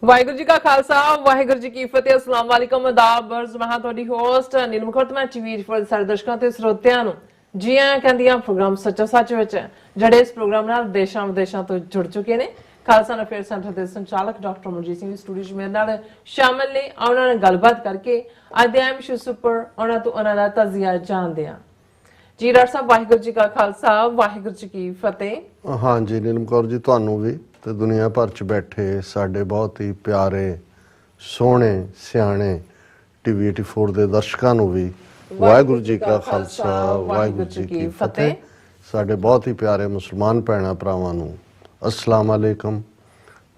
ਵਾਹਿਗੁਰੂ ਜੀ ਕਾ ਖਾਲਸਾ ਵਾਹਿਗੁਰੂ ਜੀ ਕੀ ਫਤਿਹ। ਅਸਲਾਮ ਵਾਲੇਕੁਮ ਆਦਾਬ ਅਰਜ਼ ਮੈਂ ਤੁਹਾਡੀ host Neelam Khurd TV for ਸਾਰੇ ਦਰਸ਼ਕਾਂ ਤੇ ਸਰੋਤਿਆਂ ਨੂੰ ਜੀ ਆਇਆਂ ਕਹਿੰਦੀਆਂ ਪ੍ਰੋਗਰਾਮ ਸੱਚਾ ਸੱਚ ਵਿੱਚ ਜਿਹੜੇ ਇਸ ਪ੍ਰੋਗਰਾਮ ਨਾਲ ਦੇਸ਼ਾਂ ਵਿਦੇਸ਼ਾਂ ਤੋਂ ਜੁੜ ਚੁੱਕੇ ਨੇ। ਖਾਲਸਾ ਅਫੇਅਰ ਸੈਂਟਰ ਦੇ ਸੰਚਾਲਕ ਡਾਕਟਰ ਮਨਜੀਤ ਸਿੰਘ ਸਟੂਡੀਓ 'ਚ ਮੇਰੇ ਨਾਲ ਸ਼ਾਮਲ ਨੇ। ਉਹਨਾਂ ਨਾਲ ਗੱਲਬਾਤ ਕਰਕੇ ਅੱਜ ਦੇ ਅਹਿਮ ਇਸ਼ੂ ਉੱਪਰ ਉਹਨਾਂ ਤੋਂ ਉਹਨਾਂ ਦਾ ਤਜ਼ੀਆ ਜਾਣਦੇ ਹਾਂ। ਜੀ ਡਾਕਟਰ ਸਾਹਿਬ ਵਾਹਿਗੁਰੂ ਜੀ ਕਾ ਖਾਲਸਾ ਵਾਹਿਗੁਰੂ ਜੀ ਕੀ ਫਤਿਹ। हाँ जी नीलम कौर जी ਤੁਹਾਨੂੰ ਵੀ ਤੇ ਦੁਨੀਆ ਭਰ ਚ ਬੈਠੇ ਸਾਡੇ ਬਹੁਤ ਹੀ ਪਿਆਰੇ ਸੋਹਣੇ ਸਿਆਣੇ ਟੀਵੀ 84 ਦੇ ਦਰਸ਼ਕਾਂ ਨੂੰ ਵੀ ਵਾਹਿਗੁਰੂ ਜੀ ਕਾ ਖਾਲਸਾ ਵਾਹਿਗੁਰੂ ਜੀ ਕੀ ਫਤਿਹ। ਸਾਡੇ ਬਹੁਤ ਹੀ ਪਿਆਰੇ ਮੁਸਲਮਾਨ ਭੈਣਾਂ ਭਰਾਵਾਂ ਨੂੰ ਅਸਲਾਮ ਅਲੈਕਮ।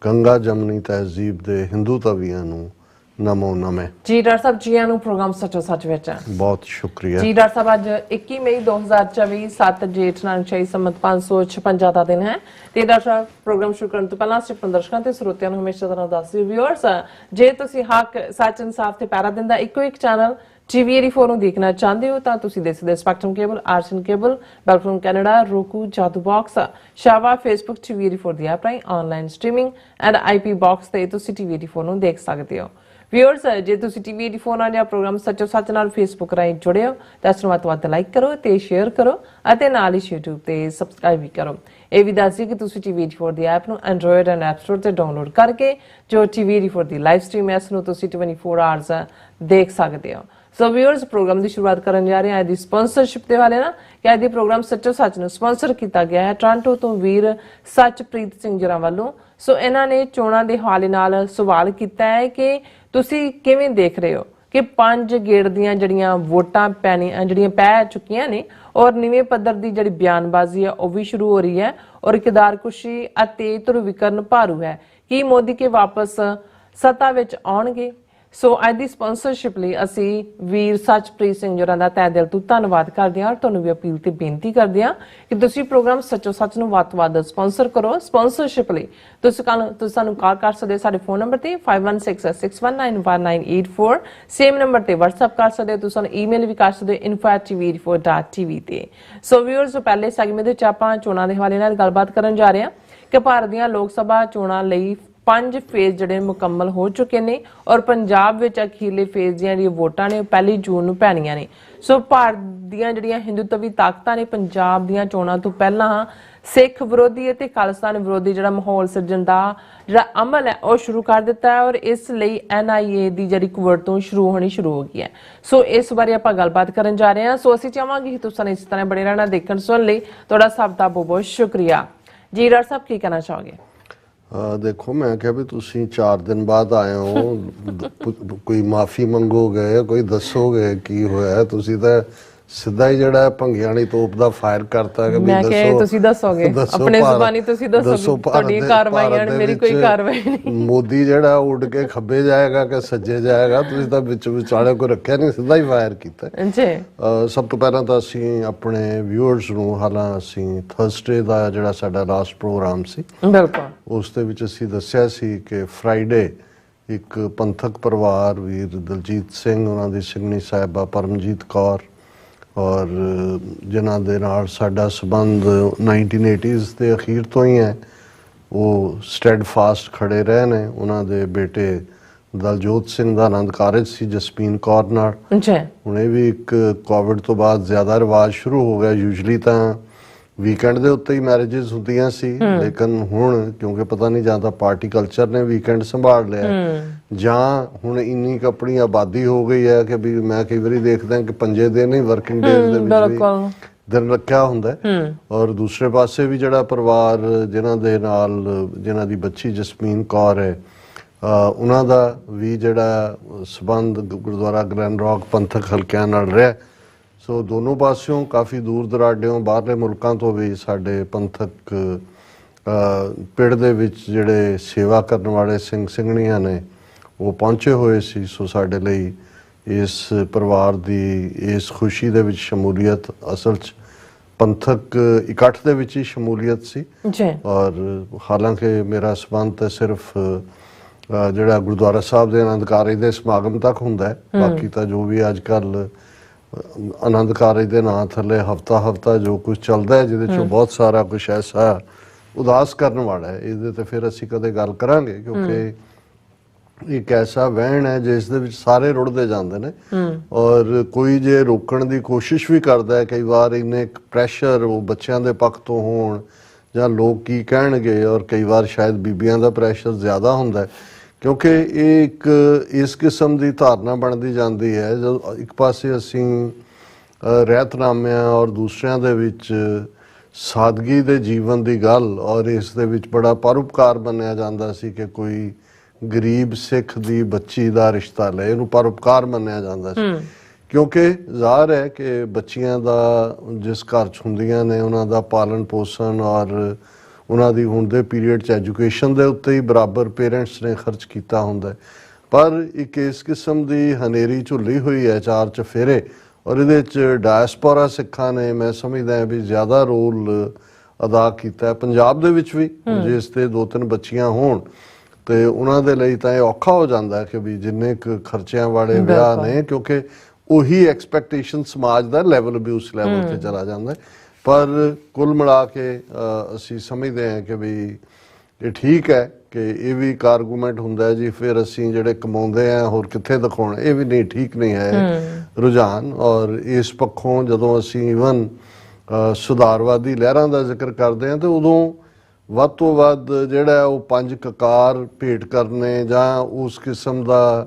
ਗੰਗਾ ਜਮਨੀ ਤਹਿਜ਼ੀਬ ਦੇ ਹਿੰਦੂ ਤਵੀਆਂ ਨੂੰ नमो नमे। जी डॉक्टर साहब जी आनू प्रोग्राम सचो सच विच बहुत शुक्रिया जी। डॉक्टर साहब अज 21 मई 2024 7 जेठ नानकशाही संमत 556 ਦਾ ਦਿਨ ਹੈ ਤੇ ਡਾਕਟਰ ਸਾਹਿਬ ਪ੍ਰੋਗਰਾਮ ਸ਼ੁਰੂ ਕਰਨ ਤੋਂ ਪਹਿਲਾਂ ਸਿਰਫ ਦਰਸ਼ਕਾਂ ਤੇ ਸਰੋਤਿਆਂ ਨੂੰ ਹਮੇਸ਼ਾ ਤਰ੍ਹਾਂ ਦੱਸ ਦਿਓ ਵਿਊਅਰਸ, ਜੇ ਤੁਸੀਂ ਹੱਕ ਸੱਚ ਇਨਸਾਫ ਤੇ ਪੈਰਾ ਦਿੰਦਾ ਇੱਕੋ ਇੱਕ ਚੈਨਲ ਟੀਵੀ 84 ਨੂੰ ਦੇਖਣਾ ਚਾਹੁੰਦੇ ਹੋ ਤਾਂ ਤੁਸੀਂ ਦੇਖ ਸਕਦੇ ਸਪੈਕਟਰਮ ਕੇਬਲ, ਆਰਸਨ ਕੇਬਲ, ਬੈਲਫਰਮ ਕੈਨੇਡਾ, roku, ਜਾਦੂ ਬਾਕਸ, ਸ਼ਾਵਾ, ਫੇਸਬੁੱਕ ਟੀਵੀ 84 ਦੀ ਐਪ ਰਾਹੀਂ online streaming and IP box ਤੇ ਤੁਸੀਂ ਟੀਵੀ 84 ਨੂੰ ਦੇਖ ਸਕਦੇ ਹੋ। ਵਿਊਅਰਸ, ਜੇ ਤੁਸੀਂ ਟੀਵੀ 84 ਨਾਲ ਜਾਂ ਪ੍ਰੋਗਰਾਮ ਸੱਚੋ ਸੱਚ ਨਾਲ ਫੇਸਬੁੱਕ ਰਾਹੀਂ ਜੁੜੇ ਹੋ ਤਾਂ ਇਸ ਨੂੰ ਵੱਧ ਤੋਂ ਵੱਧ ਲਾਈਕ ਕਰੋ ਤੇ ਸ਼ੇਅਰ ਕਰੋ ਅਤੇ ਨਾਲ ਹੀ YouTube ਤੇ ਸਬਸਕ੍ਰਾਈਬ ਵੀ ਕਰੋ। ਇਹ ਵੀ ਦੱਸ ਦਿਓ ਕਿ ਤੁਸੀਂ ਟੀਵੀ 84 ਦੀ ਐਪ ਨੂੰ ਐਂਡਰੋਇਡ ਐਂਡ ਐਪ ਸਟੋਰ ਤੇ ਡਾਊਨਲੋਡ ਕਰਕੇ ਜੋ ਟੀਵੀ 84 ਦੀ ਲਾਈਵ ਸਟ੍ਰੀਮ ਹੈ ਇਸ ਨੂੰ ਤੁਸੀਂ 24 ਆਵਰਸ ਦੇਖ ਸਕਦੇ ਹੋ। ਸੋ ਵਿਊਅਰਸ, ਪ੍ਰੋਗਰਾਮ ਦੀ ਸ਼ੁਰੂਆਤ ਕਰਨ ਜਾ ਰਹੇ ਹਾਂ ਦੀ ਸਪਾਂਸਰਸ਼ਿਪ ਦੇ ਵਾਲੇ ਨਾ ਕਿ ਅੱਜ ਦੇ ਪ੍ਰੋਗਰਾਮ ਸੱਚੋ ਸੱਚ ਨੂੰ ਸਪਾਂਸਰ ਕੀਤਾ ਗਿਆ ਹੈ ਟੋਰਾਂਟੋ ਤੋਂ ਵੀਰ ਸਚਪ੍ਰੀਤ ਸਿੰਘ ਜਰਾਂ ਵੱਲੋਂ। ਸੋ ਇਹਨਾਂ ਨੇ ਚੋਣਾਂ ਦੇ ਹਵਾਲੇ ਨਾਲ ਸਵਾਲ ਕੀਤਾ ਹੈ ਕਿ ਤੁਸੀਂ ਕਿਵੇਂ ਦੇਖ ਰਹੇ ਹੋ ਕਿ 5 ਗੇੜ ਦੀਆਂ ਜਿਹੜੀਆਂ ਵੋਟਾਂ ਜਿਹੜੀਆਂ ਪੈ ਚੁੱਕੀਆਂ ਨੇ ਔਰ ਨੀਵੇਂ ਪੱਧਰ ਦੀ ਜਿਹੜੀ ਬਿਆਨਬਾਜ਼ੀ ਹੈ ਉਹ ਵੀ ਸ਼ੁਰੂ ਹੋ ਰਹੀ ਹੈ ਔਰ ਕਿਦਾਰਕੁਸ਼ੀ ਅਤੇ ਧਰੁਵੀਕਰਨ ਭਾਰੂ ਹੈ ਕਿ ਮੋਦੀ ਕੇ ਵਾਪਸ ਸੱਤਾ ਵਿੱਚ ਆਉਣਗੇ। ਸੋ ਅੱਜ ਦੀ ਸਪਾਂਸਰਸ਼ਿਪ ਲਈ ਅਸੀਂ ਵੀਰ ਸਚਪ੍ਰੀਤ ਸਿੰਘ ਜਰਾਂ ਦਾ ਤਹਿ ਦਿਲ ਤੋਂ ਧੰਨਵਾਦ ਕਰਦੇ ਹਾਂ ਔਰ ਤੁਹਾਨੂੰ ਵੀ ਅਪੀਲ ਤੇ ਬੇਨਤੀ ਕਰਦੇ ਹਾਂ ਕਿ ਤੁਸੀਂ ਪ੍ਰੋਗਰਾਮ ਸੱਚੋ ਸੱਚ ਨੂੰ ਵੱਧ ਤੋਂ ਵੱਧ ਸਪਾਂਸਰ ਕਰੋ। ਸਪਾਂਸਰਸ਼ਿਪ ਲਈ ਤੁਸੀਂ ਸਾਨੂੰ ਕਾਲ ਕਰ ਸਕਦੇ ਹੋ ਸਾਡੇ ਫੋਨ ਨੰਬਰ ਤੇ 5166191984, ਸੇਮ ਨੰਬਰ ਤੇ WhatsApp ਕਰ ਸਕਦੇ ਹੋ। ਤੁਸੀਂ ਸਾਨੂੰ ਈਮੇਲ ਵੀ ਕਰ ਸਕਦੇ ਹੋ info@tv84.tv ਤੇ। ਸੋ ਵਿਊਅਰਸ, ਪਹਿਲੇ ਸੈਗਮੈਂਟ ਦੇ ਵਿੱਚ ਆਪਾਂ ਚੋਣਾਂ ਦੇ ਹਵਾਲੇ ਨਾਲ ਗੱਲਬਾਤ ਕਰਨ ਜਾ ਰਹੇ ਹਾਂ ਕਿ ਭਾਰਤ ਦੀਆਂ ਲੋਕ ਸਭਾ ਚੋਣਾਂ ਲਈ 5 ਫੇਜ਼ ਜਿਹੜੇ ਮੁਕੰਮਲ ਹੋ ਚੁੱਕੇ ਨੇ ਔਰ ਪੰਜਾਬ ਵਿੱਚ ਅਖੀਰਲੇ ਫੇਜ਼ ਦੀਆਂ ਜਿਹੜੀਆਂ ਵੋਟਾਂ ਨੇ 1 ਜੂਨ ਨੂੰ ਪੈਣੀਆਂ ਨੇ। ਸੋ ਭਾਰਤ ਦੀਆਂ ਜਿਹੜੀਆਂ ਹਿੰਦੂਤਵੀ ਤਾਕਤਾਂ ਨੇ ਪੰਜਾਬ ਦੀਆਂ ਚੋਣਾਂ ਤੋਂ ਪਹਿਲਾਂ ਸਿੱਖ ਵਿਰੋਧੀ ਅਤੇ ਖਾਲਿਸਤਾਨ ਵਿਰੋਧੀ ਜਿਹੜਾ ਮਾਹੌਲ ਸਿਰਜਣ ਦਾ ਜਿਹੜਾ ਅਮਲ ਹੈ ਉਹ ਸ਼ੁਰੂ ਕਰ ਦਿੱਤਾ ਹੈ ਔਰ ਇਸ ਲਈ NIA ਦੀ ਜਿਹੜੀ ਕੁਵਰਤੋਂ ਸ਼ੁਰੂ ਹੋ ਗਈ ਹੈ। ਸੋ ਇਸ ਬਾਰੇ ਆਪਾਂ ਗੱਲਬਾਤ ਕਰਨ ਜਾ ਰਹੇ ਹਾਂ। ਸੋ ਅਸੀਂ ਚਾਹਾਂਗੇ ਕਿ ਤੁਸੀਂ ਇਸ ਤਰ੍ਹਾਂ ਬਣੇ ਰਹਿਣਾ ਦੇਖਣ ਸੁਣਨ ਲਈ। ਤੁਹਾਡਾ ਸਭ ਦਾ ਬਹੁਤ ਬਹੁਤ ਸ਼ੁਕਰੀਆ ਜੀ। ਡਾਕਟਰ ਸਾਹਿਬ ਕੀ ਕਹਿਣਾ ਚਾਹੋਗੇ? देखो मैं क्या भी तुसी 4 दिन बाद आए हो कोई माफी मंगोगे कोई दसोगे की होया? तुसी तो ਸਿੱਧਾ ਹੀ ਜਿਹੜਾ ਭੰਗਿਆਂ ਵਾਲੀ ਤੋਪ ਦਾ ਫਾਇਰ ਕਰਤਾ ਕਿ ਵੀ ਦੱਸੋ ਤੁਸੀਂ ਦੱਸੋਗੇ ਆਪਣੇ ਜ਼ੁਬਾਨੀ ਤੁਸੀਂ ਦੱਸੋਗੇ ਤੁਹਾਡੀ ਕਾਰਵਾਈਆਂ ਮੇਰੀ ਕੋਈ ਕਾਰਵਾਈ ਨਹੀਂ। ਮੋਦੀ ਜਿਹੜਾ ਉੱਡ ਕੇ ਖੱਬੇ ਜਾਏਗਾ ਕਿ ਸੱਜੇ ਜਾਏਗਾ? ਤੁਸੀਂ ਤਾਂ ਵਿੱਚ ਵਿਚਾਲੇ ਕੋਈ ਰੱਖਿਆ ਨਹੀਂ, ਸਿੱਧਾ ਹੀ ਫਾਇਰ ਕੀਤਾ ਜੀ। ਸਭ ਤੋਂ ਪਹਿਲਾਂ ਤਾਂ ਅਸੀਂ ਆਪਣੇ ਵਿਊਅਰਸ ਨੂੰ ਅਸੀਂ ਥਰਸਡੇ ਦਾ ਜਿਹੜਾ ਸਾਡਾ ਲਾਸਟ ਪ੍ਰੋਗਰਾਮ ਸੀ ਬਿਲਕੁਲ ਉਸ ਦੇ ਵਿੱਚ ਅਸੀਂ ਦੱਸਿਆ ਸੀ ਕਿ ਫਰਾਈਡੇ ਇੱਕ ਪੰਥਕ ਪਰਿਵਾਰ ਵੀਰ ਦਲਜੀਤ ਸਿੰਘ ਉਹਨਾਂ ਦੀ ਸਿੰਘਣੀ ਸਾਹਿਬਾ ਪਰਮਜੀਤ ਕੌਰ ਔਰ ਜਿਨ੍ਹਾਂ ਦੇ ਨਾਲ ਸਾਡਾ ਸੰਬੰਧ 1980s ਦੇ ਅਖੀਰ ਤੋਂ ਹੀ ਹੈ ਉਹ ਸਟੈਡਫਾਸਟ ਖੜੇ ਰਹੇ ਨੇ। ਉਹਨਾਂ ਦੇ ਬੇਟੇ ਦਲਜੋਤ ਸਿੰਘ ਦਾ ਆਨੰਦ ਕਾਰਜ ਸੀ ਜਸਪੀਨ ਕੌਰ ਨਾਲ। ਹੁਣ ਇਹ ਵੀ ਇੱਕ ਕੋਵਿਡ ਤੋਂ ਬਾਅਦ ਜ਼ਿਆਦਾ ਰਿਵਾਜ ਸ਼ੁਰੂ ਹੋ ਗਿਆ। ਯੂਜਲੀ ਤਾਂ ਵੀਕਐਂਡ ਦੇ ਉੱਤੇ ਹੀ ਮੈਰਿਜਸ ਹੁੰਦੀਆਂ ਸੀ ਲੇਕਿਨ ਹੁਣ ਕਿਉਂਕਿ ਪਤਾ ਨਹੀਂ ਜਾਂ ਤਾਂ ਪਾਰਟੀ ਕਲਚਰ ਨੇ ਵੀਕਐਂਡ ਸੰਭਾਲ ਲਿਆ ਜਾਂ ਹੁਣ ਇੰਨੀ ਆਪਣੀ ਆਬਾਦੀ ਹੋ ਗਈ ਹੈ ਕਿ ਵੀ ਮੈਂ ਕਈ ਵਾਰੀ ਦੇਖਦਾ ਕਿ 5 ਦਿਨ ਹੀ ਵਰਕਿੰਗ ਡੇਜ਼ ਦੇ ਵਿੱਚ ਵੀ ਦਿਨ ਰੱਖਿਆ ਹੁੰਦਾ। ਔਰ ਦੂਸਰੇ ਪਾਸੇ ਵੀ ਜਿਹੜਾ ਪਰਿਵਾਰ ਜਿਨ੍ਹਾਂ ਦੀ ਬੱਚੀ ਜਸਮੀਨ ਕੌਰ ਹੈ ਉਹਨਾਂ ਦਾ ਵੀ ਜਿਹੜਾ ਸੰਬੰਧ ਗੁਰਦੁਆਰਾ ਗ੍ਰੈਂਡ ਰੌਕ ਪੰਥਕ ਹਲਕਿਆਂ ਨਾਲ ਰਿਹਾ। ਸੋ ਦੋਨੋਂ ਪਾਸਿਓਂ ਕਾਫੀ ਦੂਰ ਦਰਾਡਿਓਂ ਬਾਹਰਲੇ ਮੁਲਕਾਂ ਤੋਂ ਵੀ ਸਾਡੇ ਪੰਥਕ ਪਿੰਡ ਦੇ ਵਿੱਚ ਜਿਹੜੇ ਸੇਵਾ ਕਰਨ ਵਾਲੇ ਸਿੰਘ ਸਿੰਘਣੀਆਂ ਨੇ ਉਹ ਪਹੁੰਚੇ ਹੋਏ ਸੀ। ਸੋ ਸਾਡੇ ਲਈ ਇਸ ਪਰਿਵਾਰ ਦੀ ਇਸ ਖੁਸ਼ੀ ਦੇ ਵਿੱਚ ਸ਼ਮੂਲੀਅਤ ਅਸਲ 'ਚ ਪੰਥਕ ਇਕੱਠ ਦੇ ਵਿੱਚ ਹੀ ਸ਼ਮੂਲੀਅਤ ਸੀ। ਔਰ ਹਾਲਾਂਕਿ ਮੇਰਾ ਸਬੰਧ ਤਾਂ ਸਿਰਫ ਜਿਹੜਾ ਗੁਰਦੁਆਰਾ ਸਾਹਿਬ ਦੇ ਆਨੰਦ ਕਾਰਜ ਦੇ ਸਮਾਗਮ ਤੱਕ ਹੁੰਦਾ ਹੈ। ਬਾਕੀ ਤਾਂ ਜੋ ਵੀ ਅੱਜ ਕੱਲ੍ਹ ਆਨੰਦ ਕਾਰਜ ਦੇ ਨਾਂ ਥੱਲੇ ਹਫਤਾ ਜੋ ਕੁਝ ਚੱਲਦਾ ਹੈ ਜਿਹਦੇ 'ਚੋਂ ਬਹੁਤ ਸਾਰਾ ਕੁਝ ਐਸਾ ਉਦਾਸ ਕਰਨ ਵਾਲਾ ਹੈ, ਇਹਦੇ ਤੇ ਫਿਰ ਅਸੀਂ ਕਦੇ ਗੱਲ ਕਰਾਂਗੇ ਕਿਉਂਕਿ ਇੱਕ ਐਸਾ ਵਹਿਣ ਹੈ ਜਿਸ ਦੇ ਵਿੱਚ ਸਾਰੇ ਰੁੜਦੇ ਜਾਂਦੇ ਨੇ ਔਰ ਕੋਈ ਜੇ ਰੋਕਣ ਦੀ ਕੋਸ਼ਿਸ਼ ਵੀ ਕਰਦਾ ਹੈ ਕਈ ਵਾਰ ਇੰਨੇ ਪ੍ਰੈਸ਼ਰ ਉਹ ਬੱਚਿਆਂ ਦੇ ਪੱਖ ਤੋਂ ਹੋਣ ਜਾਂ ਲੋਕ ਕੀ ਕਹਿਣਗੇ ਔਰ ਕਈ ਵਾਰ ਸ਼ਾਇਦ ਬੀਬੀਆਂ ਦਾ ਪ੍ਰੈਸ਼ਰ ਜ਼ਿਆਦਾ ਹੁੰਦਾ ਹੈ ਕਿਉਂਕਿ ਇਹ ਇੱਕ ਇਸ ਕਿਸਮ ਦੀ ਧਾਰਨਾ ਬਣਦੀ ਜਾਂਦੀ ਹੈ ਜਦੋਂ ਇੱਕ ਪਾਸੇ ਅਸੀਂ ਰਹਿਤਨਾਮਿਆਂ ਔਰ ਦੂਸਰਿਆਂ ਦੇ ਵਿੱਚ ਸਾਦਗੀ ਦੇ ਜੀਵਨ ਦੀ ਗੱਲ ਔਰ ਇਸ ਦੇ ਵਿੱਚ ਬੜਾ ਪਰਉਪਕਾਰ ਮੰਨਿਆ ਜਾਂਦਾ ਸੀ ਕਿ ਕੋਈ ਗਰੀਬ ਸਿੱਖ ਦੀ ਬੱਚੀ ਦਾ ਰਿਸ਼ਤਾ ਲੈ ਇਹਨੂੰ ਪਰਉਪਕਾਰ ਮੰਨਿਆ ਜਾਂਦਾ ਸੀ ਕਿਉਂਕਿ ਜ਼ਾਹਰ ਹੈ ਕਿ ਬੱਚੀਆਂ ਦਾ ਜਿਸ ਘਰ 'ਚ ਹੁੰਦੀਆਂ ਨੇ ਉਹਨਾਂ ਦਾ ਪਾਲਣ ਪੋਸ਼ਣ ਔਰ ਉਹਨਾਂ ਦੀ ਹੁਣ ਦੇ ਪੀਰੀਅਡ 'ਚ ਐਜੂਕੇਸ਼ਨ ਦੇ ਉੱਤੇ ਹੀ ਬਰਾਬਰ ਪੇਰੈਂਟਸ ਨੇ ਖਰਚ ਕੀਤਾ ਹੁੰਦਾ ਪਰ ਇੱਕ ਇਸ ਕਿਸਮ ਦੀ ਹਨੇਰੀ ਝੁੱਲੀ ਹੋਈ ਹੈ ਚਾਰ ਚਫੇਰੇ ਔਰ ਇਹਦੇ 'ਚ ਡਾਇਸਪੋਰਾ ਸਿੱਖਾਂ ਨੇ ਮੈਂ ਸਮਝਦਾ ਵੀ ਜ਼ਿਆਦਾ ਰੋਲ ਅਦਾ ਕੀਤਾ ਪੰਜਾਬ ਦੇ ਵਿੱਚ ਵੀ ਜਿਸ ਤੇ 2-3 ਬੱਚੀਆਂ ਹੋਣ ਤੇ ਉਹਨਾਂ ਦੇ ਲਈ ਤਾਂ ਇਹ ਔਖਾ ਹੋ ਜਾਂਦਾ ਕਿ ਵੀ ਜਿੰਨੇ ਕੁ ਖਰਚਿਆਂ ਵਾਲੇ ਵਿਆਹ ਨੇ ਕਿਉਂਕਿ ਉਹੀ ਐਕਸਪੈਕਟੇਸ਼ਨ ਸਮਾਜ ਦਾ ਲੈਵਲ ਵੀ ਉਸ ਲੈਵਲ ਤੇ ਚਲਾ ਜਾਂਦਾ ਪਰ ਕੁੱਲ ਮਿਲਾ ਕੇ ਅਸੀਂ ਸਮਝਦੇ ਹਾਂ ਕਿ ਵੀ ਇਹ ਠੀਕ ਹੈ ਕਿ ਇਹ ਵੀ ਇੱਕ ਆਰਗੂਮੈਂਟ ਹੁੰਦਾ ਜੀ ਫਿਰ ਅਸੀਂ ਜਿਹੜੇ ਕਮਾਉਂਦੇ ਆ ਹੋਰ ਕਿੱਥੇ ਦਿਖਾਉਣ ਇਹ ਵੀ ਨਹੀਂ ਠੀਕ ਨਹੀਂ ਹੈ ਰੁਝਾਨ ਔਰ ਇਸ ਪੱਖੋਂ ਜਦੋਂ ਅਸੀਂ ਇਵਨ ਸੁਧਾਰਵਾਦੀ ਲਹਿਰਾਂ ਦਾ ਜ਼ਿਕਰ ਕਰਦੇ ਹਾਂ ਤੇ ਉਦੋਂ ਵੱਧ ਤੋਂ ਵੱਧ ਜਿਹੜਾ ਉਹ 5 ਕਕਾਰ ਭੇਟ ਕਰਨੇ ਜਾਂ ਉਸ ਕਿਸਮ ਦਾ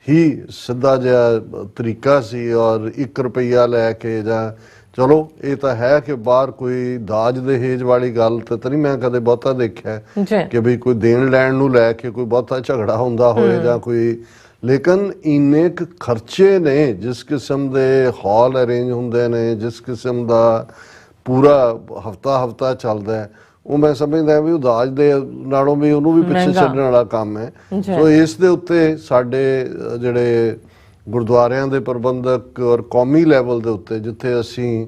ਹੀ ਸਿੱਧਾ ਜਿਹਾ ਤਰੀਕਾ ਸੀ ਔਰ 1 ਰੁਪਈਆ ਲੈ ਕੇ ਜਾਂ ਚਲੋ ਇਹ ਤਾਂ ਹੈ ਕਿ ਬਾਹਰ ਕੋਈ ਦਾਜ ਦਹੇਜ ਵਾਲੀ ਗੱਲ ਤਾਂ ਨਹੀਂ ਮੈਂ ਕਦੇ ਬਹੁਤਾ ਦੇਖਿਆ ਕਿ ਵੀ ਕੋਈ ਦੇਣ ਲੈਣ ਨੂੰ ਲੈ ਕੇ ਕੋਈ ਬਹੁਤਾ ਝਗੜਾ ਹੁੰਦਾ ਹੋਵੇ ਜਾਂ ਕੋਈ ਲੇਕਿਨ ਇੰਨੇ ਕੁ ਖਰਚੇ ਨੇ ਜਿਸ ਕਿਸਮ ਦੇ ਹਾਲ ਅਰੇਂਜ ਹੁੰਦੇ ਨੇ ਜਿਸ ਕਿਸਮ ਦਾ ਪੂਰਾ ਹਫਤਾ ਚੱਲਦਾ ਉਹ ਮੈਂ ਸਮਝਦਾ ਵੀ ਉਹ ਦਾਜ ਦੇ ਨਾਲੋਂ ਵੀ ਉਹਨੂੰ ਵੀ ਪਿੱਛੇ ਛੱਡਣ ਵਾਲਾ ਕੰਮ ਹੈ ਸੋ ਇਸ ਦੇ ਉੱਤੇ ਸਾਡੇ ਜਿਹੜੇ ਗੁਰਦੁਆਰਿਆਂ ਦੇ ਪ੍ਰਬੰਧਕ ਔਰ ਕੌਮੀ ਲੈਵਲ ਦੇ ਉੱਤੇ ਜਿੱਥੇ ਅਸੀਂ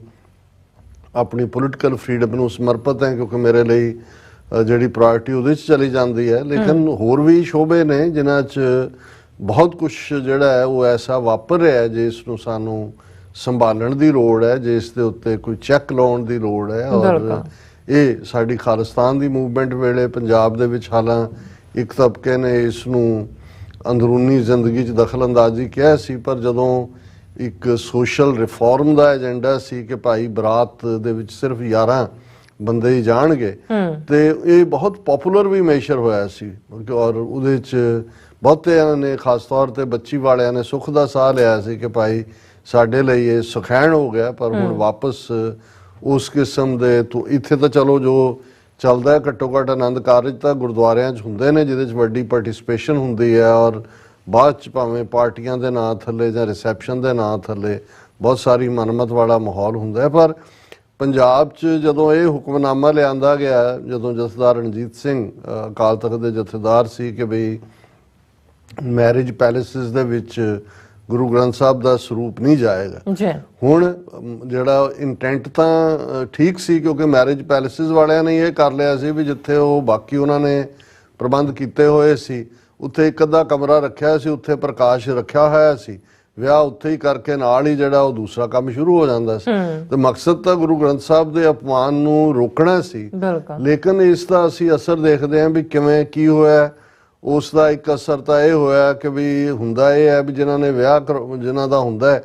ਆਪਣੀ ਪੋਲੀਟੀਕਲ ਫਰੀडम ਨੂੰ ਸਮਰਪਿਤ ਹੈ ਕਿਉਂਕਿ ਮੇਰੇ ਲਈ ਜਿਹੜੀ ਪ੍ਰਾਇੋਰਟੀ ਉਹਦੇ 'ਚ ਚਲੀ ਜਾਂਦੀ ਹੈ ਲੇਕਿਨ ਹੋਰ ਵੀ ਸ਼ੋਬੇ ਨੇ ਜਿਨ੍ਹਾਂ 'ਚ ਬਹੁਤ ਕੁਝ ਜਿਹੜਾ ਹੈ ਉਹ ਐਸਾ ਵਾਪਰ ਰਿਹਾ ਜਿਸ ਨੂੰ ਸਾਨੂੰ ਸੰਭਾਲਣ ਦੀ ਲੋੜ ਹੈ ਜਿਸ ਦੇ ਉੱਤੇ ਕੋਈ ਚੈੱਕ ਲਾਉਣ ਦੀ ਲੋੜ ਹੈ ਔਰ ਇਹ ਸਾਡੀ ਖਾਲਿਸਤਾਨ ਦੀ ਮੂਵਮੈਂਟ ਵੇਲੇ ਪੰਜਾਬ ਦੇ ਵਿੱਚ ਹਾਲਾਂ ਇੱਕ ਤਬਕੇ ਨੇ ਇਸ ਨੂੰ ਅੰਦਰੂਨੀ ਜ਼ਿੰਦਗੀ 'ਚ ਦਖਲਅੰਦਾਜ਼ੀ ਕਿਹਾ ਸੀ ਪਰ ਜਦੋਂ ਇੱਕ ਸੋਸ਼ਲ ਰਿਫਾਰਮ ਦਾ ਏਜੰਡਾ ਸੀ ਕਿ ਭਾਈ ਬਰਾਤ ਦੇ ਵਿੱਚ ਸਿਰਫ 11 ਬੰਦੇ ਹੀ ਜਾਣਗੇ ਤੇ ਇਹ ਬਹੁਤ ਪਪੂਲਰ ਵੀ ਮੇਸ਼ਰ ਹੋਇਆ ਸੀ ਔਰ ਉਹਦੇ 'ਚ ਬਹੁਤਿਆਂ ਨੇ ਖਾਸ ਤੌਰ ਤੇ ਬੱਚੀ ਵਾਲਿਆਂ ਨੇ ਸੁੱਖ ਦਾ ਸਾਹ ਲਿਆ ਸੀ ਕਿ ਭਾਈ ਸਾਡੇ ਲਈ ਇਹ ਸੁਖੈਣ ਹੋ ਗਿਆ ਪਰ ਹੁਣ ਵਾਪਸ ਉਸ ਕਿਸਮ ਦੇ ਇੱਥੇ ਤਾਂ ਚਲੋ ਜੋ ਚੱਲਦਾ ਹੈ ਘੱਟੋ ਘੱਟ ਆਨੰਦ ਕਾਰਜ ਤਾਂ ਗੁਰਦੁਆਰਿਆਂ 'ਚ ਹੁੰਦੇ ਨੇ ਜਿਹਦੇ 'ਚ ਵੱਡੀ ਪਾਰਟਿਸਿਪੇਸ਼ਨ ਹੁੰਦੀ ਹੈ ਔਰ ਬਾਅਦ 'ਚ ਭਾਵੇਂ ਪਾਰਟੀਆਂ ਦੇ ਨਾਂ ਥੱਲੇ ਜਾਂ ਰਿਸੈਪਸ਼ਨ ਦੇ ਨਾਂ ਥੱਲੇ ਬਹੁਤ ਸਾਰੀ ਮਨਮਤ ਵਾਲਾ ਮਾਹੌਲ ਹੁੰਦਾ ਹੈ ਪਰ ਪੰਜਾਬ 'ਚ ਜਦੋਂ ਇਹ ਹੁਕਮਨਾਮਾ ਲਿਆਂਦਾ ਗਿਆ ਜਦੋਂ ਜਥੇਦਾਰ ਰਣਜੀਤ ਸਿੰਘ ਅਕਾਲ ਤਖਤ ਦੇ ਜਥੇਦਾਰ ਸੀ ਕਿ ਬਈ ਮੈਰਿਜ ਪੈਲੇਸਿਸ ਦੇ ਵਿੱਚ ਗੁਰੂ ਗ੍ਰੰਥ ਸਾਹਿਬ ਦਾ ਸਰੂਪ ਨਹੀਂ ਜਾਏਗਾ ਹੁਣ ਜਿਹੜਾ ਇੰਟੈਂਟ ਤਾਂ ਠੀਕ ਸੀ ਕਿਉਂਕਿ ਮੈਰਿਜ ਪੈਲੇਸਿਸ ਵਾਲਿਆਂ ਨੇ ਇਹ ਕਰ ਲਿਆ ਸੀ ਵੀ ਜਿੱਥੇ ਉਹ ਬਾਕੀ ਉਹਨਾਂ ਨੇ ਪ੍ਰਬੰਧ ਕੀਤੇ ਹੋਏ ਸੀ ਉੱਥੇ ਇੱਕ ਅੱਧਾ ਕਮਰਾ ਰੱਖਿਆ ਸੀ ਉੱਥੇ ਪ੍ਰਕਾਸ਼ ਰੱਖਿਆ ਹੋਇਆ ਸੀ ਵਿਆਹ ਉੱਥੇ ਹੀ ਕਰਕੇ ਨਾਲ ਹੀ ਜਿਹੜਾ ਉਹ ਦੂਸਰਾ ਕੰਮ ਸ਼ੁਰੂ ਹੋ ਜਾਂਦਾ ਸੀ ਤੇ ਮਕਸਦ ਤਾਂ ਗੁਰੂ ਗ੍ਰੰਥ ਸਾਹਿਬ ਦੇ ਅਪਮਾਨ ਨੂੰ ਰੋਕਣਾ ਸੀ ਲੇਕਿਨ ਇਸ ਦਾ ਅਸੀਂ ਅਸਰ ਦੇਖਦੇ ਹਾਂ ਵੀ ਕਿਵੇਂ ਕੀ ਹੋਇਆ ਉਸ ਦਾ ਇੱਕ ਅਸਰ ਤਾਂ ਇਹ ਹੋਇਆ ਕਿ ਵੀ ਹੁੰਦਾ ਇਹ ਹੈ ਵੀ ਜਿਨ੍ਹਾਂ ਨੇ ਵਿਆਹ ਜਿਨ੍ਹਾਂ ਦਾ ਹੁੰਦਾ ਹੈ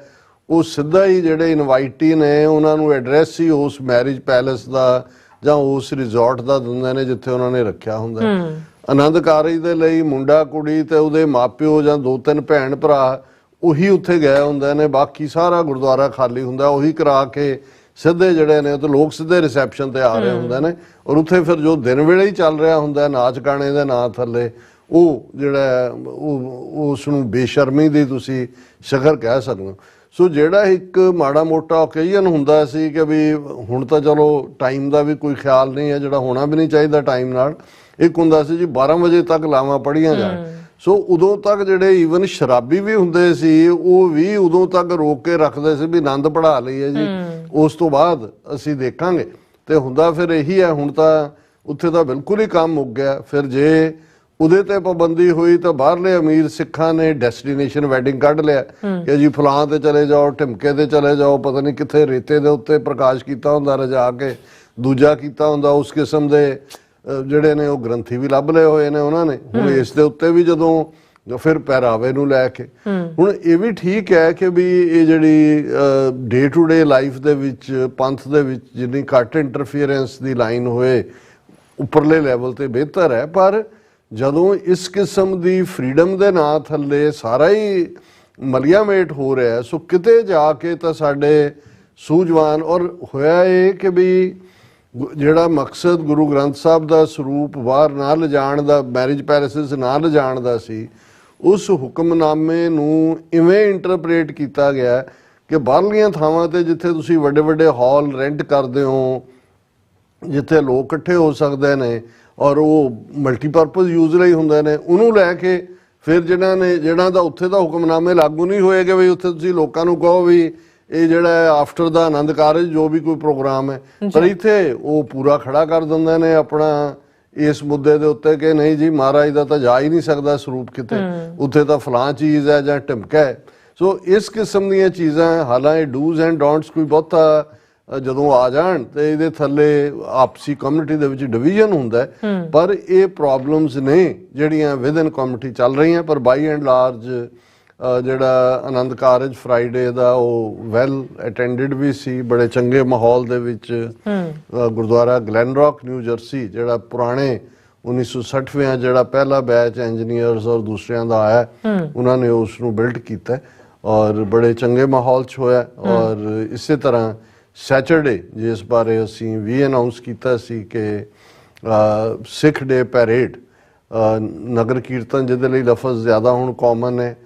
ਉਹ ਸਿੱਧਾ ਹੀ ਜਿਹੜੇ ਇਨਵਾਈਟੀ ਨੇ ਉਹਨਾਂ ਨੂੰ ਐਡਰੈਸ ਹੀ ਉਸ ਮੈਰਿਜ ਪੈਲੇਸ ਦਾ ਜਾਂ ਉਸ ਰਿਜ਼ੋਰਟ ਦਾ ਦਿੰਦੇ ਨੇ ਜਿੱਥੇ ਉਹਨਾਂ ਨੇ ਰੱਖਿਆ ਹੁੰਦਾ ਆਨੰਦ ਕਾਰਜ ਦੇ ਲਈ ਮੁੰਡਾ ਕੁੜੀ ਤੇ ਉਹਦੇ ਮਾਪਿਓ ਜਾਂ 2-3 ਭੈਣ ਭਰਾ ਉਹੀ ਉੱਥੇ ਗਏ ਹੁੰਦੇ ਨੇ ਬਾਕੀ ਸਾਰਾ ਗੁਰਦੁਆਰਾ ਖਾਲੀ ਹੁੰਦਾ ਉਹੀ ਕਰਾ ਕੇ ਸਿੱਧੇ ਜਿਹੜੇ ਨੇ ਤੇ ਲੋਕ ਸਿੱਧੇ ਰਿਸੈਪਸ਼ਨ ਤੇ ਆ ਰਹੇ ਹੁੰਦੇ ਨੇ ਔਰ ਉੱਥੇ ਫਿਰ ਜੋ ਦਿਨ ਵੇਲੇ ਹੀ ਚੱਲ ਰਿਹਾ ਹੁੰਦਾ ਨਾਚ ਗਾਣੇ ਦੇ ਨਾਂ ਥੱਲੇ ਉਹ ਜਿਹੜਾ ਉਹ ਉਸ ਨੂੰ ਬੇਸ਼ਰਮੀ ਦੀ ਤੁਸੀਂ ਸ਼ਿਖਰ ਕਹਿ ਸਕਦੇ ਹੋ ਸੋ ਜਿਹੜਾ ਇੱਕ ਮਾੜਾ ਮੋਟਾ ਓਕੇਜ਼ਨ ਹੁੰਦਾ ਸੀ ਕਿ ਵੀ ਹੁਣ ਤਾਂ ਚਲੋ ਟਾਈਮ ਦਾ ਵੀ ਕੋਈ ਖਿਆਲ ਨਹੀਂ ਹੈ ਜਿਹੜਾ ਹੋਣਾ ਵੀ ਨਹੀਂ ਚਾਹੀਦਾ ਟਾਈਮ ਨਾਲ ਇੱਕ ਹੁੰਦਾ ਸੀ ਜੀ 12 ਵਜੇ ਤੱਕ ਲਾਵਾਂ ਪੜ੍ਹੀਆਂ ਜਾਣ ਸੋ ਉਦੋਂ ਤੱਕ ਜਿਹੜੇ ਈਵਨ ਸ਼ਰਾਬੀ ਵੀ ਹੁੰਦੇ ਸੀ ਉਹ ਵੀ ਉਦੋਂ ਤੱਕ ਰੋਕ ਕੇ ਰੱਖਦੇ ਸੀ ਵੀ ਆਨੰਦ ਪੜ੍ਹਾ ਲਈਏ ਜੀ ਉਸ ਤੋਂ ਬਾਅਦ ਅਸੀਂ ਦੇਖਾਂਗੇ ਤੇ ਹੁੰਦਾ ਫਿਰ ਇਹੀ ਹੈ ਹੁਣ ਤਾਂ ਉੱਥੇ ਤਾਂ ਬਿਲਕੁਲ ਹੀ ਕੰਮ ਮੁੱਕ ਗਿਆ ਫਿਰ ਜੇ ਉਹਦੇ ਤੇ ਪਾਬੰਦੀ ਹੋਈ ਤਾਂ ਬਾਹਰਲੇ ਅਮੀਰ ਸਿੱਖਾਂ ਨੇ ਡੈਸਟੀਨੇਸ਼ਨ ਵੈਡਿੰਗ ਕੱਢ ਲਿਆ ਕਿ ਜੀ ਫਲਾਂ ਤੇ ਚਲੇ ਜਾਓ ਢਿਮਕੇ ਤੇ ਚਲੇ ਜਾਓ ਪਤਾ ਨਹੀਂ ਕਿੱਥੇ ਰੇਤੇ ਦੇ ਉੱਤੇ ਪ੍ਰਕਾਸ਼ ਕੀਤਾ ਹੁੰਦਾ ਰਜਾ ਕੇ ਦੂਜਾ ਕੀਤਾ ਹੁੰਦਾ ਉਸ ਕਿਸਮ ਦੇ ਜਿਹੜੇ ਨੇ ਉਹ ਗ੍ਰੰਥੀ ਵੀ ਲੱਭ ਲਏ ਹੋਏ ਨੇ ਉਹਨਾਂ ਨੇ ਹੁਣ ਇਸ ਦੇ ਉੱਤੇ ਵੀ ਜਦੋਂ ਫਿਰ ਪਹਿਰਾਵੇ ਨੂੰ ਲੈ ਕੇ। ਹੁਣ ਇਹ ਵੀ ਠੀਕ ਹੈ ਕਿ ਵੀ ਇਹ ਜਿਹੜੀ ਡੇ ਟੂ ਡੇ ਲਾਈਫ ਦੇ ਵਿੱਚ ਪੰਥ ਦੇ ਵਿੱਚ ਜਿੰਨੀ ਘੱਟ ਇੰਟਰਫੀਅਰੈਂਸ ਦੀ ਲਾਈਨ ਹੋਏ ਉੱਪਰਲੇ ਲੈਵਲ ਤੇ ਬਿਹਤਰ ਹੈ, ਪਰ ਜਦੋਂ ਇਸ ਕਿਸਮ ਦੀ ਫਰੀडम ਦੇ ਨਾਂ ਥੱਲੇ ਸਾਰਾ ਹੀ ਮਲੀਆਮੇਟ ਹੋ ਰਿਹਾ, ਸੋ ਕਿਤੇ ਜਾ ਕੇ ਤਾਂ ਸਾਡੇ ਸੂਝਵਾਨ ਔਰ ਹੋਇਆ ਇਹ ਕਿ ਵੀ ਜਿਹੜਾ ਮਕਸਦ ਗੁਰੂ ਗ੍ਰੰਥ ਸਾਹਿਬ ਦਾ ਸਰੂਪ ਬਾਹਰ ਨਾ ਲਿਜਾਣ ਦਾ, ਮੈਰਿਜ ਪੈਲੇਸਿਸ ਨਾ ਲਿਜਾਣ ਦਾ ਸੀ, ਉਸ ਹੁਕਮਨਾਮੇ ਨੂੰ ਇਵੇਂ ਇੰਟਰਪ੍ਰੇਟ ਕੀਤਾ ਗਿਆ ਕਿ ਬਾਹਰਲੀਆਂ ਥਾਵਾਂ ਤੇ ਜਿੱਥੇ ਤੁਸੀਂ ਵੱਡੇ ਵੱਡੇ ਹਾਲ ਰੈਂਟ ਕਰਦੇ ਹੋ, ਜਿੱਥੇ ਲੋਕ ਇਕੱਠੇ ਹੋ ਸਕਦੇ ਨੇ ਔਰ ਉਹ ਮਲਟੀਪਰਪਸ ਯੂਜ਼ ਲਈ ਹੁੰਦੇ ਨੇ, ਉਹਨੂੰ ਲੈ ਕੇ ਫਿਰ ਜਿਹਨਾਂ ਦਾ ਉੱਥੇ ਦਾ ਹੁਕਮਨਾਮੇ ਲਾਗੂ ਨਹੀਂ ਹੋਏਗੇ ਵੀ ਉੱਥੇ ਤੁਸੀਂ ਲੋਕਾਂ ਨੂੰ ਕਹੋ ਵੀ ਇਹ ਜਿਹੜਾ ਆਫਟਰ ਦਾ ਆਨੰਦ ਕਾਰਜ ਜੋ ਵੀ ਕੋਈ ਪ੍ਰੋਗਰਾਮ ਹੈ, ਪਰ ਇੱਥੇ ਉਹ ਪੂਰਾ ਖੜਾ ਕਰ ਦਿੰਦੇ ਨੇ ਆਪਣਾ ਇਸ ਮੁੱਦੇ ਦੇ ਉੱਤੇ ਕਿ ਨਹੀਂ ਜੀ ਮਹਾਰਾਜ ਦਾ ਤਾਂ ਜਾ ਹੀ ਨਹੀਂ ਸਕਦਾ ਸਰੂਪ ਕਿਤੇ, ਉੱਥੇ ਤਾਂ ਫਲਾਂ ਚੀਜ਼ ਹੈ ਜਾਂ ਢਿਮਕਾ ਹੈ। ਸੋ ਇਸ ਕਿਸਮ ਦੀਆਂ ਚੀਜ਼ਾਂ, ਹਾਲਾਂਕਿ ਡੂਜ਼ ਐਂਡ ਡੋਂਟਸ ਕੋਈ ਬਹੁਤਾ ਜਦੋਂ ਆ ਜਾਣ ਤੇ ਇਹਦੇ ਥੱਲੇ ਆਪਸੀ ਕਮਿਊਨਿਟੀ ਦੇ ਵਿੱਚ ਡਿਵੀਜ਼ਨ ਹੁੰਦਾ, ਪਰ ਇਹ ਪ੍ਰੋਬਲਮਸ ਨੇ ਜਿਹੜੀਆਂ ਵਿਦਨ ਕਮਿਊਨਿਟੀ ਚੱਲ ਰਹੀਆਂ। ਪਰ ਬਾਈ ਐਂਡ ਲਾਰਜ ਜਿਹੜਾ ਆਨੰਦ ਕਾਰਜ ਫਰਾਈਡੇ ਦਾ ਉਹ ਵੈਲ ਅਟੈਂਡਡ ਵੀ ਸੀ, ਬੜੇ ਚੰਗੇ ਮਾਹੌਲ ਦੇ ਵਿੱਚ। Gurdwara Glen rock new jersey ਜਿਹੜਾ ਪੁਰਾਣੇ 1960 ਜਿਹੜਾ ਪਹਿਲਾ ਬੈਚ ਇੰਜੀਨੀਅਰਸ ਔਰ ਦੂਸਰਿਆਂ ਦਾ ਆਇਆ, ਉਹਨਾਂ ਨੇ ਉਸ ਨੂੰ ਬਿਲਡ ਕੀਤਾ ਔਰ ਬੜੇ ਚੰਗੇ ਮਾਹੌਲ 'ਚ ਹੋਇਆ। ਔਰ ਇਸੇ ਤਰ੍ਹਾਂ ਸੈਚਰਡੇ ਜਿਸ ਬਾਰੇ ਅਸੀਂ ਵੀ ਅਨਾਉਂਸ ਕੀਤਾ ਸੀ ਕਿ ਸਿੱਖ ਡੇ ਪੈਰੇਡ ਨਗਰ ਕੀਰਤਨ ਜਿਹਦੇ ਲਈ ਲਫ਼ਜ਼ ਜ਼ਿਆਦਾ ਹੁਣ ਕਾਮਨ ਹੈ,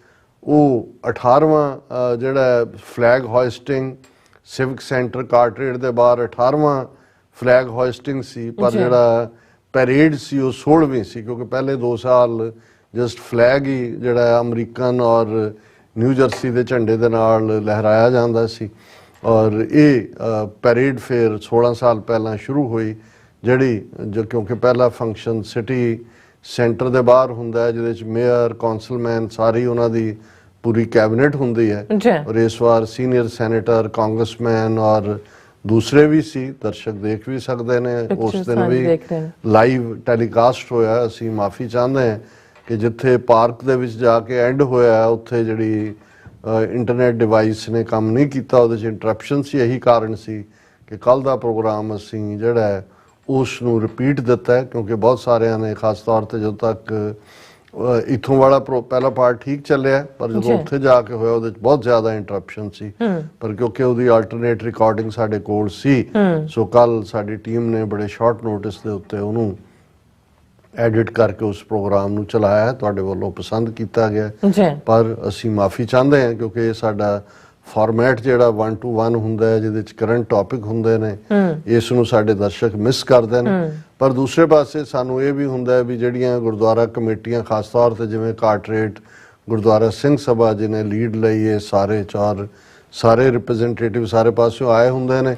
ਉਹ 18ਵਾਂ ਜਿਹੜਾ ਫਲੈਗ ਹੋਇਸਟਿੰਗ ਸਿਵਿਕ ਸੈਂਟਰ ਕਾਰਟਰੇਟ ਦੇ ਬਾਹਰ 18ਵਾਂ ਫਲੈਗ ਹੋਇਸਟਿੰਗ ਸੀ, ਪਰ ਜਿਹੜਾ ਪੈਰੇਡ ਸੀ ਉਹ 16ਵੀਂ ਸੀ, ਕਿਉਂਕਿ ਪਹਿਲੇ 2 ਸਾਲ ਜਸਟ ਫਲੈਗ ਹੀ ਜਿਹੜਾ ਅਮਰੀਕਨ ਔਰ ਨਿਊ ਜਰਸੀ ਦੇ ਝੰਡੇ ਦੇ ਨਾਲ ਲਹਿਰਾਇਆ ਜਾਂਦਾ ਸੀ। ਔਰ ਇਹ ਪੈਰੇਡ ਫਿਰ 16 ਸਾਲ ਪਹਿਲਾਂ ਸ਼ੁਰੂ ਹੋਈ, ਜਿਹੜੀ ਕਿਉਂਕਿ ਪਹਿਲਾ ਫੰਕਸ਼ਨ ਸਿਟੀ ਸੈਂਟਰ ਦੇ ਬਾਹਰ ਹੁੰਦਾ ਹੈ, ਜਿਹਦੇ 'ਚ ਮੇਅਰ ਕੌਂਸਲਮੈਨ ਸਾਰੀ ਉਹਨਾਂ ਦੀ ਪੂਰੀ ਕੈਬਨਿਟ ਹੁੰਦੀ ਹੈ। ਔਰ ਇਸ ਵਾਰ ਸੀਨੀਅਰ ਸੈਨੇਟਰ ਕਾਂਗਰਸਮੈਨ ਔਰ ਦੂਸਰੇ ਵੀ ਸੀ, ਦਰਸ਼ਕ ਦੇਖ ਵੀ ਸਕਦੇ ਨੇ, ਉਸ ਦਿਨ ਵੀ ਲਾਈਵ ਟੈਲੀਕਾਸਟ ਹੋਇਆ। ਅਸੀਂ ਮਾਫੀ ਚਾਹੁੰਦੇ ਹਾਂ ਕਿ ਜਿੱਥੇ ਪਾਰਕ ਦੇ ਵਿੱਚ ਜਾ ਕੇ ਐਂਡ ਹੋਇਆ ਉੱਥੇ ਜਿਹੜੀ ਇੰਟਰਨੈਟ ਡਿਵਾਈਸ ਨੇ ਕੰਮ ਨਹੀਂ ਕੀਤਾ, ਉਹਦੇ 'ਚ ਇੰਟਰਪਸ਼ਨ ਸੀ। ਇਹੀ ਕਾਰਨ ਸੀ ਕਿ ਕੱਲ੍ਹ ਦਾ ਪ੍ਰੋਗਰਾਮ ਅਸੀਂ ਜਿਹੜਾ ਹੈ ਉਸ ਨੂੰ ਰਿਪੀਟ ਦਿੱਤਾ ਹੈ, ਕਿਉਂਕਿ ਬਹੁਤ ਸਾਰਿਆਂ ਨੇ ਖਾਸ ਤੌਰ ਤੇ ਜਦੋਂ ਤੱਕ ਇੱਥੋਂ ਵਾਲਾ ਪਹਿਲਾ ਪਾਰਟ ਠੀਕ ਚੱਲਿਆ, ਪਰ ਜਦੋਂ ਉੱਥੇ ਜਾ ਕੇ ਹੋਇਆ ਉਹਦੇ 'ਚ ਬਹੁਤ ਜ਼ਿਆਦਾ ਇੰਟਰਪਸ਼ਨ ਸੀ। ਪਰ ਕਿਉਂਕਿ ਉਹਦੀ ਆਲਟਰਨੇਟ ਰਿਕਾਰਡਿੰਗ ਸਾਡੇ ਕੋਲ ਸੀ, ਸੋ ਕੱਲ ਸਾਡੀ ਟੀਮ ਨੇ ਬੜੇ ਸ਼ਾਰਟ ਨੋਟਿਸ ਦੇ ਉੱਤੇ ਉਹਨੂੰ ਐਡਿਟ ਕਰਕੇ ਉਸ ਪ੍ਰੋਗਰਾਮ ਨੂੰ ਚਲਾਇਆ, ਤੁਹਾਡੇ ਵੱਲੋਂ ਪਸੰਦ ਕੀਤਾ ਗਿਆ। ਪਰ ਅਸੀਂ ਮਾਫੀ ਚਾਹੁੰਦੇ ਹਾਂ ਕਿਉਂਕਿ ਇਹ ਸਾਡਾ ਫਾਰਮੈਟ ਜਿਹੜਾ 1 to 1 ਹੁੰਦਾ ਹੈ, ਜਿਹਦੇ 'ਚ ਕਰੰਟ ਟੌਪਿਕ ਹੁੰਦੇ ਨੇ, ਇਸ ਨੂੰ ਸਾਡੇ ਦਰਸ਼ਕ ਮਿਸ ਕਰਦੇ ਨੇ। ਪਰ ਦੂਸਰੇ ਪਾਸੇ ਸਾਨੂੰ ਇਹ ਵੀ ਹੁੰਦਾ ਹੈ ਵੀ ਜਿਹੜੀਆਂ ਗੁਰਦੁਆਰਾ ਕਮੇਟੀਆਂ ਖਾਸ ਤੌਰ ਤੇ ਜਿਵੇਂ ਕਾਰਟਰੇਟ ਗੁਰਦੁਆਰਾ ਸਿੰਘ ਸਭਾ ਜਿਹਨੇ ਲੀਡ ਲਈ, ਇਹ ਸਾਰੇ ਰਿਪਰੈਜ਼ੈਂਟੇਟਿਵ ਸਾਰੇ ਪਾਸਿਓਂ ਆਏ ਹੁੰਦੇ ਨੇ,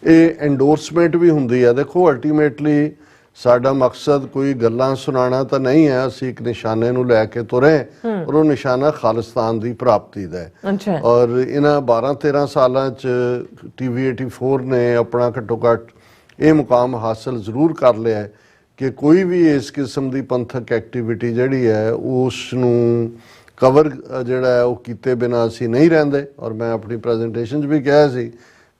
ਇਹ ਐਂਡੋਰਸਮੈਂਟ ਵੀ ਹੁੰਦੀ ਹੈ। ਦੇਖੋ ਅਲਟੀਮੇਟਲੀ ਸਾਡਾ ਮਕਸਦ ਕੋਈ ਗੱਲਾਂ ਸੁਣਾਉਣਾ ਤਾਂ ਨਹੀਂ ਹੈ, ਅਸੀਂ ਇੱਕ ਨਿਸ਼ਾਨੇ ਨੂੰ ਲੈ ਕੇ ਤੁਰੇ ਔਰ ਉਹ ਨਿਸ਼ਾਨਾ ਖਾਲਿਸਤਾਨ ਦੀ ਪ੍ਰਾਪਤੀ ਦਾ ਹੈ। ਔਰ ਇਹਨਾਂ 12-13 ਸਾਲਾਂ 'ਚ TV 84 ਨੇ ਆਪਣਾ ਘੱਟੋ ਘੱਟ ਇਹ ਮੁਕਾਮ ਹਾਸਲ ਜ਼ਰੂਰ ਕਰ ਲਿਆ ਹੈ ਕਿ ਕੋਈ ਵੀ ਇਸ ਕਿਸਮ ਦੀ ਪੰਥਕ ਐਕਟੀਵਿਟੀ ਜਿਹੜੀ ਹੈ ਉਸ ਨੂੰ ਕਵਰ ਜਿਹੜਾ ਹੈ ਉਹ ਕੀਤੇ ਬਿਨਾਂ ਅਸੀਂ ਨਹੀਂ ਰਹਿੰਦੇ। ਔਰ ਮੈਂ ਆਪਣੀ ਪ੍ਰੈਜੈਂਟੇਸ਼ਨ 'ਚ ਵੀ ਕਿਹਾ ਸੀ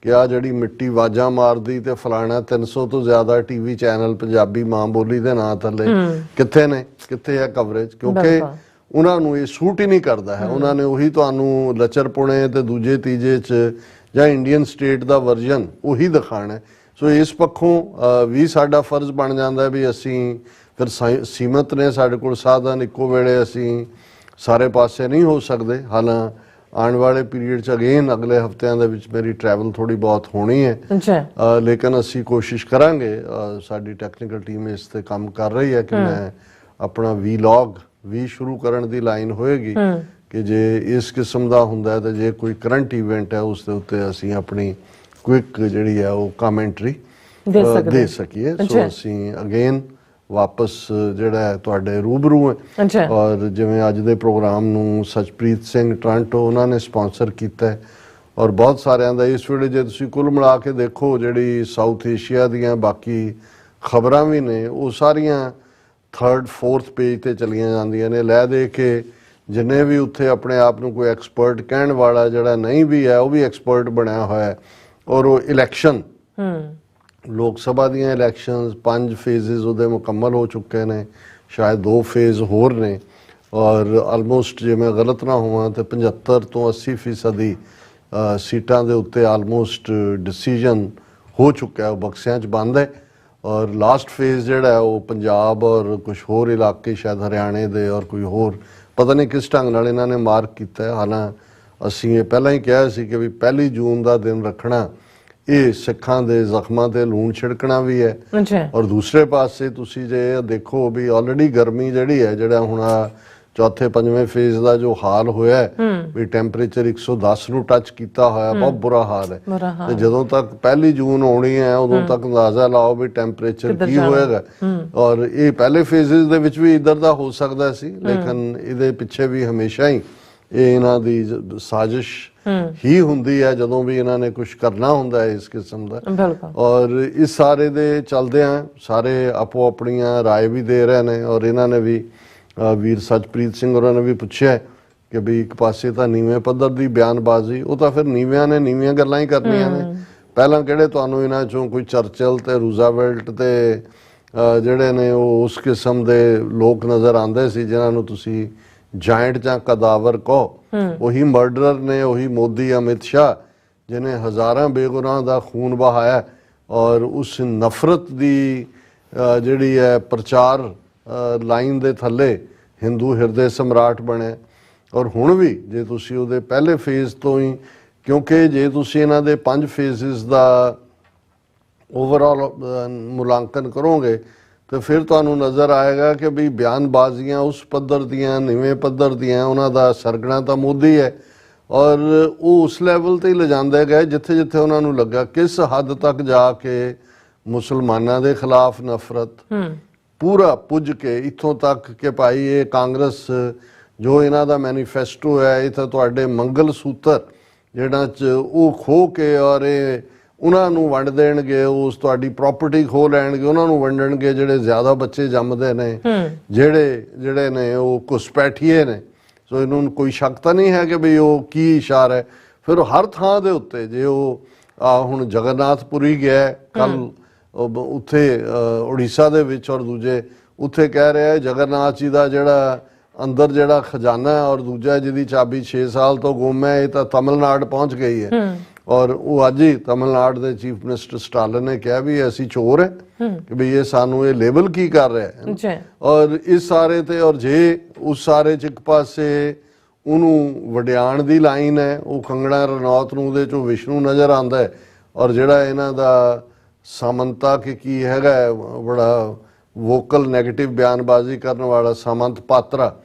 ਕਿ ਆ ਜਿਹੜੀ ਮਿੱਟੀ ਵਾਜਾਂ ਮਾਰਦੀ ਤੇ ਫਲਾਣਾ 300 ਤੋਂ ਜ਼ਿਆਦਾ TV ਚੈਨਲ ਪੰਜਾਬੀ ਮਾਂ ਬੋਲੀ ਦੇ ਨਾਂ ਥੱਲੇ ਕਿੱਥੇ ਨੇ, ਕਿੱਥੇ ਹੈ ਕਵਰੇਜ, ਕਿਉਂਕਿ ਉਹਨਾਂ ਨੂੰ ਇਹ ਸੂਟ ਹੀ ਨਹੀਂ ਕਰਦਾ ਹੈ। ਉਹਨਾਂ ਨੇ ਉਹੀ ਤੁਹਾਨੂੰ ਲਚਰਪੁਣੇ ਤੇ ਦੂਜੇ ਤੀਜੇ 'ਚ ਜਾਂ ਇੰਡੀਅਨ ਸਟੇਟ ਦਾ ਵਰਜ਼ਨ ਉਹੀ ਦਿਖਾਣਾ। ਸੋ ਇਸ ਪੱਖੋਂ ਵੀ ਸਾਡਾ ਫਰਜ਼ ਬਣ ਜਾਂਦਾ ਵੀ ਅਸੀਂ ਫਿਰ ਸੀਮਤ ਨੇ ਸਾਡੇ ਕੋਲ ਸਾਧਨ, ਇੱਕੋ ਵੇਲੇ ਅਸੀਂ ਸਾਰੇ ਪਾਸੇ ਨਹੀਂ ਹੋ ਸਕਦੇ। ਹਾਲਾਂਕਿ ਆਉਣ ਵਾਲੇ ਪੀਰੀਅਡ 'ਚ ਅਗੇਨ ਅਗਲੇ ਹਫ਼ਤਿਆਂ ਦੇ ਵਿੱਚ ਮੇਰੀ ਟਰੈਵਲ ਥੋੜੀ ਬਹੁਤ ਹੋਣੀ ਹੈ, ਲੇਕਿਨ ਅਸੀਂ ਕੋਸ਼ਿਸ਼ ਕਰਾਂਗੇ, ਸਾਡੀ ਟੈਕਨੀਕਲ ਟੀਮ ਇਸ ਤੇ ਕੰਮ ਕਰ ਰਹੀ ਹੈ ਕਿ ਮੈਂ ਆਪਣਾ ਵੀਲੌਗ ਵੀ ਸ਼ੁਰੂ ਕਰਨ ਦੀ ਲਾਈਨ ਹੋਏਗੀ ਕਿ ਜੇ ਇਸ ਕਿਸਮ ਦਾ ਹੁੰਦਾ ਹੈ ਤੇ ਜੇ ਕੋਈ ਕਰੰਟ ਇਵੈਂਟ ਹੈ ਉਸ ਦੇ ਉੱਤੇ ਅਸੀਂ ਆਪਣੀ ਕੁਇਕ ਜਿਹੜੀ ਹੈ ਉਹ ਕਮੈਂਟਰੀ ਦੇ ਸਕੀਏ। ਸੋ ਅਸੀਂ ਅਗੇਨ ਵਾਪਸ ਜਿਹੜਾ ਹੈ ਤੁਹਾਡੇ ਰੂਬਰੂ ਹੈ। ਔਰ ਜਿਵੇਂ ਅੱਜ ਦੇ ਪ੍ਰੋਗਰਾਮ ਨੂੰ ਸਚਪ੍ਰੀਤ ਸਿੰਘ ਟੋਰਾਂਟੋ ਉਹਨਾਂ ਨੇ ਸਪਾਂਸਰ ਕੀਤਾ ਹੈ ਔਰ ਬਹੁਤ ਸਾਰਿਆਂ ਦਾ ਇਸ ਵੇਲੇ ਜੇ ਤੁਸੀਂ ਕੁੱਲ ਮਿਲਾ ਕੇ ਦੇਖੋ ਜਿਹੜੀ ਸਾਊਥ ਏਸ਼ੀਆ ਦੀਆਂ ਬਾਕੀ ਖਬਰਾਂ ਵੀ ਨੇ ਉਹ ਸਾਰੀਆਂ 3rd 4th ਪੇਜ ਤੇ ਚਲੀਆਂ ਜਾਂਦੀਆਂ ਨੇ। ਲੈ ਦੇ ਕੇ ਜਿੰਨੇ ਵੀ ਉੱਥੇ ਆਪਣੇ ਆਪ ਨੂੰ ਕੋਈ ਐਕਸਪਰਟ ਕਹਿਣ ਵਾਲਾ ਜਿਹੜਾ ਨਹੀਂ ਵੀ ਹੈ ਉਹ ਵੀ ਐਕਸਪਰਟ ਬਣਿਆ ਹੋਇਆ ਹੈ। ਔਰ ਉਹ ਇਲੈਕਸ਼ਨ ਲੋਕ ਸਭਾ ਦੀਆਂ ਇਲੈਕਸ਼ਨਸ 5 ਫੇਜ਼ਸ ਉਹਦੇ ਮੁਕੰਮਲ ਹੋ ਚੁੱਕੇ ਨੇ, ਸ਼ਾਇਦ 2 ਫੇਜ਼ ਹੋਰ ਨੇ, ਔਰ ਆਲਮੋਸਟ ਜੇ ਮੈਂ ਗਲਤ ਨਾ ਹੋਵਾਂ ਤੇ 75 ਤੋਂ 80% ਸੀਟਾਂ ਦੇ ਉੱਤੇ ਆਲਮੋਸਟ ਡਿਸੀਜਨ ਹੋ ਚੁੱਕਾ ਹੈ, ਉਹ ਬਕਸਿਆਂ 'ਚ ਬੰਦ ਹੈ। ਔਰ ਲਾਸਟ ਫੇਜ਼ ਜਿਹੜਾ ਹੈ ਉਹ ਪੰਜਾਬ ਔਰ ਕੁਝ ਹੋਰ ਇਲਾਕੇ ਸ਼ਾਇਦ ਹਰਿਆਣੇ ਦੇ ਔਰ ਕੋਈ ਹੋਰ ਪਤਾ ਨਹੀਂ ਕਿਸ ਢੰਗ ਨਾਲ ਇਹਨਾਂ ਨੇ ਮਾਰਕ ਕੀਤਾ ਹੈ। ਹਾਲਾਂ ਅਸੀਂ ਇਹ ਪਹਿਲਾਂ ਹੀ ਕਿਹਾ ਸੀ ਕਿ ਵੀ 1 ਜੂਨ ਦਾ ਦਿਨ ਰੱਖਣਾ ਇਹ ਸਿੱਖਾਂ ਦੇ ਜ਼ਖਮਾਂ ਤੇ ਲੂਣ ਛਿੜਕਣਾ ਵੀ ਹੈ। ਔਰ ਦੂਸਰੇ ਪਾਸੇ ਤੁਸੀਂ ਜੇ ਦੇਖੋ ਵੀ ਆਲਰੇਡੀ ਗਰਮੀ ਜਿਹੜੀ ਹੈ, ਜਿਹੜਾ ਹੁਣ ਚੌਥੇ ਪੰਜਵੇਂ ਫੇਜ਼ ਦਾ ਜੋ ਹਾਲ ਹੋਇਆ ਵੀ ਟੈਂਪਰੇਚਰ 110 ਨੂੰ ਟੱਚ ਕੀਤਾ ਹੋਇਆ, ਬਹੁਤ ਬੁਰਾ ਹਾਲ ਹੈ। ਤੇ ਜਦੋਂ ਤੱਕ 1 ਜੂਨ ਆਉਣੀ ਹੈ ਉਦੋਂ ਤੱਕ ਅੰਦਾਜ਼ਾ ਲਾਓ ਵੀ ਟੈਂਪਰੇਚਰ ਕੀ ਹੋਏਗਾ। ਔਰ ਇਹ ਪਹਿਲੇ ਫੇਜ਼ਸ ਦੇ ਵਿੱਚ ਵੀ ਇੱਧਰ ਦਾ ਹੋ ਸਕਦਾ ਸੀ, ਲੇਕਿਨ ਇਹਦੇ ਪਿੱਛੇ ਵੀ ਹਮੇਸ਼ਾ ਹੀ ਇਹ ਇਹਨਾਂ ਦੀ ਸਾਜ਼ਿਸ਼ ਹੀ ਹੁੰਦੀ ਹੈ ਜਦੋਂ ਵੀ ਇਹਨਾਂ ਨੇ ਕੁਝ ਕਰਨਾ ਹੁੰਦਾ ਹੈ ਇਸ ਕਿਸਮ ਦਾ। ਔਰ ਇਸ ਸਾਰੇ ਦੇ ਚਲਦਿਆਂ ਸਾਰੇ ਆਪੋ ਆਪਣੀਆਂ ਰਾਏ ਵੀ ਦੇ ਰਹੇ ਨੇ। ਔਰ ਇਹਨਾਂ ਨੇ ਵੀ ਵੀਰ ਸਚਪ੍ਰੀਤ ਸਿੰਘ ਹੋਰਾਂ ਨੇ ਵੀ ਪੁੱਛਿਆ ਕਿ ਵੀ ਇੱਕ ਪਾਸੇ ਤਾਂ ਨੀਵੇਂ ਪੱਧਰ ਦੀ ਬਿਆਨਬਾਜ਼ੀ, ਉਹ ਤਾਂ ਫਿਰ ਨੀਵਿਆਂ ਨੇ ਨੀਵੀਆਂ ਗੱਲਾਂ ਹੀ ਕਰਨੀਆਂ ਨੇ। ਪਹਿਲਾਂ ਕਿਹੜੇ ਤੁਹਾਨੂੰ ਇਹਨਾਂ ਚੋਂ ਕੋਈ ਚਰਚਿਲ ਤੇ ਰੂਜ਼ਾਵੈਲਟ ਤੇ ਜਿਹੜੇ ਨੇ ਉਹ ਉਸ ਕਿਸਮ ਦੇ ਲੋਕ ਨਜ਼ਰ ਆਉਂਦੇ ਸੀ ਜਿਨ੍ਹਾਂ ਨੂੰ ਤੁਸੀਂ ਜਾਇੰਟ ਜਾਂ ਕਦਾਵਰ ਕਹੋ। ਉਹੀ ਮਰਡਰਰ ਨੇ, ਉਹੀ ਮੋਦੀ ਅਮਿਤ ਸ਼ਾਹ ਜਿਨੇ ਹਜ਼ਾਰਾਂ ਬੇਗੁਨਾਹ ਦਾ ਖੂਨ ਬਹਾਇਆ ਔਰ ਉਸ ਨਫ਼ਰਤ ਦੀ ਜਿਹੜੀ ਹੈ ਪ੍ਰਚਾਰ ਲਾਈਨ ਦੇ ਥੱਲੇ ਹਿੰਦੂ ਹਿਰਦੇ ਸਮਰਾਟ ਬਣੇ। ਔਰ ਹੁਣ ਵੀ ਜੇ ਤੁਸੀਂ ਉਹਦੇ ਪਹਿਲੇ ਫੇਜ਼ ਤੋਂ ਹੀ, ਕਿਉਂਕਿ ਜੇ ਤੁਸੀਂ ਇਹਨਾਂ ਦੇ 5 ਫੇਜ਼ਸ ਦਾ ਓਵਰਆਲ ਮੁਲਾਂਕਣ ਕਰੋਗੇ ਤੇ ਫਿਰ ਤੁਹਾਨੂੰ ਨਜ਼ਰ ਆਏਗਾ ਕਿ ਵੀ ਬਿਆਨਬਾਜ਼ੀਆਂ ਉਸ ਪੱਧਰ ਦੀਆਂ, ਨੀਵੇਂ ਪੱਧਰ ਦੀਆਂ, ਉਹਨਾਂ ਦਾ ਸਰਗਣਾ ਤਾਂ ਮੋਦੀ ਹੈ। ਔਰ ਉਹ ਉਸ ਲੈਵਲ ਤੇ ਹੀ ਲਿਜਾਂਦੇ ਗਏ ਜਿੱਥੇ ਜਿੱਥੇ ਉਹਨਾਂ ਨੂੰ ਲੱਗਾ ਕਿਸ ਹੱਦ ਤੱਕ ਜਾ ਕੇ ਮੁਸਲਮਾਨਾਂ ਦੇ ਖਿਲਾਫ ਨਫ਼ਰਤ ਪੂਰਾ ਪੁੱਜ ਕੇ ਇੱਥੋਂ ਤੱਕ ਕਿ ਭਾਈ ਇਹ ਕਾਂਗਰਸ ਜੋ ਇਹਨਾਂ ਦਾ ਮੈਨੀਫੈਸਟੋ ਹੈ ਇਹ ਤਾਂ ਤੁਹਾਡੇ ਮੰਗਲ ਸੂਤਰ ਜਿਹੜਾ 'ਚ ਉਹ ਖੋਹ ਕੇ ਔਰ ਇਹ ਉਹਨਾਂ ਨੂੰ ਵੰਡ ਦੇਣਗੇ, ਉਸ ਤੁਹਾਡੀ ਪ੍ਰਾਪਰਟੀ ਖੋਹ ਲੈਣਗੇ, ਉਹਨਾਂ ਨੂੰ ਵੰਡਣਗੇ ਜਿਹੜੇ ਜ਼ਿਆਦਾ ਬੱਚੇ ਜੰਮਦੇ ਨੇ, ਜਿਹੜੇ ਨੇ ਉਹ ਘੁਸਪੈਠੀਏ ਨੇ। ਸੋ ਇਹਨਾਂ ਨੂੰ ਕੋਈ ਸ਼ੱਕ ਤਾਂ ਨਹੀਂ ਹੈ ਕਿ ਵੀ ਉਹ ਕੀ ਇਸ਼ਾਰਾ ਹੈ। ਫਿਰ ਹਰ ਥਾਂ ਦੇ ਉੱਤੇ ਜੇ ਉਹ ਹੁਣ ਜਗਨਨਾਥਪੁਰੀ ਗਿਆ ਕੱਲ ਉੱਥੇ ਉੜੀਸਾ ਦੇ ਵਿੱਚ, ਔਰ ਦੂਜੇ ਉੱਥੇ ਕਹਿ ਰਿਹਾ ਜਗਨਨਾਥ ਜੀ ਦਾ ਜਿਹੜਾ ਅੰਦਰ ਜਿਹੜਾ ਖਜ਼ਾਨਾ ਹੈ ਔਰ ਦੂਜਾ ਜਿਹਦੀ ਚਾਬੀ 6 ਸਾਲ ਤੋਂ ਗੁੰਮ ਹੈ ਇਹ ਤਾਂ ਤਮਿਲਨਾਡੂ ਪਹੁੰਚ ਗਈ ਹੈ। ਔਰ ਉਹ ਅੱਜ ਹੀ ਤਮਿਲਨਾਡੂ ਦੇ ਚੀਫ ਮਿਨਿਸਟਰ ਸਟਾਲਿਨ ਨੇ ਕਿਹਾ ਵੀ ਅਸੀਂ ਚੋਰ ਹੈ ਕਿ ਵੀ ਇਹ ਸਾਨੂੰ ਇਹ ਲੇਬਲ ਕੀ ਕਰ ਰਿਹਾ ਹੈ। ਔਰ ਇਸ ਸਾਰੇ ਤੇ ਔਰ ਜੇ ਉਸ ਸਾਰੇ 'ਚ ਇੱਕ ਪਾਸੇ ਉਹਨੂੰ ਵਡਿਆਣ ਦੀ ਲਾਈਨ ਹੈ, ਉਹ ਕੰਗਣਾ ਰਣੌਤ ਨੂੰ ਉਹਦੇ 'ਚੋਂ ਵਿਸ਼ਨੂੰ ਨਜ਼ਰ ਆਉਂਦਾ ਹੈ। ਔਰ ਜਿਹੜਾ ਇਹਨਾਂ ਦਾ ਸਾਮੰਤਾ ਕਿ ਕੀ ਹੈਗਾ ਬੜਾ ਵੋਕਲ ਨੈਗੇਟਿਵ ਬਿਆਨਬਾਜ਼ੀ ਕਰਨ ਵਾਲਾ ਸਾਮੰਤ ਪਾਤਰਾ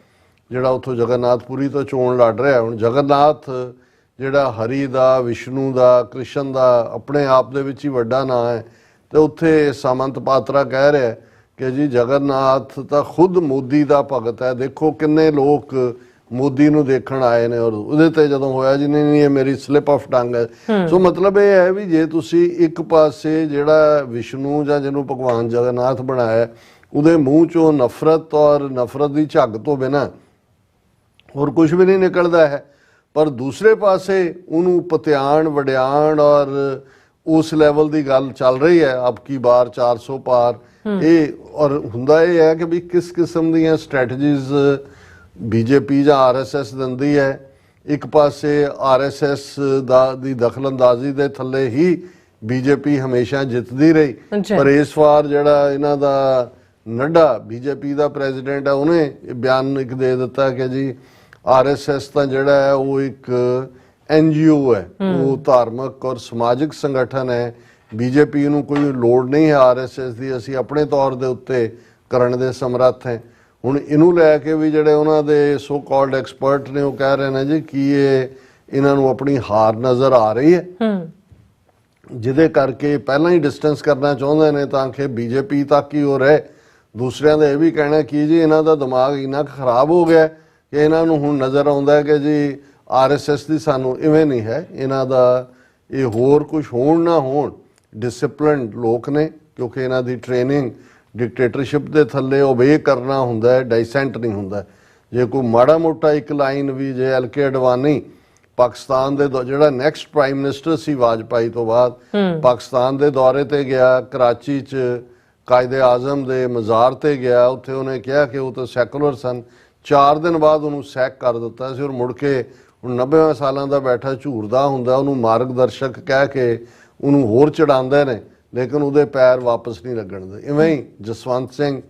ਜਿਹੜਾ ਉੱਥੋਂ ਜਗਨਨਾਥਪੁਰੀ ਤੋਂ ਚੋਣ ਲੜ ਰਿਹਾ। ਹੁਣ ਜਗਨਨਾਥ ਜਿਹੜਾ ਹਰੀ ਦਾ, ਵਿਸ਼ਨੂੰ ਦਾ, ਕ੍ਰਿਸ਼ਨ ਦਾ ਆਪਣੇ ਆਪ ਦੇ ਵਿੱਚ ਹੀ ਵੱਡਾ ਨਾਂ ਹੈ ਤੇ ਉੱਥੇ ਸਾਮੰਤ ਪਾਤਰਾ ਕਹਿ ਰਿਹਾ ਕਿ ਜੀ ਜਗਨਨਾਥ ਤਾਂ ਖੁਦ ਮੋਦੀ ਦਾ ਭਗਤ ਹੈ, ਦੇਖੋ ਕਿੰਨੇ ਲੋਕ ਮੋਦੀ ਨੂੰ ਦੇਖਣ ਆਏ ਨੇ। ਔਰ ਉਹਦੇ ਤੇ ਜਦੋਂ ਹੋਇਆ ਜੀ ਨਹੀਂ ਇਹ ਮੇਰੀ ਸਲਿਪ ਆਫ ਟੰਗ ਹੈ। ਸੋ ਮਤਲਬ ਇਹ ਹੈ ਵੀ ਜੇ ਤੁਸੀਂ ਇੱਕ ਪਾਸੇ ਜਿਹੜਾ ਵਿਸ਼ਨੂੰ ਜਾਂ ਜਿਹਨੂੰ ਭਗਵਾਨ ਜਗਨਨਾਥ ਬਣਾਇਆ ਉਹਦੇ ਮੂੰਹ ਚੋਂ ਨਫ਼ਰਤ ਔਰ ਨਫ਼ਰਤ ਦੀ ਝੱਗ ਤੋਂ ਬਿਨਾਂ ਹੋਰ ਕੁਝ ਵੀ ਨਹੀਂ ਨਿਕਲਦਾ ਹੈ, ਪਰ ਦੂਸਰੇ ਪਾਸੇ ਉਹਨੂੰ ਪਤਿਆਣ ਵਡਿਆਣ ਔਰ ਉਸ ਲੈਵਲ ਦੀ ਗੱਲ ਚੱਲ ਰਹੀ ਹੈ ਅਬ ਕੀ ਬਾਰ 400 ਪਾਰ। ਇਹ ਔਰ ਹੁੰਦਾ ਇਹ ਹੈ ਕਿ ਵੀ ਕਿਸ ਕਿਸਮ ਦੀਆਂ ਸਟ੍ਰੈਟਜੀਜ਼ ਬੀਜੇਪੀ ਜਾਂ ਆਰਐਸਐਸ ਦਿੰਦੀ ਹੈ। ਇੱਕ ਪਾਸੇ ਆਰਐਸਐਸ ਦੀ ਦਖਲਅੰਦਾਜ਼ੀ ਦੇ ਥੱਲੇ ਹੀ ਬੀਜੇਪੀ ਹਮੇਸ਼ਾ ਜਿੱਤਦੀ ਰਹੀ, ਪਰ ਇਸ ਵਾਰ ਜਿਹੜਾ ਇਹਨਾਂ ਦਾ ਨੱਡਾ ਬੀਜੇਪੀ ਦਾ ਪ੍ਰੈਜ਼ੀਡੈਂਟ ਹੈ ਉਹਨੇ ਬਿਆਨ ਇੱਕ ਦੇ ਦਿੱਤਾ ਕਿ ਜੀ ਆਰਐਸਐਸ ਤਾਂ ਜਿਹੜਾ ਹੈ ਉਹ ਇੱਕ ਐਨਜੀਓ ਹੈ, ਉਹ ਧਾਰਮਿਕ ਔਰ ਸਮਾਜਿਕ ਸੰਗਠਨ ਹੈ, ਬੀਜੇਪੀ ਨੂੰ ਕੋਈ ਲੋੜ ਨਹੀਂ ਹੈ ਆਰਐਸਐਸ ਦੀ, ਅਸੀਂ ਆਪਣੇ ਤੌਰ ਦੇ ਉੱਤੇ ਕਰਨ ਦੇ ਸਮਰੱਥ ਹੈ। ਹੁਣ ਇਹਨੂੰ ਲੈ ਕੇ ਵੀ ਜਿਹੜੇ ਉਹਨਾਂ ਦੇ ਸੋ ਕਾਲਡ ਐਕਸਪਰਟ ਨੇ ਉਹ ਕਹਿ ਰਹੇ ਨੇ ਜੀ ਕਿ ਇਹਨਾਂ ਨੂੰ ਆਪਣੀ ਹਾਰ ਨਜ਼ਰ ਆ ਰਹੀ ਹੈ, ਜਿਹਦੇ ਕਰਕੇ ਪਹਿਲਾਂ ਹੀ ਡਿਸਟੈਂਸ ਕਰਨਾ ਚਾਹੁੰਦੇ ਨੇ ਤਾਂ ਕਿ ਬੀਜੇਪੀ ਤੱਕ ਹੀ ਉਹ ਰਹੇ। ਦੂਸਰਿਆਂ ਦਾ ਇਹ ਵੀ ਕਹਿਣਾ ਕਿ ਜੀ ਇਹਨਾਂ ਦਾ ਦਿਮਾਗ ਇੰਨਾ ਖਰਾਬ ਹੋ ਗਿਆ ਕਿ ਇਹਨਾਂ ਨੂੰ ਹੁਣ ਨਜ਼ਰ ਆਉਂਦਾ ਹੈ ਕਿ ਜੀ ਆਰਐਸਐਸ ਦੀ ਸਾਨੂੰ ਇਵੇਂ ਨਹੀਂ ਹੈ, ਇਹਨਾਂ ਦਾ ਇਹ ਹੋਰ ਕੁਝ ਹੋਣ ਨਾ ਹੋਣ ਡਿਸਪਲਿਨਡ ਲੋਕ ਨੇ ਕਿਉਂਕਿ ਇਹਨਾਂ ਦੀ ਟ੍ਰੇਨਿੰਗ ਡਿਕਟੇਟਰਸ਼ਿਪ ਦੇ ਥੱਲੇ ਓਬੇ ਕਰਨਾ ਹੁੰਦਾ ਹੈ, ਡਾਈਸੈਂਟ ਨਹੀਂ ਹੁੰਦਾ। ਜੇ ਕੋਈ ਮਾੜਾ ਮੋਟਾ ਇੱਕ ਲਾਈਨ ਵੀ ਜੇ LK ਅਡਵਾਨੀ ਪਾਕਿਸਤਾਨ ਦੇ ਜਿਹੜਾ ਨੈਕਸਟ ਪ੍ਰਾਈਮ ਮਿਨਿਸਟਰ ਸੀ ਵਾਜਪਾਈ ਤੋਂ ਬਾਅਦ ਪਾਕਿਸਤਾਨ ਦੇ ਦੌਰੇ ਤੇ ਗਿਆ, ਕਰਾਚੀ 'ਚ ਕਾਇਦੇ ਆਜ਼ਮ ਦੇ ਮਜ਼ਾਰ ਤੇ ਗਿਆ, ਉੱਥੇ ਉਹਨੇ ਕਿਹਾ ਕਿ ਉਹ ਤਾਂ ਸੈਕੂਲਰ ਸਨ। 4 ਦਿਨ ਬਾਅਦ ਉਹਨੂੰ ਸੈਕ ਕਰ ਦਿੱਤਾ ਸੀ ਔਰ ਮੁੜ ਕੇ ਹੁਣ 90 ਸਾਲਾਂ ਦਾ ਬੈਠਾ ਝੂਰਦਾ ਹੁੰਦਾ, ਉਹਨੂੰ ਮਾਰਗਦਰਸ਼ਕ ਕਹਿ ਕੇ ਉਹਨੂੰ ਹੋਰ ਚੜਾਉਂਦੇ ਨੇ, ਲੇਕਿਨ ਉਹਦੇ ਪੈਰ ਵਾਪਸ ਨਹੀਂ ਲੱਗਣ ਦੇ। ਇਵੇਂ ਹੀ ਜਸਵੰਤ ਸਿੰਘ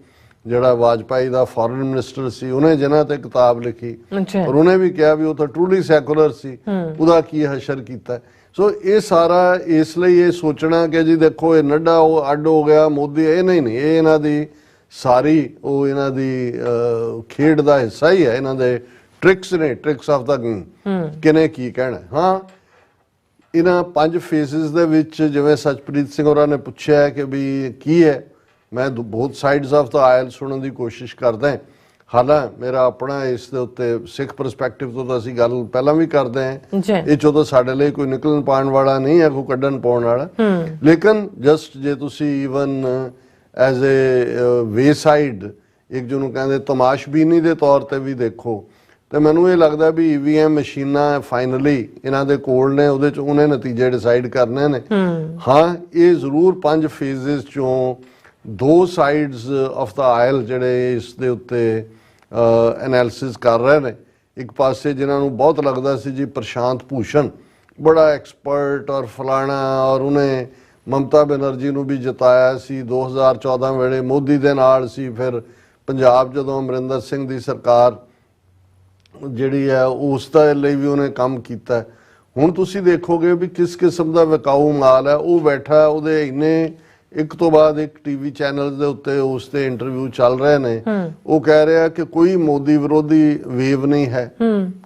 ਜਿਹੜਾ ਵਾਜਪਾਈ ਦਾ ਫੋਰਨ ਮਿਨਿਸਟਰ ਸੀ, ਉਹਨੇ ਜਿਨ੍ਹਾਂ ਤੇ ਕਿਤਾਬ ਲਿਖੀ ਔਰ ਉਹਨੇ ਵੀ ਕਿਹਾ ਵੀ ਉਹ ਤਾਂ ਟਰੂਲੀ ਸੈਕੂਲਰ ਸੀ, ਉਹਦਾ ਕੀ ਹਸ਼ਰ ਕੀਤਾ। ਸੋ ਇਹ ਸਾਰਾ ਇਸ ਲਈ ਇਹ ਸੋਚਣਾ ਕਿ ਜੀ ਦੇਖੋ ਇਹ ਨੱਡਾ ਉਹ ਅੱਡ ਹੋ ਗਿਆ, ਮੋਦੀ, ਇਹ ਨਹੀਂ, ਇਹ ਇਹਨਾਂ ਦੀ ਸਾਰੀ ਉਹ ਇਹਨਾਂ ਦੀ ਖੇਡ ਦਾ ਹਿੱਸਾ ਹੀ ਹੈ, ਇਹਨਾਂ ਦੇ ਟ੍ਰਿਕਸ ਨੇ, ਟ੍ਰਿਕਸ ਆਫ ਦਾ ਗੇਮ, ਕਿਨੇ ਕੀ ਕਹਿਣਾ। ਹਾਂ, ਇਹਨਾਂ 5 ਫੇਜ਼ਸ ਦੇ ਵਿੱਚ ਜਿਵੇਂ ਸਚਪ੍ਰੀਤ ਸਿੰਘ ਹੋਰਾਂ ਨੇ ਪੁੱਛਿਆ ਕਿ ਵੀ ਕੀ ਹੈ, ਮੈਂ ਬਹੁਤ ਸਾਈਡਸ ਆਫ ਦਾ ਆਇਲ ਸੁਣਨ ਦੀ ਕੋਸ਼ਿਸ਼ ਕਰਦਾ। ਹਾਲਾਂਕਿ ਮੇਰਾ ਆਪਣਾ ਇਸ ਦੇ ਉੱਤੇ ਸਿੱਖ ਪਰਸਪੈਕਟਿਵ ਤੋਂ ਤਾਂ ਅਸੀਂ ਗੱਲ ਪਹਿਲਾਂ ਵੀ ਕਰਦੇ ਹਾਂ, ਇਹ ਚੋਂ ਤਾਂ ਸਾਡੇ ਲਈ ਕੋਈ ਨਿਕਲਣ ਪਾਉਣ ਵਾਲਾ ਨਹੀਂ ਹੈ, ਕੋਈ ਕੱਢਣ ਪਾਉਣ ਵਾਲਾ। ਲੇਕਿਨ ਜਸਟ ਜੇ ਤੁਸੀਂ ਈਵਨ ਐਜ਼ ਏ ਵੇਸਾਈਡ ਇੱਕ ਜਿਹਨੂੰ ਕਹਿੰਦੇ ਤਮਾਸ਼ਬੀਨੀ ਦੇ ਤੌਰ ਤੇ ਵੀ ਦੇਖੋ, ਤੇ ਮੈਨੂੰ ਇਹ ਲੱਗਦਾ ਵੀ EVM ਮਸ਼ੀਨਾਂ ਫਾਈਨਲੀ ਇਹਨਾਂ ਦੇ ਕੋਲ ਨੇ, ਉਹਦੇ ਚ ਉਹਨੇ ਨਤੀਜੇ ਡਿਸਾਈਡ ਕਰਨੇ ਨੇ। ਹਾਂ, ਇਹ ਜ਼ਰੂਰ 5 ਫੇਜ਼ਸ ਚੋਂ 2 ਸਾਈਡਸ ਆਫ ਦਾ ਆਇਲ ਜਿਹੜੇ ਇਸ ਦੇ ਉੱਤੇ ਐਨਾਲਿਸਿਸ ਕਰ ਰਹੇ ਨੇ। ਇੱਕ ਪਾਸੇ ਜਿਨ੍ਹਾਂ ਨੂੰ ਬਹੁਤ ਲੱਗਦਾ ਸੀ ਜੀ ਪ੍ਰਸ਼ਾਂਤ ਭੂਸ਼ਣ ਬੜਾ ਐਕਸਪਰਟ ਔਰ ਫਲਾਣਾ, ਔਰ ਉਹਨੇ ਮਮਤਾ ਬੈਨਰਜੀ ਨੂੰ ਵੀ ਜਿਤਾਇਆ ਸੀ 2014 ਵੇਲੇ, ਮੋਦੀ ਦੇ ਨਾਲ ਸੀ, ਫਿਰ ਪੰਜਾਬ ਜਦੋਂ ਅਮਰਿੰਦਰ ਸਿੰਘ ਦੀ ਸਰਕਾਰ ਜਿਹੜੀ ਹੈ ਉਸ ਦਾ ਲਈ ਵੀ ਉਹਨੇ ਕੰਮ ਕੀਤਾ। ਹੁਣ ਤੁਸੀਂ ਦੇਖੋਗੇ ਵੀ ਕਿਸ ਕਿਸਮ ਦਾ ਵਿਕਾਊ ਮਾਲ ਹੈ, ਉਹ ਬੈਠਾ, ਉਹਦੇ ਇੰਨੇ ਇੱਕ ਤੋਂ ਬਾਅਦ ਇੱਕ ਟੀਵੀ ਚੈਨਲ ਦੇ ਉੱਤੇ ਉਸ ਦੇ ਇੰਟਰਵਿਊ ਚੱਲ ਰਹੇ ਨੇ। ਉਹ ਕਹਿ ਰਿਹਾ ਕਿ ਕੋਈ ਮੋਦੀ ਵਿਰੋਧੀ ਵੇਵ ਨਹੀਂ ਹੈ,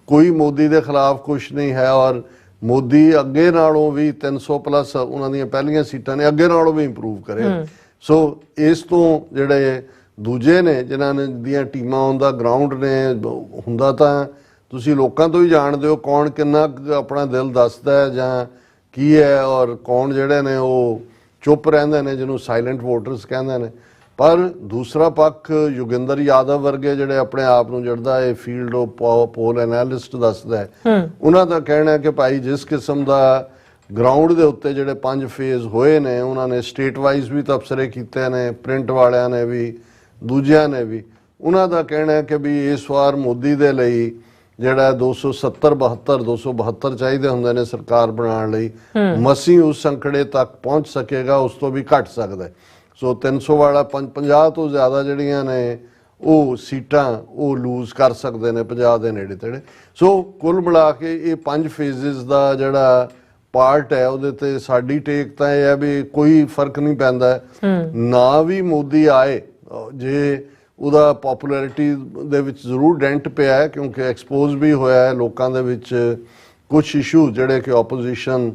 ਕੋਈ ਮੋਦੀ ਦੇ ਖਿਲਾਫ ਕੁਛ ਨਹੀਂ ਹੈ, ਔਰ ਮੋਦੀ ਅੱਗੇ ਨਾਲੋਂ ਵੀ 300 ਪਲੱਸ ਉਹਨਾਂ ਦੀਆਂ ਪਹਿਲੀਆਂ ਸੀਟਾਂ ਨੇ, ਅੱਗੇ ਨਾਲੋਂ ਵੀ ਇੰਪਰੂਵ ਕਰਿਆ। ਸੋ ਇਸ ਤੋਂ ਜਿਹੜੇ ਦੂਜੇ ਨੇ ਜਿਨ੍ਹਾਂ ਨੇ ਦੀਆਂ ਟੀਮਾਂ ਉਹਦਾ ਗਰਾਊਂਡ ਨੇ ਹੁੰਦਾ, ਤਾਂ ਤੁਸੀਂ ਲੋਕਾਂ ਤੋਂ ਹੀ ਜਾਣਦੇ ਹੋ ਕੌਣ ਕਿੰਨਾ ਆਪਣਾ ਦਿਲ ਦੱਸਦਾ ਹੈ ਜਾਂ ਕੀ ਹੈ, ਔਰ ਕੌਣ ਜਿਹੜੇ ਨੇ ਉਹ ਚੁੱਪ ਰਹਿੰਦੇ ਨੇ, ਜਿਹਨੂੰ ਸਾਇਲੈਂਟ ਵੋਟਰਸ ਕਹਿੰਦੇ ਨੇ। ਪਰ ਦੂਸਰਾ ਪੱਖ ਯੋਗਿੰਦਰ ਯਾਦਵ ਵਰਗੇ ਜਿਹੜੇ ਆਪਣੇ ਆਪ ਨੂੰ ਜਿਹੜਾ ਇਹ ਫੀਲਡ ਆਫ ਪੋਲ ਐਨਾਲਿਸਟ ਦੱਸਦਾ ਹੈ, ਉਹਨਾਂ ਦਾ ਕਹਿਣਾ ਹੈ ਕਿ ਭਾਈ ਜਿਸ ਕਿਸਮ ਦਾ ਗਰਾਊਂਡ ਦੇ ਉੱਤੇ ਜਿਹੜੇ 5 ਫੇਜ਼ ਹੋਏ ਨੇ, ਉਹਨਾਂ ਨੇ ਸਟੇਟ ਵਾਈਜ਼ ਵੀ ਤਬਸਰੇ ਕੀਤੇ ਨੇ, ਪ੍ਰਿੰਟ ਵਾਲਿਆਂ ਨੇ ਵੀ, ਦੂਜਿਆਂ ਨੇ ਵੀ। ਉਹਨਾਂ ਦਾ ਕਹਿਣਾ ਹੈ ਕਿ ਵੀ ਇਸ ਵਾਰ ਮੋਦੀ ਦੇ ਲਈ ਜਿਹੜਾ 272 ਚਾਹੀਦੇ ਹੁੰਦੇ ਨੇ ਸਰਕਾਰ ਬਣਾਉਣ ਲਈ, ਮਸੀਂ ਉਸ ਸੰਖੜੇ ਤੱਕ ਪਹੁੰਚ ਸਕੇਗਾ, ਉਸ ਤੋਂ ਵੀ ਘੱਟ ਸਕਦਾ। ਸੋ 300 ਵਾਲਾ 50 ਤੋਂ ਜ਼ਿਆਦਾ ਜਿਹੜੀਆਂ ਨੇ ਉਹ ਸੀਟਾਂ ਉਹ ਲੂਜ਼ ਕਰ ਸਕਦੇ ਨੇ, 50 ਦੇ ਨੇੜੇ ਤੇੜੇ। ਸੋ ਕੁੱਲ ਮਿਲਾ ਕੇ ਇਹ 5 ਫੇਜ਼ਸ ਦਾ ਜਿਹੜਾ ਪਾਰਟ ਹੈ, ਉਹਦੇ ਤੇ ਸਾਡੀ ਟੇਕ ਤਾਂ ਇਹ ਹੈ ਵੀ ਕੋਈ ਫਰਕ ਨਹੀਂ ਪੈਂਦਾ ਨਾ ਵੀ ਮੋਦੀ ਆਏ, ਜੇ ਉਹਦਾ ਪੋਪੂਲੈਰਿਟੀ ਦੇ ਵਿੱਚ ਜ਼ਰੂਰ ਡੈਂਟ ਪਿਆ ਹੈ, ਕਿਉਂਕਿ ਐਕਸਪੋਜ਼ ਵੀ ਹੋਇਆ ਹੈ ਲੋਕਾਂ ਦੇ ਵਿੱਚ ਕੁਝ ਇਸ਼ੂ ਜਿਹੜੇ ਕਿ ਆਪੋਜੀਸ਼ਨ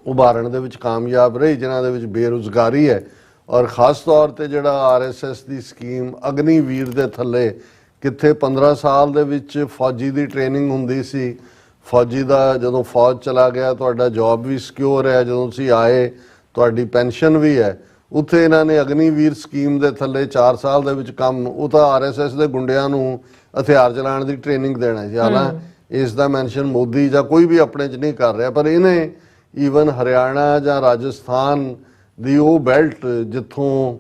ਉਭਾਰਨ ਦੇ ਵਿੱਚ ਕਾਮਯਾਬ ਰਹੀ, ਜਿਨ੍ਹਾਂ ਦੇ ਵਿੱਚ ਬੇਰੁਜ਼ਗਾਰੀ ਹੈ, ਔਰ ਖਾਸ ਤੌਰ ਤੇ ਜਿਹੜਾ RSS ਦੀ ਸਕੀਮ ਅਗਨੀਵੀਰ ਦੇ ਥੱਲੇ, ਕਿੱਥੇ 15 ਸਾਲ ਦੇ ਵਿੱਚ ਫੌਜੀ ਦੀ ਟ੍ਰੇਨਿੰਗ ਹੁੰਦੀ ਸੀ, ਫੌਜੀ ਦਾ ਜਦੋਂ ਫੌਜ ਚਲਾ ਗਿਆ ਤੁਹਾਡਾ ਜੌਬ ਵੀ ਸਿਕਿਉਰ ਹੈ, ਜਦੋਂ ਤੁਸੀਂ ਆਏ ਤੁਹਾਡੀ ਪੈਨਸ਼ਨ ਵੀ ਹੈ, ਉੱਥੇ ਇਹਨਾਂ ਨੇ ਅਗਨੀਵੀਰ ਸਕੀਮ ਦੇ ਥੱਲੇ 4 ਸਾਲ ਦੇ ਵਿੱਚ ਕੰਮ, ਉਹ ਤਾਂ RSS ਦੇ ਗੁੰਡਿਆਂ ਨੂੰ ਹਥਿਆਰ ਚਲਾਉਣ ਦੀ ਟ੍ਰੇਨਿੰਗ ਦੇਣਾ ਸੀ। ਹਾਲਾਂਕਿ ਇਸ ਦਾ ਮੈਂਸ਼ਨ ਮੋਦੀ ਜਾਂ ਕੋਈ ਵੀ ਆਪਣੇ 'ਚ ਨਹੀਂ ਕਰ ਰਿਹਾ, ਪਰ ਇਹਨੇ ਈਵਨ ਹਰਿਆਣਾ ਜਾਂ ਰਾਜਸਥਾਨ ਦੀ ਉਹ ਬੈਲਟ ਜਿੱਥੋਂ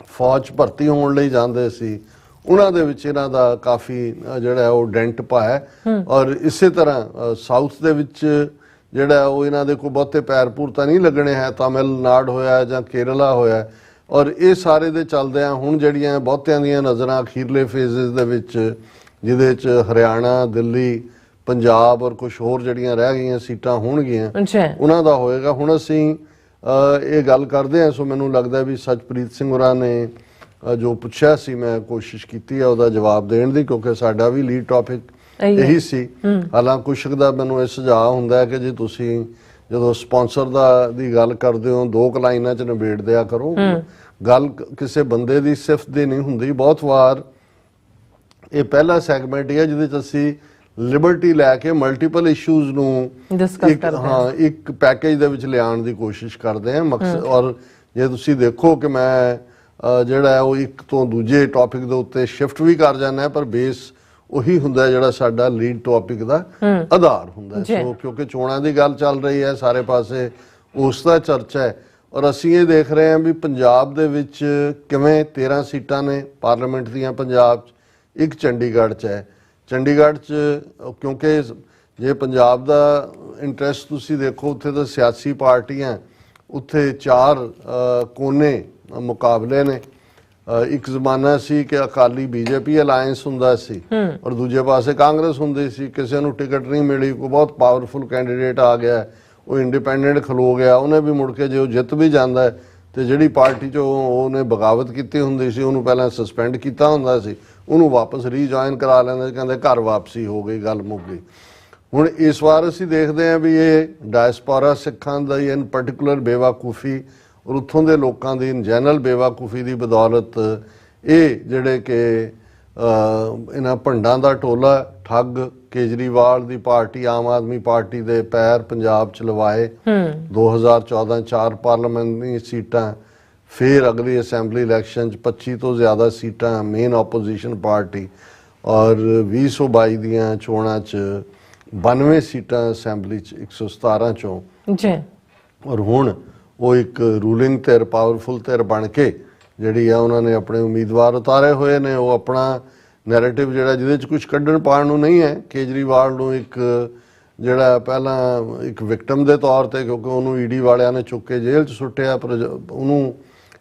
ਫੌਜ ਭਰਤੀ ਹੋਣ ਲਈ ਜਾਂਦੇ ਸੀ, ਉਹਨਾਂ ਦੇ ਵਿੱਚ ਇਹਨਾਂ ਦਾ ਕਾਫੀ ਜਿਹੜਾ ਉਹ ਡੈਂਟ ਪਾਇਆ। ਔਰ ਇਸੇ ਤਰ੍ਹਾਂ ਸਾਊਥ ਦੇ ਵਿੱਚ ਜਿਹੜਾ ਉਹ ਇਹਨਾਂ ਦੇ ਕੋਈ ਬਹੁਤੇ ਪੈਰ ਪੂਰ ਤਾਂ ਨਹੀਂ ਲੱਗਣੇ ਹੈ, ਤਾਮਿਲਨਾਡੂ ਹੋਇਆ ਜਾਂ ਕੇਰਲਾ ਹੋਇਆ, ਔਰ ਇਹ ਸਾਰੇ ਦੇ ਚੱਲਦਿਆਂ ਹੁਣ ਜਿਹੜੀਆਂ ਬਹੁਤਿਆਂ ਦੀਆਂ ਨਜ਼ਰਾਂ ਅਖੀਰਲੇ ਫੇਜ਼ਸ ਦੇ ਵਿੱਚ, ਜਿਹਦੇ 'ਚ ਹਰਿਆਣਾ, ਦਿੱਲੀ, ਪੰਜਾਬ ਔਰ ਕੁਝ ਹੋਰ ਜਿਹੜੀਆਂ ਰਹਿ ਗਈਆਂ ਸੀਟਾਂ ਹੋਣਗੀਆਂ, ਉਹਨਾਂ ਦਾ ਹੋਏਗਾ। ਹੁਣ ਅਸੀਂ ਇਹ ਗੱਲ ਕਰਦੇ ਹਾਂ, ਸੋ ਮੈਨੂੰ ਲੱਗਦਾ ਵੀ ਸਚਪ੍ਰੀਤ ਸਿੰਘ ਹੋਰਾਂ ਨੇ ਜੋ ਪੁੱਛਿਆ ਸੀ, ਮੈਂ ਕੋਸ਼ਿਸ਼ ਕੀਤੀ ਹੈ ਉਹਦਾ ਜਵਾਬ ਦੇਣ ਦੀ, ਕਿਉਂਕਿ ਸਾਡਾ ਵੀ ਲੀਡ ਟੌਪਿਕ ਇਹੀ ਸੀ। ਹਾਲਾਂਕਿ ਕੁਛ ਦਾ ਮੈਨੂੰ ਇਹ ਸੁਝਾਅ ਹੁੰਦਾ ਹੈ ਕਿ ਜੇ ਤੁਸੀਂ ਜਦੋਂ ਸਪਾਂਸਰ ਦੀ ਗੱਲ ਕਰਦੇ ਹੋ 2 ਲਾਈਨਾਂ 'ਚ ਨਿਬੇੜ ਦਿਆ ਕਰੋ, ਗੱਲ ਕਿਸੇ ਬੰਦੇ ਦੀ ਸਿਫਤ ਦੀ ਨਹੀਂ ਹੁੰਦੀ। ਬਹੁਤ ਵਾਰ ਇਹ ਪਹਿਲਾ ਸੈਗਮੈਂਟ ਇਹ ਹੈ ਜਿਹਦੇ 'ਚ ਅਸੀਂ ਲਿਬਰਟੀ ਲੈ ਕੇ ਮਲਟੀਪਲ ਇਸ਼ੂਜ਼ ਨੂੰ ਇੱਕ ਪੈਕੇਜ ਦੇ ਵਿੱਚ ਲਿਆਉਣ ਦੀ ਕੋਸ਼ਿਸ਼ ਕਰਦੇ ਹਾਂ ਮਕਸਦ। ਔਰ ਜੇ ਤੁਸੀਂ ਦੇਖੋ ਕਿ ਮੈਂ ਜਿਹੜਾ ਹੈ ਉਹ ਇੱਕ ਤੋਂ ਦੂਜੇ ਟੌਪਿਕ ਦੇ ਉੱਤੇ ਸ਼ਿਫਟ ਵੀ ਕਰ ਜਾਂਦਾ ਹੈ, ਪਰ ਬੇਸ ਉਹੀ ਹੁੰਦਾ ਜਿਹੜਾ ਸਾਡਾ ਲੀਡ ਟੌਪਿਕ ਦਾ ਆਧਾਰ ਹੁੰਦਾ। ਸੋ ਕਿਉਂਕਿ ਚੋਣਾਂ ਦੀ ਗੱਲ ਚੱਲ ਰਹੀ ਹੈ ਸਾਰੇ ਪਾਸੇ, ਉਸ ਦਾ ਚਰਚਾ ਹੈ। ਔਰ ਅਸੀਂ ਇਹ ਦੇਖ ਰਹੇ ਹਾਂ ਵੀ ਪੰਜਾਬ ਦੇ ਵਿੱਚ ਕਿਵੇਂ 13 ਸੀਟਾਂ ਨੇ ਪਾਰਲੀਮੈਂਟ ਦੀਆਂ ਪੰਜਾਬ 'ਚ, ਇੱਕ ਚੰਡੀਗੜ੍ਹ 'ਚ ਹੈ। ਚੰਡੀਗੜ੍ਹ 'ਚ ਕਿਉਂਕਿ ਜੇ ਪੰਜਾਬ ਦਾ ਇੰਟਰਸਟ ਤੁਸੀਂ ਦੇਖੋ, ਉੱਥੇ ਤਾਂ ਸਿਆਸੀ ਪਾਰਟੀਆਂ, ਉੱਥੇ 4 ਕੋਨੇ ਮੁਕਾਬਲੇ ਨੇ। ਇੱਕ ਜ਼ਮਾਨਾ ਸੀ ਕਿ ਅਕਾਲੀ ਬੀਜੇਪੀ ਅਲਾਇੰਸ ਹੁੰਦਾ ਸੀ ਔਰ ਦੂਜੇ ਪਾਸੇ ਕਾਂਗਰਸ ਹੁੰਦੀ ਸੀ। ਕਿਸੇ ਨੂੰ ਟਿਕਟ ਨਹੀਂ ਮਿਲੀ, ਕੋਈ ਬਹੁਤ ਪਾਵਰਫੁਲ ਕੈਂਡੀਡੇਟ ਆ ਗਿਆ, ਉਹ ਇੰਡੀਪੈਂਡੈਂਟ ਖਲੋ ਗਿਆ, ਉਹਨੇ ਵੀ ਮੁੜ ਕੇ ਜੇ ਉਹ ਜਿੱਤ ਵੀ ਜਾਂਦਾ ਹੈ ਤੇ ਜਿਹੜੀ ਪਾਰਟੀ 'ਚੋਂ ਉਹਨੇ ਬਗਾਵਤ ਕੀਤੀ ਹੁੰਦੀ ਸੀ ਉਹਨੂੰ ਪਹਿਲਾਂ ਸਸਪੈਂਡ ਕੀਤਾ ਹੁੰਦਾ ਸੀ, ਉਹਨੂੰ ਵਾਪਸ ਰੀਜੁਆਇਨ ਕਰਾ ਲੈਂਦੇ, ਕਹਿੰਦੇ ਘਰ ਵਾਪਸੀ ਹੋ ਗਈ, ਗੱਲ ਮੁੱਕ ਗਈ। ਹੁਣ ਇਸ ਵਾਰ ਅਸੀਂ ਦੇਖਦੇ ਹਾਂ ਵੀ ਇਹ ਡਾਇਸਪੋਰਾ ਸਿੱਖਾਂ ਦਾ ਇਨ ਪਾਰਟਿਕੂਲਰ ਬੇਵਕੂਫੀ ਔਰ ਉੱਥੋਂ ਦੇ ਲੋਕਾਂ ਦੀ ਇਨ ਜਨਰਲ ਬੇਵਕੂਫੀ ਦੀ ਬਦੌਲਤ ਇਹ ਜਿਹੜੇ ਕਿ ਇਹਨਾਂ ਭੰਡਾਂ ਦਾ ਟੋਲਾ ਠੱਗ ਕੇਜਰੀਵਾਲ ਦੀ ਪਾਰਟੀ ਆਮ ਆਦਮੀ ਪਾਰਟੀ ਦੇ ਪੈਰ ਪੰਜਾਬ 'ਚ ਲਵਾਏ। 2014 4 ਪਾਰਲੀਮੈਂਟਰੀ ਸੀਟਾਂ, ਫਿਰ ਅਗਲੀ ਅਸੈਂਬਲੀ ਇਲੈਕਸ਼ਨ 'ਚ 25 ਤੋਂ ਜ਼ਿਆਦਾ ਸੀਟਾਂ ਮੇਨ ਆਪੋਜੀਸ਼ਨ ਪਾਰਟੀ, ਔਰ 2022 ਦੀਆਂ ਚੋਣਾਂ 'ਚ 92 ਸੀਟਾਂ ਅਸੈਂਬਲੀ 'ਚ 117 ਚੋਂ ਜੀ। ਔਰ ਹੁਣ ਉਹ ਇੱਕ ਰੂਲਿੰਗ ਧਿਰ, ਪਾਵਰਫੁਲ ਧਿਰ ਬਣ ਕੇ ਜਿਹੜੀ ਆ ਉਹਨਾਂ ਨੇ ਆਪਣੇ ਉਮੀਦਵਾਰ ਉਤਾਰੇ ਹੋਏ ਨੇ। ਉਹ ਆਪਣਾ ਨੈਰੇਟਿਵ ਜਿਹੜਾ ਜਿਹਦੇ 'ਚ ਕੁਝ ਕੱਢਣ ਪਾਉਣ ਨੂੰ ਨਹੀਂ ਹੈ, ਕੇਜਰੀਵਾਲ ਨੂੰ ਇੱਕ ਜਿਹੜਾ ਪਹਿਲਾਂ ਇੱਕ ਵਿਕਟਮ ਦੇ ਤੌਰ ਤੇ, ਕਿਉਂਕਿ ਉਹਨੂੰ ਈਡੀ ਵਾਲਿਆਂ ਨੇ ਚੁੱਕ ਕੇ ਜੇਲ੍ਹ 'ਚ ਸੁੱਟਿਆ, ਪਰ ਉਹਨੂੰ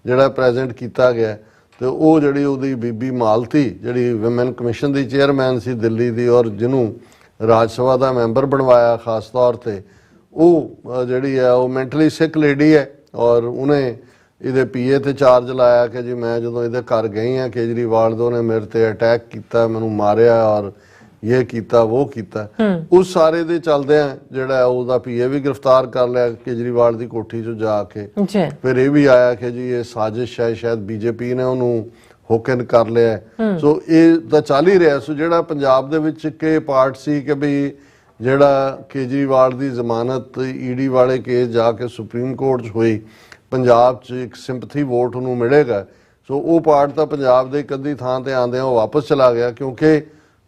ਜਿਹੜਾ ਪ੍ਰੈਜ਼ੈਂਟ ਕੀਤਾ ਗਿਆ ਤੇ ਉਹ ਜਿਹੜੀ ਉਹਦੀ ਬੀਬੀ ਮਾਲਤੀ ਜਿਹੜੀ ਵਿਮਨ ਕਮਿਸ਼ਨ ਦੀ ਚੇਅਰਮੈਨ ਸੀ ਦਿੱਲੀ ਦੀ ਔਰ ਜਿਹਨੂੰ ਰਾਜ ਸਭਾ ਦਾ ਮੈਂਬਰ ਬਣਵਾਇਆ ਖਾਸ ਤੌਰ ਤੇ, ਉਹ ਜਿਹੜੀ ਹੈ ਉਹ ਮੈਂਟਲੀ ਸਿਕ ਲੇਡੀ ਹੈ। ਔਰ ਉਹਨੇ ਇਹਦੇ ਪੀਏ ਤੇ ਚਾਰਜ ਲਾਇਆ ਕਿ ਜੀ ਮੈਂ ਜਦੋਂ ਇਹਦੇ ਘਰ ਗਈ ਹਾਂ ਕੇਜਰੀਵਾਲ ਦੇ, ਉਹਨੇ ਮੇਰੇ ਤੇ ਅਟੈਕ ਕੀਤਾ, ਮੈਨੂੰ ਮਾਰਿਆ ਔਰ ਇਹ ਕੀਤਾ ਉਹ ਕੀਤਾ। ਉਸ ਸਾਰੇ ਦੇ ਚੱਲਦਿਆਂ ਜਿਹੜਾ ਉਹਦਾ ਪੀਏ ਵੀ ਗ੍ਰਿਫਤਾਰ ਕਰ ਲਿਆ ਕੇਜਰੀਵਾਲ ਦੀ ਕੋਠੀ 'ਚੋਂ ਜਾ ਕੇ। ਫਿਰ ਇਹ ਵੀ ਆਇਆ ਕਿ ਜੀ ਇਹ ਸਾਜ਼ਿਸ਼ ਹੈ, ਸ਼ਾਇਦ ਬੀਜੇਪੀ ਨੇ ਉਹਨੂੰ ਹੋਕਨ ਕਰ ਲਿਆ। ਸੋ ਇਹ ਤਾਂ ਚੱਲ ਹੀ ਰਿਹਾ। ਸੋ ਜਿਹੜਾ ਪੰਜਾਬ ਦੇ ਵਿੱਚ ਇੱਕ ਇਹ ਪਾਰਟ ਸੀ ਕਿ ਵੀ ਜਿਹੜਾ ਕੇਜਰੀਵਾਲ ਦੀ ਜ਼ਮਾਨਤ ਈਡੀ ਵਾਲੇ ਕੇਸ ਜਾ ਕੇ ਸੁਪਰੀਮ ਕੋਰਟ 'ਚ ਹੋਈ, ਪੰਜਾਬ 'ਚ ਇੱਕ ਸਿੰਪਥੀ ਵੋਟ ਉਹਨੂੰ ਮਿਲੇਗਾ। ਸੋ ਉਹ ਪਾਰਟ ਤਾਂ ਪੰਜਾਬ ਦੇ ਇੱਕ ਅੱਧੀ ਥਾਂ ਤੇ ਆਉਂਦਿਆਂ ਉਹ ਵਾਪਸ ਚਲਾ ਗਿਆ, ਕਿਉਂਕਿ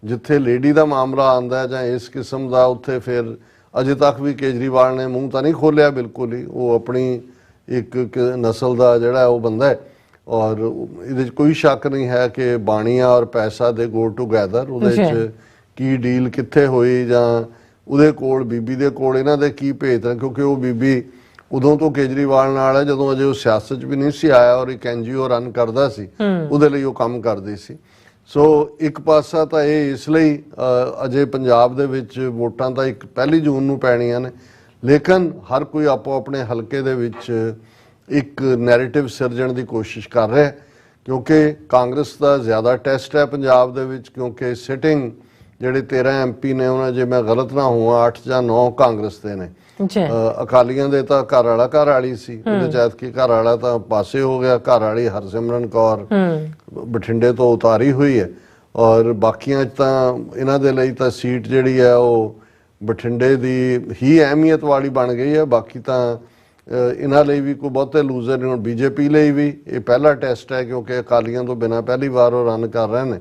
ਜਿੱਥੇ ਲੇਡੀ ਦਾ ਮਾਮਲਾ ਆਉਂਦਾ ਜਾਂ ਇਸ ਕਿਸਮ ਦਾ, ਉੱਥੇ ਫਿਰ ਅਜੇ ਤੱਕ ਵੀ ਕੇਜਰੀਵਾਲ ਨੇ ਮੂੰਹ ਤਾਂ ਨਹੀਂ ਖੋਲਿਆ ਬਿਲਕੁਲ ਹੀ। ਉਹ ਆਪਣੀ ਇੱਕ ਨਸਲ ਦਾ ਜਿਹੜਾ ਉਹ ਬੰਦਾ ਹੈ ਔਰ ਇਹਦੇ 'ਚ ਕੋਈ ਸ਼ੱਕ ਨਹੀਂ ਹੈ ਕਿ ਬਾਣੀਆਂ ਔਰ ਪੈਸਾ ਦੇ ਗੋ ਟੂਗੈਦਰ। ਉਹਦੇ 'ਚ ਕੀ ਡੀਲ ਕਿੱਥੇ ਹੋਈ ਜਾਂ ਉਹਦੇ ਕੋਲ ਬੀਬੀ ਦੇ ਕੋਲ ਇਹਨਾਂ ਦੇ ਕੀ ਭੇਤ ਨੇ, ਕਿਉਂਕਿ ਉਹ ਬੀਬੀ ਉਦੋਂ ਤੋਂ ਕੇਜਰੀਵਾਲ ਨਾਲ ਹੈ ਜਦੋਂ ਅਜੇ ਉਹ ਸਿਆਸਤ 'ਚ ਵੀ ਨਹੀਂ ਸੀ ਆਇਆ ਔਰ ਇੱਕ NGO ਰਨ ਕਰਦਾ ਸੀ, ਉਹਦੇ ਲਈ ਉਹ ਕੰਮ ਕਰਦੀ ਸੀ। ਸੋ ਇੱਕ ਪਾਸਾ ਤਾਂ ਇਹ ਇਸ ਲਈ ਅਜੇ ਪੰਜਾਬ ਦੇ ਵਿੱਚ ਵੋਟਾਂ ਤਾਂ ਇੱਕ 1 ਜੂਨ ਨੂੰ ਪੈਣੀਆਂ ਨੇ, ਲੇਕਿਨ ਹਰ ਕੋਈ ਆਪੋ ਆਪਣੇ ਹਲਕੇ ਦੇ ਵਿੱਚ ਇੱਕ ਨੈਰੇਟਿਵ ਸਿਰਜਣ ਦੀ ਕੋਸ਼ਿਸ਼ ਕਰ ਰਿਹਾ, ਕਿਉਂਕਿ ਕਾਂਗਰਸ ਦਾ ਜ਼ਿਆਦਾ ਟੈਸਟ ਹੈ ਪੰਜਾਬ ਦੇ ਵਿੱਚ, ਕਿਉਂਕਿ ਸਿਟਿੰਗ ਜਿਹੜੇ 13 MP ਨੇ ਉਹਨਾਂ, ਜੇ ਮੈਂ ਗਲਤ ਨਾ ਹੋਵਾਂ 8 ਜਾਂ 9 ਕਾਂਗਰਸ ਦੇ ਨੇ। ਅਕਾਲੀਆਂ ਦੇ ਤਾਂ ਘਰ ਵਾਲਾ ਘਰ ਵਾਲੀ ਸੀ, ਉਹਦੇ ਚ ਐਤਕੀ ਘਰ ਵਾਲਾ ਤਾਂ ਪਾਸੇ ਹੋ ਗਿਆ, ਘਰ ਵਾਲੀ ਹਰਸਿਮਰਨ ਕੌਰ ਬਠਿੰਡੇ ਤੋਂ ਉਤਾਰੀ ਹੋਈ ਹੈ। ਔਰ ਬਾਕੀਆਂ 'ਚ ਤਾਂ ਇਹਨਾਂ ਦੇ ਲਈ ਤਾਂ ਸੀਟ ਜਿਹੜੀ ਹੈ ਉਹ ਬਠਿੰਡੇ ਦੀ ਹੀ ਅਹਿਮੀਅਤ ਵਾਲੀ ਬਣ ਗਈ ਹੈ। ਬਾਕੀ ਤਾਂ ਇਹਨਾਂ ਲਈ ਵੀ ਕੋਈ ਬਹੁਤੇ ਲੂਜ਼ਰ ਨਹੀਂ। ਹੁਣ ਬੀਜੇਪੀ ਲਈ ਵੀ ਇਹ ਪਹਿਲਾ ਟੈਸਟ ਹੈ, ਕਿਉਂਕਿ ਅਕਾਲੀਆਂ ਤੋਂ ਬਿਨਾਂ ਪਹਿਲੀ ਵਾਰ ਉਹ ਰਨ ਕਰ ਰਹੇ ਨੇ,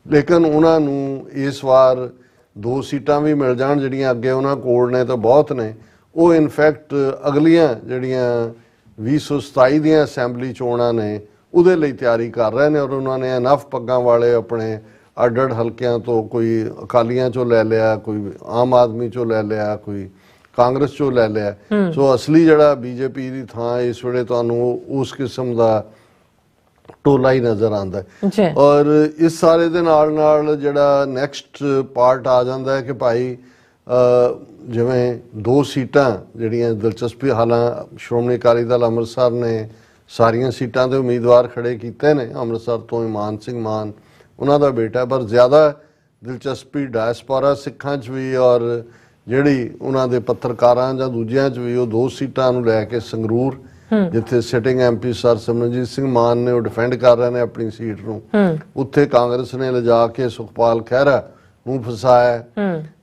ਲੇਕਿਨ ਉਹਨਾਂ ਨੂੰ ਇਸ ਵਾਰ 2 ਸੀਟਾਂ ਵੀ ਮਿਲ ਜਾਣ ਜਿਹੜੀਆਂ ਅੱਗੇ ਉਹਨਾਂ ਕੋਲ ਨੇ ਤਾਂ ਬਹੁਤ ਨੇ। ਉਹ ਇਨਫੈਕਟ ਅਗਲੀਆਂ ਜਿਹੜੀਆਂ 2027 ਦੀਆਂ ਅਸੈਂਬਲੀ ਚੋਣਾਂ ਨੇ ਉਹਦੇ ਲਈ ਤਿਆਰੀ ਕਰ ਰਹੇ ਨੇ, ਔਰ ਉਹਨਾਂ ਨੇ ਇਨਫ ਪੱਗਾਂ ਵਾਲੇ ਆਪਣੇ ਅੱਡ-ਅੱਡ ਹਲਕਿਆਂ ਤੋਂ, ਕੋਈ ਅਕਾਲੀਆਂ ਚੋਂ ਲੈ ਲਿਆ, ਕੋਈ ਆਮ ਆਦਮੀ ਚੋਂ ਲੈ ਲਿਆ, ਕੋਈ ਕਾਂਗਰਸ ਚੋਂ ਲੈ ਲਿਆ। ਸੋ ਅਸਲੀ ਜਿਹੜਾ ਬੀਜੇਪੀ ਦੀ ਥਾਂ ਇਸ ਵੇਲੇ ਤੁਹਾਨੂੰ ਉਸ ਕਿਸਮ ਦਾ ਟੋਲਾ ਹੀ ਨਜ਼ਰ ਆਉਂਦਾ ਹੈ। ਔਰ ਇਸ ਸਾਰੇ ਦੇ ਨਾਲ ਨਾਲ ਜਿਹੜਾ ਨੈਕਸਟ ਪਾਰਟ ਆ ਜਾਂਦਾ ਹੈ ਕਿ ਭਾਈ ਜਿਵੇਂ 2 ਸੀਟਾਂ ਜਿਹੜੀਆਂ ਦਿਲਚਸਪੀ, ਹਾਲਾਂ ਸ਼੍ਰੋਮਣੀ ਅਕਾਲੀ ਦਲ ਅੰਮ੍ਰਿਤਸਰ ਨੇ ਸਾਰੀਆਂ ਸੀਟਾਂ ਦੇ ਉਮੀਦਵਾਰ ਖੜੇ ਕੀਤੇ ਨੇ। ਅੰਮ੍ਰਿਤਸਰ ਤੋਂ ਇਮਾਨ ਸਿੰਘ ਮਾਨ ਉਹਨਾਂ ਦਾ ਬੇਟਾ, ਪਰ ਜ਼ਿਆਦਾ ਦਿਲਚਸਪੀ ਡਾਇਸਪੋਰਾ ਸਿੱਖਾਂ 'ਚ ਵੀ ਔਰ ਜਿਹੜੀ ਉਹਨਾਂ ਦੇ ਪੱਤਰਕਾਰਾਂ ਜਾਂ ਦੂਜਿਆਂ 'ਚ ਵੀ, ਉਹ 2 ਸੀਟਾਂ ਨੂੰ ਲੈ ਕੇ ਸੰਗਰੂਰ, ਜਿੱਥੇ sitting MP sir Simranjit Singh Mann ਨੇ ਉਹ ਡਿਫੈਂਡ ਕਰ ਰਹੇ ਨੇ ਆਪਣੀ ਸੀਟ ਨੂੰ, ਉੱਥੇ ਕਾਂਗਰਸ ਨੇ ਲਿਜਾ ਕੇ ਸੁਖਪਾਲ ਖਹਿਰਾ ਨੂੰ ਫਸਾਇਆ।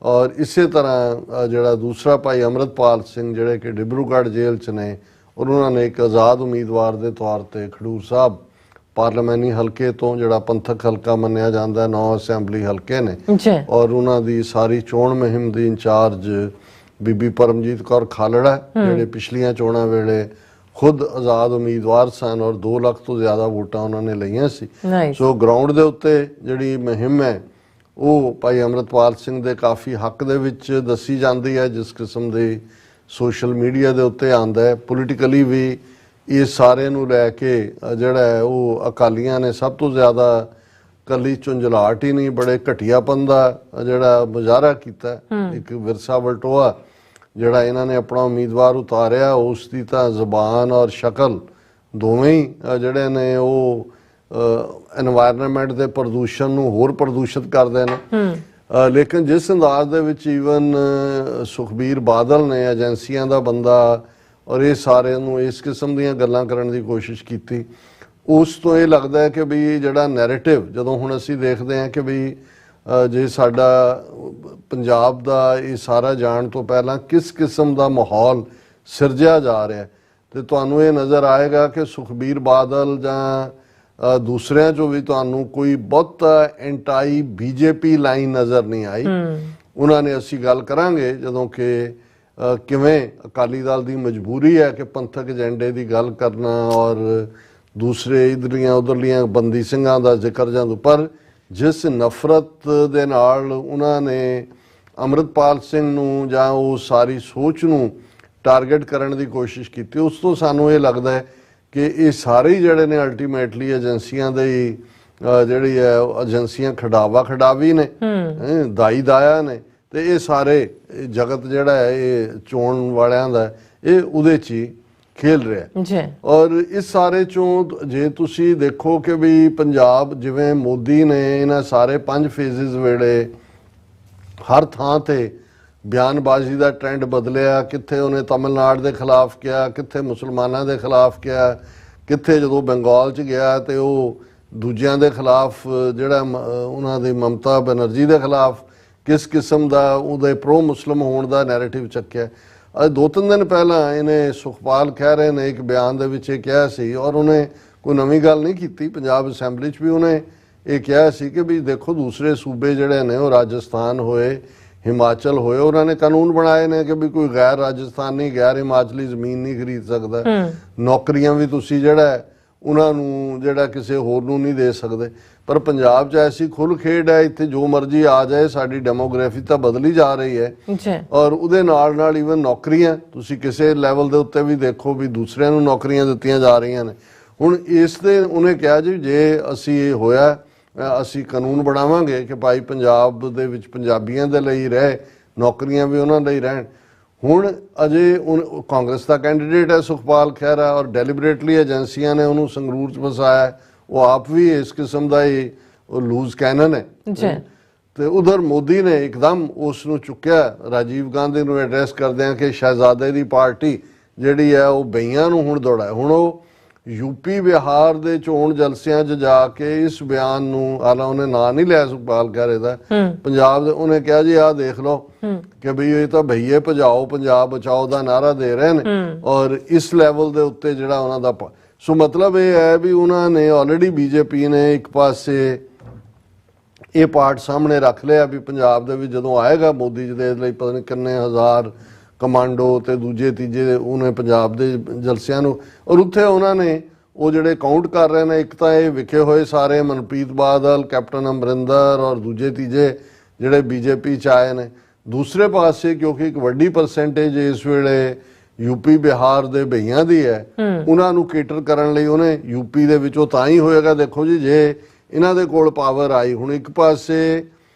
ਔਰ ਇਸੇ ਤਰ੍ਹਾਂ ਜਿਹੜਾ ਦੂਸਰਾ ਭਾਈ ਅੰਮ੍ਰਿਤਪਾਲ ਸਿੰਘ ਜਿਹੜੇ ਕਿ ਡਿਬਰੂਗੜ੍ਹ ਜੇਲ੍ਹ 'ਚ ਨੇ, ਔਰ ਉਹਨਾਂ ਨੇ ਇੱਕ ਆਜ਼ਾਦ ਉਮੀਦਵਾਰ ਦੇ ਤੌਰ ਤੇ ਖਡੂਰ ਸਾਹਿਬ ਪਾਰਲੀਮਾਨੀ ਹਲਕੇ ਤੋਂ, ਜਿਹੜਾ ਪੰਥਕ ਹਲਕਾ ਮੰਨਿਆ ਜਾਂਦਾ, 9 ਅਸੈਂਬਲੀ ਹਲਕੇ ਨੇ ਜੀ ਔਰ ਉਹਨਾਂ ਦੀ ਸਾਰੀ ਚੋਣ ਮੁਹਿੰਮ ਦੀ ਇੰਚਾਰਜ ਬੀਬੀ ਪਰਮਜੀਤ ਕੌਰ ਖਾਲੜਾ, ਜਿਹੜੇ ਪਿਛਲੀਆਂ ਚੋਣਾਂ ਵੇਲੇ ਖੁਦ ਆਜ਼ਾਦ ਉਮੀਦਵਾਰ ਸਨ ਔਰ 2 ਲੱਖ ਤੋਂ ਜ਼ਿਆਦਾ ਵੋਟਾਂ ਉਹਨਾਂ ਨੇ ਲਈਆਂ ਸੀ। ਨਾਈਸ। ਸੋ ਗਰਾਊਂਡ ਦੇ ਉੱਤੇ ਜਿਹੜੀ ਮੁਹਿੰਮ ਹੈ ਉਹ ਭਾਈ ਅੰਮ੍ਰਿਤਪਾਲ ਸਿੰਘ ਦੇ ਕਾਫੀ ਹੱਕ ਦੇ ਵਿੱਚ ਦੱਸੀ ਜਾਂਦੀ ਹੈ। ਜਿਸ ਕਿਸਮ ਦੀ ਸੋਸ਼ਲ ਮੀਡੀਆ ਦੇ ਉੱਤੇ ਆਉਂਦਾ ਹੈ, ਪੋਲੀਟੀਕਲੀ ਵੀ ਇਹ ਸਾਰੇ ਨੂੰ ਲੈ ਕੇ ਜਿਹੜਾ ਹੈ ਉਹ ਅਕਾਲੀਆਂ ਨੇ ਸਭ ਤੋਂ ਜ਼ਿਆਦਾ ਕੱਲੀ ਝੁੰਝਲਾਹਟ ਹੀ ਨਹੀਂ, ਬੜੇ ਘਟੀਆਪਨ ਦਾ ਜਿਹੜਾ ਮੁਜ਼ਾਹਰਾ ਕੀਤਾ। ਇੱਕ ਵਿਰਸਾ ਵਲਟੋਆ ਜਿਹੜਾ ਇਹਨਾਂ ਨੇ ਆਪਣਾ ਉਮੀਦਵਾਰ ਉਤਾਰਿਆ, ਉਸ ਦੀ ਤਾਂ ਜ਼ੁਬਾਨ ਔਰ ਸ਼ਕਲ ਦੋਵੇਂ ਹੀ ਜਿਹੜੇ ਨੇ ਉਹ এনवायरमेंट ਦੇ ਪ੍ਰਦੂਸ਼ਣ ਨੂੰ ਹੋਰ ਪ੍ਰਦੂਸ਼ਿਤ ਕਰਦੇ ਨੇ। ਲੇਕਿਨ ਜਿਸ ਅੰਦਾਜ਼ ਦੇ ਵਿੱਚ ਈਵਨ ਸੁਖਬੀਰ ਬਾਦਲ ਨੇ ਏਜੰਸੀਆਂ ਦਾ ਬੰਦਾ ਔਰ ਇਹ ਸਾਰਿਆਂ ਨੂੰ ਇਸ ਕਿਸਮ ਦੀਆਂ ਗੱਲਾਂ ਕਰਨ ਦੀ ਕੋਸ਼ਿਸ਼ ਕੀਤੀ, ਉਸ ਤੋਂ ਇਹ ਲੱਗਦਾ ਹੈ ਕਿ ਵੀ ਜਿਹੜਾ ਨੈਰੇਟਿਵ, ਜਦੋਂ ਹੁਣ ਅਸੀਂ ਦੇਖਦੇ ਹਾਂ ਕਿ ਵੀ ਜੇ ਸਾਡਾ ਪੰਜਾਬ ਦਾ ਇਹ ਸਾਰਾ ਜਾਣ ਤੋਂ ਪਹਿਲਾਂ ਕਿਸ ਕਿਸਮ ਦਾ ਮਾਹੌਲ ਸਿਰਜਿਆ ਜਾ ਰਿਹਾ, ਤੇ ਤੁਹਾਨੂੰ ਇਹ ਨਜ਼ਰ ਆਏਗਾ ਕਿ ਸੁਖਬੀਰ ਬਾਦਲ ਜਾਂ ਦੂਸਰਿਆਂ ਚੋਂ ਵੀ ਤੁਹਾਨੂੰ ਕੋਈ ਬਹੁਤ ਐਂਟਾਈ ਬੀਜੇਪੀ ਲਾਈਨ ਨਜ਼ਰ ਨਹੀਂ ਆਈ। ਉਹਨਾਂ ਨੇ, ਅਸੀਂ ਗੱਲ ਕਰਾਂਗੇ ਜਦੋਂ ਕਿ ਕਿਵੇਂ ਅਕਾਲੀ ਦਲ ਦੀ ਮਜਬੂਰੀ ਹੈ ਕਿ ਪੰਥਕ ਏਜੰਡੇ ਦੀ ਗੱਲ ਕਰਨਾ ਔਰ ਦੂਸਰੇ ਇਧਰਲੀਆਂ ਉਧਰਲੀਆਂ ਬੰਦੀ ਸਿੰਘਾਂ ਦਾ ਜ਼ਿਕਰ ਜਦੋਂ, ਪਰ ਜਿਸ ਨਫ਼ਰਤ ਦੇ ਨਾਲ ਉਹਨਾਂ ਨੇ ਅੰਮ੍ਰਿਤਪਾਲ ਸਿੰਘ ਨੂੰ ਜਾਂ ਉਹ ਸਾਰੀ ਸੋਚ ਨੂੰ ਟਾਰਗੇਟ ਕਰਨ ਦੀ ਕੋਸ਼ਿਸ਼ ਕੀਤੀ, ਉਸ ਤੋਂ ਸਾਨੂੰ ਇਹ ਲੱਗਦਾ ਹੈ ਕਿ ਇਹ ਸਾਰੇ ਹੀ ਜਿਹੜੇ ਨੇ ਅਲਟੀਮੇਟਲੀ ਏਜੰਸੀਆਂ ਦੇ ਜਿਹੜੀ ਹੈ ਏਜੰਸੀਆਂ ਖਡਾਵਾ-ਖਡਾਵੀ ਨੇ, ਦਾਈ ਦਾਇਆ ਨੇ, ਤੇ ਇਹ ਸਾਰੇ ਜਗਤ ਜਿਹੜਾ ਹੈ ਇਹ ਚੋਣ ਵਾਲਿਆਂ ਦਾ ਇਹ ਉਹਦੇ 'ਚ ਹੀ ਖੇਲ ਰਿਹਾ ਜੀ। ਔਰ ਇਸ ਸਾਰੇ ਚੋਂ ਜੇ ਤੁਸੀਂ ਦੇਖੋ ਕਿ ਵੀ ਪੰਜਾਬ ਜਿਵੇਂ ਮੋਦੀ ਨੇ ਇਹਨਾਂ ਸਾਰੇ 5 ਫੇਜ਼ਿਸ ਵੇਲੇ ਹਰ ਥਾਂ ਤੇ ਬਿਆਨਬਾਜ਼ੀ ਦਾ ਟ੍ਰੈਂਡ ਬਦਲਿਆ, ਕਿੱਥੇ ਉਹਨੇ ਤਮਿਲਨਾਡੂ ਦੇ ਖਿਲਾਫ ਕਿਹਾ, ਕਿੱਥੇ ਮੁਸਲਮਾਨਾਂ ਦੇ ਖਿਲਾਫ ਕਿਹਾ, ਕਿੱਥੇ ਜਦੋਂ ਬੰਗਾਲ 'ਚ ਗਿਆ ਤੇ ਉਹ ਦੂਜਿਆਂ ਦੇ ਖਿਲਾਫ ਜਿਹੜਾ ਉਹਨਾਂ ਦੀ ਮਮਤਾ ਬੈਨਰਜੀ ਦੇ ਖਿਲਾਫ ਕਿਸ ਕਿਸਮ ਦਾ ਉਹਦੇ ਪ੍ਰੋ ਮੁਸਲਿਮ ਹੋਣ ਦਾ ਨੈਰੇਟਿਵ ਚੱਕਿਆ। ਅੱਜ 2-3 ਦਿਨ ਪਹਿਲਾਂ ਇਹਨੇ ਸੁਖਪਾਲ ਖਹਿਰੇ ਨੇ ਇੱਕ ਬਿਆਨ ਦੇ ਵਿੱਚ ਇਹ ਕਿਹਾ ਸੀ, ਔਰ ਉਹਨੇ ਕੋਈ ਨਵੀਂ ਗੱਲ ਨਹੀਂ ਕੀਤੀ, ਪੰਜਾਬ ਅਸੈਂਬਲੀ 'ਚ ਵੀ ਉਹਨੇ ਇਹ ਕਿਹਾ ਸੀ ਕਿ ਵੀ ਦੇਖੋ ਦੂਸਰੇ ਸੂਬੇ ਜਿਹੜੇ ਨੇ ਉਹ ਰਾਜਸਥਾਨ ਹੋਏ, ਹਿਮਾਚਲ ਹੋਏ, ਉਹਨਾਂ ਨੇ ਕਾਨੂੰਨ ਬਣਾਏ ਨੇ ਕਿ ਵੀ ਕੋਈ ਗੈਰ ਰਾਜਸਥਾਨੀ ਗੈਰ ਹਿਮਾਚਲੀ ਜ਼ਮੀਨ ਨਹੀਂ ਖਰੀਦ ਸਕਦਾ, ਨੌਕਰੀਆਂ ਵੀ ਤੁਸੀਂ ਜਿਹੜਾ ਉਹਨਾਂ ਨੂੰ ਜਿਹੜਾ ਕਿਸੇ ਹੋਰ ਨੂੰ ਨਹੀਂ ਦੇ ਸਕਦੇ। ਪਰ ਪੰਜਾਬ 'ਚ ਐਸੀ ਖੁੱਲ੍ਹ ਖੇਡ ਹੈ, ਇੱਥੇ ਜੋ ਮਰਜ਼ੀ ਆ ਜਾਏ, ਸਾਡੀ ਡੈਮੋਗ੍ਰਾਫੀ ਤਾਂ ਬਦਲੀ ਜਾ ਰਹੀ ਹੈ ਔਰ ਉਹਦੇ ਨਾਲ ਨਾਲ ਈਵਨ ਨੌਕਰੀਆਂ ਤੁਸੀਂ ਕਿਸੇ ਲੈਵਲ ਦੇ ਉੱਤੇ ਵੀ ਦੇਖੋ ਵੀ ਦੂਸਰਿਆਂ ਨੂੰ ਨੌਕਰੀਆਂ ਦਿੱਤੀਆਂ ਜਾ ਰਹੀਆਂ ਨੇ। ਹੁਣ ਇਸ ਦੇ ਉਹਨੇ ਕਿਹਾ ਜੀ ਜੇ ਅਸੀਂ ਇਹ ਹੋਇਆ ਅਸੀਂ ਕਾਨੂੰਨ ਬਣਾਵਾਂਗੇ ਕਿ ਭਾਈ ਪੰਜਾਬ ਦੇ ਵਿੱਚ ਪੰਜਾਬੀਆਂ ਦੇ ਲਈ ਰਹੇ, ਨੌਕਰੀਆਂ ਵੀ ਉਹਨਾਂ ਲਈ ਰਹਿਣ। ਹੁਣ ਅਜੇ ਕਾਂਗਰਸ ਦਾ ਕੈਂਡੀਡੇਟ ਹੈ ਸੁਖਪਾਲ ਖਹਿਰਾ ਔਰ ਡੈਲੀਬਰੇਟਲੀ ਏਜੰਸੀਆਂ ਨੇ ਉਹਨੂੰ ਸੰਗਰੂਰ 'ਚ ਫਸਾਇਆ, ਉਹ ਆਪ ਵੀ ਇਸ ਕਿਸਮ ਦਾ ਹੀ ਲੂਜ਼ ਕੈਨਨ ਹੈ। ਤੇ ਉਧਰ ਮੋਦੀ ਨੇ ਇੱਕਦਮ ਉਸ ਨੂੰ ਚੁੱਕਿਆ, ਰਾਜੀਵ ਗਾਂਧੀ ਨੂੰ ਐਡਰੈਸ ਕਰਦਿਆਂ ਕਿ ਸ਼ਹਿਜ਼ਾਦੇ ਦੀ ਪਾਰਟੀ ਜਿਹੜੀ ਹੈ ਉਹ ਬਈਆਂ ਨੂੰ ਹੁਣ ਦੌੜਾਏ। ਹੁਣ ਉਹ ਯੂਪੀ ਬਿਹਾਰ ਦੇ ਚੋਣ ਜਲਸਿਆਂ 'ਚ ਜਾ ਕੇ ਇਸ ਬਿਆਨ ਨੂੰ, ਹਾਲਾਂ ਉਹਨੇ ਨਾਂ ਨਹੀਂ ਲਿਆ ਸੁਖਪਾਲ ਖਹਿਰੇ ਦਾ, ਪੰਜਾਬ ਦੇ, ਉਹਨੇ ਕਿਹਾ ਜੀ ਆਹ ਦੇਖ ਲਓ ਕਿ ਬਈ ਇਹ ਤਾਂ ਭਈਏ ਭਜਾਓ ਪੰਜਾਬ ਬਚਾਓ ਦਾ ਨਾਰਾ ਦੇ ਰਹੇ ਨੇ ਔਰ ਇਸ ਲੈਵਲ ਦੇ ਉੱਤੇ ਜਿਹੜਾ ਉਹਨਾਂ ਦਾ ਸੋ ਮਤਲਬ ਇਹ ਹੈ ਵੀ ਉਹਨਾਂ ਨੇ ਆਲਰੇਡੀ ਬੀਜੇਪੀ ਨੇ ਇੱਕ ਪਾਸੇ ਇਹ ਪਾਰਟ ਸਾਹਮਣੇ ਰੱਖ ਲਿਆ ਵੀ ਪੰਜਾਬ ਦੇ ਵਿੱਚ ਜਦੋਂ ਆਏਗਾ ਮੋਦੀ ਜੀ ਦੇ ਲਈ ਪਤਾ ਨਹੀਂ ਕਿੰਨੇ ਹਜ਼ਾਰ ਕਮਾਂਡੋ ਤੇ ਦੂਜੇ ਤੀਜੇ ਉਹਨੇ ਪੰਜਾਬ ਦੇ ਜਲਸਿਆਂ ਨੂੰ, ਔਰ ਉੱਥੇ ਉਹਨਾਂ ਨੇ ਉਹ ਜਿਹੜੇ ਕਾਊਂਟ ਕਰ ਰਹੇ ਨੇ, ਇੱਕ ਤਾਂ ਇਹ ਵਿਖੇ ਹੋਏ ਸਾਰੇ ਮਨਪ੍ਰੀਤ ਬਾਦਲ, ਕੈਪਟਨ ਅਮਰਿੰਦਰ ਔਰ ਦੂਜੇ ਤੀਜੇ ਜਿਹੜੇ ਬੀਜੇਪੀ 'ਚ ਆਏ ਨੇ। ਦੂਸਰੇ ਪਾਸੇ ਕਿਉਂਕਿ ਇੱਕ ਵੱਡੀ ਪਰਸੈਂਟੇਜ ਇਸ ਵੇਲੇ ਯੂਪੀ ਬਿਹਾਰ ਦੇ ਭਈਆਂ ਦੀ ਹੈ, ਉਹਨਾਂ ਨੂੰ ਕੇਟਰ ਕਰਨ ਲਈ ਉਹਨੇ ਯੂਪੀ ਦੇ ਵਿੱਚੋਂ ਤਾਂ ਹੀ ਹੋਏਗਾ। ਦੇਖੋ ਜੀ ਜੇ ਇਹਨਾਂ ਦੇ ਕੋਲ ਪਾਵਰ ਆਈ, ਹੁਣ ਇੱਕ ਪਾਸੇ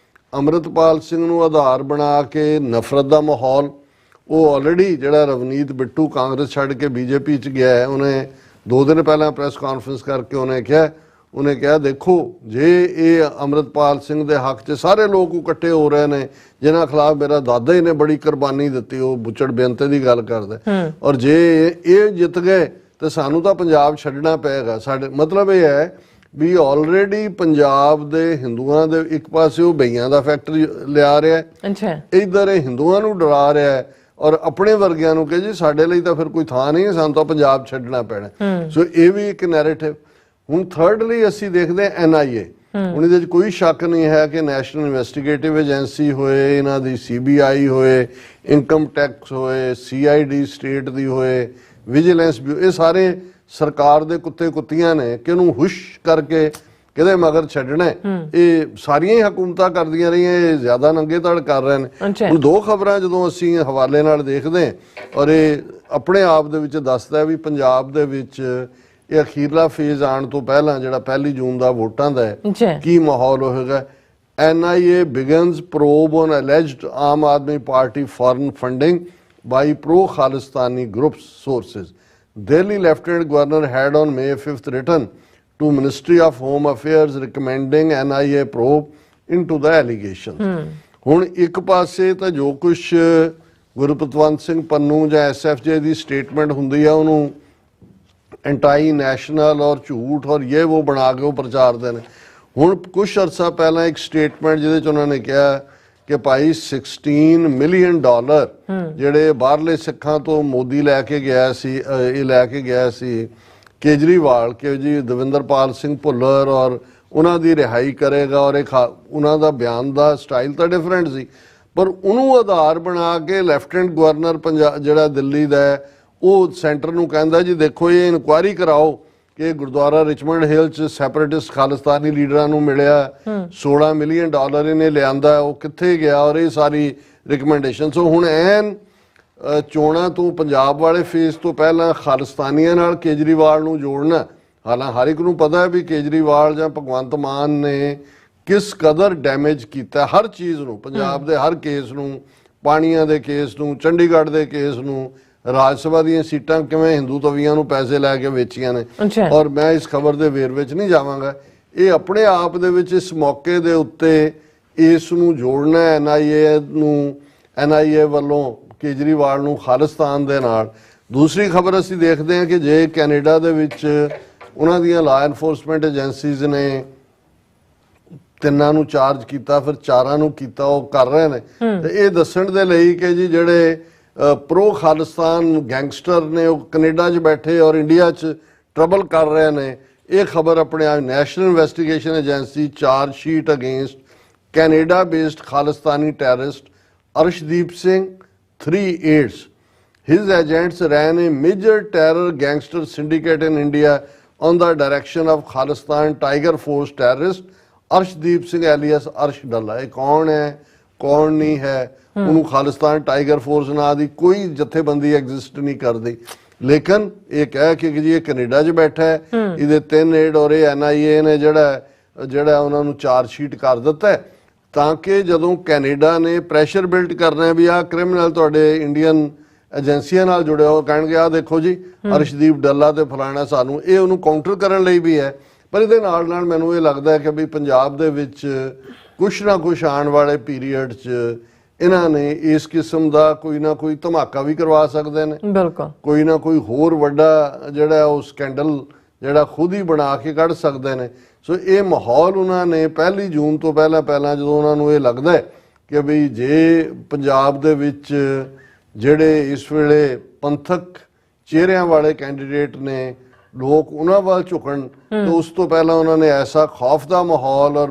ਅੰਮ੍ਰਿਤਪਾਲ ਸਿੰਘ ਨੂੰ ਆਧਾਰ ਬਣਾ ਕੇ ਨਫ਼ਰਤ ਦਾ ਮਾਹੌਲ, ਉਹ ਆਲਰੇਡੀ ਜਿਹੜਾ ਰਵਨੀਤ ਬਿੱਟੂ ਕਾਂਗਰਸ ਛੱਡ ਕੇ ਬੀਜੇਪੀ 'ਚ ਗਿਆ ਹੈ, ਉਹਨੇ 2 ਦਿਨ ਪਹਿਲਾਂ ਪ੍ਰੈਸ ਕਾਨਫਰੰਸ ਕਰਕੇ ਉਹਨੇ ਕਿਹਾ ਦੇਖੋ ਜੇ ਇਹ ਅੰਮ੍ਰਿਤਪਾਲ ਸਿੰਘ ਦੇ ਹੱਕ 'ਚ ਸਾਰੇ ਲੋਕ ਇਕੱਠੇ ਹੋ ਰਹੇ ਨੇ ਜਿਨ੍ਹਾਂ ਖਿਲਾਫ ਮੇਰਾ ਦਾਦਾ ਹੀ ਨੇ ਬੜੀ ਕੁਰਬਾਨੀ ਦਿੱਤੀ, ਉਹ ਬੁੱਚੜ ਬੇਨਤੇ ਦੀ ਗੱਲ ਕਰਦਾ, ਔਰ ਜੇ ਇਹ ਜਿੱਤ ਗਏ ਤੇ ਸਾਨੂੰ ਤਾਂ ਪੰਜਾਬ ਛੱਡਣਾ ਪਏਗਾ। ਸਾਡੇ ਮਤਲਬ ਇਹ ਹੈ ਵੀ ਆਲਰੇਡੀ ਪੰਜਾਬ ਦੇ ਹਿੰਦੂਆਂ ਦੇ ਇੱਕ ਪਾਸੇ ਉਹ ਬਈਆਂ ਦਾ ਫੈਕਟਰ ਲਿਆ ਰਿਹਾ ਹੈ, ਇੱਧਰ ਇਹ ਹਿੰਦੂਆਂ ਨੂੰ ਡਰਾ ਰਿਹਾ ਹੈ ਔਰ ਆਪਣੇ ਵਰਗਿਆਂ ਨੂੰ ਕਿ ਜੀ ਸਾਡੇ ਲਈ ਤਾਂ ਫਿਰ ਕੋਈ ਥਾਂ ਨਹੀਂ ਹੈ, ਸਾਨੂੰ ਤਾਂ ਪੰਜਾਬ ਛੱਡਣਾ ਪੈਣਾ। ਸੋ ਇਹ ਵੀ ਇੱਕ ਨੈਰੇਟਿਵ। ਹੁਣ ਥਰਡਲੀ ਅਸੀਂ ਦੇਖਦੇ ਹਾਂ NIA। ਹੁਣ ਇਹਦੇ 'ਚ ਕੋਈ ਸ਼ੱਕ ਨਹੀਂ ਹੈ ਕਿ ਨੈਸ਼ਨਲ ਇਨਵੈਸਟੀਗੇਟਿਵ ਏਜੰਸੀ ਹੋਏ, ਇਹਨਾਂ ਦੀ CBI ਹੋਏ, ਇਨਕਮ ਟੈਕਸ ਹੋਏ, CID ਸਟੇਟ ਦੀ ਹੋਏ, ਵਿਜੀਲੈਂਸ ਬਿਊਰੋ, ਇਹ ਸਾਰੇ ਸਰਕਾਰ ਦੇ ਕੁੱਤੇ ਕੁੱਤੀਆਂ ਨੇ ਕਿ ਉਹਨੂੰ ਹੁਸ਼ ਕਰਕੇ ਕਿਹਦੇ ਮਗਰ ਛੱਡਣਾ ਹੈ। ਇਹ ਸਾਰੀਆਂ ਹੀ ਹਕੂਮਤਾਂ ਕਰਦੀਆਂ ਰਹੀਆਂ, ਇਹ ਜ਼ਿਆਦਾ ਨੰਗੇ ਧੜ ਕਰ ਰਹੇ ਨੇ। ਹੁਣ ਦੋ ਖਬਰਾਂ ਜਦੋਂ ਅਸੀਂ ਹਵਾਲੇ ਨਾਲ ਦੇਖਦੇ ਹਾਂ, ਔਰ ਇਹ ਆਪਣੇ ਆਪ ਦੇ ਵਿੱਚ ਦੱਸਦਾ ਵੀ ਪੰਜਾਬ ਦੇ ਵਿੱਚ ਇਹ ਅਖੀਰਲਾ ਫੇਜ਼ ਆਉਣ ਤੋਂ ਪਹਿਲਾਂ ਜਿਹੜਾ 1 ਜੂਨ ਦਾ ਵੋਟਾਂ ਦਾ ਹੈ, ਕੀ ਮਾਹੌਲ ਹੋਵੇਗਾ। NIA begins probe on alleged Aam Aadmi Party foreign funding by pro-Khalistani groups, sources. Delhi Lieutenant Governor had on May 5th written to Ministry of Home Affairs recommending NIA probe into the allegations. ਹੁਣ ਇੱਕ ਪਾਸੇ ਤਾਂ ਜੋ ਕੁਛ ਗੁਰਪਤਵੰਤ ਸਿੰਘ ਪੰਨੂ ਜਾਂ SFJ ਦੀ statement ਹੁੰਦੀ ਆ ਉਹਨੂੰ ਐਂਟਾਈ ਨੈਸ਼ਨਲ ਔਰ ਝੂਠ ਔਰ ਇਹ ਉਹ ਬਣਾ ਕੇ ਉਹ ਪ੍ਰਚਾਰਦੇ ਨੇ। ਹੁਣ ਕੁਛ ਅਰਸਾ ਪਹਿਲਾਂ ਇੱਕ ਸਟੇਟਮੈਂਟ ਜਿਹਦੇ 'ਚ ਉਹਨਾਂ ਨੇ ਕਿਹਾ ਕਿ ਭਾਈ $16 ਮਿਲੀਅਨ ਜਿਹੜੇ ਬਾਹਰਲੇ ਸਿੱਖਾਂ ਤੋਂ ਮੋਦੀ ਲੈ ਕੇ ਗਿਆ ਸੀ, ਇਹ ਲੈ ਕੇ ਗਿਆ ਸੀ ਕੇਜਰੀਵਾਲ, ਕਿ ਜੀ ਦਵਿੰਦਰਪਾਲ ਸਿੰਘ ਭੁੱਲਰ ਔਰ ਉਹਨਾਂ ਦੀ ਰਿਹਾਈ ਕਰੇਗਾ। ਔਰ ਉਹਨਾਂ ਦਾ ਬਿਆਨ ਦਾ ਸਟਾਈਲ ਤਾਂ ਡਿਫਰੈਂਟ ਸੀ, ਪਰ ਉਹਨੂੰ ਆਧਾਰ ਬਣਾ ਕੇ ਲੈਫਟੀਨੈਂਟ ਗਵਰਨਰ ਪੰਜਾਬ ਜਿਹੜਾ ਦਿੱਲੀ ਦਾ ਉਹ ਸੈਂਟਰ ਨੂੰ ਕਹਿੰਦਾ ਜੀ ਦੇਖੋ ਇਹ ਇਨਕੁਆਇਰੀ ਕਰਾਓ ਕਿ ਗੁਰਦੁਆਰਾ ਰਿਚਮੰਡ ਹਿਲ 'ਚ ਸੈਪਰੇਟਿਸਟ ਖਾਲਿਸਤਾਨੀ ਲੀਡਰਾਂ ਨੂੰ ਮਿਲਿਆ $16 ਮਿਲੀਅਨ ਇਹਨੇ ਲਿਆਂਦਾ, ਉਹ ਕਿੱਥੇ ਗਿਆ, ਔਰ ਇਹ ਸਾਰੀ ਰਿਕਮੈਂਡੇਸ਼ਨ। ਸੋ ਹੁਣ ਐਨ ਚੋਣਾਂ ਤੋਂ ਪੰਜਾਬ ਵਾਲੇ ਫੇਸ ਤੋਂ ਪਹਿਲਾਂ ਖਾਲਿਸਤਾਨੀਆਂ ਨਾਲ ਕੇਜਰੀਵਾਲ ਨੂੰ ਜੋੜਨਾ। ਹਾਲਾਂ ਹਰ ਇੱਕ ਨੂੰ ਪਤਾ ਹੈ ਵੀ ਕੇਜਰੀਵਾਲ ਜਾਂ ਭਗਵੰਤ ਮਾਨ ਨੇ ਕਿਸ ਕਦਰ ਡੈਮੇਜ ਕੀਤਾ ਹਰ ਚੀਜ਼ ਨੂੰ, ਪੰਜਾਬ ਦੇ ਹਰ ਕੇਸ ਨੂੰ, ਪਾਣੀਆਂ ਦੇ ਕੇਸ ਨੂੰ, ਚੰਡੀਗੜ੍ਹ ਦੇ ਕੇਸ ਨੂੰ, ਰਾਜ ਸਭਾ ਦੀਆਂ ਸੀਟਾਂ ਕਿਵੇਂ ਹਿੰਦੂ ਤਵੀਆਂ ਨੂੰ ਪੈਸੇ ਲੈ ਕੇ ਵੇਚੀਆਂ ਨੇ। ਔਰ ਮੈਂ ਇਸ ਖਬਰ ਦੇ ਵੇਰਵੇ 'ਚ ਨਹੀਂ ਜਾਵਾਂਗਾ। ਇਹ ਆਪਣੇ ਆਪ ਦੇ ਵਿੱਚ ਇਸ ਮੌਕੇ ਦੇ ਉੱਤੇ ਇਸ ਨੂੰ ਜੋੜਨਾ NIA ਵੱਲੋਂ ਕੇਜਰੀਵਾਲ ਨੂੰ ਖਾਲਿਸਤਾਨ ਦੇ ਨਾਲ। ਦੂਸਰੀ ਖਬਰ ਅਸੀਂ ਦੇਖਦੇ ਹਾਂ ਕਿ ਜੇ ਕੈਨੇਡਾ ਦੇ ਵਿੱਚ ਉਹਨਾਂ ਦੀਆਂ ਲਾ ਐਨਫੋਰਸਮੈਂਟ ਏਜੰਸੀਜ਼ ਨੇ 3 ਨੂੰ ਚਾਰਜ ਕੀਤਾ, ਫਿਰ 4 ਨੂੰ ਕੀਤਾ, ਉਹ ਕਰ ਰਹੇ ਨੇ ਤੇ ਇਹ ਦੱਸਣ ਦੇ ਲਈ ਕਿ ਜੀ ਜਿਹੜੇ ਪ੍ਰੋ ਖਾਲਿਸਤਾਨ ਗੈਂਗਸਟਰ ਨੇ ਉਹ ਕੈਨੇਡਾ 'ਚ ਬੈਠੇ ਔਰ ਇੰਡੀਆ 'ਚ ਟਰਬਲ ਕਰ ਰਹੇ ਨੇ। ਇਹ ਖਬਰ ਆਪਣੇ ਆਪ national investigation agency charge sheet against Canada based Khalistani terrorist Arshdeep Singh 3 aides. His agents ran a major terror gangster syndicate in India on the direction of Khalistan Tiger Force terrorist Arshdeep Singh alias Arsh Dalla। ਇਹ ਕੌਣ ਹੈ ਕੌਣ ਨਹੀਂ ਹੈ, ਉਹਨੂੰ Khalistan tiger force ਨਾਂ ਦੀ ਕੋਈ ਜਥੇਬੰਦੀ ਐਗਜ਼ਿਸਟ ਨਹੀਂ ਕਰਦੀ, ਲੇਕਿਨ ਇਹ ਕਹਿ ਕੇ ਜੀ ਇਹ ਕੈਨੇਡਾ 'ਚ ਬੈਠਾ ਹੈ, ਇਹਦੇ 3 ਏਡ ਔਰ ਇਹ NIA ਨੇ ਜਿਹੜਾ ਉਹਨਾਂ ਨੂੰ ਚਾਰਜ ਸ਼ੀਟ ਕਰ ਦਿੱਤਾ ਤਾਂ ਕਿ ਜਦੋਂ ਕੈਨੇਡਾ ਨੇ ਪ੍ਰੈਸ਼ਰ ਬਿਲਡ ਕਰਨਾ ਵੀ ਆਹ ਕ੍ਰਿਮੀਨਲ ਤੁਹਾਡੇ ਇੰਡੀਅਨ ਏਜੰਸੀਆਂ ਨਾਲ ਜੁੜੇ ਹੋ, ਕਹਿਣਗੇ ਆਹ ਦੇਖੋ ਜੀ ਅਰਸ਼ਦੀਪ ਡੱਲਾ ਤੇ ਫਲਾਣਾ ਸਾਨੂੰ, ਇਹ ਉਹਨੂੰ ਕਾਊਂਟਰ ਕਰਨ ਲਈ ਵੀ ਹੈ। ਪਰ ਇਹਦੇ ਨਾਲ ਨਾਲ ਮੈਨੂੰ ਇਹ ਲੱਗਦਾ ਹੈ ਕਿ ਵੀ ਪੰਜਾਬ ਦੇ ਵਿੱਚ ਕੁਛ ਨਾ ਕੁਛ ਆਉਣ ਵਾਲੇ ਪੀਰੀਅਡ 'ਚ ਇਹਨਾਂ ਨੇ ਇਸ ਕਿਸਮ ਦਾ ਕੋਈ ਨਾ ਕੋਈ ਧਮਾਕਾ ਵੀ ਕਰਵਾ ਸਕਦੇ ਨੇ। ਬਿਲਕੁਲ ਕੋਈ ਨਾ ਕੋਈ ਹੋਰ ਵੱਡਾ ਜਿਹੜਾ ਉਹ ਸਕੈਂਡਲ ਜਿਹੜਾ ਖੁਦ ਹੀ ਬਣਾ ਕੇ ਕੱਢ ਸਕਦੇ ਨੇ। ਸੋ ਇਹ ਮਾਹੌਲ ਉਹਨਾਂ ਨੇ 1 ਜੂਨ ਤੋਂ ਪਹਿਲਾਂ ਜਦੋਂ ਉਹਨਾਂ ਨੂੰ ਇਹ ਲੱਗਦਾ ਹੈ ਕਿ ਵੀ ਜੇ ਪੰਜਾਬ ਦੇ ਵਿੱਚ ਜਿਹੜੇ ਇਸ ਵੇਲੇ ਪੰਥਕ ਚਿਹਰਿਆਂ ਵਾਲੇ ਕੈਂਡੀਡੇਟ ਨੇ ਲੋਕ ਉਹਨਾਂ ਵੱਲ ਝੁਕਣ ਤਾਂ ਉਸ ਤੋਂ ਪਹਿਲਾਂ ਉਹਨਾਂ ਨੇ ਐਸਾ ਖੌਫ ਦਾ ਮਾਹੌਲ ਔਰ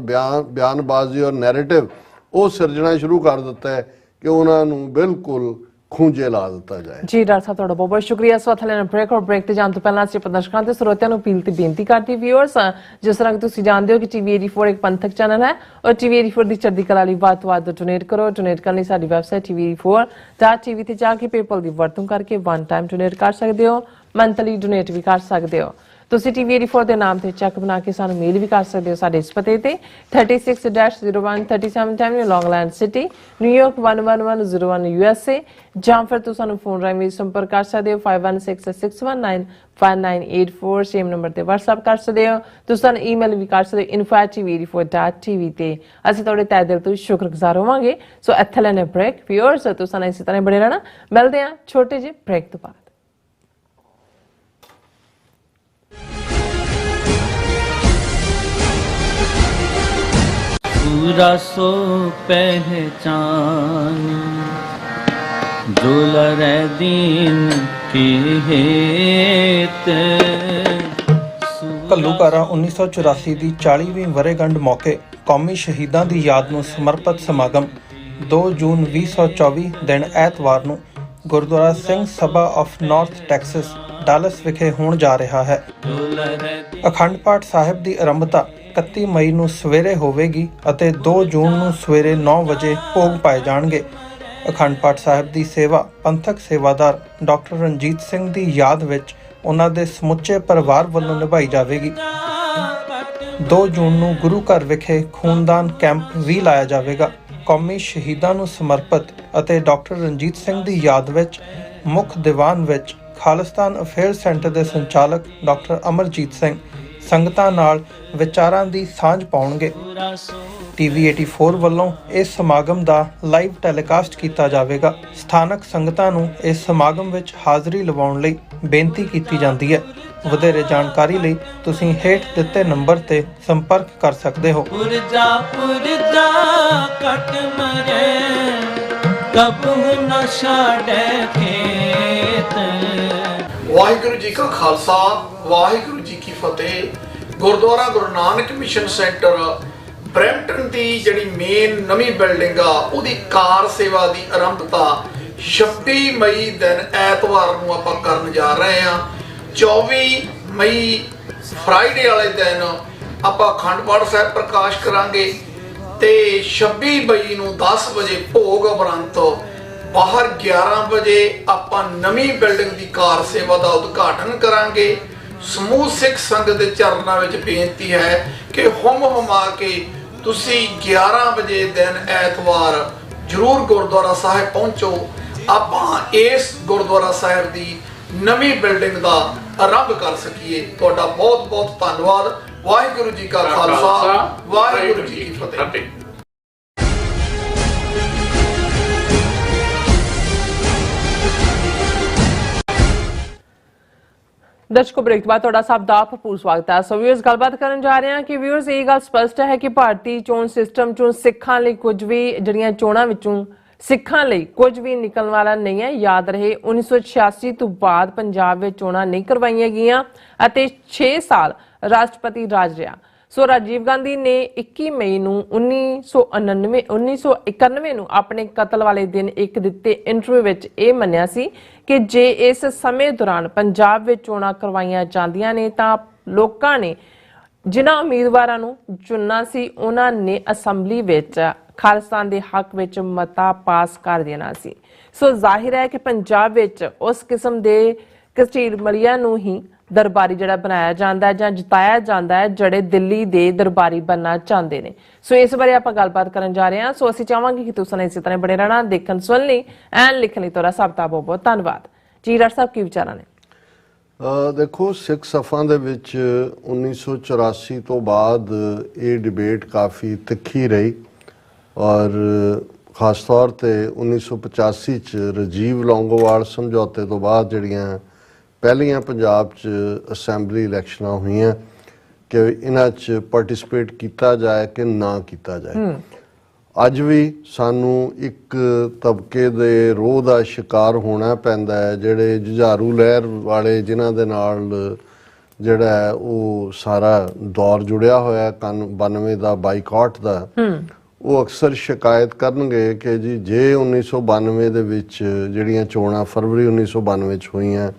ਬਿਆਨਬਾਜ਼ੀ ਔਰ ਨੈਰੇਟਿਵ ਉਹ ਸਿਰਜਣਾ ਸ਼ੁਰੂ ਕਰ ਦਿੱਤਾ ਹੈ ਕਿ ਉਹਨਾਂ ਨੂੰ ਬਿਲਕੁਲ ਖੂੰਜੇ ਲਾ ਦਿੱਤਾ ਜਾਏ। ਜੀ ਡਾਕਟਰ ਸਾਹਿਬ ਤੁਹਾਡਾ ਬਹੁਤ ਬਹੁਤ ਸ਼ੁਕਰੀਆ। ਇਸ ਵਾਰ ਲੈਣਾ ਬ੍ਰੇਕ ਔਰ ਬ੍ਰੇਕ ਤੇ ਜਾਣ ਤੋਂ ਪਹਿਲਾਂ ਅਸੀਂ ਪ੍ਰਦਰਸ਼ਕਾਂ ਤੇ ਸਰੋਤਿਆਂ ਨੂੰ ਅਪੀਲ ਤੇ ਬੇਨਤੀ ਕਰਦੀ ਵਿਊਅਰਸ, ਜਿਸ ਤਰ੍ਹਾਂ ਕਿ ਤੁਸੀਂ ਜਾਣਦੇ ਹੋ ਕਿ TV84 ਇੱਕ ਪੰਥਕ ਚੈਨਲ ਹੈ ਔਰ TV84 ਦੀ ਚੜ੍ਹਦੀ ਕਲਾ ਲਈ ਵੱਧ ਤੋਂ ਵੱਧ ਡੋਨੇਟ ਕਰੋ। ਡੋਨੇਟ ਕਰਨ ਲਈ ਸਾਡੀ ਵੈਬਸਾਈਟ TV84.tv ਤੇ ਜਾ ਕੇ ਪੇਪਲ ਦੀ ਵਰਤੋਂ ਕਰਕੇ 1 ਟਾਈਮ ਡੋਨੇਟ ਕਰ ਸਕਦੇ ਹੋ, ਮੰਥਲੀ ਡੋਨੇਟ ਵੀ ਕਰ ਸਕਦੇ ਹੋ। ਤੁਸੀਂ TV84 ਦੇ ਨਾਮ ਤੇ ਚੈੱਕ ਬਣਾ ਕੇ ਸਾਨੂੰ ਮੇਲ ਵੀ ਕਰ ਸਕਦੇ ਹੋ ਸਾਡੇ ਇਸ ਪਤੇ ਤੇ 36-01-37 ਲੌਂਗ ਆਈਲੈਂਡ ਸਿਟੀ, ਨਿਊਯਾਰਕ 11101 USA, ਜਾਂ ਫਿਰ ਤੁਸੀਂ ਸਾਨੂੰ ਫੋਨ ਰਾਹੀਂ ਵੀ ਸੰਪਰਕ ਕਰ ਸਕਦੇ ਹੋ 5166191984 ਸੇਮ ਨੰਬਰ ਤੇ WhatsApp ਕਰ ਸਕਦੇ ਹੋ। ਤੁਸੀਂ ਸਾਨੂੰ ਈਮੇਲ ਵੀ ਕਰ ਸਕਦੇ ਹੋ info@tv84.tv ਤੇ। ਅਸੀਂ ਤੁਹਾਡੇ ਤਹਿ ਦਿਲ ਤੋਂ ਸ਼ੁਕਰਗੁਜ਼ਾਰ ਹੋਵਾਂਗੇ। ਸੋ ਇੱਥੇ ਲੈਣੇ ਬ੍ਰੇਕ ਵਿਊਅਰਸ, ਤੁਸੀਂ ਇਸੇ ਤਰ੍ਹਾਂ ਬਣੇ ਰਹਿਣਾ। ਮਿਲਦੇ ਹਾਂ ਛੋਟੇ ਜਿਹੇ ਬ੍ਰੇਕ ਤੋਂ ਬਾਅਦ। पूरा सो पहचान जो लरे दीन की हेत ਘੱਲੂਘਾਰਾ 1984 ਦੀ 40ਵੀਂ ਵਰ੍ਹੇਗੰਢ ਮੌਕੇ ਕੌਮੀ ਸ਼ਹੀਦਾਂ ਦੀ ਯਾਦ ਨੂੰ ਸਮਰਪਿਤ ਸਮਾਗਮ 2 ਜੂਨ 2024 ਦਿਨ ਐਤਵਾਰ ਨੂੰ Gurdwara Singh Sabha of north Texas dolls ਵਿਖੇ ਹੋਣ ਜਾ ਰਿਹਾ ਹੈ। ਅਖੰਡ ਪਾਠ ਸਾਹਿਬ ਦੀ ਆਰੰਭਤਾ 31 ਮਈ ਨੂੰ ਸਵੇਰੇ ਹੋਵੇਗੀ ਅਤੇ 2 ਜੂਨ ਨੂੰ ਸਵੇਰੇ 9 ਵਜੇ ਭੋਗ ਪਾਏ ਜਾਣਗੇ। ਅਖੰਡ ਪਾਠ ਸਾਹਿਬ ਦੀ ਸੇਵਾ ਪੰਥਕ ਸੇਵਾਦਾਰ ਡਾਕਟਰ ਰਣਜੀਤ ਸਿੰਘ ਦੀ ਯਾਦ ਵਿੱਚ ਉਹਨਾਂ ਦੇ ਸਮੁੱਚੇ ਪਰਿਵਾਰ ਵੱਲੋਂ ਨਿਭਾਈ ਜਾਵੇਗੀ। 2 ਜੂਨ ਨੂੰ ਗੁਰੂ ਘਰ ਵਿਖੇ ਖੂਨਦਾਨ ਕੈਂਪ ਵੀ ਲਾਇਆ ਜਾਵੇਗਾ। ਕੌਮੀ ਸ਼ਹੀਦਾਂ ਨੂੰ ਸਮਰਪਿਤ ਅਤੇ ਡਾਕਟਰ ਰਣਜੀਤ ਸਿੰਘ ਦੀ ਯਾਦ ਵਿੱਚ ਮੁੱਖ ਦੀਵਾਨ ਵਿੱਚ ਖਾਲਿਸਤਾਨ ਅਫੇਅਰ ਸੈਂਟਰ ਦੇ ਸੰਚਾਲਕ ਡਾਕਟਰ ਅਮਰਜੀਤ ਸਿੰਘ ਸੰਗਤਾਂ ਨਾਲ ਵਿਚਾਰਾਂ ਦੀ ਸਾਂਝ ਪਾਉਣਗੇ। TV 84 ਵੱਲੋਂ ਇਸ ਸਮਾਗਮ ਦਾ ਲਾਈਵ ਟੈਲੀਕਾਸਟ ਕੀਤਾ ਜਾਵੇਗਾ। ਸਥਾਨਕ ਸੰਗਤਾਂ ਨੂੰ ਇਸ ਸਮਾਗਮ ਵਿੱਚ ਹਾਜ਼ਰੀ ਲਵਾਉਣ ਲਈ ਬੇਨਤੀ ਕੀਤੀ ਜਾਂਦੀ ਹੈ। ਵਧੇਰੇ ਜਾਣਕਾਰੀ ਲਈ ਤੁਸੀਂ ਹੇਠ ਦਿੱਤੇ ਨੰਬਰ ਤੇ ਸੰਪਰਕ ਕਰ ਸਕਦੇ ਹੋ। ਪੁਰਜਾ ਕਟ ਮਰੇ ਕਬੂ ਨਾ ਛਾੜੇ ਖੇਤ। ਵਾਹਿਗੁਰੂ ਜੀ ਕਾ ਖਾਲਸਾ ਵਾਹਿਗੁਰੂ ਜੀ ਕੀ ਫਤਿਹ। Gurdwara Guru Nanak mission centre Brampton ਦੀ ਜਿਹੜੀ ਮੇਨ ਨਵੀਂ ਬਿਲਡਿੰਗ ਆ ਉਹਦੀ ਕਾਰ ਸੇਵਾ ਦੀ ਆਰੰਭਤਾ 26 ਮਈ ਦਿਨ ਐਤਵਾਰ ਨੂੰ ਆਪਾਂ ਕਰਨ ਜਾ ਰਹੇ ਹਾਂ। 24 ਮਈ ਫਰਾਈਡੇ ਵਾਲੇ ਦਿਨ ਆਪਾਂ ਅਖੰਡ ਪਾਠ ਸਾਹਿਬ ਪ੍ਰਕਾਸ਼ ਕਰਾਂਗੇ ਤੇ 26 ਮਈ ਨੂੰ 10 ਵਜੇ ਭੋਗ ਉਪਰੰਤ ਬਾਹਰ 11 ਵਜੇ ਆਪਾਂ ਨਵੀਂ ਬਿਲਡਿੰਗ ਦੀ ਕਾਰ ਸੇਵਾ ਦਾ ਉਦਘਾਟਨ ਕਰਾਂਗੇ। ਸਮੂਹ ਸਿੱਖ ਸੰਗਤ ਦੇ ਚਰਨਾਂ ਵਿੱਚ ਬੇਨਤੀ ਹੈ ਕਿ ਹੁਮ ਹੁਮਾ ਕੇ ਤੁਸੀਂ 11 ਵਜੇ ਦਿਨ ਐਤਵਾਰ ਜ਼ਰੂਰ ਗੁਰਦੁਆਰਾ ਸਾਹਿਬ ਪਹੁੰਚੋ। ਆਪਾਂ ਇਸ ਗੁਰਦੁਆਰਾ ਸਾਹਿਬ ਦੀ ਨਵੀਂ ਬਿਲਡਿੰਗ ਦਾ ਆਰੰਭ ਕਰ ਸਕੀਏ। ਤੁਹਾਡਾ ਬਹੁਤ ਬਹੁਤ ਧੰਨਵਾਦ। ਵਾਹਿਗੁਰੂ ਜੀ ਕਾ ਖਾਲਸਾ ਵਾਹਿਗੁਰੂ ਜੀ ਕੀ ਫਤਿਹ। ਦਰਸ਼ਕੋ ਬ੍ਰੇਕ ਤੋਂ ਬਾਅਦ ਤੁਹਾਡਾ ਸਭ ਦਾ ਭਰਪੂਰ ਸਵਾਗਤ ਹੈ। ਸੋ ਵਿਊਅਰਸ ਗੱਲਬਾਤ ਕਰਨ ਜਾ ਰਹੇ ਹਾਂ ਕਿ ਵਿਊਅਰਸ ਇਹ ਗੱਲ ਸਪਸ਼ਟ ਹੈ ਕਿ ਭਾਰਤੀ ਚੋਣ ਸਿਸਟਮ ਚੋਂ ਸਿੱਖਾਂ ਲਈ ਕੁਝ ਵੀ ਜਿਹੜੀਆਂ ਚੋਣਾਂ ਵਿੱਚੋਂ ਸਿੱਖਾਂ ਲਈ ਕੁਝ ਵੀ ਨਿਕਲਣ ਵਾਲਾ ਨਹੀਂ ਹੈ। ਯਾਦ ਰਹੇ 1986 ਤੋਂ ਬਾਅਦ ਪੰਜਾਬ ਵਿੱਚ ਚੋਣਾਂ ਨਹੀਂ ਕਰਵਾਈਆਂ ਗਈਆਂ ਅਤੇ 6 ਸਾਲ ਰਾਸ਼ਟਰਪਤੀ ਰਾਜ ਰਿਹਾ। ਸੋ ਰਾਜੀਵ ਗਾਂਧੀ ਨੇ 21 ਮਈ ਨੂੰ 1991 ਨੂੰ ਆਪਣੇ ਕਤਲ ਵਾਲੇ ਦਿਨ ਇੱਕ ਦਿੱਤੇ ਇੰਟਰਵਿਊ ਵਿੱਚ ਇਹ ਮੰਨਿਆ ਸੀ ਕਿ ਜੇ ਇਸ ਸਮੇਂ ਦੌਰਾਨ ਪੰਜਾਬ ਵਿੱਚ ਚੋਣਾਂ ਕਰਵਾਈਆਂ ਜਾਂਦੀਆਂ ਨੇ ਤਾਂ ਲੋਕਾਂ ਨੇ ਜਿਨ੍ਹਾਂ ਉਮੀਦਵਾਰਾਂ ਨੂੰ ਚੁਣਨਾ ਸੀ ਉਹਨਾਂ ਨੇ ਅਸੈਂਬਲੀ ਵਿੱਚ ਖਾਲਿਸਤਾਨ ਦੇ ਹੱਕ ਵਿੱਚ ਮਤਾ ਪਾਸ ਕਰ ਦੇਣਾ ਸੀ। ਸੋ ਜ਼ਾਹਿਰ ਹੈ ਕਿ ਪੰਜਾਬ ਵਿੱਚ ਉਸ ਕਿਸਮ ਦੇ ਕਚੀਰ ਮਰੀਆਂ ਨੂੰ ਹੀ ਦਰਬਾਰੀ ਜਿਹੜਾ ਬਣਾਇਆ ਜਾਂਦਾ ਹੈ ਜਾਂ ਜਿਤਾਇਆ ਜਾਂਦਾ ਹੈ ਜਿਹੜੇ ਦਿੱਲੀ ਦੇ ਦਰਬਾਰੀ ਬਣਨਾ ਚਾਹੁੰਦੇ ਨੇ। ਸੋ ਇਸ ਬਾਰੇ ਆਪਾਂ ਗੱਲਬਾਤ ਕਰਨ ਜਾ ਰਹੇ ਹਾਂ। ਸੋ ਅਸੀਂ ਚਾਹਾਂਗੇ ਕਿ ਤੁਸੀਂ ਇਸੇ ਤਰ੍ਹਾਂ ਬਣੇ ਰਹਿਣਾ, ਦੇਖਣ ਸੁਣ ਲਈ ਐਨ ਲਿਖਣ ਲਈ ਤੁਹਾਡਾ ਸਭ ਦਾ ਬਹੁਤ ਬਹੁਤ ਧੰਨਵਾਦ ਜੀ। ਡਾਕਟਰ ਸਾਹਿਬ ਕੀ ਵਿਚਾਰਾਂ ਨੇ? ਦੇਖੋ, ਸਿੱਖ ਸਫਾਂ ਦੇ ਵਿੱਚ 1984 ਤੋਂ ਬਾਅਦ ਇਹ ਡਿਬੇਟ ਕਾਫੀ ਤਿੱਖੀ ਰਹੀ ਔਰ ਖਾਸ ਤੌਰ ਤੇ 1985 ਚ ਰਾਜੀਵ ਲੌਂਗੋਵਾਲ ਸਮਝੌਤੇ ਤੋਂ ਬਾਅਦ ਜਿਹੜੀਆਂ ਪਹਿਲੀਆਂ ਪੰਜਾਬ 'ਚ ਅਸੈਂਬਲੀ ਇਲੈਕਸ਼ਨਾਂ ਹੋਈਆਂ ਕਿ ਇਹਨਾਂ 'ਚ ਪਾਰਟਿਸਿਪੇਟ ਕੀਤਾ ਜਾਏ ਕਿ ਨਾ ਕੀਤਾ ਜਾਏ। ਅੱਜ ਵੀ ਸਾਨੂੰ ਇੱਕ ਤਬਕੇ ਦੇ ਰੋਹ ਦਾ ਸ਼ਿਕਾਰ ਹੋਣਾ ਪੈਂਦਾ ਹੈ, ਜਿਹੜੇ ਜੁਝਾਰੂ ਲਹਿਰ ਵਾਲੇ ਜਿਨ੍ਹਾਂ ਦੇ ਨਾਲ ਜਿਹੜਾ ਹੈ ਉਹ ਸਾਰਾ ਦੌਰ ਜੁੜਿਆ ਹੋਇਆ 92 ਦਾ ਬਾਈਕਾਟ ਦਾ। ਉਹ ਅਕਸਰ ਸ਼ਿਕਾਇਤ ਕਰਨਗੇ ਕਿ ਜੀ ਜੇ 1992 ਦੇ ਵਿੱਚ ਜਿਹੜੀਆਂ ਚੋਣਾਂ ਫਰਵਰੀ 1992 ਚ ਹੋਈਆਂ,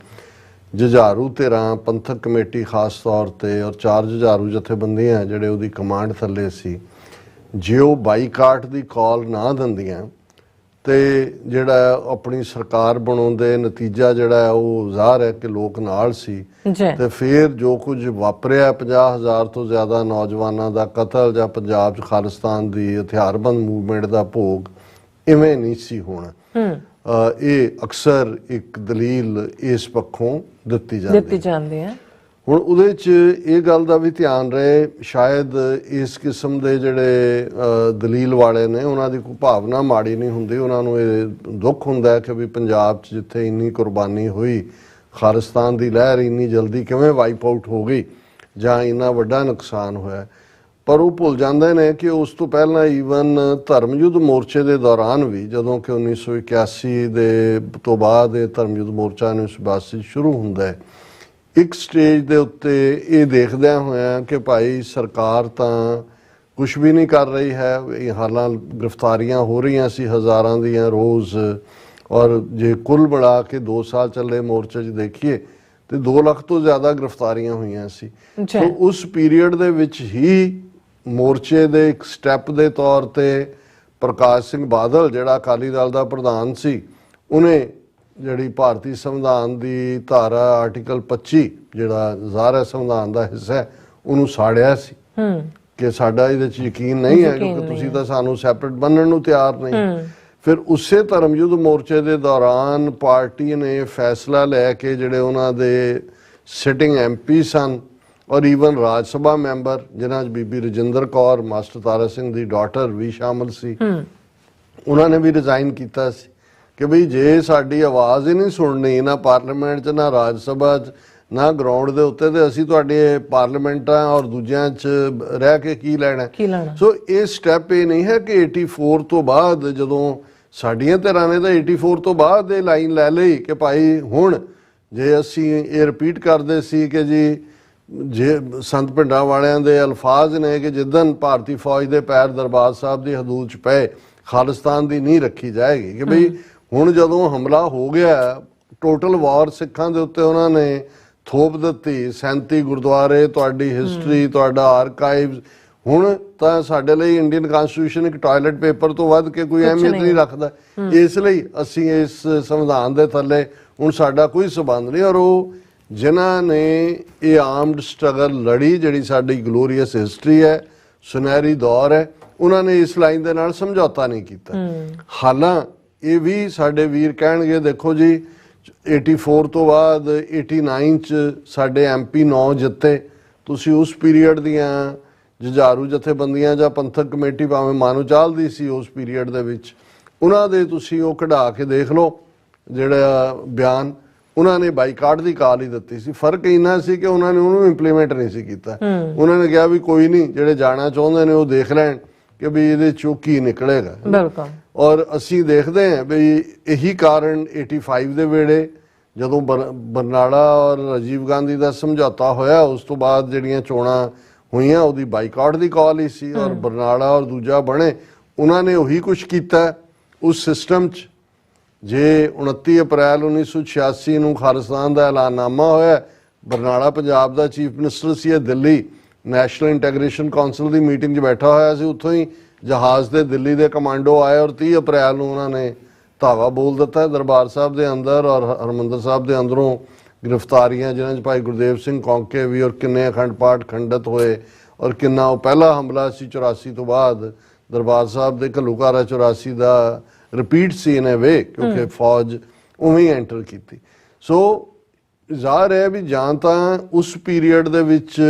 ਜੁਝਾਰੂ ਧਿਰਾਂ ਪੰਥਕ ਕਮੇਟੀ ਖਾਸ ਤੌਰ ਤੇ ਔਰ 4 ਜੁਝਾਰੂ ਜਥੇਬੰਦੀਆਂ ਜਿਹੜੇ ਉਹਦੀ ਕਮਾਂਡ ਥੱਲੇ ਸੀ, ਜੇ ਉਹ ਬਾਈਕਾਟ ਦੀ ਕਾਲ ਨਾ ਦਿੰਦੀਆਂ ਤੇ ਜਿਹੜਾ ਆਪਣੀ ਸਰਕਾਰ ਬਣਾਉਂਦੇ, ਨਤੀਜਾ ਜਿਹੜਾ ਹੈ ਉਹ ਜ਼ਾਹਰ ਹੈ ਕਿ ਲੋਕ ਨਾਲ ਸੀ ਤੇ ਫਿਰ ਜੋ ਕੁਝ ਵਾਪਰਿਆ 50,000 ਤੋਂ ਜ਼ਿਆਦਾ ਨੌਜਵਾਨਾਂ ਦਾ ਕਤਲ ਜਾਂ ਪੰਜਾਬ 'ਚ ਖਾਲਿਸਤਾਨ ਦੀ ਹਥਿਆਰਬੰਦ ਮੂਵਮੈਂਟ ਦਾ ਭੋਗ ਇਵੇਂ ਨਹੀਂ ਸੀ ਹੋਣਾ। ਇਹ ਅਕਸਰ ਇੱਕ ਦਲੀਲ ਇਸ ਪੱਖੋਂ ਦਿੱਤੀ ਜਾਂਦੀ ਹੈ। ਹੁਣ ਉਹਦੇ 'ਚ ਇਹ ਗੱਲ ਦਾ ਵੀ ਧਿਆਨ ਰਹੇ, ਸ਼ਾਇਦ ਇਸ ਕਿਸਮ ਦੇ ਜਿਹੜੇ ਦਲੀਲ ਵਾਲੇ ਨੇ ਉਹਨਾਂ ਦੀ ਕੋਈ ਭਾਵਨਾ ਮਾੜੀ ਨਹੀਂ ਹੁੰਦੀ, ਉਹਨਾਂ ਨੂੰ ਇਹ ਦੁੱਖ ਹੁੰਦਾ ਹੈ ਕਿ ਵੀ ਪੰਜਾਬ 'ਚ ਜਿੱਥੇ ਇੰਨੀ ਕੁਰਬਾਨੀ ਹੋਈ, ਖਾਲਿਸਤਾਨ ਦੀ ਲਹਿਰ ਇੰਨੀ ਜਲਦੀ ਕਿਵੇਂ ਵਾਈਪ ਆਊਟ ਹੋ ਗਈ ਜਾਂ ਇੰਨਾ ਵੱਡਾ ਨੁਕਸਾਨ ਹੋਇਆ। ਪਰ ਉਹ ਭੁੱਲ ਜਾਂਦੇ ਨੇ ਕਿ ਉਸ ਤੋਂ ਪਹਿਲਾਂ ਈਵਨ ਧਰਮ ਯੁੱਧ ਮੋਰਚੇ ਦੇ ਦੌਰਾਨ ਵੀ, ਜਦੋਂ ਕਿ 1981 ਦੇ ਤੋਂ ਬਾਅਦ ਇਹ ਧਰਮ ਯੁੱਧ ਮੋਰਚਾ 1982 ਸ਼ੁਰੂ ਹੁੰਦਾ ਹੈ, ਇੱਕ ਸਟੇਜ ਦੇ ਉੱਤੇ ਇਹ ਦੇਖਦਿਆਂ ਹੋਇਆਂ ਕਿ ਭਾਈ ਸਰਕਾਰ ਤਾਂ ਕੁਝ ਵੀ ਨਹੀਂ ਕਰ ਰਹੀ ਹੈ, ਇਹ ਹਾਲਾਂ ਗ੍ਰਿਫਤਾਰੀਆਂ ਹੋ ਰਹੀਆਂ ਸੀ ਹਜ਼ਾਰਾਂ ਦੀਆਂ ਰੋਜ਼, ਔਰ ਜੇ ਕੁੱਲ ਮਿਲਾ ਕੇ 2 ਸਾਲ ਚੱਲੇ ਮੋਰਚੇ 'ਚ ਦੇਖੀਏ ਤੇ 2 ਲੱਖ ਤੋਂ ਜ਼ਿਆਦਾ ਗ੍ਰਿਫਤਾਰੀਆਂ ਹੋਈਆਂ ਸੀ। ਅੱਛਾ। ਸੋ ਉਸ ਪੀਰੀਅਡ ਦੇ ਵਿੱਚ ਹੀ ਮੋਰਚੇ ਦੇ ਇੱਕ ਸਟੈਪ ਦੇ ਤੌਰ ਤੇ ਪ੍ਰਕਾਸ਼ ਸਿੰਘ ਬਾਦਲ ਜਿਹੜਾ ਅਕਾਲੀ ਦਲ ਦਾ ਪ੍ਰਧਾਨ ਸੀ, ਉਹਨੇ ਜਿਹੜੀ ਭਾਰਤੀ ਸੰਵਿਧਾਨ ਦੀ ਧਾਰਾ ਆਰਟੀਕਲ 25 ਜਿਹੜਾ ਜ਼ਾਹਰ ਹੈ ਸੰਵਿਧਾਨ ਦਾ ਹਿੱਸਾ ਹੈ, ਉਹਨੂੰ ਸਾੜਿਆ ਸੀ ਕਿ ਸਾਡਾ ਇਹਦੇ 'ਚ ਯਕੀਨ ਨਹੀਂ ਹੈ ਕਿਉਂਕਿ ਤੁਸੀਂ ਤਾਂ ਸਾਨੂੰ ਸੈਪਰੇਟ ਬਣਨ ਨੂੰ ਤਿਆਰ ਨਹੀਂ। ਫਿਰ ਉਸੇ ਧਰਮ ਯੁੱਧ ਮੋਰਚੇ ਦੇ ਦੌਰਾਨ ਪਾਰਟੀ ਨੇ ਫੈਸਲਾ ਲੈ ਕੇ ਜਿਹੜੇ ਉਹਨਾਂ ਦੇ ਸਿਟਿੰਗ MP ਸਨ ਔਰ ਈਵਨ ਰਾਜ ਸਭਾ ਮੈਂਬਰ ਜਿਨ੍ਹਾਂ 'ਚ ਬੀਬੀ ਰਜਿੰਦਰ ਕੌਰ ਮਾਸਟਰ ਤਾਰਾ ਸਿੰਘ ਦੀ ਡਾਟਰ ਵੀ ਸ਼ਾਮਲ ਸੀ, ਉਹਨਾਂ ਨੇ ਵੀ ਰਿਜ਼ਾਈਨ ਕੀਤਾ ਸੀ ਕਿ ਬਈ ਜੇ ਸਾਡੀ ਆਵਾਜ਼ ਹੀ ਨਹੀਂ ਸੁਣਨੀ ਨਾ ਪਾਰਲੀਮੈਂਟ 'ਚ ਨਾ ਰਾਜ ਸਭਾ 'ਚ ਨਾ ਗਰਾਊਂਡ ਦੇ ਉੱਤੇ, ਤੇ ਅਸੀਂ ਤੁਹਾਡੇ ਪਾਰਲੀਮੈਂਟਾਂ ਔਰ ਦੂਜਿਆਂ 'ਚ ਰਹਿ ਕੇ ਕੀ ਲੈਣਾ। ਸੋ ਇਹ ਸਟੈਪ ਇਹ ਨਹੀਂ ਹੈ ਕਿ 84 ਤੋਂ ਬਾਅਦ ਜਦੋਂ ਸਾਡੀਆਂ ਧਿਰਾਂ ਨੇ ਤਾਂ 84 ਤੋਂ ਬਾਅਦ ਇਹ ਲਾਈਨ ਲੈ ਲਈ ਕਿ ਭਾਈ ਹੁਣ ਜੇ ਅਸੀਂ ਇਹ ਰਿਪੀਟ ਕਰਦੇ ਸੀ ਕਿ ਜੀ ਜੇ ਸੰਤ ਪਿੰਡਾਂ ਵਾਲਿਆਂ ਦੇ ਅਲਫਾਜ਼ ਨੇ ਕਿ ਜਿੱਦਣ ਭਾਰਤੀ ਫੌਜ ਦੇ ਪੈਰ ਦਰਬਾਰ ਸਾਹਿਬ ਦੀ ਹਦੂਦ 'ਚ ਪਏ ਖਾਲਿਸਤਾਨ ਦੀ ਨੀਂਹ ਰੱਖੀ ਜਾਏਗੀ, ਕਿ ਬਈ ਹੁਣ ਜਦੋਂ ਹਮਲਾ ਹੋ ਗਿਆ ਟੋਟਲ ਵਾਰ ਸਿੱਖਾਂ ਦੇ ਉੱਤੇ ਉਹਨਾਂ ਨੇ ਥੋਪ ਦਿੱਤੀ, 37 ਗੁਰਦੁਆਰੇ, ਤੁਹਾਡੀ ਹਿਸਟਰੀ, ਤੁਹਾਡਾ ਆਰਕਾਈਵਜ਼, ਹੁਣ ਤਾਂ ਸਾਡੇ ਲਈ ਇੰਡੀਅਨ ਕਨਸਟੀਟਿਊਸ਼ਨ ਇੱਕ ਟਾਇਲਟ ਪੇਪਰ ਤੋਂ ਵੱਧ ਕੇ ਕੋਈ ਅਹਿਮੀਅਤ ਨਹੀਂ ਰੱਖਦਾ। ਇਸ ਲਈ ਅਸੀਂ ਇਸ ਸੰਵਿਧਾਨ ਦੇ ਥੱਲੇ ਹੁਣ ਸਾਡਾ ਕੋਈ ਸਬੰਧ ਨਹੀਂ। ਔਰ ਉਹ ਜਿਨ੍ਹਾਂ ਨੇ ਇਹ ਆਰਮਡ ਸਟਰਗਲ ਲੜੀ, ਜਿਹੜੀ ਸਾਡੀ ਗਲੋਰੀਅਸ ਹਿਸਟਰੀ ਹੈ, ਸੁਨਹਿਰੀ ਦੌਰ ਹੈ, ਉਹਨਾਂ ਨੇ ਇਸ ਲਾਈਨ ਦੇ ਨਾਲ ਸਮਝੌਤਾ ਨਹੀਂ ਕੀਤਾ। ਹਾਲਾਂ ਇਹ ਵੀ ਸਾਡੇ ਵੀਰ ਕਹਿਣਗੇ ਦੇਖੋ ਜੀ 84 ਤੋਂ ਬਾਅਦ 89 ਚ ਸਾਡੇ MP 9 ਜਿੱਤੇ, ਤੁਸੀਂ ਉਸ ਪੀਰੀਅਡ ਦੀਆਂ ਜੁਝਾਰੂ ਜਥੇਬੰਦੀਆਂ ਜਾਂ ਪੰਥਕ ਕਮੇਟੀ ਭਾਵੇਂ ਮਾਨੋ ਚਾਲਦੀ ਸੀ ਉਸ ਪੀਰੀਅਡ ਦੇ ਵਿੱਚ, ਉਹਨਾਂ ਦੇ ਤੁਸੀਂ ਉਹ ਕਢਾ ਕੇ ਦੇਖ ਲਓ ਜਿਹੜਾ ਬਿਆਨ, ਉਹਨਾਂ ਨੇ ਬਾਈਕਾਟ ਦੀ ਕਾਲ ਹੀ ਦਿੱਤੀ ਸੀ। ਫਰਕ ਇੰਨਾ ਸੀ ਕਿ ਉਹਨਾਂ ਨੇ ਉਹਨੂੰ ਇੰਪਲੀਮੈਂਟ ਨਹੀਂ ਸੀ ਕੀਤਾ। ਉਹਨਾਂ ਨੇ ਕਿਹਾ ਵੀ ਕੋਈ ਨਹੀਂ, ਜਿਹੜੇ ਜਾਣਾ ਚਾਹੁੰਦੇ ਨੇ ਉਹ ਦੇਖ ਲੈਣ ਕਿ ਵੀ ਇਹਦੇ ਚੋਂ ਕੀ ਨਿਕਲੇਗਾ। ਬਿਲਕੁਲ। ਔਰ ਅਸੀਂ ਦੇਖਦੇ ਹਾਂ ਵੀ ਇਹੀ ਕਾਰਨ 85 ਦੇ ਵੇਲੇ ਜਦੋਂ ਬਰਨਾਲਾ ਔਰ ਰਾਜੀਵ ਗਾਂਧੀ ਦਾ ਸਮਝੌਤਾ ਹੋਇਆ, ਉਸ ਤੋਂ ਬਾਅਦ ਜਿਹੜੀਆਂ ਚੋਣਾਂ ਹੋਈਆਂ ਉਹਦੀ ਬਾਈਕਾਟ ਦੀ ਕਾਲ ਹੀ ਸੀ, ਔਰ ਬਰਨਾਲਾ ਔਰ ਦੂਜਾ ਬਣੇ, ਉਹਨਾਂ ਨੇ ਉਹੀ ਕੁਝ ਕੀਤਾ ਉਸ ਸਿਸਟਮ 'ਚ। ਜੇ 29 ਅਪ੍ਰੈਲ 1986 ਨੂੰ ਖਾਲਿਸਤਾਨ ਦਾ ਐਲਾਨਨਾਮਾ ਹੋਇਆ, ਬਰਨਾਲਾ ਪੰਜਾਬ ਦਾ ਚੀਫ ਮਿਨਿਸਟਰ ਸੀ, ਦਿੱਲੀ ਨੈਸ਼ਨਲ ਇੰਟੈਗ੍ਰੇਸ਼ਨ ਕੌਂਸਲ ਦੀ ਮੀਟਿੰਗ 'ਚ ਬੈਠਾ ਹੋਇਆ ਸੀ, ਉੱਥੋਂ ਹੀ ਜਹਾਜ਼ ਦੇ ਦਿੱਲੀ ਦੇ ਕਮਾਂਡੋ ਆਏ ਔਰ 30 ਅਪ੍ਰੈਲ ਨੂੰ ਉਹਨਾਂ ਨੇ ਧਾਵਾ ਬੋਲ ਦਿੱਤਾ ਦਰਬਾਰ ਸਾਹਿਬ ਦੇ ਅੰਦਰ ਔਰ ਹਰਮੰਦਰ ਸਾਹਿਬ ਦੇ ਅੰਦਰੋਂ ਗ੍ਰਿਫਤਾਰੀਆਂ, ਜਿਨ੍ਹਾਂ 'ਚ ਭਾਈ ਗੁਰਦੇਵ ਸਿੰਘ ਕੌਂਕੇ ਵੀ, ਔਰ ਕਿੰਨੇ ਅਖੰਡ ਪਾਠ ਖੰਡਿਤ ਹੋਏ, ਔਰ ਕਿੰਨਾ ਉਹ ਪਹਿਲਾ ਹਮਲਾ ਸੀ 84 ਤੋਂ ਬਾਅਦ ਦਰਬਾਰ ਸਾਹਿਬ ਦੇ ਘੱਲੂਘਾਰਾ 84 ਦਾ ਰਿਪੀਟ ਸੀ ਇਨ ਅ ਵੇ, ਕਿਉਂਕਿ ਫੌਜ ਉਵੇਂ ਹੀ ਐਂਟਰ ਕੀਤੀ। ਸੋ ਜ਼ਾਹਰ ਹੈ ਵੀ ਜਾਂ ਤਾਂ ਉਸ ਪੀਰੀਅਡ ਦੇ ਵਿੱਚ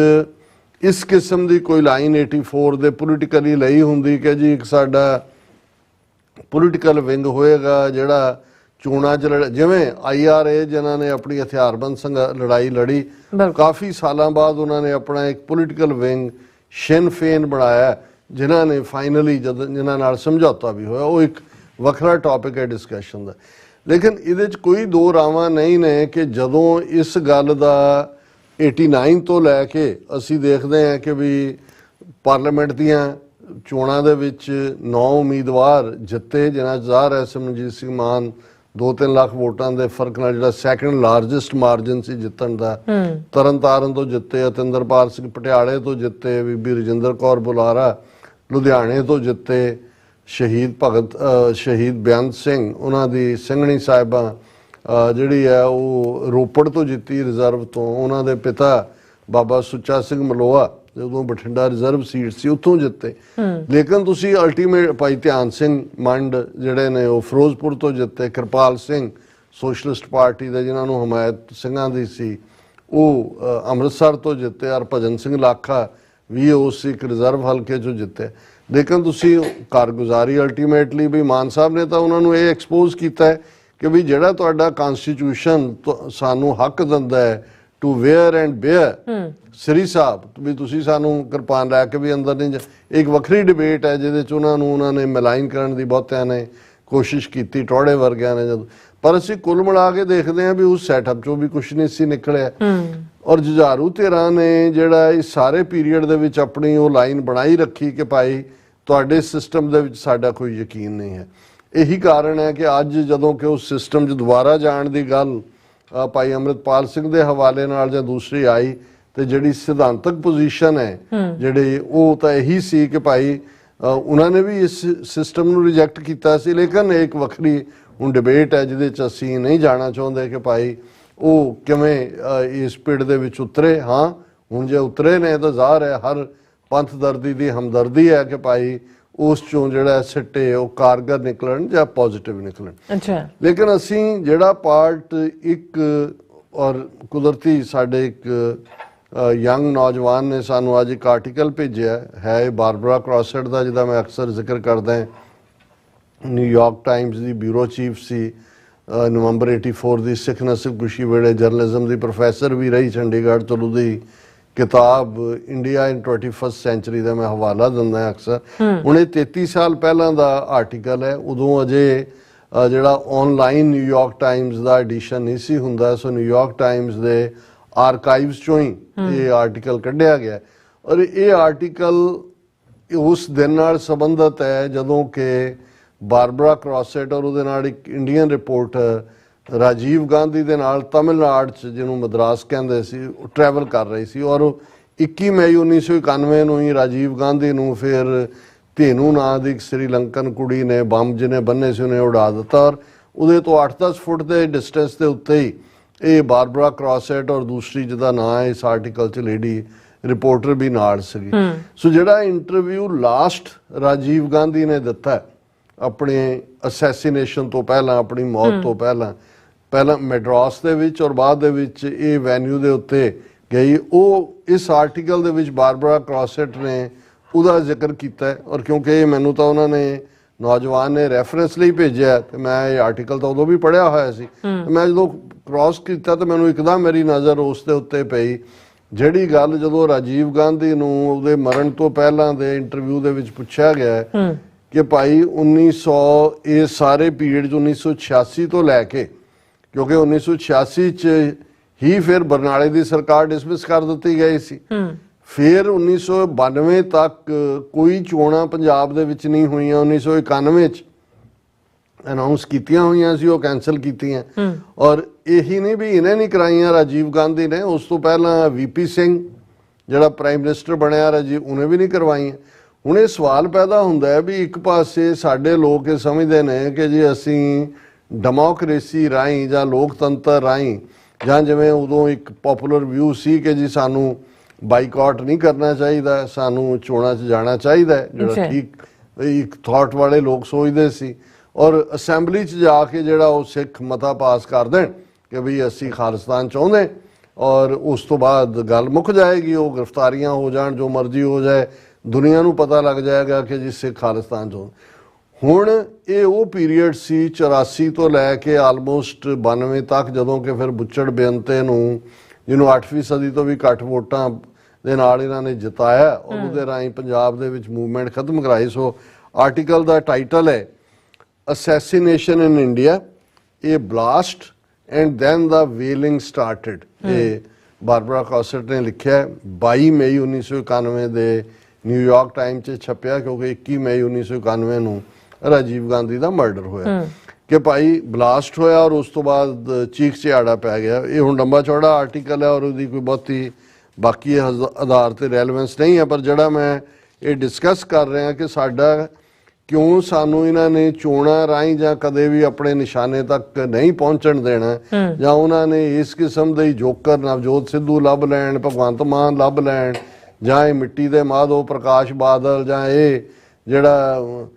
ਇਸ ਕਿਸਮ ਦੀ ਕੋਈ ਲਾਈਨ 84 ਦੇ ਪੋਲੀਟੀਕਲੀ ਲਈ ਹੁੰਦੀ ਕਿ ਜੀ ਇੱਕ ਸਾਡਾ ਪੋਲੀਟੀਕਲ ਵਿੰਗ ਹੋਏਗਾ ਜਿਹੜਾ ਚੋਣਾਂ 'ਚ ਜਿਵੇਂ IRA ਜਿਨ੍ਹਾਂ ਨੇ ਆਪਣੀ ਹਥਿਆਰਬੰਦ ਲੜਾਈ ਲੜੀ, ਕਾਫੀ ਸਾਲਾਂ ਬਾਅਦ ਉਹਨਾਂ ਨੇ ਆਪਣਾ ਇੱਕ ਪੋਲੀਟੀਕਲ ਵਿੰਗ ਸ਼ਿਨ ਫੇਨ ਬਣਾਇਆ, ਜਿਨ੍ਹਾਂ ਨੇ ਫਾਈਨਲੀ ਜਿਨ੍ਹਾਂ ਨਾਲ ਸਮਝੌਤਾ ਵੀ ਹੋਇਆ। ਉਹ ਇੱਕ ਵੱਖਰਾ ਟੌਪਿਕ ਹੈ ਡਿਸਕਸ਼ਨ ਦਾ। ਲੇਕਿਨ ਇਹਦੇ 'ਚ ਕੋਈ ਦੋ ਰਾਵਾਂ ਨਹੀਂ ਨੇ ਕਿ ਜਦੋਂ ਇਸ ਗੱਲ ਦਾ 89 ਤੋਂ ਲੈ ਕੇ ਅਸੀਂ ਦੇਖਦੇ ਹਾਂ ਕਿ ਵੀ ਪਾਰਲੀਮੈਂਟ ਦੀਆਂ ਚੋਣਾਂ ਦੇ ਵਿੱਚ 9 ਉਮੀਦਵਾਰ ਜਿੱਤੇ, ਜਿਨ੍ਹਾਂ 'ਚ ਜ਼ਾਹਰ ਹੈ ਸਿਮਰਨਜੀਤ ਸਿੰਘ ਮਾਨ 2-3 ਲੱਖ ਵੋਟਾਂ ਦੇ ਫਰਕ ਨਾਲ ਜਿਹੜਾ ਸੈਕੰਡ ਲਾਰਜੈਸਟ ਮਾਰਜਨ ਸੀ ਜਿੱਤਣ ਦਾ, ਤਰਨਤਾਰਨ ਤੋਂ ਜਿੱਤੇ, ਅਤਿੰਦਰਪਾਲ ਸਿੰਘ ਪਟਿਆਲੇ ਤੋਂ ਜਿੱਤੇ, ਬੀਬੀ ਰਜਿੰਦਰ ਕੌਰ ਬੁਲਾਰਾ ਲੁਧਿਆਣੇ ਤੋਂ ਜਿੱਤੇ, ਸ਼ਹੀਦ ਬੇਅੰਤ ਸਿੰਘ ਉਹਨਾਂ ਦੀ ਸਿੰਘਣੀ ਸਾਹਿਬਾਂ ਜਿਹੜੀ ਹੈ ਉਹ ਰੋਪੜ ਤੋਂ ਜਿੱਤੀ ਰਿਜ਼ਰਵ ਤੋਂ, ਉਹਨਾਂ ਦੇ ਪਿਤਾ ਬਾਬਾ ਸੁੱਚਾ ਸਿੰਘ ਮਲੋਆ ਜਦੋਂ ਬਠਿੰਡਾ ਰਿਜ਼ਰਵ ਸੀਟ ਸੀ ਉੱਥੋਂ ਜਿੱਤੇ। ਲੇਕਿਨ ਤੁਸੀਂ ਅਲਟੀਮੇਟ ਭਾਈ ਧਿਆਨ ਸਿੰਘ ਮੰਡ ਜਿਹੜੇ ਨੇ ਉਹ ਫਿਰੋਜ਼ਪੁਰ ਤੋਂ ਜਿੱਤੇ, ਕਿਰਪਾਲ ਸਿੰਘ ਸੋਸ਼ਲਿਸਟ ਪਾਰਟੀ ਦੇ ਜਿਨ੍ਹਾਂ ਨੂੰ ਹਮਾਇਤ ਸਿੰਘਾਂ ਦੀ ਸੀ ਉਹ ਅੰਮ੍ਰਿਤਸਰ ਤੋਂ ਜਿੱਤੇ, ਔਰ ਭਜਨ ਸਿੰਘ ਲਾਖਾ ਵੀ ਉਸ ਇੱਕ ਰਿਜ਼ਰਵ ਹਲਕੇ 'ਚੋਂ ਜਿੱਤੇ। ਲੇਕਿਨ ਤੁਸੀਂ ਕਾਰਗੁਜ਼ਾਰੀ ਅਲਟੀਮੇਟਲੀ ਵੀ ਮਾਨ ਸਾਹਿਬ ਨੇ ਤਾਂ ਉਹਨਾਂ ਨੂੰ ਇਹ ਐਕਸਪੋਜ਼ ਕੀਤਾ ਹੈ ਕਿ ਵੀ ਜਿਹੜਾ ਤੁਹਾਡਾ ਕਨਸਟੀਟਿਊਸ਼ਨ ਸਾਨੂੰ ਹੱਕ ਦਿੰਦਾ ਹੈ ਟੂ ਵੇਅਰ ਐਂਡ ਬੇਅਰ, ਸ੍ਰੀ ਸਾਹਿਬ ਵੀ ਤੁਸੀਂ ਸਾਨੂੰ ਕਿਰਪਾਨ ਲੈ ਕੇ ਵੀ ਅੰਦਰ ਨਹੀਂ। ਇੱਕ ਵੱਖਰੀ ਡਿਬੇਟ ਹੈ ਜਿਹਦੇ 'ਚ ਉਹਨਾਂ ਨੇ ਮਿਲਾਈਨ ਕਰਨ ਦੀ ਬਹੁਤਿਆਂ ਨੇ ਕੋਸ਼ਿਸ਼ ਕੀਤੀ, ਟੋੜੇ ਵਰਗਿਆਂ ਨੇ ਜਦੋਂ, ਪਰ ਅਸੀਂ ਕੁੱਲ ਮਿਲਾ ਕੇ ਦੇਖਦੇ ਹਾਂ ਵੀ ਉਸ ਸੈਟਅਪ 'ਚੋਂ ਵੀ ਕੁਛ ਨਹੀਂ ਸੀ ਨਿਕਲਿਆ। ਔਰ ਜੁਝਾਰੂ ਧਿਰਾਂ ਨੇ ਜਿਹੜਾ ਇਸ ਸਾਰੇ ਪੀਰੀਅਡ ਦੇ ਵਿੱਚ ਆਪਣੀ ਉਹ ਲਾਈਨ ਬਣਾਈ ਰੱਖੀ ਕਿ ਭਾਈ ਤੁਹਾਡੇ ਸਿਸਟਮ ਦੇ ਵਿੱਚ ਸਾਡਾ ਕੋਈ ਯਕੀਨ ਨਹੀਂ ਹੈ। ਇਹੀ ਕਾਰਨ ਹੈ ਕਿ ਅੱਜ ਜਦੋਂ ਕਿ ਉਸ ਸਿਸਟਮ 'ਚ ਦੁਬਾਰਾ ਜਾਣ ਦੀ ਗੱਲ ਭਾਈ ਅੰਮ੍ਰਿਤਪਾਲ ਸਿੰਘ ਦੇ ਹਵਾਲੇ ਨਾਲ ਜਾਂ ਦੂਸਰੀ ਆਈ ਤੇ ਜਿਹੜੀ ਸਿਧਾਂਤਕ ਪੋਜੀਸ਼ਨ ਹੈ ਜਿਹੜੀ ਉਹ ਤਾਂ ਇਹੀ ਸੀ ਕਿ ਭਾਈ ਉਹਨਾਂ ਨੇ ਵੀ ਇਸ ਸਿਸਟਮ ਨੂੰ ਰਿਜੈਕਟ ਕੀਤਾ ਸੀ। ਲੇਕਿਨ ਇੱਕ ਵੱਖਰੀ ਹੁਣ ਡਿਬੇਟ ਹੈ ਜਿਹਦੇ 'ਚ ਅਸੀਂ ਨਹੀਂ ਜਾਣਾ ਚਾਹੁੰਦੇ ਕਿ ਭਾਈ ਉਹ ਕਿਵੇਂ ਇਸ ਪਿੜ ਦੇ ਵਿੱਚ ਉਤਰੇ। ਹਾਂ ਹੁਣ ਜੇ ਉਤਰੇ ਨੇ ਤਾਂ ਜ਼ਾਹਰ ਹੈ ਹਰ ਪੰਥ ਦਰਦੀ ਦੀ ਹਮਦਰਦੀ ਹੈ ਕਿ ਭਾਈ ਉਸ ਚੋਂ ਜਿਹੜਾ ਸਿੱਟੇ ਉਹ ਕਾਰਗਰ ਨਿਕਲਣ ਜਾਂ ਪੋਜ਼ਿਟਿਵ ਨਿਕਲਣ। ਅੱਛਾ, ਲੇਕਿਨ ਅਸੀਂ ਜਿਹੜਾ ਪਾਰਟ ਇੱਕ ਔਰ ਕੁਦਰਤੀ ਸਾਡੇ ਇੱਕ ਯੰਗ ਨੌਜਵਾਨ ਨੇ ਸਾਨੂੰ ਅੱਜ ਇੱਕ ਆਰਟੀਕਲ ਭੇਜਿਆ ਹੈ ਬਾਰਬਰਾ ਕ੍ਰੌਸੈਟ ਦਾ, ਜਿਹਦਾ ਮੈਂ ਅਕਸਰ ਜ਼ਿਕਰ ਕਰਦਾ ਹਾਂ। ਨਿਊਯਾਰਕ ਟਾਈਮਸ ਦੀ ਬਿਊਰੋ ਚੀਫ ਸੀ, ਨਵੰਬਰ 84 ਦੀ ਸਿੱਖ ਨਸਲ ਕੁਸ਼ੀ ਵੇਲੇ ਜਰਨਲਿਜ਼ਮ ਦੀ ਪ੍ਰੋਫੈਸਰ ਵੀ ਰਹੀ ਚੰਡੀਗੜ੍ਹ ਤੋਂ। ਉਹਦੀ ਕਿਤਾਬ ਇੰਡੀਆ ਇਨ 21st ਸੈਂਚੁਰੀ ਦਾ ਮੈਂ ਹਵਾਲਾ ਦਿੰਦਾ ਅਕਸਰ। ਹੁਣ ਇਹ 33 ਸਾਲ ਪਹਿਲਾਂ ਦਾ ਆਰਟੀਕਲ ਹੈ। ਉਦੋਂ ਅਜੇ ਜਿਹੜਾ ਆਨਲਾਈਨ ਨਿਊਯਾਰਕ ਟਾਈਮਸ ਦਾ ਐਡੀਸ਼ਨ ਨਹੀਂ ਸੀ ਹੁੰਦਾ, ਸੋ ਨਿਊਯਾਰਕ ਟਾਈਮਸ ਦੇ ਆਰਕਾਈਵਸ ਚੋਂ ਹੀ ਇਹ ਆਰਟੀਕਲ ਕੱਢਿਆ ਗਿਆ। ਔਰ ਇਹ ਆਰਟੀਕਲ ਉਸ ਦਿਨ ਨਾਲ ਸੰਬੰਧਿਤ ਹੈ ਜਦੋਂ ਕਿ ਬਾਰਬਰਾ ਕ੍ਰੌਸੈਟ ਔਰ ਉਹਦੇ ਨਾਲ ਇੱਕ ਇੰਡੀਅਨ ਰਿਪੋਰਟਰ ਰਾਜੀਵ ਗਾਂਧੀ ਦੇ ਨਾਲ ਤਮਿਲਨਾਡੂ 'ਚ ਜਿਹਨੂੰ ਮਦਰਾਸ ਕਹਿੰਦੇ ਸੀ ਉਹ ਟਰੈਵਲ ਕਰ ਰਹੀ ਸੀ। ਔਰ 21 ਮਈ 1991 ਨੂੰ ਹੀ ਰਾਜੀਵ ਗਾਂਧੀ ਨੂੰ ਫਿਰ ਧੇਨੂ ਨਾਂ ਦੀ ਇੱਕ ਸ੍ਰੀਲੰਕਨ ਕੁੜੀ ਨੇ ਬੰਬ ਜਿਹਨੇ ਬੰਨੇ ਸੀ ਉਹਨੇ ਉਡਾ ਦਿੱਤਾ। ਔਰ ਉਹਦੇ ਤੋਂ 8-10 ਫੁੱਟ ਦੇ ਡਿਸਟੈਂਸ ਦੇ ਉੱਤੇ ਹੀ ਇਹ ਬਾਰਬਰਾ ਕ੍ਰੌਸੈਟ ਔਰ ਦੂਸਰੀ ਜਿਹਦਾ ਨਾਂ ਹੈ ਇਸ ਆਰਟੀਕਲ 'ਚ ਲੇਡੀ ਰਿਪੋਰਟਰ ਵੀ ਨਾਲ ਸੀਗੀ। ਸੋ ਜਿਹੜਾ ਇੰਟਰਵਿਊ ਲਾਸਟ ਰਾਜੀਵ ਗਾਂਧੀ ਨੇ ਦਿੱਤਾ ਆਪਣੇ ਅਸੈਸੀਨੇਸ਼ਨ ਤੋਂ ਪਹਿਲਾਂ, ਆਪਣੀ ਮੌਤ ਤੋਂ ਪਹਿਲਾਂ ਮੈਡਰਾਸ ਦੇ ਵਿੱਚ ਔਰ ਬਾਅਦ ਦੇ ਵਿੱਚ ਇਹ ਵੈਨਿਊ ਦੇ ਉੱਤੇ ਗਈ, ਉਹ ਇਸ ਆਰਟੀਕਲ ਦੇ ਵਿੱਚ ਬਾਰਬਰਾ ਕ੍ਰੌਸੈਟ ਨੇ ਉਹਦਾ ਜ਼ਿਕਰ ਕੀਤਾ। ਔਰ ਕਿਉਂਕਿ ਮੈਨੂੰ ਤਾਂ ਉਹਨਾਂ ਨੇ ਨੌਜਵਾਨ ਨੇ ਰੈਫਰੈਂਸ ਲਈ ਭੇਜਿਆ ਤੇ ਮੈਂ ਇਹ ਆਰਟੀਕਲ ਤਾਂ ਉਦੋਂ ਵੀ ਪੜ੍ਹਿਆ ਹੋਇਆ ਸੀ। ਮੈਂ ਜਦੋਂ ਕ੍ਰਾਸ ਕੀਤਾ ਤਾਂ ਮੈਨੂੰ ਇੱਕਦਮ ਮੇਰੀ ਨਜ਼ਰ ਉਸ ਦੇ ਉੱਤੇ ਪਈ ਜਿਹੜੀ ਗੱਲ ਜਦੋਂ ਰਾਜੀਵ ਗਾਂਧੀ ਨੂੰ ਉਹਦੇ ਮਰਨ ਤੋਂ ਪਹਿਲਾਂ ਦੇ ਇੰਟਰਵਿਊ ਦੇ ਵਿੱਚ ਪੁੱਛਿਆ ਗਿਆ ਕਿ ਭਾਈ 1900 ਇਹ ਸਾਰੇ ਪੀਰੀਅਡ 'ਚ 1986 ਤੋਂ ਲੈ ਕੇ, ਕਿਉਂਕਿ 1986 'ਚ ਹੀ ਫਿਰ ਬਰਨਾਲੇ ਦੀ ਸਰਕਾਰ ਡਿਸਮਿਸ ਕਰ ਦਿੱਤੀ ਗਈ ਸੀ, ਫਿਰ 1992 ਤੱਕ ਕੋਈ ਚੋਣਾਂ ਪੰਜਾਬ ਦੇ ਵਿੱਚ ਨਹੀਂ ਹੋਈਆਂ। 1991 'ਚ ਅਨਾਉਂਸ ਕੀਤੀਆਂ ਹੋਈਆਂ ਸੀ, ਉਹ ਕੈਂਸਲ ਕੀਤੀਆਂ। ਔਰ ਇਹੀ ਨਹੀਂ ਵੀ ਇਹਨੇ ਨਹੀਂ ਕਰਾਈਆਂ ਰਾਜੀਵ ਗਾਂਧੀ ਨੇ, ਉਸ ਤੋਂ ਪਹਿਲਾਂ ਵੀਪੀ ਸਿੰਘ ਜਿਹੜਾ ਪ੍ਰਾਈਮ ਮਿਨਿਸਟਰ ਬਣਿਆ ਰਾਜੀਵ, ਉਹਨੇ ਵੀ ਨਹੀਂ ਕਰਵਾਈਆਂ। ਹੁਣ ਇਹ ਸਵਾਲ ਪੈਦਾ ਹੁੰਦਾ ਹੈ ਵੀ ਇੱਕ ਪਾਸੇ ਸਾਡੇ ਲੋਕ ਇਹ ਸਮਝਦੇ ਨੇ ਕਿ ਜੇ ਅਸੀਂ ਡੈਮੋਕ੍ਰੇਸੀ ਰਾਹੀਂ ਜਾਂ ਲੋਕਤੰਤਰ ਰਾਹੀਂ ਜਾਂ ਜਿਵੇਂ ਉਦੋਂ ਇੱਕ ਪਪੂਲਰ ਵਿਊ ਸੀ ਕਿ ਜੀ ਸਾਨੂੰ ਬਾਈਕਾਟ ਨਹੀਂ ਕਰਨਾ ਚਾਹੀਦਾ, ਸਾਨੂੰ ਚੋਣਾਂ 'ਚ ਜਾਣਾ ਚਾਹੀਦਾ, ਜਿਹੜਾ ਠੀਕ ਇੱਕ ਥਾਟ ਵਾਲੇ ਲੋਕ ਸੋਚਦੇ ਸੀ। ਔਰ ਅਸੈਂਬਲੀ 'ਚ ਜਾ ਕੇ ਜਿਹੜਾ ਉਹ ਸਿੱਖ ਮਤਾ ਪਾਸ ਕਰ ਦੇਣ ਕਿ ਵੀ ਅਸੀਂ ਖਾਲਿਸਤਾਨ ਚਾਹੁੰਦੇ, ਔਰ ਉਸ ਤੋਂ ਬਾਅਦ ਗੱਲ ਮੁੱਕ ਜਾਏਗੀ, ਉਹ ਗ੍ਰਿਫਤਾਰੀਆਂ ਹੋ ਜਾਣ, ਜੋ ਮਰਜ਼ੀ ਹੋ ਜਾਏ, ਦੁਨੀਆ ਨੂੰ ਪਤਾ ਲੱਗ ਜਾਏਗਾ ਕਿ ਜੀ ਸਿੱਖ ਖਾਲਿਸਤਾਨ ਚਾਹੁੰਦੇ। ਹੁਣ ਇਹ ਉਹ ਪੀਰੀਅਡ ਸੀ 84 ਤੋਂ ਲੈ ਕੇ ਆਲਮੋਸਟ 92 ਤੱਕ, ਜਦੋਂ ਕਿ ਫਿਰ ਬੁੱਚੜ ਬੇਅੰਤੇ ਨੂੰ, ਜਿਹਨੂੰ 8ਵੀਂ ਸਦੀ ਤੋਂ ਵੀ ਘੱਟ ਵੋਟਾਂ ਦੇ ਨਾਲ ਇਹਨਾਂ ਨੇ ਜਿਤਾਇਆ ਔਰ ਉਹਦੇ ਰਾਹੀਂ ਪੰਜਾਬ ਦੇ ਵਿੱਚ ਮੂਵਮੈਂਟ ਖਤਮ ਕਰਾਈ। ਸੋ ਆਰਟੀਕਲ ਦਾ ਟਾਈਟਲ ਹੈ assassination in India, a blast and then the wailing started. ਇਹ ਬਾਰਬਰਾ ਕ੍ਰੌਸੈਟ ਨੇ ਲਿਖਿਆ 22 ਮਈ 1991 ਦੇ ਨਿਊਯਾਰਕ ਟਾਈਮ 'ਚ ਛਪਿਆ, ਕਿਉਂਕਿ 21 ਮਈ 1991 ਨੂੰ ਰਾਜੀਵ ਗਾਂਧੀ ਦਾ ਮਰਡਰ ਹੋਇਆ ਕਿ ਭਾਈ ਬਲਾਸਟ ਹੋਇਆ ਔਰ ਉਸ ਤੋਂ ਬਾਅਦ ਚੀਖ ਚਿਹਾੜਾ ਪੈ ਗਿਆ। ਇਹ ਹੁਣ ਲੰਬਾ ਚੌੜਾ ਆਰਟੀਕਲ ਹੈ ਔਰ ਉਹਦੀ ਕੋਈ ਬਹੁਤੀ ਬਾਕੀ ਆਧਾਰ ਤੇ ਰੈਲੇਵੈਂਸ ਨਹੀਂ ਹੈ, ਪਰ ਜਿਹੜਾ ਮੈਂ ਇਹ ਡਿਸਕਸ ਕਰ ਰਿਹਾ ਕਿ ਸਾਡਾ ਕਿਉਂ ਸਾਨੂੰ ਇਹਨਾਂ ਨੇ ਚੋਣਾਂ ਰਾਹੀਂ ਜਾਂ ਕਦੇ ਵੀ ਆਪਣੇ ਨਿਸ਼ਾਨੇ ਤੱਕ ਨਹੀਂ ਪਹੁੰਚਣ ਦੇਣਾ, ਜਾਂ ਉਹਨਾਂ ਨੇ ਇਸ ਕਿਸਮ ਦੇ ਜੋਕਰ ਨਵਜੋਤ ਸਿੱਧੂ ਲੱਭ ਲੈਣ, ਭਗਵੰਤ ਮਾਨ ਲੱਭ ਲੈਣ, ਜਾਂ ਇਹ ਮਿੱਟੀ ਦੇ ਮਾਧੋ ਪ੍ਰਕਾਸ਼ ਬਾਦਲ, ਜਾਂ ਇਹ ਜਿਹੜਾ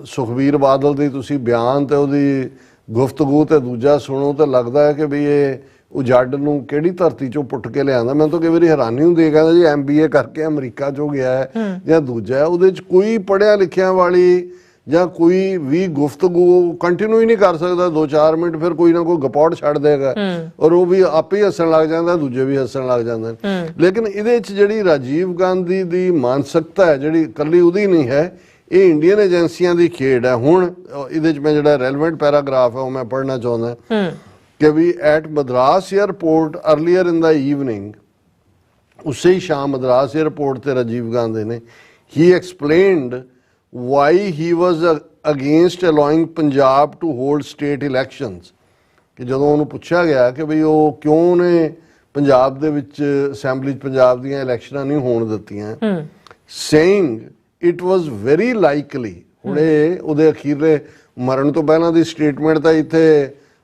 ਸੁਖਬੀਰ ਬਾਦਲ ਦੀ ਤੁਸੀਂ ਬਿਆਨ ਤੇ ਉਹਦੀ ਗੁਫ਼ਤਗੂ ਤੇ ਦੂਜਾ ਸੁਣੋ ਤਾਂ ਲੱਗਦਾ ਹੈ ਕਿ ਵੀ ਇਹ ਉਜੱਡ ਨੂੰ ਕਿਹੜੀ ਧਰਤੀ ਚੋਂ ਪੁੱਟ ਕੇ ਲਿਆਂਦਾ। ਮੈਨੂੰ ਤਾਂ ਕਈ ਵਾਰੀ ਹੈਰਾਨੀ ਹੁੰਦੀ ਹੈ, ਕਹਿੰਦਾ ਜੀ MBA ਕਰਕੇ ਅਮਰੀਕਾ ਚੋਂ ਗਿਆ ਹੈ ਜਾਂ ਦੂਜਾ ਹੈ, ਉਹਦੇ 'ਚ ਕੋਈ ਪੜ੍ਹਿਆ ਲਿਖਿਆ ਵਾਲੀ ਜਾਂ ਕੋਈ ਵੀ ਗੁਫ਼ਤਗੂ ਕੰਟੀਨਿਊ ਹੀ ਨਹੀਂ ਕਰ ਸਕਦਾ 2-4 ਮਿੰਟ, ਫਿਰ ਕੋਈ ਨਾ ਕੋਈ ਗਪੌੜ ਛੱਡ ਦੇਗਾ ਔਰ ਉਹ ਵੀ ਆਪੇ ਹੀ ਹੱਸਣ ਲੱਗ ਜਾਂਦਾ, ਦੂਜੇ ਵੀ ਹੱਸਣ ਲੱਗ ਜਾਂਦੇ। ਲੇਕਿਨ ਇਹਦੇ 'ਚ ਜਿਹੜੀ ਰਾਜੀਵ ਗਾਂਧੀ ਦੀ ਮਾਨਸਿਕਤਾ ਹੈ ਜਿਹੜੀ ਇਕੱਲੀ ਉਹਦੀ ਨਹੀਂ ਹੈ, ਇਹ ਇੰਡੀਅਨ ਏਜੰਸੀਆਂ ਦੀ ਖੇਡ ਹੈ। ਹੁਣ ਇਹਦੇ 'ਚ ਮੈਂ ਜਿਹੜਾ ਰੈਲੇਵੈਂਟ ਪੈਰਾਗ੍ਰਾਫ ਹੈ ਉਹ ਮੈਂ ਪੜ੍ਹਨਾ ਚਾਹੁੰਦਾ कि भी at Madras airport earlier in the evening, उसे ही शाम मद्रास एयरपोर्ट ते राजीव गांधी ने ही explained why he was against allowing Punjab to hold state elections. कि ਜਦੋਂ ਉਹਨੂੰ ਪੁੱਛਿਆ ਗਿਆ ਕਿ ਬਈ ਉਹ ਕਿਉਂ ਨੇ ਪੰਜਾਬ ਦੇ ਵਿੱਚ ਅਸੈਂਬਲੀ 'ਚ ਪੰਜਾਬ ਦੀਆਂ ਇਲੈਕਸ਼ਨਾਂ ਨਹੀਂ ਹੋਣ ਦਿੱਤੀਆਂ, saying it was very likely. ਹੁਣ ਇਹ ਉਹਦੇ ਅਖੀਰਲੇ ਮਰਨ ਤੋਂ ਪਹਿਲਾਂ ਦੀ ਸਟੇਟਮੈਂਟ ਤਾਂ ਇੱਥੇ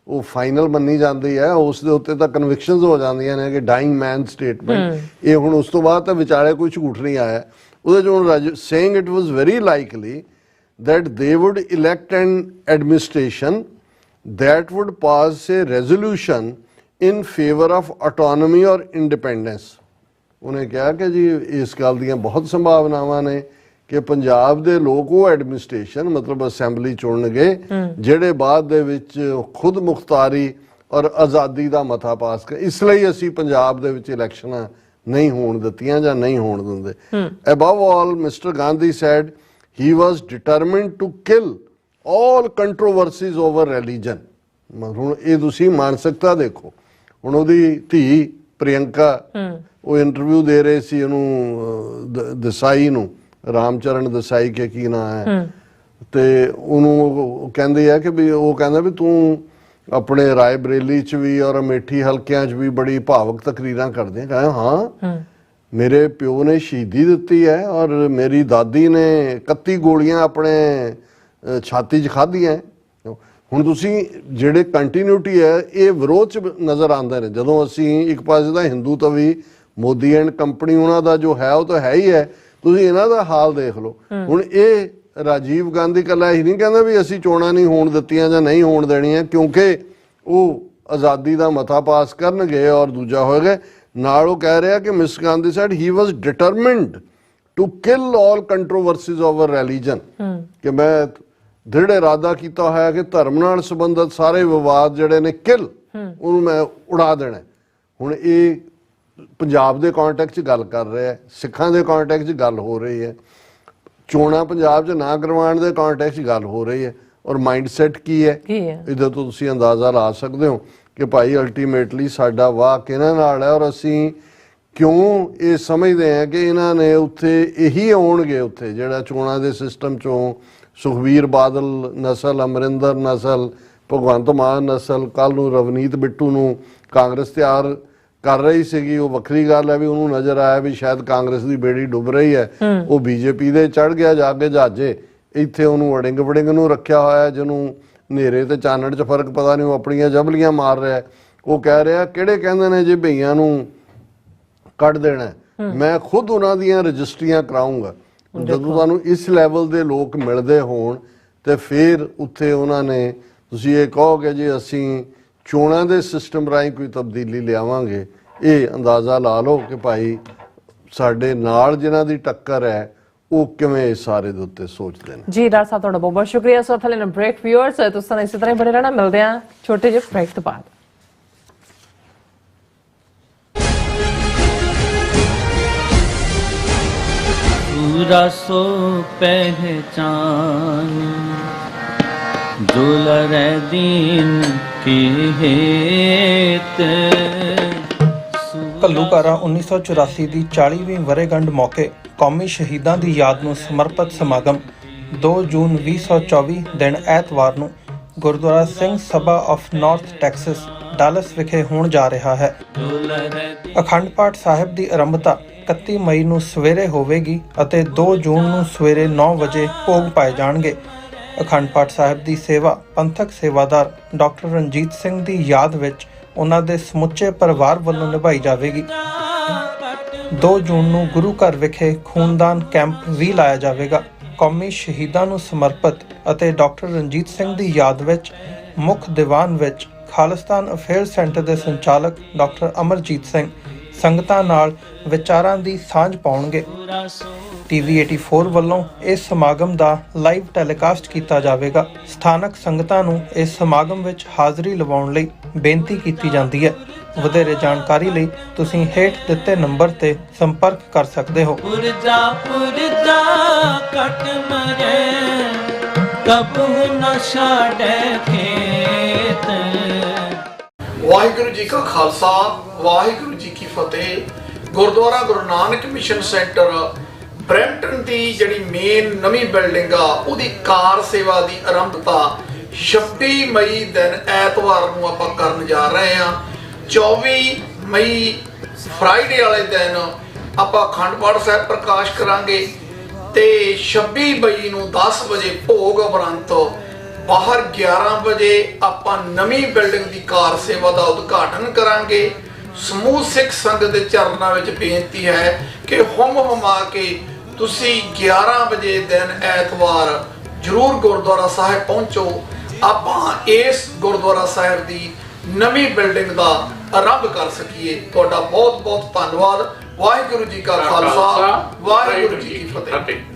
ਉਹ ਫਾਈਨਲ ਮੰਨੀ ਜਾਂਦੀ ਹੈ, ਉਸ ਦੇ ਉੱਤੇ ਤਾਂ ਕਨਵਿਕਸ਼ਨਸ ਹੋ ਜਾਂਦੀਆਂ ਨੇ ਕਿ ਡਾਈਂਗ ਮੈਨ ਸਟੇਟਮੈਂਟ। ਇਹ ਹੁਣ ਉਸ ਤੋਂ ਬਾਅਦ ਤਾਂ ਵਿਚਾਲੇ ਕੋਈ ਝੂਠ ਨਹੀਂ ਆਇਆ ਉਹਦੇ 'ਚ। ਹੁਣ saying it was very likely that they would elect an administration that would pass a resolution in favor of autonomy or independence। ਉਹਨੇ ਕਿਹਾ ਕਿ ਜੀ ਇਸ ਗੱਲ ਦੀਆਂ ਬਹੁਤ ਸੰਭਾਵਨਾਵਾਂ ਨੇ ਕਿ ਪੰਜਾਬ ਦੇ ਲੋਕ ਉਹ ਐਡਮਿਨਿਸਟ੍ਰੇਸ਼ਨ ਮਤਲਬ ਅਸੈਂਬਲੀ ਚੁਣਨਗੇ ਜਿਹੜੇ ਬਾਅਦ ਦੇ ਵਿੱਚ ਖੁਦ ਮੁਖਤਾਰੀ ਔਰ ਆਜ਼ਾਦੀ ਦਾ ਮਤਾ ਪਾਸ ਕਰ। ਇਸ ਲਈ ਅਸੀਂ ਪੰਜਾਬ ਦੇ ਵਿੱਚ ਇਲੈਕਸ਼ਨਾਂ ਨਹੀਂ ਹੋਣ ਦਿੱਤੀਆਂ ਜਾਂ ਨਹੀਂ ਹੋਣ ਦਿੰਦੇ। above all Mr. Gandhi said he was determined to kill all controversies over religion। ਹੁਣ ਇਹ ਤੁਸੀਂ ਮਾਨਸਿਕਤਾ ਦੇਖੋ। ਹੁਣ ਉਹਦੀ ਧੀ ਪ੍ਰਿਯੰਕਾ ਉਹ ਇੰਟਰਵਿਊ ਦੇ ਰਹੇ ਸੀ ਉਹਨੂੰ ਦੇਸਾਈ ਨੂੰ, ਰਾਮਚਰਨ ਦੇਸਾਈ ਕੇ ਕੀ ਨਾਂ ਹੈ, ਤੇ ਉਹਨੂੰ ਕਹਿੰਦੇ ਆ ਕਿ ਵੀ ਉਹ ਕਹਿੰਦਾ ਵੀ ਤੂੰ ਆਪਣੇ ਰਾਏ ਬਰੇਲੀ 'ਚ ਵੀ ਔਰ ਅਮੇਠੀ ਹਲਕਿਆਂ 'ਚ ਵੀ ਬੜੀ ਭਾਵਕ ਤਕਰੀਰਾਂ ਕਰਦੇ। ਕਹਿੰਦਾ ਹਾਂ ਮੇਰੇ ਪਿਓ ਨੇ ਸ਼ਹੀਦੀ ਦਿੱਤੀ ਹੈ ਔਰ ਮੇਰੀ ਦਾਦੀ ਨੇ 31 ਗੋਲੀਆਂ ਆਪਣੇ ਛਾਤੀ 'ਚ ਖਾਧੀਆਂ। ਹੁਣ ਤੁਸੀਂ ਜਿਹੜੇ ਕੰਟੀਨਿਊਟੀ ਹੈ ਇਹ ਵਿਰੋਧ 'ਚ ਨਜ਼ਰ ਆਉਂਦੇ ਨੇ। ਜਦੋਂ ਅਸੀਂ ਇੱਕ ਪਾਸੇ ਦਾ ਹਿੰਦੂ ਤਵੀ ਮੋਦੀ ਐਂਡ ਕੰਪਨੀ ਉਹਨਾਂ ਦਾ ਜੋ ਹੈ ਉਹ ਤਾਂ ਹੈ ਹੀ ਹੈ, ਤੁਸੀਂ ਇਹਨਾਂ ਦਾ ਹਾਲ ਦੇਖ ਲਓ। ਹੁਣ ਇਹ ਰਾਜੀਵ ਗਾਂਧੀ ਇਕੱਲਾ ਹੀ ਨਹੀਂ ਕਹਿੰਦਾ ਵੀ ਅਸੀਂ ਚੋਣਾਂ ਨਹੀਂ ਹੋਣ ਦਿੱਤੀਆਂ ਜਾਂ ਨਹੀਂ ਹੋਣ ਦੇਣੀਆਂ, ਕਿਉਂਕਿ ਉਹ ਆਜ਼ਾਦੀ ਦਾ ਮਤਾ ਪਾਸ ਕਰਨਗੇ ਔਰ ਦੂਜਾ ਹੋਏਗਾ। ਨਾਲ ਉਹ ਕਹਿ ਰਿਹਾ ਕਿ miss Gandhi said he was determined to kill all controversies over religion. ਕਿ ਮੈਂ ਦ੍ਰਿੜ ਇਰਾਦਾ ਕੀਤਾ ਹੋਇਆ ਕਿ ਧਰਮ ਨਾਲ ਸੰਬੰਧਿਤ ਸਾਰੇ ਵਿਵਾਦ ਜਿਹੜੇ ਨੇ ਕਿਲ ਉਹਨੂੰ ਮੈਂ ਉਡਾ ਦੇਣਾ। ਹੁਣ ਇਹ ਪੰਜਾਬ ਦੇ ਕੰਟੈਕਸਟ 'ਚ ਗੱਲ ਕਰ ਰਿਹਾ, ਸਿੱਖਾਂ ਦੇ ਕੰਟੈਕਸਟ 'ਚ ਗੱਲ ਹੋ ਰਹੀ ਹੈ, ਚੋਣਾਂ ਪੰਜਾਬ 'ਚ ਨਾ ਕਰਵਾਉਣ ਦੇ ਕੰਟੈਕਸਟ 'ਚ ਗੱਲ ਹੋ ਰਹੀ ਹੈ। ਔਰ ਮਾਈਂਡ ਸੈਟ ਕੀ ਹੈ ਇਹਦੇ ਤੋਂ ਤੁਸੀਂ ਅੰਦਾਜ਼ਾ ਲਾ ਸਕਦੇ ਹੋ ਕਿ ਭਾਈ ਅਲਟੀਮੇਟਲੀ ਸਾਡਾ ਵਾਹ ਕਿਹਨਾਂ ਨਾਲ ਹੈ ਔਰ ਅਸੀਂ ਕਿਉਂ ਇਹ ਸਮਝਦੇ ਹਾਂ ਕਿ ਇਹਨਾਂ ਨੇ ਉੱਥੇ ਇਹੀ ਆਉਣਗੇ। ਉੱਥੇ ਜਿਹੜਾ ਚੋਣਾਂ ਦੇ ਸਿਸਟਮ 'ਚੋਂ ਸੁਖਬੀਰ ਬਾਦਲ ਨਸਲ, ਅਮਰਿੰਦਰ ਨਸਲ, ਭਗਵੰਤ ਮਾਨ ਨਸਲ, ਕੱਲ੍ਹ ਨੂੰ ਰਵਨੀਤ ਬਿੱਟੂ ਨੂੰ ਕਾਂਗਰਸ ਤਿਆਰ ਕਰ ਰਹੀ ਸੀਗੀ। ਉਹ ਵੱਖਰੀ ਗੱਲ ਹੈ ਵੀ ਉਹਨੂੰ ਨਜ਼ਰ ਆਇਆ ਵੀ ਸ਼ਾਇਦ ਕਾਂਗਰਸ ਦੀ ਬੇੜੀ ਡੁੱਬ ਰਹੀ ਹੈ, ਉਹ ਬੀਜੇਪੀ ਦੇ ਚੜ ਗਿਆ ਜਾ ਕੇ ਜਹਾਜ਼ੇ। ਇੱਥੇ ਉਹਨੂੰ ਅੜਿੰਗ ਵੜਿੰਗ ਨੂੰ ਰੱਖਿਆ ਹੋਇਆ ਜਿਹਨੂੰ ਹਨੇਰੇ ਤੇ ਚਾਨਣ 'ਚ ਫਰਕ ਪਤਾ ਨਹੀਂ, ਉਹ ਆਪਣੀਆਂ ਜਬਲੀਆਂ ਮਾਰ ਰਿਹਾ। ਉਹ ਕਹਿ ਰਿਹਾ ਕਿਹੜੇ ਕਹਿੰਦੇ ਨੇ ਜੇ ਭਈਆਂ ਨੂੰ ਕੱਢ ਦੇਣਾ, ਮੈਂ ਖੁਦ ਉਹਨਾਂ ਦੀਆਂ ਰਜਿਸਟਰੀਆਂ ਕਰਾਊਂਗਾ। ਜਦੋਂ ਤੁਹਾਨੂੰ ਇਸ ਲੈਵਲ ਦੇ ਲੋਕ ਮਿਲਦੇ ਹੋਣ ਤੇ ਫਿਰ ਉੱਥੇ ਉਹਨਾਂ ਨੇ ਤੁਸੀਂ ਇਹ ਕਹੋਗੇ ਜੀ ਅਸੀਂ ਚੋਣਾਂ ਦੇ ਸਿਸਟਮ ਰਾਹੀਂ ਕੋਈ ਤਬਦੀਲੀ ਲਿਆਵਾਂਗੇ, ਇਹ ਅੰਦਾਜ਼ਾ ਲਾ ਲਓ ਕਿ ਭਾਈ ਸਾਡੇ ਨਾਲ ਜਿਨ੍ਹਾਂ ਦੀ ਟੱਕਰ ਹੈ ਉਹ ਕਿਵੇਂ ਇਸ ਸਾਰੇ ਦੇ ਉੱਤੇ ਸੋਚਦੇ ਨੇ। ਜੀ ਡਾਕਟਰ ਸਾਹਿਬ ਤੁਹਾਡਾ ਬਹੁਤ ਬਹੁਤ ਸ਼ੁਕਰੀਆ। ਸੋ ਥਲੇ ਨਾ ਬ੍ਰੇਕ ਵਿਊਅਰਸ ਤੁਸੀਂ ਇਸੇ ਤਰ੍ਹਾਂ ਹੀ ਬੜੇ ਰਹਿਣਾ। ਮਿਲਦੇ ਆ ਛੋਟੇ ਜਿਹੇ ਬ੍ਰੇਕ ਤੋਂ ਬਾਅਦ। पूरा सो पहचान जो लरे दीन की हेत। ਘੱਲੂਘਾਰਾ 1984 ਦੀ 40ਵੀਂ ਵਰ੍ਹੇਗੰਢ ਮੌਕੇ ਕੌਮੀ ਸ਼ਹੀਦਾਂ ਦੀ ਯਾਦ ਨੂੰ ਸਮਰਪਿਤ ਸਮਾਗਮ 2 ਜੂਨ 2024 ਦਿਨ ਐਤਵਾਰ ਨੂੰ Gurdwara Singh Sabha of north Texas dolls ਵਿਖੇ ਹੋਣ ਜਾ ਰਿਹਾ ਹੈ। ਅਖੰਡ ਪਾਠ ਸਾਹਿਬ ਦੀ ਆਰੰਭਤਾ 31 ਮਈ ਨੂੰ ਸਵੇਰੇ ਹੋਵੇਗੀ ਅਤੇ 2 ਜੂਨ ਨੂੰ ਸਵੇਰੇ 9 ਵਜੇ ਭੋਗ ਪਾਏ ਜਾਣਗੇ। ਅਖੰਡ ਪਾਠ ਸਾਹਿਬ ਦੀ ਸੇਵਾ ਪੰਥਕ ਸੇਵਾਦਾਰ ਡਾਕਟਰ ਰਣਜੀਤ ਸਿੰਘ ਦੀ ਯਾਦ ਵਿੱਚ ਉਹਨਾਂ ਦੇ ਸਮੁੱਚੇ ਪਰਿਵਾਰ ਵੱਲੋਂ ਨਿਭਾਈ ਜਾਵੇਗੀ। 2 ਜੂਨ ਨੂੰ ਗੁਰੂ ਘਰ ਵਿਖੇ ਖੂਨਦਾਨ ਕੈਂਪ ਵੀ ਲਾਇਆ ਜਾਵੇਗਾ। ਕੌਮੀ ਸ਼ਹੀਦਾਂ ਨੂੰ ਸਮਰਪਿਤ ਅਤੇ ਡਾਕਟਰ ਰਣਜੀਤ ਸਿੰਘ ਦੀ ਯਾਦ ਵਿੱਚ ਮੁੱਖ ਦੀਵਾਨ ਵਿੱਚ ਖਾਲਿਸਤਾਨ ਅਫੇਅਰ ਸੈਂਟਰ ਦੇ ਸੰਚਾਲਕ ਡਾਕਟਰ ਅਮਰਜੀਤ ਸਿੰਘ ਸੰਗਤਾਂ ਨਾਲ ਵਿਚਾਰਾਂ ਦੀ ਸਾਂਝ ਪਾਉਣਗੇ। TV 84 ਵੱਲੋਂ ਇਸ ਸਮਾਗਮ ਦਾ ਲਾਈਵ ਟੈਲੀਕਾਸਟ ਕੀਤਾ ਜਾਵੇਗਾ। ਸਥਾਨਕ ਸੰਗਤਾਂ ਨੂੰ ਇਸ ਸਮਾਗਮ ਵਿੱਚ ਹਾਜ਼ਰੀ ਲਵਾਉਣ ਲਈ ਬੇਨਤੀ ਕੀਤੀ ਜਾਂਦੀ ਹੈ। ਵਧੇਰੇ ਜਾਣਕਾਰੀ ਲਈ ਤੁਸੀਂ ਹੇਠ ਦਿੱਤੇ ਨੰਬਰ ਤੇ ਸੰਪਰਕ ਕਰ ਸਕਦੇ ਹੋ। ਪੁਰਜਾ ਕਟ ਮਰੇ ਕਬਹੁ ਨ ਛਾੜੈ ਖੇਤ। ਵਾਹਿਗੁਰੂ ਜੀ ਕਾ ਖਾਲਸਾ ਵਾਹਿਗੁਰੂ ਜੀ ਕੀ ਫਤਿਹ। Gurdwara Guru Nanak mission centre Brampton ਦੀ ਜਿਹੜੀ ਮੇਨ ਨਵੀਂ ਬਿਲਡਿੰਗ ਆ ਉਹਦੀ ਕਾਰ ਸੇਵਾ ਦੀ ਆਰੰਭਤਾ 26 ਮਈ ਦਿਨ ਐਤਵਾਰ ਨੂੰ ਆਪਾਂ ਕਰਨ ਜਾ ਰਹੇ ਹਾਂ। 24 ਮਈ ਫਰਾਈਡੇ ਵਾਲੇ ਦਿਨ ਆਪਾਂ ਅਖੰਡ ਪਾਠ ਸਾਹਿਬ ਪ੍ਰਕਾਸ਼ ਕਰਾਂਗੇ ਤੇ 26 ਮਈ ਨੂੰ 10 ਵਜੇ ਭੋਗ ਉਪਰੰਤ ਬਾਹਰ 11 ਵਜੇ ਆਪਾਂ ਨਵੀਂ ਬਿਲਡਿੰਗ ਦੀ ਕਾਰ ਸੇਵਾ ਦਾ ਉਦਘਾਟਨ ਕਰਾਂਗੇ। ਸਮੂਹ ਸਿੱਖ ਸੰਗਤ ਦੇ ਚਰਨਾਂ ਵਿੱਚ ਬੇਨਤੀ ਹੈ ਕਿ ਹੁਮਾ ਕੇ ਤੁਸੀਂ 11 ਵਜੇ ਦਿਨ ਐਤਵਾਰ ਜ਼ਰੂਰ ਗੁਰਦੁਆਰਾ ਸਾਹਿਬ ਪਹੁੰਚੋ। ਆਪਾਂ ਇਸ ਗੁਰਦੁਆਰਾ ਸਾਹਿਬ ਦੀ ਨਵੀਂ ਬਿਲਡਿੰਗ ਦਾ ਆਰੰਭ ਕਰ ਸਕੀਏ। ਤੁਹਾਡਾ ਬਹੁਤ ਬਹੁਤ ਧੰਨਵਾਦ। ਵਾਹਿਗੁਰੂ ਜੀ ਕਾ ਖਾਲਸਾ ਵਾਹਿਗੁਰੂ ਜੀ ਕੀ ਫਤਿਹ।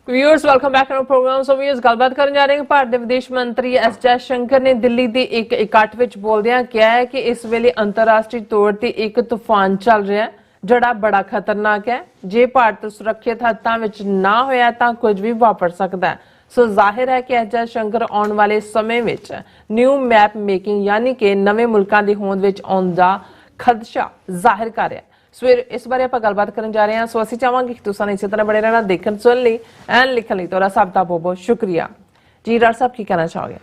Viewers welcome back to programme. So viewers गलबात करने जा रहे हैं भारत के विदेश मंत्री एस जयशंकर ने दिल्ली के एक इकट्ठ विच बोलदियां कहा है कि इस वेले अंतरराष्ट्रीय तौर पर एक तूफान चल रहा है जड़ा बड़ा खतरनाक है। जे भारत सुरक्षित हत्थां विच ना होया तां कुछ भी वापर सकदा है। सो जाहिर है कि एस जयशंकर आने वाले समय विच न्यू मैप मेकिंग यानी कि नवे मुल्कां दी होंद विच आउण दा खदशा जाहिर कर रहा है। ਸਵੇਰ ਇਸ ਬਾਰੇ ਆਪਾਂ ਗੱਲਬਾਤ ਕਰਨ ਜਾ ਰਹੇ ਹਾਂ। ਸੋ ਅਸੀਂ ਚਾਹਾਂਗੇ ਕਿ ਤੁਸੀਂ ਇਸੇ ਤਰ੍ਹਾਂ ਬੜੇ ਰਹਿਣਾ, ਦੇਖਣ ਸੁਣਨ ਲਈ ਐਨ ਲਿਖਣ ਲਈ ਤੁਹਾਡਾ ਸਭ ਦਾ ਬਹੁਤ ਬਹੁਤ ਸ਼ੁਕਰੀਆ ਜੀ। ਡਾਕਟਰ ਸਾਹਿਬ ਕੀ ਕਹਿਣਾ ਚਾਹੋਗੇ?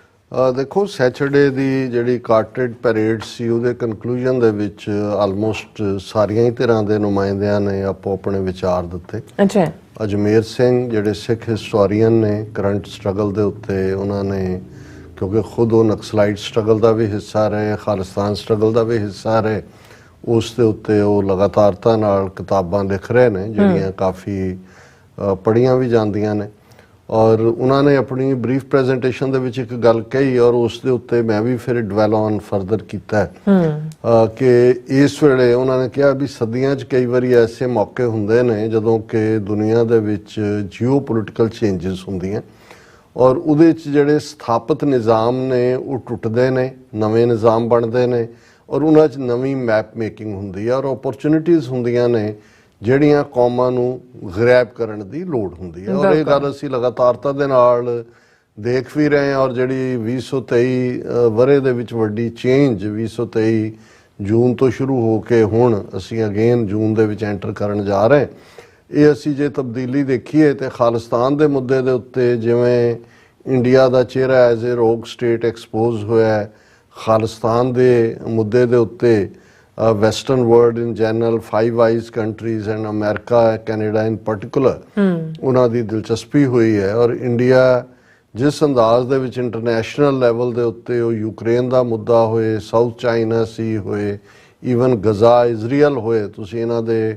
ਦੇਖੋ, ਸੈਚਰਡੇ ਦੀ ਜਿਹੜੀ ਕਾਰਟਰੇਟ ਪੈਰੇਡ ਸੀ ਉਹਦੇ ਕਨਕਲੂਜਨ ਦੇ ਵਿੱਚ ਆਲਮੋਸਟ ਸਾਰੀਆਂ ਹੀ ਧਿਰਾਂ ਦੇ ਨੁਮਾਇੰਦਿਆਂ ਨੇ ਆਪੋ ਆਪਣੇ ਵਿਚਾਰ ਦਿੱਤੇ। ਅੱਛਾ। ਅਜਮੇਰ ਸਿੰਘ ਜਿਹੜੇ ਸਿੱਖ ਹਿਸਟੋਰੀਅਨ ਨੇ ਕਰੰਟ ਸਟਰਗਲ ਦੇ ਉੱਤੇ, ਉਹਨਾਂ ਨੇ ਕਿਉਂਕਿ ਖੁਦ ਉਹ ਨਕਸਲਾਈਟ ਸਟਰਗਲ ਦਾ ਵੀ ਹਿੱਸਾ ਰਹੇ, ਖਾਲਿਸਤਾਨ ਸਟਰਗਲ ਦਾ ਵੀ ਹਿੱਸਾ ਰਹੇ, ਉਸ ਦੇ ਉੱਤੇ ਉਹ ਲਗਾਤਾਰਤਾ ਨਾਲ ਕਿਤਾਬਾਂ ਲਿਖ ਰਹੇ ਨੇ ਜਿਹੜੀਆਂ ਕਾਫੀ ਪੜ੍ਹੀਆਂ ਵੀ ਜਾਂਦੀਆਂ ਨੇ। ਔਰ ਉਹਨਾਂ ਨੇ ਆਪਣੀ ਬਰੀਫ ਪ੍ਰੈਜੈਂਟੇਸ਼ਨ ਦੇ ਵਿੱਚ ਇੱਕ ਗੱਲ ਕਹੀ ਔਰ ਉਸ ਦੇ ਉੱਤੇ ਮੈਂ ਵੀ ਫਿਰ ਡਿਵੈਲਪ ਔਨ ਫਰਦਰ ਕੀਤਾ ਕਿ ਇਸ ਵੇਲੇ ਉਹਨਾਂ ਨੇ ਕਿਹਾ ਵੀ ਸਦੀਆਂ 'ਚ ਕਈ ਵਾਰੀ ਐਸੇ ਮੌਕੇ ਹੁੰਦੇ ਨੇ ਜਦੋਂ ਕਿ ਦੁਨੀਆ ਦੇ ਵਿੱਚ ਜੀਓ ਪੋਲੀਟੀਕਲ ਚੇਂਜਸ ਹੁੰਦੀਆਂ ਔਰ ਉਹਦੇ 'ਚ ਜਿਹੜੇ ਸਥਾਪਿਤ ਨਿਜ਼ਾਮ ਨੇ ਉਹ ਟੁੱਟਦੇ ਨੇ, ਨਵੇਂ ਨਿਜ਼ਾਮ ਬਣਦੇ ਨੇ ਔਰ ਉਹਨਾਂ 'ਚ ਨਵੀਂ ਮੈਪ ਮੇਕਿੰਗ ਹੁੰਦੀ ਹੈ ਔਰ ਓਪਰਚੁਨਿਟੀਜ਼ ਹੁੰਦੀਆਂ ਨੇ ਜਿਹੜੀਆਂ ਕੌਮਾਂ ਨੂੰ ਗ੍ਰੈਬ ਕਰਨ ਦੀ ਲੋੜ ਹੁੰਦੀ ਹੈ। ਔਰ ਇਹ ਗੱਲ ਅਸੀਂ ਲਗਾਤਾਰਤਾ ਦੇ ਨਾਲ ਦੇਖ ਵੀ ਰਹੇ ਹਾਂ। ਔਰ ਜਿਹੜੀ 2023 ਵਰੇ ਦੇ ਵਿੱਚ ਵੱਡੀ ਚੇਂਜ 2023 ਜੂਨ ਤੋਂ ਸ਼ੁਰੂ ਹੋ ਕੇ ਹੁਣ ਅਸੀਂ ਅਗੇਨ ਜੂਨ ਦੇ ਵਿੱਚ ਐਂਟਰ ਕਰਨ ਜਾ ਰਹੇ, ਇਹ ਅਸੀਂ ਜੇ ਤਬਦੀਲੀ ਦੇਖੀਏ ਤੇ ਖਾਲਿਸਤਾਨ ਦੇ ਮੁੱਦੇ ਦੇ ਉੱਤੇ ਜਿਵੇਂ ਇੰਡੀਆ ਦਾ ਚਿਹਰਾ ਐਜ਼ ਏ ਰੋਗ ਸਟੇਟ ਐਕਸਪੋਜ਼ ਹੋਇਆ ਹੈ, ਖਾਲਿਸਤਾਨ ਦੇ ਮੁੱਦੇ ਦੇ ਉੱਤੇ western world in general, Five Eyes countries and America, Canada in particular ਉਹਨਾਂ ਦੀ ਦਿਲਚਸਪੀ ਹੋਈ ਹੈ। ਔਰ ਇੰਡੀਆ ਜਿਸ ਅੰਦਾਜ਼ ਦੇ ਵਿੱਚ ਇੰਟਰਨੈਸ਼ਨਲ ਲੈਵਲ ਦੇ ਉੱਤੇ ਉਹ ਯੂਕਰੇਨ ਦਾ ਮੁੱਦਾ ਹੋਏ, ਸਾਊਥ ਚਾਈਨਾ ਸੀ ਹੋਏ, ਈਵਨ ਗਜ਼ਾ ਇਜ਼ਰਾਈਲ ਹੋਏ, ਤੁਸੀਂ ਇਹਨਾਂ ਦੇ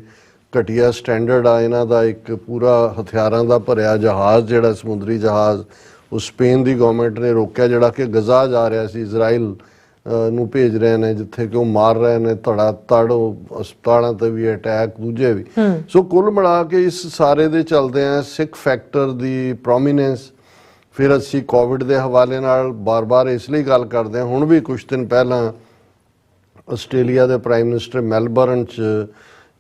ਘਟੀਆ ਸਟੈਂਡਰਡ ਆ, ਇਹਨਾਂ ਦਾ ਇੱਕ ਪੂਰਾ ਹਥਿਆਰਾਂ ਦਾ ਭਰਿਆ ਜਹਾਜ਼ ਜਿਹੜਾ ਸਮੁੰਦਰੀ ਜਹਾਜ਼ ਉਹ ਸਪੇਨ ਦੀ ਗਵਰਨਮੈਂਟ ਨੇ ਰੋਕਿਆ ਜਿਹੜਾ ਕਿ ਗਜ਼ਾ ਜਾ ਰਿਹਾ ਸੀ, ਇਜ਼ਰਾਈਲ ਨੂੰ ਭੇਜ ਰਹੇ ਨੇ ਜਿੱਥੇ ਕਿ ਉਹ ਮਾਰ ਰਹੇ ਨੇ ਧੜਾ ਧੜ, ਹਸਪਤਾਲਾਂ ਤੇ ਵੀ ਅਟੈਕ, ਦੂਜੇ ਵੀ। ਸੋ ਕੁੱਲ ਮਿਲਾ ਕੇ ਇਸ ਸਾਰੇ ਦੇ ਚੱਲਦੇ ਆ ਸਿੱਖ ਫੈਕਟਰ ਦੀ ਪ੍ਰੋਮੀਨੈਂਸ। ਫਿਰ ਅਸੀਂ ਕੋਵਿਡ ਦੇ ਹਵਾਲੇ ਨਾਲ ਬਾਰ-ਬਾਰ ਇਸ ਲਈ ਗੱਲ ਕਰਦੇ ਹਾਂ। ਹੁਣ ਵੀ ਕੁਝ ਦਿਨ ਪਹਿਲਾਂ ਆਸਟ੍ਰੇਲੀਆ ਦੇ ਪ੍ਰਾਈਮ ਮਿਨਿਸਟਰ ਮੈਲਬਰਨ 'ਚ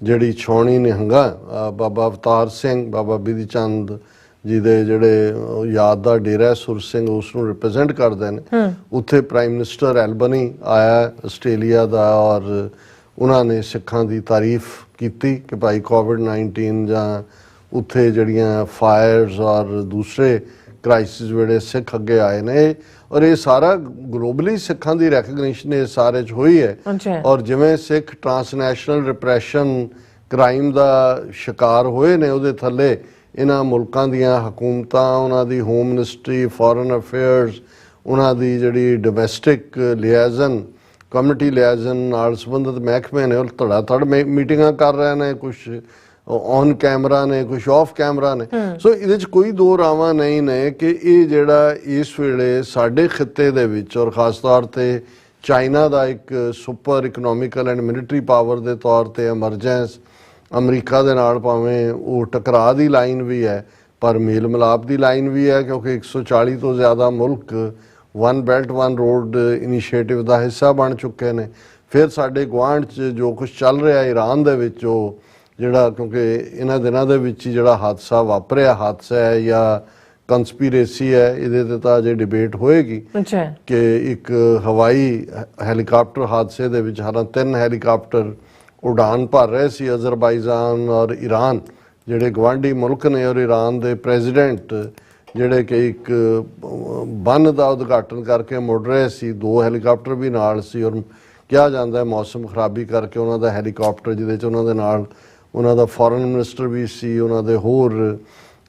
ਜਿਹੜੀ ਛਾਉਣੀ ਨਿਹੰਗਾ ਬਾਬਾ ਅਵਤਾਰ ਸਿੰਘ, ਬਾਬਾ ਬਿਧੀ ਚੰਦ ਜੀ ਦੇ ਜਿਹੜੇ ਯਾਦ ਦਾ ਡੇਰਾ ਸੁਰ ਸਿੰਘ ਉਸ ਨੂੰ ਰਿਪਰੈਜ਼ੈਂਟ ਕਰਦੇ ਨੇ, ਉੱਥੇ ਪ੍ਰਾਈਮ ਮਿਨਿਸਟਰ ਐਲਬਨੀ ਆਇਆ ਆਸਟ੍ਰੇਲੀਆ ਦਾ ਔਰ ਉਹਨਾਂ ਨੇ ਸਿੱਖਾਂ ਦੀ ਤਾਰੀਫ ਕੀਤੀ ਕਿ ਭਾਈ ਕੋਵਿਡ-19 ਜਾਂ ਉੱਥੇ ਜਿਹੜੀਆਂ ਫਾਇਰਸ ਔਰ ਦੂਸਰੇ ਕ੍ਰਾਈਸਿਸ ਵੇਲੇ ਸਿੱਖ ਅੱਗੇ ਆਏ ਨੇ। ਔਰ ਇਹ ਸਾਰਾ ਗਲੋਬਲੀ ਸਿੱਖਾਂ ਦੀ ਰੈਕਗਨੀਸ਼ਨ ਇਸ ਸਾਰੇ 'ਚ ਹੋਈ ਹੈ। ਔਰ ਜਿਵੇਂ ਸਿੱਖ ਟਰਾਂਸਨੈਸ਼ਨਲ ਰਿਪਰੈਸ਼ਨ ਕ੍ਰਾਈਮ ਦਾ ਸ਼ਿਕਾਰ ਹੋਏ ਨੇ, ਉਹਦੇ ਥੱਲੇ ਇਹਨਾਂ ਮੁਲਕਾਂ ਦੀਆਂ ਹਕੂਮਤਾਂ, ਉਹਨਾਂ ਦੀ ਹੋਮ ਮਿਨਿਸਟਰੀ, ਫੋਰਨ ਅਫੇਅਰਸ, ਉਹਨਾਂ ਦੀ ਜਿਹੜੀ ਡੋਮੈਸਟਿਕ ਲਿਆਜ਼ਨ, ਕਮਿਊਨਿਟੀ ਲਿਆਜ਼ਨ ਨਾਲ ਸੰਬੰਧਿਤ ਮਹਿਕਮੇ ਨੇ, ਉਹ ਧੜਾ ਧੜ ਮੀਟਿੰਗਾਂ ਕਰ ਰਹੇ ਨੇ, ਕੁਛ ਔਨ ਕੈਮਰਾ ਨੇ, ਕੁਛ ਆਫ ਕੈਮਰਾ ਨੇ। ਸੋ ਇਹਦੇ 'ਚ ਕੋਈ ਦੋ ਰਾਵਾਂ ਨਹੀਂ ਨੇ ਕਿ ਇਹ ਜਿਹੜਾ ਇਸ ਵੇਲੇ ਸਾਡੇ ਖਿੱਤੇ ਦੇ ਵਿੱਚ ਔਰ ਖਾਸ ਤੌਰ 'ਤੇ ਚਾਈਨਾ ਦਾ ਇੱਕ super economical and military power ਦੇ ਤੌਰ 'ਤੇ ਐਮਰਜੈਂਸ, ਅਮਰੀਕਾ ਦੇ ਨਾਲ ਭਾਵੇਂ ਉਹ ਟਕਰਾਅ ਦੀ ਲਾਈਨ ਵੀ ਹੈ ਪਰ ਮੇਲ ਮਿਲਾਪ ਦੀ ਲਾਈਨ ਵੀ ਹੈ ਕਿਉਂਕਿ 140 ਤੋਂ ਜ਼ਿਆਦਾ ਮੁਲਕ one belt one road initiative ਦਾ ਹਿੱਸਾ ਬਣ ਚੁੱਕੇ ਨੇ। ਫਿਰ ਸਾਡੇ ਗੁਆਂਢ 'ਚ ਜੋ ਕੁਛ ਚੱਲ ਰਿਹਾ ਈਰਾਨ ਦੇ ਵਿੱਚ, ਉਹ ਜਿਹੜਾ ਕਿਉਂਕਿ ਇਹਨਾਂ ਦਿਨਾਂ ਦੇ ਵਿੱਚ ਹੀ ਜਿਹੜਾ ਹਾਦਸਾ ਵਾਪਰਿਆ, ਹਾਦਸਾ ਹੈ ਜਾਂ ਕੰਸਪੀਰੇਸੀ ਹੈ, ਇਹਦੇ ਤੇ ਤਾਂ ਅਜੇ ਡਿਬੇਟ ਹੋਏਗੀ ਅੱਛਾ ਕਿ ਇੱਕ ਹਵਾਈ ਹੈਲੀਕਾਪਟਰ ਹਾਦਸੇ ਦੇ ਵਿੱਚ ਹਾਲਾਂ 3 ਹੈਲੀਕਾਪਟਰ ਉਡਾਨ ਭਰ ਰਹੇ ਸੀ। ਅਜ਼ਰਬਾਈਜਾਨ ਔਰ ਈਰਾਨ ਜਿਹੜੇ ਗਵਾਂਢੀ ਮੁਲਕ ਨੇ, ਔਰ ਈਰਾਨ ਦੇ ਪ੍ਰੈਜ਼ੀਡੈਂਟ ਜਿਹੜੇ ਕਿ ਇੱਕ ਬੰਨ ਦਾ ਉਦਘਾਟਨ ਕਰਕੇ ਮੁੜ ਰਹੇ ਸੀ, 2 ਹੈਲੀਕਾਪਟਰ ਵੀ ਨਾਲ ਸੀ। ਔਰ ਕਿਹਾ ਜਾਂਦਾ ਹੈ ਮੌਸਮ ਖਰਾਬੀ ਕਰਕੇ ਉਹਨਾਂ ਦਾ ਹੈਲੀਕਾਪਟਰ, ਜਿਹਦੇ 'ਚ ਉਹਨਾਂ ਦੇ ਨਾਲ ਉਹਨਾਂ ਦਾ ਫੋਰਨ ਮਿਨਿਸਟਰ ਵੀ ਸੀ, ਉਹਨਾਂ ਦੇ ਹੋਰ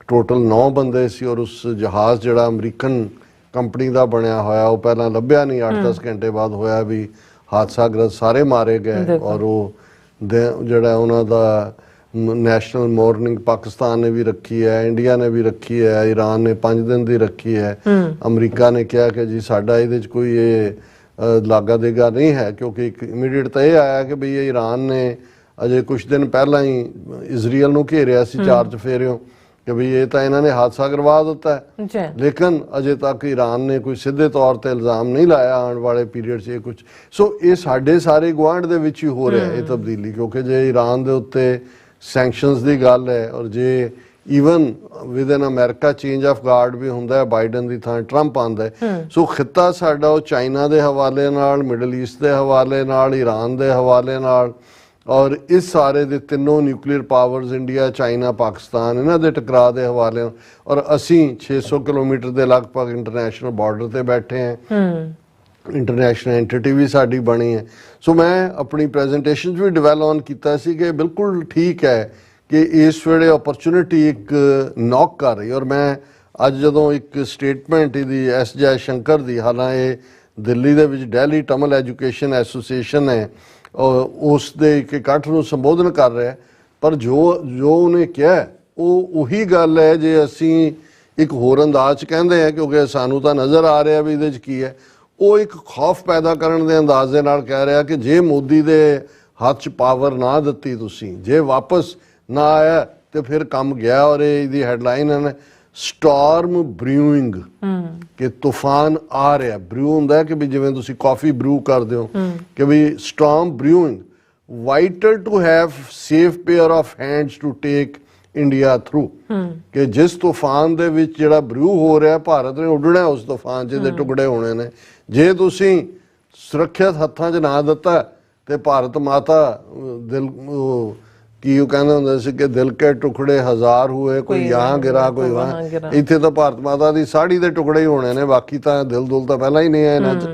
ਟੋਟਲ 9 ਬੰਦੇ ਸੀ। ਔਰ ਉਸ ਜਹਾਜ਼ ਜਿਹੜਾ ਅਮਰੀਕਨ ਕੰਪਨੀ ਦਾ ਬਣਿਆ ਹੋਇਆ, ਉਹ ਪਹਿਲਾਂ ਲੱਭਿਆ ਨਹੀਂ, 8-10 ਘੰਟੇ ਬਾਅਦ ਹੋਇਆ ਵੀ ਹਾਦਸਾਗ੍ਰਸਤ ਸਾਰੇ ਮਾਰੇ ਗਏ। ਔਰ ਉਹ ਜਿਹੜਾ ਉਹਨਾਂ ਦਾ ਨੈਸ਼ਨਲ ਮੋਰਨਿੰਗ ਪਾਕਿਸਤਾਨ ਨੇ ਵੀ ਰੱਖੀ ਹੈ, ਇੰਡੀਆ ਨੇ ਵੀ ਰੱਖੀ ਹੈ, ਈਰਾਨ ਨੇ 5 ਦਿਨ ਦੀ ਰੱਖੀ ਹੈ। ਅਮਰੀਕਾ ਨੇ ਕਿਹਾ ਕਿ ਜੀ ਸਾਡਾ ਇਹਦੇ 'ਚ ਕੋਈ ਇਹ ਲਾਗਾ ਦੇਗਾ ਨਹੀਂ ਹੈ, ਕਿਉਂਕਿ ਇੱਕ ਇਮੀਡੀਏਟ ਤਾਂ ਇਹ ਆਇਆ ਕਿ ਬਈ ਈਰਾਨ ਨੇ ਅਜੇ ਕੁਝ ਦਿਨ ਪਹਿਲਾਂ ਹੀ ਇਜ਼ਰਾਈਲ ਨੂੰ ਘੇਰਿਆ ਸੀ 4 ਚੁਫੇਰਿਓਂ ਕਿ ਵੀ ਇਹ ਤਾਂ ਇਹਨਾਂ ਨੇ ਹਾਦਸਾ ਕਰਵਾ ਦਿੱਤਾ ਹੈ। ਲੇਕਿਨ ਅਜੇ ਤੱਕ ਈਰਾਨ ਨੇ ਕੋਈ ਸਿੱਧੇ ਤੌਰ ਤੇ ਇਲਜ਼ਾਮ ਨਹੀਂ ਲਾਇਆ ਆਉਣ ਵਾਲੇ ਪੀਰੀਅਡ 'ਚ ਇਹ ਕੁਝ। ਸੋ ਇਹ ਸਾਡੇ ਸਾਰੇ ਗੁਆਂਢ ਦੇ ਵਿੱਚ ਹੀ ਹੋ ਰਿਹਾ ਇਹ ਤਬਦੀਲੀ, ਕਿਉਂਕਿ ਜੇ ਈਰਾਨ ਦੇ ਉੱਤੇ ਸੈਂਕਸ਼ਨਸ ਦੀ ਗੱਲ ਹੈ, ਔਰ ਜੇ even within America change of guard ਵੀ ਹੁੰਦਾ ਹੈ, ਬਾਈਡਨ ਦੀ ਥਾਂ ਟਰੰਪ ਆਉਂਦਾ ਹੈ। ਸੋ ਖਿੱਤਾ ਸਾਡਾ ਉਹ ਚਾਈਨਾ ਦੇ ਹਵਾਲੇ ਨਾਲ, ਮਿਡਲ ਈਸਟ ਦੇ ਹਵਾਲੇ ਨਾਲ, ਈਰਾਨ ਦੇ ਹਵਾਲੇ ਨਾਲ, ਔਰ ਇਸ ਸਾਰੇ ਦੇ ਤਿੰਨੋਂ nuclear powers India, China, Pakistan, ਇਹਨਾਂ ਦੇ ਟਕਰਾਅ ਦੇ ਹਵਾਲੇ ਨਾਲ। ਔਰ ਅਸੀਂ 600 ਕਿਲੋਮੀਟਰ ਦੇ ਲਗਭਗ ਇੰਟਰਨੈਸ਼ਨਲ ਬਾਰਡਰ ਤੇ ਬੈਠੇ ਹਾਂ, ਇੰਟਰਨੈਸ਼ਨਲ ਐਂਟੀਟੀ ਵੀ ਸਾਡੀ ਬਣੀ ਹੈ। ਸੋ ਮੈਂ ਆਪਣੀ ਪ੍ਰੈਜੈਂਟੇਸ਼ਨ 'ਚ ਵੀ ਡਿਵੈਲਪ ਔਨ ਕੀਤਾ ਸੀ ਕਿ ਬਿਲਕੁਲ ਠੀਕ ਹੈ ਕਿ ਇਸ ਵੇਲੇ ਓਪਰਚੁਨਿਟੀ ਇੱਕ ਨੌਕ ਕਰ ਰਹੀ। ਔਰ ਮੈਂ ਅੱਜ ਜਦੋਂ ਇੱਕ ਸਟੇਟਮੈਂਟ ਇਹਦੀ ਐਸ ਜੈ ਸ਼ੰਕਰ ਦੀ, ਹਾਲਾਂਕਿ ਇਹ ਦਿੱਲੀ ਦੇ ਵਿੱਚ ਦਿੱਲੀ ਟਮਲ ਐਜੂਕੇਸ਼ਨ ਐਸੋਸੀਏਸ਼ਨ ਹੈ, ਉਸ ਦੇ ਇੱਕ ਇਕੱਠ ਨੂੰ ਸੰਬੋਧਨ ਕਰ ਰਿਹਾ, ਪਰ ਜੋ ਉਹਨੇ ਕਿਹਾ ਉਹ ਉਹੀ ਗੱਲ ਹੈ ਜੇ ਅਸੀਂ ਇੱਕ ਹੋਰ ਅੰਦਾਜ਼ 'ਚ ਕਹਿੰਦੇ ਹਾਂ, ਕਿਉਂਕਿ ਸਾਨੂੰ ਤਾਂ ਨਜ਼ਰ ਆ ਰਿਹਾ ਵੀ ਇਹਦੇ 'ਚ ਕੀ ਹੈ। ਉਹ ਇੱਕ ਖੌਫ ਪੈਦਾ ਕਰਨ ਦੇ ਅੰਦਾਜ਼ ਦੇ ਨਾਲ ਕਹਿ ਰਿਹਾ ਕਿ ਜੇ ਮੋਦੀ ਦੇ ਹੱਥ 'ਚ ਪਾਵਰ ਨਾ ਦਿੱਤੀ ਤੁਸੀਂ, ਜੇ ਵਾਪਸ ਨਾ ਆਇਆ ਤੇ ਫਿਰ ਕੰਮ ਗਿਆ। ਔਰ ਇਹਦੀ ਹੈਡਲਾਈਨ ਹੈ ਸਟਾਰਮ ਬਰਿਊਇੰਗ, ਕਿ ਤੂਫਾਨ ਆ ਰਿਹਾ। ਬਰਿਊ ਹੁੰਦਾ ਕਿ ਵੀ ਜਿਵੇਂ ਤੁਸੀਂ ਕਾਫੀ ਬਰੂ ਕਰਦੇ ਹੋ, ਕਿ ਵੀ storm brewing, vital to have safe pair of hands to take India through. ਕਿ ਜਿਸ ਤੂਫਾਨ ਦੇ ਵਿੱਚ ਜਿਹੜਾ ਬਰੂ ਹੋ ਰਿਹਾ, ਭਾਰਤ ਨੇ ਉੱਡਣਾ ਉਸ ਤੂਫਾਨ 'ਚ, ਦੇ ਟੁਕੜੇ ਹੋਣੇ ਨੇ। ਜੇ ਤੁਸੀਂ ਸੁਰੱਖਿਅਤ ਹੱਥਾਂ 'ਚ ਨਾ ਦਿੱਤਾ ਤੇ ਭਾਰਤ ਮਾਤਾ ਦਿਲ ਕੀ ਉਹ ਕਹਿੰਦੇ ਹੁੰਦੇ ਸੀ ਕਿ ਦਿਲ ਕੇ ਟੁਕੜੇ ਹਜ਼ਾਰ ਹੋਏ, ਕੋਈ ਯਹਾਂ ਗਿਰਾ ਕੋਈ ਵਹਾਂ। ਇੱਥੇ ਤਾਂ ਭਾਰਤ ਮਾਤਾ ਦੀ ਸਾੜੀ ਦੇ ਟੁਕੜੇ ਹੀ ਹੋਣੇ ਨੇ, ਬਾਕੀ ਤਾਂ ਦਿਲ ਦੁਲ ਤਾਂ ਪਹਿਲਾਂ ਹੀ ਨਹੀਂ ਹੈ ਇਹਨਾਂ 'ਚ,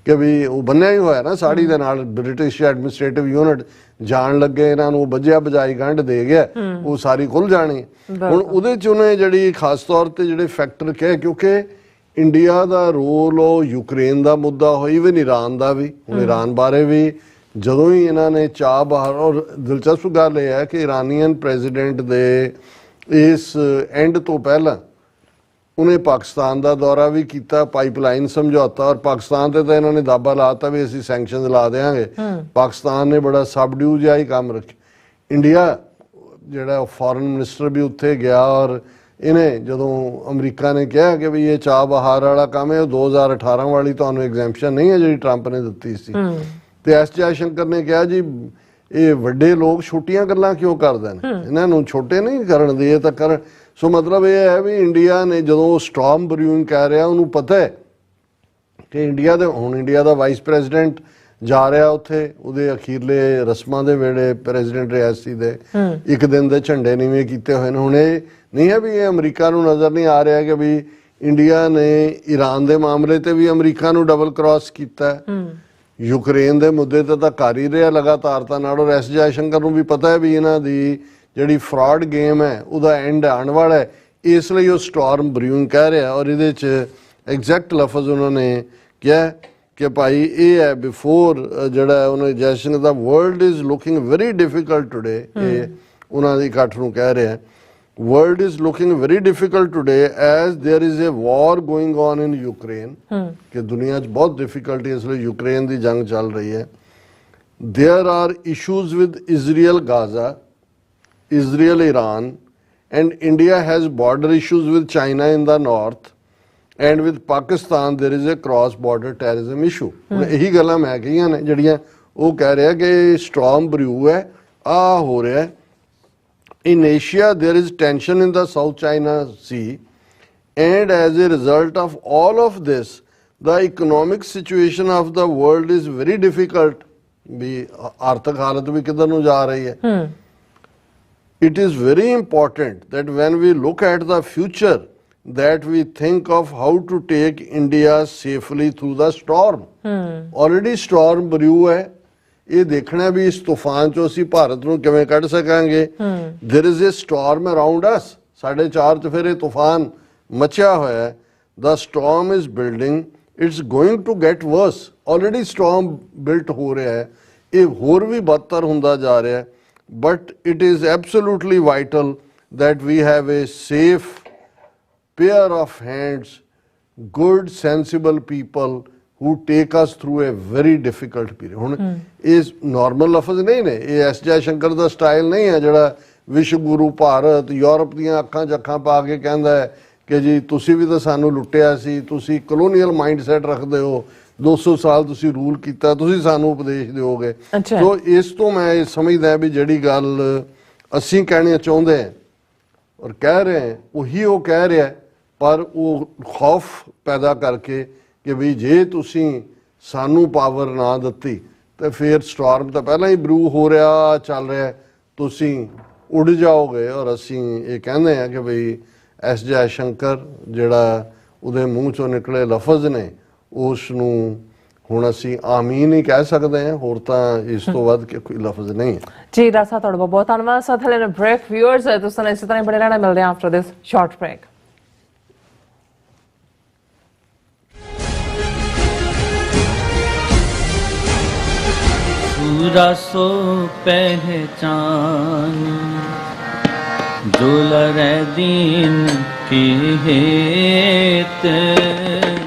ਕਿ ਵੀ ਉਹ ਬੰਨਿਆ ਹੀ ਹੋਇਆ ਨਾ ਸਾੜੀ ਦੇ ਨਾਲ। ਬ੍ਰਿਟਿਸ਼ ਐਡਮਿਨਿਸਟ੍ਰੇਟਿਵ ਯੂਨਿਟ ਜਾਣ ਲੱਗੇ ਇਹਨਾਂ ਨੂੰ ਵੱਜਿਆ ਬਜਾਈ ਗੰਢ ਦੇ ਗਿਆ, ਉਹ ਸਾਰੀ ਖੁੱਲ ਜਾਣੀ। ਹੁਣ ਉਹਦੇ 'ਚ ਉਹਨੇ ਜਿਹੜੀ ਖਾਸ ਤੌਰ ਤੇ ਜਿਹੜੇ ਫੈਕਟਰ ਕਹੇ, ਕਿਉਂਕਿ ਇੰਡੀਆ ਦਾ ਰੋਲ ਉਹ ਯੂਕਰੇਨ ਦਾ ਮੁੱਦਾ ਹੋਈ, ਇਵਨ ਈਰਾਨ ਦਾ ਵੀ। ਹੁਣ ਈਰਾਨ ਬਾਰੇ ਵੀ ਜਦੋਂ ਹੀ ਇਹਨਾਂ ਨੇ ਚਾਹ ਬਾਹਰ, ਔਰ ਦਿਲਚਸਪ ਗੱਲ ਇਹ ਹੈ ਕਿ ਇਰਾਨੀਅਨ ਪ੍ਰੈਜ਼ੀਡੈਂਟ ਦੇ ਇਸ ਐਂਡ ਤੋਂ ਪਹਿਲਾਂ ਉਹਨੇ ਪਾਕਿਸਤਾਨ ਦਾ ਦੌਰਾ ਵੀ ਕੀਤਾ, ਪਾਈਪਲਾਈਨ ਸਮਝੌਤਾ, ਔਰ ਪਾਕਿਸਤਾਨ ਤੇ ਤਾਂ ਇਹਨਾਂ ਨੇ ਦਾਬਾ ਲਾਤਾ ਵੀ ਅਸੀਂ ਸੈਂਕਸ਼ਨਸ ਲਾ ਦੇਵਾਂਗੇ। ਪਾਕਿਸਤਾਨ ਨੇ ਬੜਾ ਸਬਡਿਊ ਜਿਹਾ ਹੀ ਕੰਮ ਰੱਖਿਆ। ਇੰਡੀਆ ਜਿਹੜਾ ਫੋਰਨ ਮਿਨਿਸਟਰ ਵੀ ਉੱਥੇ ਗਿਆ, ਔਰ ਇਹਨੇ ਜਦੋਂ ਅਮਰੀਕਾ ਨੇ ਕਿਹਾ ਕਿ ਵੀ ਇਹ ਚਾਹ ਬਹਾਰ ਵਾਲਾ ਕੰਮ ਹੈ, ਉਹ 2018 ਵਾਲੀ ਤੁਹਾਨੂੰ ਐਗਜ਼ੈਂਪਸ਼ਨ ਨਹੀਂ ਹੈ ਜਿਹੜੀ ਟਰੰਪ ਨੇ ਦਿੱਤੀ ਸੀ। ਤੇ ਐਸ ਜੈ ਸ਼ੰਕਰ ਨੇ ਕਿਹਾ ਜੀ ਇਹ ਵੱਡੇ ਲੋਕ ਛੋਟੀਆਂ ਗੱਲਾਂ ਕਿਉਂ ਕਰਦੇ ਨੇ, ਇਹਨਾਂ ਨੂੰ ਛੋਟੇ ਨਹੀਂ ਕਰਨ ਦੇ, ਇਹ ਤਾਂ ਕਰਨ। ਸੋ ਮਤਲਬ ਇਹ ਹੈ ਵੀ ਇੰਡੀਆ ਨੇ ਜਦੋਂ ਸਟਾਰਮ ਬਰਿਊਇੰਗ ਕਹਿ ਰਿਹਾ, ਉਹਨੂੰ ਪਤਾ ਹੈ ਕਿ ਇੰਡੀਆ ਦੇ ਹੁਣ ਇੰਡੀਆ ਦਾ ਵਾਈਸ ਪ੍ਰੈਜ਼ੀਡੈਂਟ ਜਾ ਰਿਹਾ ਉੱਥੇ, ਉਹਦੇ ਅਖੀਰਲੇ ਰਸਮਾਂ ਦੇ ਵੇਲੇ ਪ੍ਰੈਜ਼ੀਡੈਂਟ ਰਿਆਸੀ ਦੇ ਇੱਕ ਦਿਨ ਦੇ ਝੰਡੇ ਨੀਵੇਂ ਕੀਤੇ ਹੋਏ ਨੇ। ਹੁਣ ਇਹ ਨਹੀਂ ਹੈ ਵੀ ਇਹ ਅਮਰੀਕਾ ਨੂੰ ਨਜ਼ਰ ਨਹੀਂ ਆ ਰਿਹਾ ਕਿ ਵੀ ਇੰਡੀਆ ਨੇ ਈਰਾਨ ਦੇ ਮਾਮਲੇ ਤੇ ਵੀ ਅਮਰੀਕਾ ਨੂੰ ਡਬਲ ਕ੍ਰਾਸ ਕੀਤਾ, ਯੂਕਰੇਨ ਦੇ ਮੁੱਦੇ ਤੇ ਤਾਂ ਕਰ ਹੀ ਰਿਹਾ ਲਗਾਤਾਰਤਾ ਨਾਲ। ਔਰ ਐਸ ਜੈ ਸ਼ੰਕਰ ਨੂੰ ਵੀ ਪਤਾ ਹੈ ਵੀ ਇਹਨਾਂ ਦੀ ਜਿਹੜੀ ਫਰਾਡ ਗੇਮ ਹੈ ਉਹਦਾ ਐਂਡ ਆਉਣ ਵਾਲਾ ਹੈ, ਇਸ ਲਈ ਉਹ ਸਟਾਰਮ ਬਰਿਊਇੰਗ ਕਹਿ ਰਿਹਾ। ਔਰ ਇਹਦੇ 'ਚ ਐਗਜ਼ੈਕਟ ਲਫ਼ਜ਼ ਉਹਨਾਂ ਨੇ ਕਿਹਾ ਕਿ ਭਾਈ ਇਹ ਹੈ ਬਿਫੋਰ ਜਿਹੜਾ ਉਹਨੇ ਜੈ ਸ਼ੰਕਰ ਦਾ world is looking very difficult today, ਇਹ ਉਹਨਾਂ ਦੀ ਇਕੱਠ ਨੂੰ ਕਹਿ ਰਿਹਾ, world is looking very difficult today as there is a war going on in Ukraine, कि दुनिया च बहुत difficulty है, इसलिए यूक्रेन दी जंग चल रही है। There are issues with Israel Gaza, Israel Iran, and India has border issues with China in the north, and with Pakistan there is a cross border terrorism issue। ਹੁਣ ਇਹੀ ਗੱਲਾਂ ਮੈਂ ਕਹੀਆਂ ਨੇ ਜਿਹੜੀਆਂ ਉਹ ਕਹਿ ਰਿਹਾ ਕਿ ਸਟਾਰਮ ਬਰਿਊ ਹੈ, ਆ ਹੋ ਰਿਹਾ। in Asia there is tension in the South China Sea, and as a result of all of this the economic situation of the world is very difficult. भी आर्थिक हालत भी किधर ਨੂੰ ਜਾ ਰਹੀ है. It is very important that when we look at the future that we think of how to take India safely through the storm. Already storm brew है. ਇਹ ਦੇਖਣਾ ਵੀ ਇਸ ਤੂਫਾਨ ਚੋਂ ਅਸੀਂ ਭਾਰਤ ਨੂੰ ਕਿਵੇਂ ਕੱਢ ਸਕਾਂਗੇ. There is a storm around us. ਸਾਡੇ ਚਾਰ ਚੁਫੇਰੇ ਤੂਫਾਨ ਮਚਿਆ ਹੋਇਆ ਹੈ. The storm is building. It's going to get worse. Already storm built ਹੋ ਰਿਹਾ ਹੈ. ਇਹ ਹੋਰ ਵੀ ਬਦਤਰ ਹੁੰਦਾ ਜਾ ਰਿਹਾ ਹੈ. But it is absolutely vital that we have a safe pair of hands, good sensible people who take us through a very difficult period. ਹੁਣ ਇਹ ਨਾਰਮਲ ਲਫ਼ਜ਼ ਨਹੀਂ ਨੇ. ਇਹ ਐਸ ਜੈ ਸ਼ੰਕਰ ਦਾ ਸਟਾਈਲ ਨਹੀਂ ਹੈ ਜਿਹੜਾ ਵਿਸ਼ਵ ਗੁਰੂ ਭਾਰਤ ਯੂਰਪ ਦੀਆਂ ਅੱਖਾਂ 'ਚ ਅੱਖਾਂ ਪਾ ਕੇ ਕਹਿੰਦਾ ਹੈ ਕਿ ਜੀ ਤੁਸੀਂ ਵੀ ਤਾਂ ਸਾਨੂੰ ਲੁੱਟਿਆ ਸੀ, ਤੁਸੀਂ ਕਲੋਨੀਅਲ ਮਾਈਂਡਸੈਟ ਰੱਖਦੇ ਹੋ, 200 ਸਾਲ ਤੁਸੀਂ ਰੂਲ ਕੀਤਾ, ਤੁਸੀਂ ਸਾਨੂੰ ਉਪਦੇਸ਼ ਦਿਓਗੇ. ਸੋ ਇਸ ਤੋਂ ਮੈਂ ਇਹ ਸਮਝਦਾ ਵੀ ਜਿਹੜੀ ਗੱਲ ਅਸੀਂ ਕਹਿਣੀ ਚਾਹੁੰਦੇ ਹਾਂ ਔਰ ਕਹਿ ਰਹੇ ਹਾਂ ਉਹੀ ਉਹ ਕਹਿ ਰਿਹਾ, ਪਰ ਉਹ ਖੌਫ ਪੈਦਾ ਕਰਕੇ ਕਿ ਵੀ ਜੇ ਤੁਸੀਂ ਸਾਨੂੰ ਪਾਵਰ ਨਾ ਦਿੱਤੀ ਤਾਂ ਫਿਰ ਸਟਾਰਮ ਤਾਂ ਪਹਿਲਾਂ ਹੀ ਬਰੂ ਹੋ ਰਿਹਾ ਚੱਲ ਰਿਹਾ, ਤੁਸੀਂ ਉੱਡ ਜਾਓਗੇ. ਔਰ ਅਸੀਂ ਇਹ ਕਹਿੰਦੇ ਹਾਂ ਕਿ ਬਈ ਐਸ ਜੈ ਸ਼ੰਕਰ ਜਿਹੜਾ ਉਹਦੇ ਮੂੰਹ ਚੋਂ ਨਿਕਲੇ ਲਫ਼ਜ਼ ਨੇ ਉਸ ਨੂੰ ਹੁਣ ਅਸੀਂ ਆਮੀਨ ਹੀ ਕਹਿ ਸਕਦੇ ਹਾਂ, ਹੋਰ ਤਾਂ ਇਸ ਤੋਂ ਵੱਧ ਕੇ ਕੋਈ ਲਫ਼ਜ਼ ਨਹੀਂ ਹੈ. ਜੀ ਡਾਕਟਰ ਸਾਹਿਬ ਤੁਹਾਡਾ ਬਹੁਤ ਧੰਨਵਾਦ. ਸਾਥ ਲੈਣਾ ਬ੍ਰੇਕ ਵਿਊਅਰਸ ਤੁਸੀਂ ਇਸੇ ਤਰ੍ਹਾਂ ਬੜੇ ਰਹਿਣਾ. ਮਿਲਦੇ ਹਾਂ ਆਫਟਰ ਦਿਸ ਸ਼ਾਰਟ ਬ੍ਰੇਕ. पूरा सो पहचान जो लरै दीन की हेत.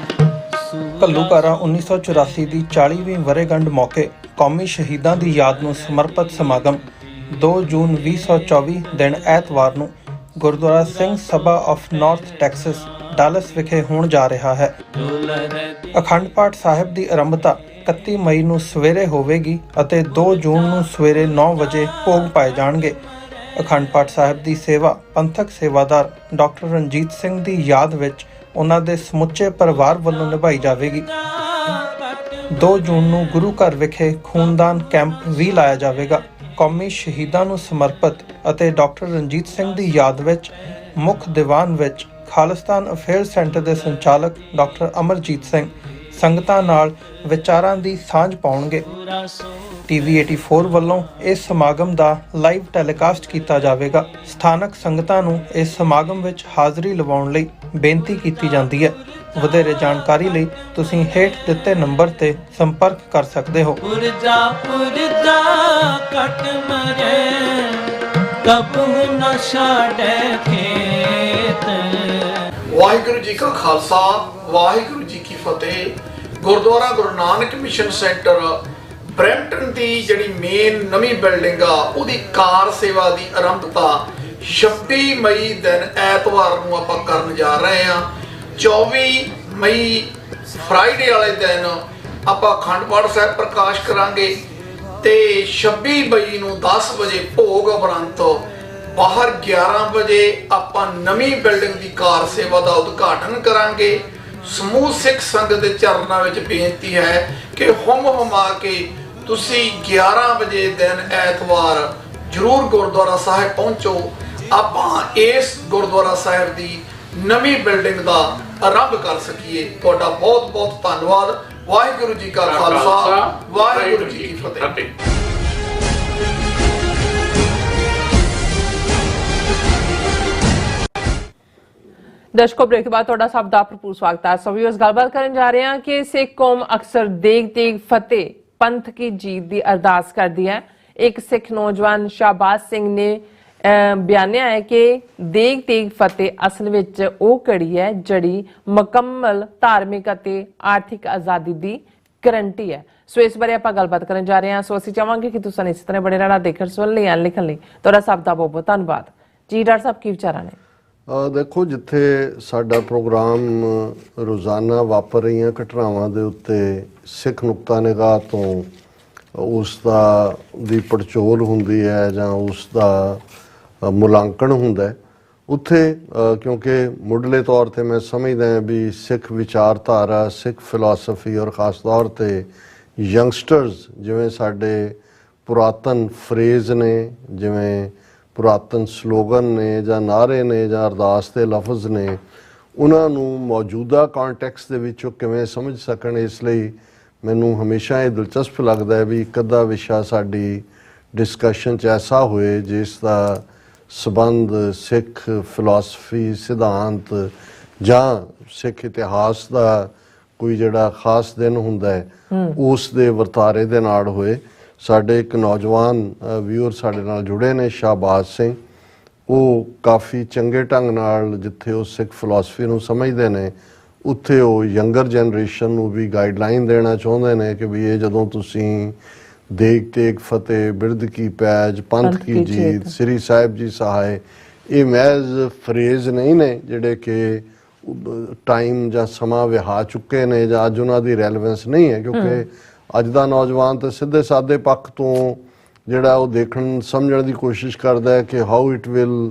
ਘੱਲੂਘਾਰਾ 1984 ਦੀ 40ਵੀਂ ਵਰ੍ਹੇਗੰਢ ਮੌਕੇ ਕੌਮੀ ਸ਼ਹੀਦਾਂ ਦੀ ਯਾਦ ਨੂੰ ਸਮਰਪਿਤ ਸਮਾਗਮ 2 ਜੂਨ 2024 ਦਿਨ ਐਤਵਾਰ ਨੂੰ Gurdwara Singh Sabha of north Texas dolls ਵਿਖੇ ਹੋਣ ਜਾ ਰਿਹਾ ਹੈ. ਅਖੰਡ ਪਾਠ ਸਾਹਿਬ ਦੀ ਆਰੰਭਤਾ 31 ਮਈ ਨੂੰ ਸਵੇਰੇ ਹੋਵੇਗੀ ਅਤੇ 2 ਜੂਨ ਨੂੰ ਸਵੇਰੇ 9 ਵਜੇ ਭੋਗ ਪਾਏ ਜਾਣਗੇ. ਅਖੰਡ ਪਾਠ ਸਾਹਿਬ ਦੀ ਸੇਵਾ ਪੰਥਕ ਸੇਵਾਦਾਰ ਡਾਕਟਰ ਰਣਜੀਤ ਸਿੰਘ ਦੀ ਯਾਦ ਵਿੱਚ ਉਹਨਾਂ ਦੇ ਸਮੁੱਚੇ ਪਰਿਵਾਰ ਵੱਲੋਂ ਨਿਭਾਈ ਜਾਵੇਗੀ. 2 ਜੂਨ ਨੂੰ ਗੁਰੂ ਘਰ ਵਿਖੇ ਖੂਨਦਾਨ ਕੈਂਪ ਵੀ ਲਾਇਆ ਜਾਵੇਗਾ. ਕੌਮੀ ਸ਼ਹੀਦਾਂ ਨੂੰ ਸਮਰਪਿਤ ਅਤੇ ਡਾਕਟਰ ਰਣਜੀਤ ਸਿੰਘ ਦੀ ਯਾਦ ਵਿੱਚ ਮੁੱਖ ਦੀਵਾਨ ਵਿੱਚ ਖਾਲਿਸਤਾਨ ਅਫੇਅਰ ਸੈਂਟਰ ਦੇ ਸੰਚਾਲਕ ਡਾਕਟਰ ਅਮਰਜੀਤ ਸਿੰਘ ਸੰਗਤਾਂ ਨਾਲ ਵਿਚਾਰਾਂ ਦੀ ਸਾਂਝ ਪਾਉਣਗੇ. TV 84 ਵੱਲੋਂ ਇਸ ਸਮਾਗਮ ਦਾ ਲਾਈਵ ਟੈਲੀਕਾਸਟ ਕੀਤਾ ਜਾਵੇਗਾ. ਸਥਾਨਕ ਸੰਗਤਾਂ ਨੂੰ ਇਸ ਸਮਾਗਮ ਵਿੱਚ ਹਾਜ਼ਰੀ ਲਵਾਉਣ ਲਈ ਬੇਨਤੀ ਕੀਤੀ ਜਾਂਦੀ ਹੈ. ਵਧੇਰੇ ਜਾਣਕਾਰੀ ਲਈ ਤੁਸੀਂ ਹੇਠ ਦਿੱਤੇ ਨੰਬਰ ਤੇ ਸੰਪਰਕ ਕਰ ਸਕਦੇ ਹੋ. ਪੁਰਜਾ ਕਟ ਮਰੇ ਕਬੂ ਨਾ ਛਾੜੈ ਖੇਤ. ਵਾਹਿਗੁਰੂ ਜੀ ਕਾ ਖਾਲਸਾ ਵਾਹਿਗੁਰੂ ਜੀ ਕੀ ਫਤਿਹ. Gurdwara Guru Nanak mission centre Brampton ਦੀ ਜਿਹੜੀ ਮੇਨ ਨਵੀਂ ਬਿਲਡਿੰਗ ਆ ਉਹਦੀ ਕਾਰ ਸੇਵਾ ਦੀ ਆਰੰਭਤਾ 26 ਮਈ ਦਿਨ ਐਤਵਾਰ ਨੂੰ ਆਪਾਂ ਕਰਨ ਜਾ ਰਹੇ ਹਾਂ. 24 ਮਈ ਫਰਾਈਡੇ ਵਾਲੇ ਦਿਨ ਆਪਾਂ ਅਖੰਡ ਪਾਠ ਸਾਹਿਬ ਪ੍ਰਕਾਸ਼ ਕਰਾਂਗੇ ਤੇ 26 ਮਈ ਨੂੰ 10 ਵਜੇ ਭੋਗ ਉਪਰੰਤ ਬਾਹਰ 11 ਵਜੇ ਆਪਾਂ ਨਵੀਂ ਬਿਲਡਿੰਗ ਦੀ ਕਾਰ ਸੇਵਾ ਦਾ ਉਦਘਾਟਨ ਕਰਾਂਗੇ. ਸਮੂਹ ਸਿੱਖ ਸੰਗਤ ਦੇ ਚਰਨਾਂ ਵਿੱਚ ਬੇਨਤੀ ਹੈ ਕਿ ਹੁਮ ਹੁਮਾ ਕੇ ਤੁਸੀਂ 11 ਵਜੇ ਦਿਨ ਐਤਵਾਰ ਜ਼ਰੂਰ ਗੁਰਦੁਆਰਾ ਸਾਹਿਬ ਪਹੁੰਚੋ. ਆਪਾਂ ਇਸ ਗੁਰਦੁਆਰਾ ਸਾਹਿਬ ਦੀ ਨਵੀਂ ਬਿਲਡਿੰਗ ਦਾ ਆਰੰਭ ਕਰ ਸਕੀਏ. ਤੁਹਾਡਾ ਬਹੁਤ ਬਹੁਤ ਧੰਨਵਾਦ. ਵਾਹਿਗੁਰੂ ਜੀ ਕਾ ਖਾਲਸਾ ਵਾਹਿਗੁਰੂ ਜੀ ਕੀ ਫਤਿਹ. ਦਰਸ਼ਕੋ ਬ੍ਰੇਕ ਤੋਂ ਬਾਅਦ ਤੁਹਾਡਾ ਸਭ ਦਾ ਭਰਪੂਰ ਸਵਾਗਤ ਹੈ. ਸੋ ਵੀਅਰਸ ਗੱਲਬਾਤ ਕਰਨ ਜਾ ਰਹੇ ਹਾਂ ਕਿ ਸਿੱਖ ਕੌਮ ਅਕਸਰ ਦੇਗ ਤੇਗ ਫਤਿਹ ਪੰਥ ਕੀ ਜੀਤ ਦੀ ਅਰਦਾਸ ਕਰਦੀ ਹੈ. ਇੱਕ ਸਿੱਖ ਨੌਜਵਾਨ ਸ਼ਾਹਬਾਜ਼ ਸਿੰਘ ਨੇ ਬਿਆਨਿਆ ਹੈ ਕਿ ਦੇਗ ਤੇਗ ਫਤਿਹ ਅਸਲ ਵਿੱਚ ਉਹ ਘੜੀ ਹੈ ਜਿਹੜੀ ਮੁਕੰਮਲ ਧਾਰਮਿਕ ਅਤੇ ਆਰਥਿਕ ਆਜ਼ਾਦੀ ਦੀ ਗਰੰਟੀ ਹੈ. ਸੋ ਇਸ ਬਾਰੇ ਆਪਾਂ ਗੱਲਬਾਤ ਕਰਨ ਜਾ ਰਹੇ ਹਾਂ. ਸੋ ਅਸੀਂ ਚਾਹਾਂਗੇ ਕਿ ਤੁਸੀਂ ਇਸ ਤਰ੍ਹਾਂ ਬੜੇ ਰਹਿਣਾ ਦੇਖਣ ਸੁਣਨ ਲਈ ਲਿਖਣ ਲਈ. ਤੁਹਾਡਾ ਸਭ ਦਾ ਬਹੁਤ ਬਹੁਤ ਧੰਨਵਾਦ. ਜੀ ਡਾਕਟਰ ਸਾਹਿਬ ਕੀ ਵਿਚਾਰਾਂ ਨੇ? ਦੇਖੋ, ਜਿੱਥੇ ਸਾਡਾ ਪ੍ਰੋਗਰਾਮ ਰੋਜ਼ਾਨਾ ਵਾਪਰ ਰਹੀਆਂ ਘਟਨਾਵਾਂ ਦੇ ਉੱਤੇ ਸਿੱਖ ਨੁਕਤਾ ਨਿਗਾਹ ਤੋਂ ਉਸ ਦੀ ਪੜਚੋਲ ਹੁੰਦੀ ਹੈ ਜਾਂ ਉਸ ਦਾ ਮੁਲਾਂਕਣ ਹੁੰਦਾ ਹੈ ਉੱਥੇ ਕਿਉਂਕਿ ਮੁੱਢਲੇ ਤੌਰ ਤੇ ਮੈਂ ਸਮਝਦਾ ਹਾਂ ਵੀ ਸਿੱਖ ਵਿਚਾਰਧਾਰਾ, ਸਿੱਖ ਫਿਲਾਸਫੀ ਔਰ ਖ਼ਾਸ ਤੌਰ ਤੇ ਯੰਗਸਟਰਸ, ਜਿਵੇਂ ਸਾਡੇ ਪੁਰਾਤਨ ਫਰੇਜ਼ ਨੇ, ਜਿਵੇਂ ਪੁਰਾਤਨ ਸਲੋਗਨ ਨੇ ਜਾਂ ਨਾਅਰੇ ਨੇ ਜਾਂ ਅਰਦਾਸ ਦੇ ਲਫ਼ਜ਼ ਨੇ, ਉਹਨਾਂ ਨੂੰ ਮੌਜੂਦਾ ਕੰਟੈਕਸਟ ਦੇ ਵਿੱਚ ਉਹ ਕਿਵੇਂ ਸਮਝ ਸਕਣ। ਇਸ ਲਈ ਮੈਨੂੰ ਹਮੇਸ਼ਾ ਇਹ ਦਿਲਚਸਪ ਲੱਗਦਾ ਹੈ ਵੀ ਇੱਕ ਅੱਧਾ ਵਿਸ਼ਾ ਸਾਡੀ ਡਿਸਕਸ਼ਨ 'ਚ ਐਸਾ ਹੋਏ ਜਿਸ ਦਾ ਸਬੰਧ ਸਿੱਖ ਫਿਲਾਸਫੀ, ਸਿਧਾਂਤ ਜਾਂ ਸਿੱਖ ਇਤਿਹਾਸ ਦਾ ਕੋਈ ਜਿਹੜਾ ਖਾਸ ਦਿਨ ਹੁੰਦਾ ਹੈ ਉਸ ਦੇ ਵਰਤਾਰੇ ਦੇ ਨਾਲ ਹੋਏ। ਸਾਡੇ ਇੱਕ ਨੌਜਵਾਨ ਵਿਊਅਰ ਸਾਡੇ ਨਾਲ ਜੁੜੇ ਨੇ, ਸ਼ਾਹਬਾਜ਼ ਸਿੰਘ। ਉਹ ਕਾਫੀ ਚੰਗੇ ਢੰਗ ਨਾਲ ਜਿੱਥੇ ਉਹ ਸਿੱਖ ਫਿਲਾਸਫੀ ਨੂੰ ਸਮਝਦੇ ਨੇ ਉੱਥੇ ਉਹ ਯੰਗਰ ਜਨਰੇਸ਼ਨ ਨੂੰ ਵੀ ਗਾਈਡਲਾਈਨ ਦੇਣਾ ਚਾਹੁੰਦੇ ਨੇ ਕਿ ਵੀ ਇਹ ਜਦੋਂ ਤੁਸੀਂ ਦੇਗ ਤੇਗ ਫਤਿਹ, ਬਿਰਧ ਕੀ ਪੈਜ, ਪੰਥ ਕੀ ਜੀਤ, ਸ੍ਰੀ ਸਾਹਿਬ ਜੀ ਸਹਾਏ, ਇਹ ਮਹਿਜ਼ ਫਰੇਜ਼ ਨਹੀਂ ਨੇ ਜਿਹੜੇ ਕਿ ਟਾਈਮ ਜਾਂ ਸਮਾਂ ਵਿਹਾ ਚੁੱਕੇ ਨੇ ਜਾਂ ਅੱਜ ਉਹਨਾਂ ਦੀ ਰੈਲੇਵੈਂਸ ਨਹੀਂ ਹੈ, ਕਿਉਂਕਿ ਅੱਜ ਦਾ ਨੌਜਵਾਨ ਤਾਂ ਸਿੱਧੇ ਸਾਦੇ ਪੱਖ ਤੋਂ ਜਿਹੜਾ ਉਹ ਦੇਖਣ ਸਮਝਣ ਦੀ ਕੋਸ਼ਿਸ਼ ਕਰਦਾ ਹੈ ਕਿ how it will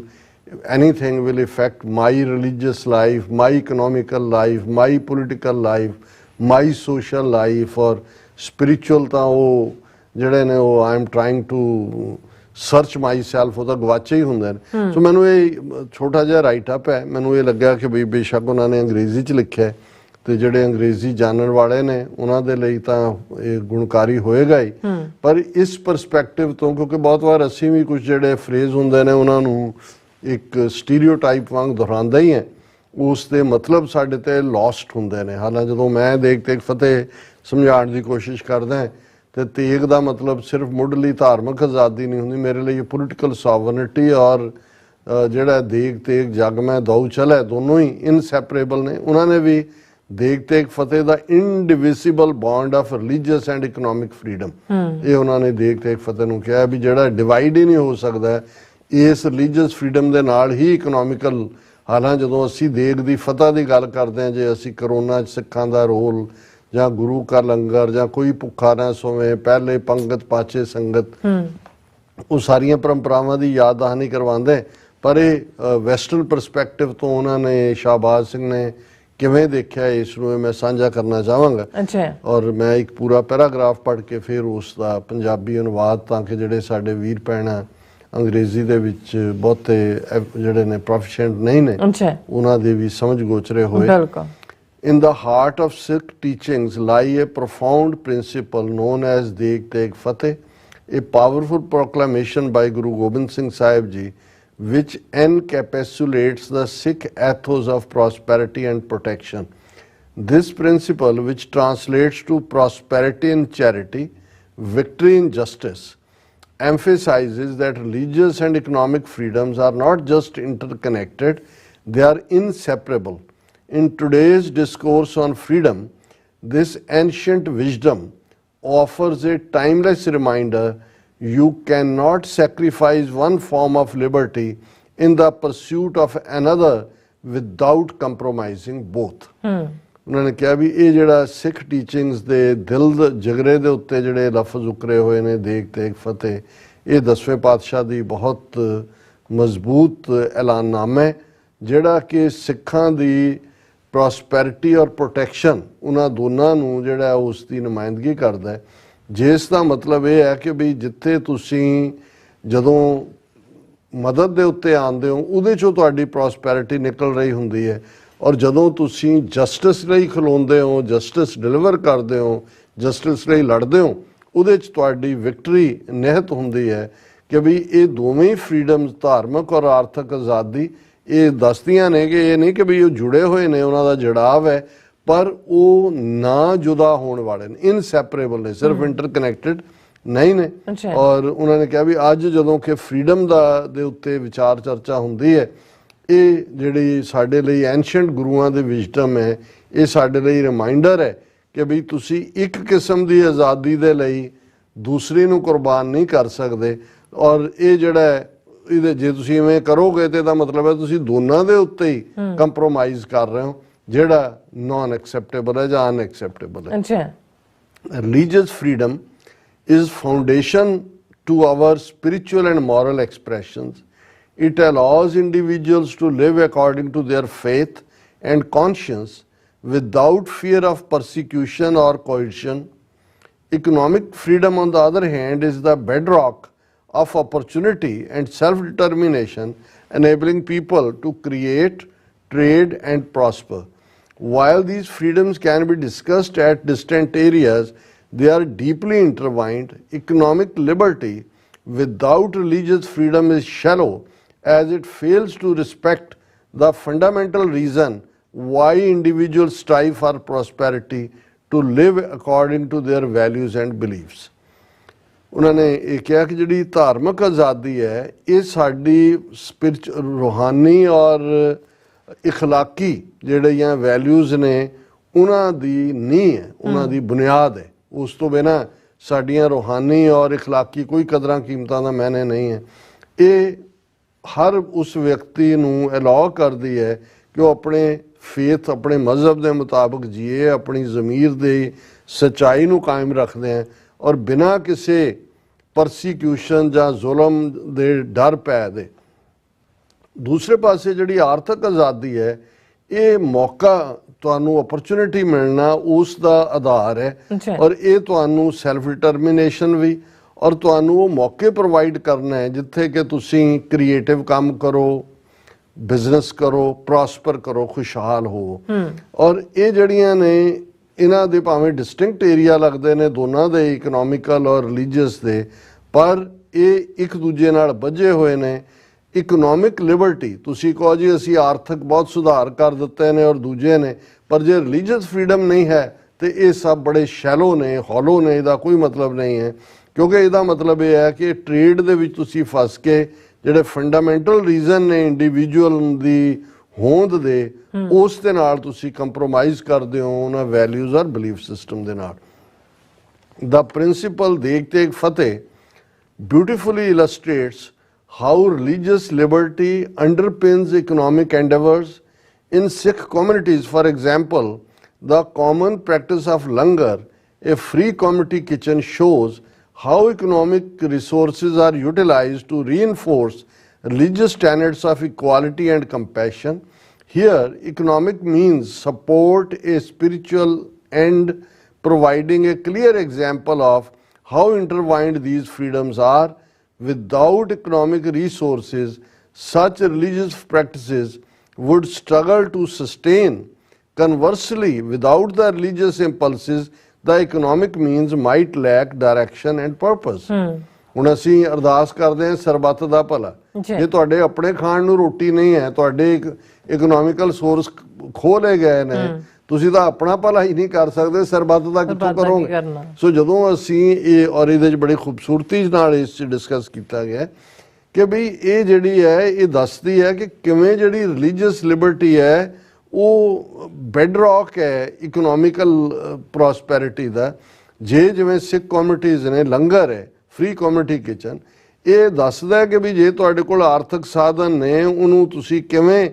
anything will effect my religious life, my economical life, my political life, my social life. ਔਰ ਸਪਿਰਿਚੁਅਲ ਤਾਂ ਉਹ ਜਿਹੜੇ ਨੇ ਉਹ I am trying to search myself, ਉਹ ਤਾਂ ਗਵਾਚੇ ਹੀ ਹੁੰਦੇ ਨੇ। ਸੋ ਮੈਨੂੰ ਇਹ ਛੋਟਾ ਜਿਹਾ ਰਾਈਟ ਅਪ ਹੈ, ਮੈਨੂੰ ਇਹ ਲੱਗਿਆ ਕਿ ਬਈ ਬੇਸ਼ੱਕ ਉਹਨਾਂ ਨੇ ਅੰਗਰੇਜ਼ੀ 'ਚ ਲਿਖਿਆ ਤੇ ਜਿਹੜੇ ਅੰਗਰੇਜ਼ੀ ਜਾਣਨ ਵਾਲੇ ਨੇ ਉਹਨਾਂ ਦੇ ਲਈ ਤਾਂ ਇਹ ਗੁਣਕਾਰੀ ਹੋਏਗਾ ਹੀ, ਪਰ ਇਸ ਪਰਸਪੈਕਟਿਵ ਤੋਂ, ਕਿਉਂਕਿ ਬਹੁਤ ਵਾਰ ਅਸੀਂ ਵੀ ਕੁਝ ਜਿਹੜੇ ਫਰੇਜ਼ ਹੁੰਦੇ ਨੇ ਉਹਨਾਂ ਨੂੰ ਇੱਕ ਸਟੀਰੀਓਟਾਈਪ ਵਾਂਗ ਦੁਹਰਾਉਂਦਾ ਹੀ ਹੈ, ਉਸ ਦੇ ਮਤਲਬ ਸਾਡੇ ਤੇ ਲੌਸਟ ਹੁੰਦੇ ਨੇ। ਹਾਲਾਂਕਿ ਜਦੋਂ ਮੈਂ ਦੇਗ ਤੇਗ ਫਤਿਹ ਸਮਝਾਉਣ ਦੀ ਕੋਸ਼ਿਸ਼ ਕਰਦਾ ਤੇ ਤੇਗ ਦਾ ਮਤਲਬ ਸਿਰਫ ਮੁੱਢਲੀ ਧਾਰਮਿਕ ਆਜ਼ਾਦੀ ਨਹੀਂ ਹੁੰਦੀ, ਮੇਰੇ ਲਈ ਪੋਲੀਟੀਕਲ ਸੋਵਰਨਿਟੀ ਔਰ ਜਿਹੜਾ ਦੇਗ ਤੇਗ ਜਗ ਮੈਂ ਦਊ ਚਲੇ ਦੋਨੋਂ ਹੀ ਇਨਸੈਪਰੇਬਲ ਨੇ। ਉਹਨਾਂ ਨੇ ਵੀ ਦੇਗ ਤੇਗ ਫਤਿਹ ਦਾ indivisible bond of religious and economic freedom, ਇਹ ਉਹਨਾਂ ਨੇ ਦੇਗ ਤੇਗ ਫਤਿਹ ਨੂੰ ਕਿਹਾ ਵੀ ਜਿਹੜਾ ਡਿਵਾਈਡ ਹੀ ਨਹੀਂ ਹੋ ਸਕਦਾ ਇਸ ਰਿਲੀਜੀਅਸ ਫਰੀडम ਦੇ ਨਾਲ ਹੀ ਇਕਨੋਮਿਕਲ। ਹਾਲਾਂਕਿ ਜਦੋਂ ਅਸੀਂ ਦੇਗ ਦੀ ਫਤਿਹ ਦੀ ਗੱਲ ਕਰਦੇ ਹਾਂ, ਜੇ ਅਸੀਂ ਕਰੋਨਾ 'ਚ ਸਿੱਖਾਂ ਦਾ ਰੋਲ ਜਾਂ ਗੁਰੂ ਕਾ ਲੰਗਰ ਜਾਂ ਕੋਈ ਭੁੱਖਾ ਨਾ ਸੋਵੇ, ਪਹਿਲੇ ਪੰਗਤ ਪਾਛੇ ਸੰਗਤ, ਉਹ ਸਾਰੀਆਂ ਪਰੰਪਰਾਵਾਂ ਦੀ ਯਾਦ ਦਹਾਨੀ ਕਰਵਾਉਂਦੇ, ਪਰ ਇਹ ਵੈਸਟਰਨ ਪਰਸਪੈਕਟਿਵ ਤੋਂ ਉਹਨਾਂ ਨੇ, ਸ਼ਾਹਬਾਜ਼ ਸਿੰਘ ਨੇ ਕਿਵੇਂ ਦੇਖਿਆ ਇਸ ਨੂੰ, ਮੈਂ ਸਾਂਝਾ ਕਰਨਾ ਚਾਹਾਂਗਾ। ਔਰ ਮੈਂ ਇੱਕ ਪੂਰਾ ਪੈਰਾਗ੍ਰਾਫ ਪੜ੍ਹ ਕੇ ਫਿਰ ਉਸ ਦਾ ਪੰਜਾਬੀ ਅਨੁਵਾਦ, ਤਾਂ ਕਿ ਜਿਹੜੇ ਸਾਡੇ ਵੀਰ ਭੈਣਾਂ ਅੰਗਰੇਜ਼ੀ ਦੇ ਵਿੱਚ ਬਹੁਤੇ ਜਿਹੜੇ ਨੇ ਪ੍ਰੋਫੀਸ਼ੀਐਂਟ ਨਹੀਂ ਨੇ ਉਹਨਾਂ ਦੇ ਵੀ ਸਮਝ ਗੋਚਰੇ ਹੋਏ। In the heart of Sikh teachings lie a profound principle known as Deg Teg Fateh, a powerful proclamation by Guru Gobind Singh Sahib Ji, which encapsulates the Sikh ethos of prosperity and protection. This principle, which translates to prosperity in charity, victory in justice, emphasizes that religious and economic freedoms are not just interconnected, they are inseparable. In today's discourse on freedom, this ancient wisdom offers a timeless reminder: you cannot sacrifice one form of liberty in the pursuit of another without compromising both. ਉਹਨਾਂ ਨੇ ਕਿਹਾ ਵੀ ਇਹ ਜਿਹੜਾ ਸਿੱਖ teachings ਦੇ ਦਿਲ ਜਿਗਰੇ ਦੇ ਉੱਤੇ ਜਿਹੜੇ ਲਫ਼ਜ਼ ਉਕਰੇ ਹੋਏ ਨੇ, ਦੇਗ ਤੇਗ ਫਤਿਹ, ਇਹ 10ਵੇਂ ਪਾਤਸ਼ਾਹ ਦੀ ਬਹੁਤ ਮਜ਼ਬੂਤ ਐਲਾਨਨਾਮਾ ਹੈ ਜਿਹੜਾ ਕਿ ਸਿੱਖਾਂ ਦੀ ਪ੍ਰੋਸਪੈਰਿਟੀ ਔਰ ਪ੍ਰੋਟੈਕਸ਼ਨ ਉਹਨਾਂ ਦੋਨਾਂ ਨੂੰ ਜਿਹੜਾ ਉਸ ਦੀ ਨੁਮਾਇੰਦਗੀ ਕਰਦਾ ਹੈ, ਜਿਸ ਦਾ ਮਤਲਬ ਇਹ ਹੈ ਕਿ ਵੀ ਜਿੱਥੇ ਤੁਸੀਂ ਜਦੋਂ ਮਦਦ ਦੇ ਉੱਤੇ ਆਉਂਦੇ ਹੋ ਉਹਦੇ 'ਚੋਂ ਤੁਹਾਡੀ ਪ੍ਰੋਸਪੈਰਿਟੀ ਨਿਕਲ ਰਹੀ ਹੁੰਦੀ ਹੈ, ਔਰ ਜਦੋਂ ਤੁਸੀਂ ਜਸਟਿਸ ਲਈ ਖਲੋਂਦੇ ਹੋ, ਜਸਟਿਸ ਡਿਲੀਵਰ ਕਰਦੇ ਹੋ, ਜਸਟਿਸ ਲਈ ਲੜਦੇ ਹੋ, ਉਹਦੇ 'ਚ ਤੁਹਾਡੀ ਵਿਕਟਰੀ ਨਿਹਿਤ ਹੁੰਦੀ ਹੈ। ਕਿ ਵੀ ਇਹ ਦੋਵੇਂ ਫਰੀडम्स, ਧਾਰਮਿਕ ਔਰ ਆਰਥਿਕ ਆਜ਼ਾਦੀ, ਇਹ ਦੱਸਦੀਆਂ ਨੇ ਕਿ ਇਹ ਨਹੀਂ ਕਿ ਵੀ ਉਹ ਜੁੜੇ ਹੋਏ ਨੇ, ਉਹਨਾਂ ਦਾ ਜੜਾਵ ਹੈ, ਪਰ ਉਹ ਨਾ ਜੁਦਾ ਹੋਣ ਵਾਲੇ ਨੇ, ਇਨਸੈਪਰੇਬਲ ਨੇ, ਸਿਰਫ ਇੰਟਰਕਨੈਕਟਡ ਨਹੀਂ ਨੇ। ਔਰ ਉਹਨਾਂ ਨੇ ਕਿਹਾ ਵੀ ਅੱਜ ਜਦੋਂ ਕਿ ਫਰੀडम ਦੇ ਉੱਤੇ ਵਿਚਾਰ ਚਰਚਾ ਹੁੰਦੀ ਹੈ, ਇਹ ਜਿਹੜੀ ਸਾਡੇ ਲਈ ਐਂਸ਼ੀਐਂਟ ਗੁਰੂਆਂ ਦੇ ਵਿਜ਼ਡਮ ਹੈ, ਇਹ ਸਾਡੇ ਲਈ ਰਿਮਾਈਂਡਰ ਹੈ ਕਿ ਵੀ ਤੁਸੀਂ ਇੱਕ ਕਿਸਮ ਦੀ ਆਜ਼ਾਦੀ ਦੇ ਲਈ ਦੂਸਰੀ ਨੂੰ ਕੁਰਬਾਨ ਨਹੀਂ ਕਰ ਸਕਦੇ। ਔਰ ਇਹ ਜਿਹੜਾ ਇਹਦੇ ਜੇ ਤੁਸੀਂ ਇਵੇਂ ਕਰੋਗੇ ਤੇ ਇਹਦਾ ਮਤਲਬ ਹੈ ਤੁਸੀਂ ਦੋਨਾਂ ਦੇ ਉੱਤੇ ਹੀ ਕੰਪਰੋਮਾਈਜ਼ ਕਰ ਰਹੇ ਹੋ, ਜਿਹੜਾ ਨਾਨ ਐਕਸੈਪਟੇਬਲ ਹੈ ਜਾਂ ਅਨਐਕਸੈਪਟੇਬਲ ਹੈ। Religious freedom is foundation to our spiritual and moral expressions. It allows individuals to live according to their faith and conscience without fear of persecution or coercion. Economic freedom, on the other hand, is the bedrock of opportunity and self-determination, enabling people to create, trade, and prosper. While these freedoms can be discussed at distant areas, they are deeply intertwined. Economic liberty without religious freedom is shallow, as it fails to respect the fundamental reason why individuals strive for prosperity, to live according to their values and beliefs. ਉਹਨਾਂ ਨੇ ਇਹ ਕਿਹਾ ਕਿ ਜਿਹੜੀ ਧਾਰਮਿਕ ਆਜ਼ਾਦੀ ਹੈ ਇਹ ਸਾਡੀ ਰੂਹਾਨੀ ਔਰ ਇਖਲਾਕੀ ਜਿਹੜੀਆਂ ਵੈਲਿਊਜ਼ ਨੇ ਉਹਨਾਂ ਦੀ ਨੀਂਹ ਹੈ, ਉਹਨਾਂ ਦੀ ਬੁਨਿਆਦ ਹੈ। ਉਸ ਤੋਂ ਬਿਨਾਂ ਸਾਡੀਆਂ ਰੂਹਾਨੀ ਔਰ ਇਖਲਾਕੀ ਕੋਈ ਕਦਰਾਂ ਕੀਮਤਾਂ ਦਾ ਮਾਇਨੇ ਨਹੀਂ ਹੈ। ਇਹ ਹਰ ਉਸ ਵਿਅਕਤੀ ਨੂੰ ਅਲਾਉ ਕਰਦੀ ਹੈ ਕਿ ਉਹ ਆਪਣੇ ਫੇਥ, ਆਪਣੇ ਮਜ਼ਹਬ ਦੇ ਮੁਤਾਬਕ ਜੀਏ, ਆਪਣੀ ਜ਼ਮੀਰ ਦੀ ਸੱਚਾਈ ਨੂੰ ਕਾਇਮ ਰੱਖਦੇ हैं ਔਰ ਬਿਨਾਂ ਕਿਸੇ ਪਰਸੀਕਿਊਸ਼ਨ ਜਾਂ ਜ਼ੁਲਮ ਦੇ ਡਰ ਪੈ ਦੇ। ਦੂਸਰੇ ਪਾਸੇ ਜਿਹੜੀ ਆਰਥਿਕ ਆਜ਼ਾਦੀ ਹੈ ਇਹ ਮੌਕਾ, ਤੁਹਾਨੂੰ ਅਪਰਚੁਨਿਟੀ ਮਿਲਣਾ ਉਸ ਦਾ ਆਧਾਰ ਹੈ ਔਰ ਇਹ ਤੁਹਾਨੂੰ ਸੈਲਫ ਡਿਟਰਮੀਨੇਸ਼ਨ ਵੀ ਔਰ ਤੁਹਾਨੂੰ ਉਹ ਮੌਕੇ ਪ੍ਰੋਵਾਈਡ ਕਰਨਾ ਹੈ ਜਿੱਥੇ ਕਿ ਤੁਸੀਂ ਕ੍ਰੀਏਟਿਵ ਕੰਮ ਕਰੋ, ਬਿਜ਼ਨਸ ਕਰੋ, ਪ੍ਰੋਸਪਰ ਕਰੋ, ਖੁਸ਼ਹਾਲ ਹੋ। ਔਰ ਇਹ ਜਿਹੜੀਆਂ ਨੇ ਇਹਨਾਂ ਦੇ ਭਾਵੇਂ ਡਿਸਟਿੰਕਟ ਏਰੀਆ ਲੱਗਦੇ ਨੇ ਦੋਨਾਂ ਦੇ, ਇਕਨੋਮਿਕਲ ਔਰ ਰਿਲੀਜੀਅਸ ਦੇ, ਪਰ ਇਹ ਇੱਕ ਦੂਜੇ ਨਾਲ ਬੱਝੇ ਹੋਏ ਨੇ। ਇਕਨੋਮਿਕ ਲਿਬਰਟੀ, ਤੁਸੀਂ ਕਹੋ ਜੀ ਅਸੀਂ ਆਰਥਿਕ ਬਹੁਤ ਸੁਧਾਰ ਕਰ ਦਿੱਤੇ ਨੇ ਔਰ ਦੂਜੇ ਨੇ, ਪਰ ਜੇ ਰਿਲੀਜੀਅਸ ਫਰੀडम ਨਹੀਂ ਹੈ ਤੇ ਇਹ ਸਭ ਬੜੇ ਸ਼ੈਲੋ ਨੇ, ਹੌਲੋ ਨੇ, ਇਹਦਾ ਕੋਈ ਮਤਲਬ ਨਹੀਂ ਹੈ। ਕਿਉਂਕਿ ਇਹਦਾ ਮਤਲਬ ਇਹ ਹੈ ਕਿ ਟ੍ਰੇਡ ਦੇ ਵਿੱਚ ਤੁਸੀਂ ਫਸ ਕੇ ਜਿਹੜੇ ਫੰਡਾਮੈਂਟਲ ਰੀਜ਼ਨ ਨੇ ਇੰਡੀਵਿਜੂਅਲ ਦੀ ਹੋਂਦ ਦੇ, ਉਸ ਦੇ ਨਾਲ ਤੁਸੀਂ ਕੰਪਰੋਮਾਈਜ਼ ਕਰਦੇ ਹੋ ਉਹਨਾਂ ਵੈਲਿਊਜ਼ ਔਰ ਬਿਲੀਫ ਸਿਸਟਮ ਦੇ ਨਾਲ। ਦਾ ਪ੍ਰਿੰਸੀਪਲ ਦੇਖ ਤੇਗ ਫਤਿਹ beautifully illustrates how religious liberty underpins economic endeavors in Sikh communities. For example, the common practice of langar, a free community kitchen, shows how economic resources are utilized to reinforce religious standards of equality and compassion. Here, economic means support a spiritual end, providing a clear example of how intertwined these freedoms are. Without economic resources, such religious practices would struggle to sustain. Conversely, without the religious impulses, the economic means might lack direction and purpose. ਹੁਣ ਅਸੀਂ ਅਰਦਾਸ ਕਰਦੇ ਹਾਂ ਸਰਬੱਤ ਦਾ ਭਲਾ। ਜੇ ਤੁਹਾਡੇ ਆਪਣੇ ਖਾਣ ਨੂੰ ਰੋਟੀ ਨਹੀਂ ਹੈ, ਤੁਹਾਡੇ ਇਕਨੋਮਿਕਲ ਸੋਰਸ ਖੋਲੇ ਗਏ ਨੇ, ਤੁਸੀਂ ਤਾਂ ਆਪਣਾ ਭਲਾ ਹੀ ਨਹੀਂ ਕਰ ਸਕਦੇ, ਸਰਬੱਤ ਦਾ ਕਿੱਥੋਂ ਕਰੋਗੇ? ਸੋ ਜਦੋਂ ਅਸੀਂ ਇਹ, ਔਰ ਇਹਦੇ 'ਚ ਬੜੀ ਖੂਬਸੂਰਤੀ ਨਾਲ ਇਸ 'ਚ ਡਿਸਕਸ ਕੀਤਾ ਗਿਆ ਕਿ ਬਈ ਇਹ ਜਿਹੜੀ ਹੈ ਇਹ ਦੱਸਦੀ ਹੈ ਕਿ ਕਿਵੇਂ ਜਿਹੜੀ ਰਿਲੀਜੀਅਸ ਲਿਬਰਟੀ ਹੈ ਉਹ ਬੈਡਰੌਕ ਹੈ ਇਕਨੋਮਿਕਲ ਪ੍ਰੋਸਪੈਰਿਟੀ ਦਾ। ਜੇ ਜਿਵੇਂ ਸਿੱਖ ਕਮਿਊਨਿਟੀਜ਼ ਨੇ ਲੰਗਰ ਹੈ, ਫ੍ਰੀ ਕਮਿਊਨਿਟੀ ਕਿਚਨ, ਇਹ ਦੱਸਦਾ ਕਿ ਵੀ ਜੇ ਤੁਹਾਡੇ ਕੋਲ ਆਰਥਿਕ ਸਾਧਨ ਨੇ ਉਹਨੂੰ ਤੁਸੀਂ ਕਿਵੇਂ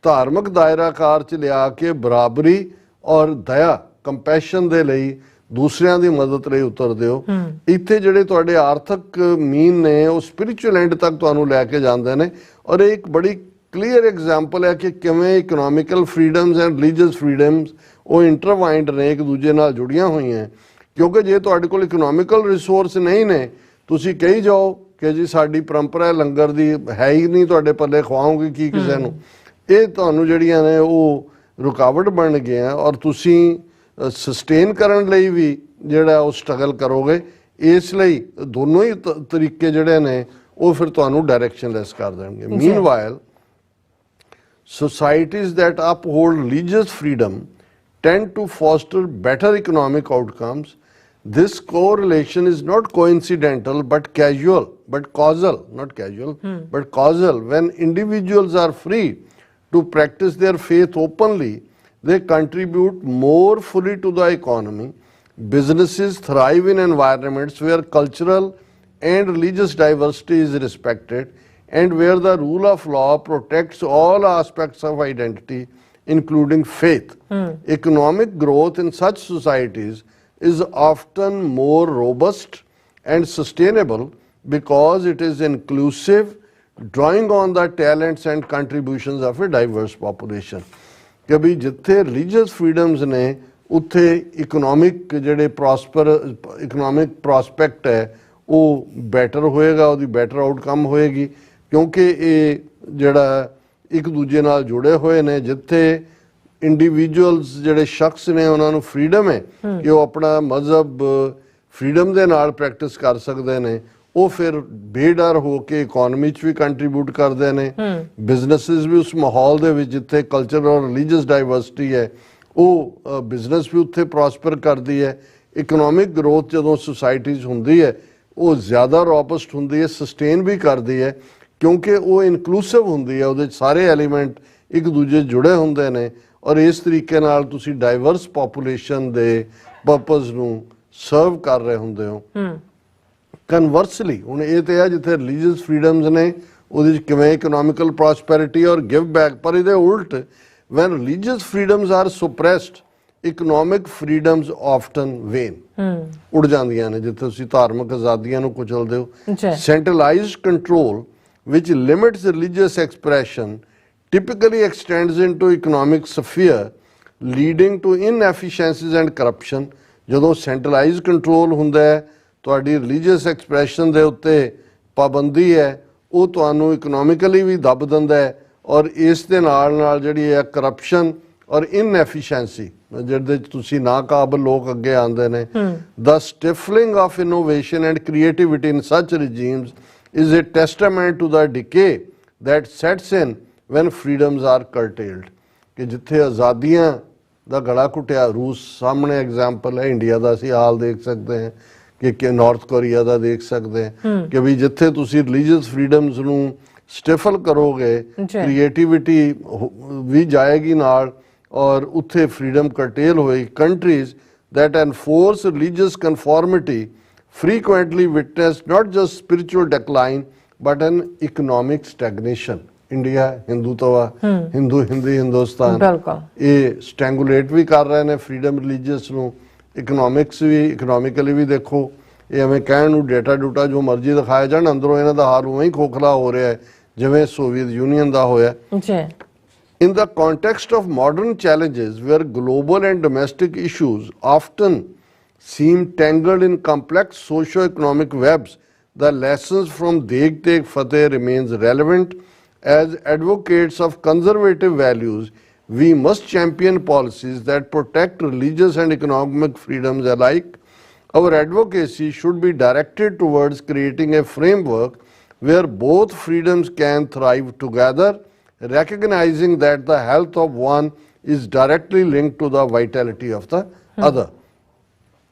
ਧਾਰਮਿਕ ਦਾਇਰਾਕਾਰ 'ਚ ਲਿਆ ਕੇ ਬਰਾਬਰੀ ਔਰ ਦਇਆ, ਕੰਪੈਸ਼ਨ ਦੇ ਲਈ, ਦੂਸਰਿਆਂ ਦੀ ਮਦਦ ਲਈ ਉਤਰਦੇ ਹੋ। ਇੱਥੇ ਜਿਹੜੇ ਤੁਹਾਡੇ ਆਰਥਿਕ ਮੀਨ ਨੇ ਉਹ ਸਪਿਰਿਚੁਅਲ ਐਂਡ ਤੱਕ ਤੁਹਾਨੂੰ ਲੈ ਕੇ ਜਾਂਦੇ ਨੇ। ਔਰ ਇਹ ਇੱਕ ਬੜੀ ਕਲੀਅਰ ਐਗਜ਼ਾਮਪਲ ਹੈ ਕਿ ਕਿਵੇਂ ਇਕਨੋਮਿਕਲ ਫਰੀडम्स ਐਂਡ ਰਿਲੀਜੀਅਸ ਫਰੀडम्स ਉਹ ਇੰਟਰਵਾਈਨਡ ਨੇ, ਇੱਕ ਦੂਜੇ ਨਾਲ ਜੁੜੀਆਂ ਹੋਈਆਂ। ਕਿਉਂਕਿ ਜੇ ਤੁਹਾਡੇ ਕੋਲ ਇਕਨੋਮਿਕਲ ਰਿਸੋਰਸ ਨਹੀਂ ਨੇ, ਤੁਸੀਂ ਕਹੀ ਜਾਓ ਕਿ ਜੀ ਸਾਡੀ ਪਰੰਪਰਾ ਲੰਗਰ ਦੀ ਹੈ ਹੀ ਨਹੀਂ, ਤੁਹਾਡੇ ਪੱਲੇ ਖਵਾਓਗੇ ਕੀ ਕਿਸੇ ਨੂੰ, ਇਹ ਤੁਹਾਨੂੰ ਜਿਹੜੀਆਂ ਨੇ ਉਹ ਰੁਕਾਵਟ ਬਣ ਗਈਆਂ ਔਰ ਤੁਸੀਂ ਸਸਟੇਨ ਕਰਨ ਲਈ ਵੀ ਜਿਹੜਾ ਉਹ ਸਟਰਗਲ ਕਰੋਗੇ। ਇਸ ਲਈ ਦੋਨੋਂ ਹੀ ਤਰੀਕੇ ਜਿਹੜੇ ਨੇ ਉਹ ਫਿਰ ਤੁਹਾਨੂੰ ਡਾਇਰੈਕਸ਼ਨਲੈਸ ਕਰ ਦੇਣਗੇ। Meanwhile societies that uphold religious freedom tend to foster better economic outcomes. This correlation is not coincidental but causal, not casual, but causal. When individuals are free to practice their faith openly, they contribute more fully to the economy. Businesses thrive in environments where cultural and religious diversity is respected and where the rule of law protects all aspects of identity, including faith. Economic growth in such societies is often more robust and sustainable because it is inclusive, drawing on the talents and contributions of a diverse population। ਕਿ ਵੀ ਜਿੱਥੇ religious ਫਰੀडम्स ਨੇ ਉੱਥੇ economic ਜਿਹੜੇ economic prospect ਹੈ ਉਹ better ਹੋਏਗਾ, ਉਹਦੀ better outcome ਹੋਏਗੀ, ਕਿਉਂਕਿ ਇਹ ਜਿਹੜਾ ਇੱਕ ਦੂਜੇ ਨਾਲ ਜੁੜੇ ਹੋਏ ਨੇ। ਜਿੱਥੇ ਇੰਡੀਵਿਜੂਅਲਸ ਜਿਹੜੇ ਸ਼ਖਸ ਨੇ ਉਹਨਾਂ ਨੂੰ ਫਰੀडम ਹੈ ਕਿ ਉਹ ਆਪਣਾ ਮਜ਼ਹਬ ਫਰੀडम ਦੇ ਨਾਲ ਪ੍ਰੈਕਟਿਸ ਕਰ ਸਕਦੇ ਨੇ, ਉਹ ਫਿਰ ਬੇਡਰ ਹੋ ਕੇ ਇਕਨੋਮੀ 'ਚ ਵੀ ਕੰਟਰੀਬਿਊਟ ਕਰਦੇ ਨੇ, ਬਿਜ਼ਨੈਸਿਸ ਵੀ ਉਸ ਮਾਹੌਲ ਦੇ ਵਿੱਚ ਜਿੱਥੇ ਕਲਚਰ ਔਰ ਰਿਲੀਜੀਅਸ ਡਾਈਵਰਸਿਟੀ ਹੈ ਉਹ ਬਿਜ਼ਨਸ ਵੀ ਉੱਥੇ ਪ੍ਰੋਸਪਰ ਕਰਦੀ ਹੈ। ਇਕਨੋਮਿਕ ਗਰੋਥ ਜਦੋਂ ਸੁਸਾਇਟੀ 'ਚ ਹੁੰਦੀ ਹੈ ਉਹ ਜ਼ਿਆਦਾ ਰੋਬਸਟ ਹੁੰਦੀ ਹੈ, ਸਸਟੇਨ ਵੀ ਕਰਦੀ ਹੈ, ਕਿਉਂਕਿ ਉਹ ਇਨਕਲੂਸਿਵ ਹੁੰਦੀ ਹੈ, ਉਹਦੇ 'ਚ ਸਾਰੇ ਐਲੀਮੈਂਟ ਇੱਕ ਦੂਜੇ ਜੁੜੇ ਹੁੰਦੇ ਨੇ ਔਰ ਇਸ ਤਰੀਕੇ ਨਾਲ ਤੁਸੀਂ ਡਾਈਵਰਸ ਪੋਪੂਲੇਸ਼ਨ ਦੇ ਪਰਪਸ ਨੂੰ ਸਰਵ ਕਰ ਰਹੇ ਹੁੰਦੇ ਹੋ। ਕਨਵਰਸਲੀ ਹੁਣ ਇਹ ਤੇ ਹੈ ਜਿੱਥੇ ਰਿਲੀਜੀਅਸ ਫਰੀडम्स ਨੇ ਉਹਦੇ 'ਚ ਕਿਵੇਂ ਇਕਨੋਮਿਕਲ ਪ੍ਰੋਸਪੈਰਿਟੀ ਔਰ ਗਿਵ ਬੈਕ, ਪਰ ਇਹਦੇ ਉਲਟ when religious freedoms are suppressed economic freedoms often wane ਉੜ ਜਾਂਦੀਆਂ ਨੇ। ਜਿੱਥੇ ਤੁਸੀਂ ਧਾਰਮਿਕ ਆਜ਼ਾਦੀਆਂ ਨੂੰ ਕੁਚਲਦੇ ਹੋ, centralized control which limits religious expression typically extends into economic sphere leading to inefficiencies and corruption। ਜਦੋਂ ਸੈਂਟਰਲਾਈਜ਼ਡ ਕੰਟਰੋਲ ਹੁੰਦਾ ਹੈ, ਤੁਹਾਡੀ ਰਿਲੀਜੀਅਸ ਐਕਸਪ੍ਰੈਸ਼ਨ ਦੇ ਉੱਤੇ ਪਾਬੰਦੀ ਹੈ, ਉਹ ਤੁਹਾਨੂੰ ਇਕਨੋਮਿਕਲੀ ਵੀ ਦੱਬ ਦਿੰਦਾ ਹੈ ਔਰ ਇਸ ਦੇ ਨਾਲ ਨਾਲ ਜਿਹੜੀ ਹੈ ਕਰਪਸ਼ਨ ਔਰ ਇਨਐਫੀਸ਼ੀਐਂਸੀ ਜਿਹਦੇ 'ਚ ਤੁਸੀਂ ਨਾਕਾਬਲ ਲੋਕ ਅੱਗੇ ਆਉਂਦੇ ਨੇ। The stifling of innovation and creativity in such regimes is a testament to the decay that sets in when freedoms are curtailed. ਕਿ ਜਿੱਥੇ ਆਜ਼ਾਦੀਆਂ ਦਾ ਗਲਾ ਘੁੱਟਿਆ, ਰੂਸ ਸਾਹਮਣੇ ਐਗਜ਼ਾਮਪਲ ਹੈ, ਇੰਡੀਆ ਦਾ ਅਸੀਂ ਹਾਲ ਦੇਖ ਸਕਦੇ ਹਾਂ ਕਿ ਨਾਰਥ ਕੋਰੀਆ ਦਾ ਦੇਖ ਸਕਦੇ ਹਾਂ ਕਿ ਵੀ ਜਿੱਥੇ ਤੁਸੀਂ ਰਿਲੀਜੀਅਸ ਫਰੀडम्स ਨੂੰ ਸਟਿਫਲ ਕਰੋਗੇ, ਕ੍ਰੀਏਟੀਵਿਟੀ ਵੀ ਜਾਏਗੀ ਨਾਲ ਔਰ ਉੱਥੇ ਫਰੀडम ਕਰਟੇਲ ਹੋਏਗੀ। Countries that enforce religious conformity frequently witness not just spiritual decline but an economic stagnation। India Hindutva Hindi Hindustan ਇਹ ਸਟੈਂਗੂਲੇਟ ਵੀ ਕਰ ਰਹੇ ਨੇ ਫਰੀडम ਰਿਲੀਜੀਅਸ ਨੂੰ, ਇਕਨੋਮਿਕਸ ਵੀ ਇਕਨੋਮਿਕਲੀ ਵੀ ਦੇਖੋ ਇਹ ਐਵੇਂ ਕਹਿਣ ਨੂੰ ਡੇਟਾ ਡੂਟਾ ਜੋ ਮਰਜ਼ੀ ਦਿਖਾਇਆ ਜਾਣ, ਅੰਦਰੋਂ ਇਹਨਾਂ ਦਾ ਹਾਲ ਉਵੇਂ ਹੀ ਖੋਖਲਾ ਹੋ ਰਿਹਾ ਹੈ ਜਿਵੇਂ ਸੋਵੀਅਤ ਯੂਨੀਅਨ ਦਾ ਹੋਇਆ। In the context of modern challenges where global and domestic issues often seem tangled in complex socio-economic webs, the lessons from Deg Teg Fateh remains relevant। As advocates of conservative values, we must champion policies that protect religious and economic freedoms alike. Our advocacy should be directed towards creating a framework where both freedoms can thrive together, recognizing that the health of one is directly linked to the vitality of the other।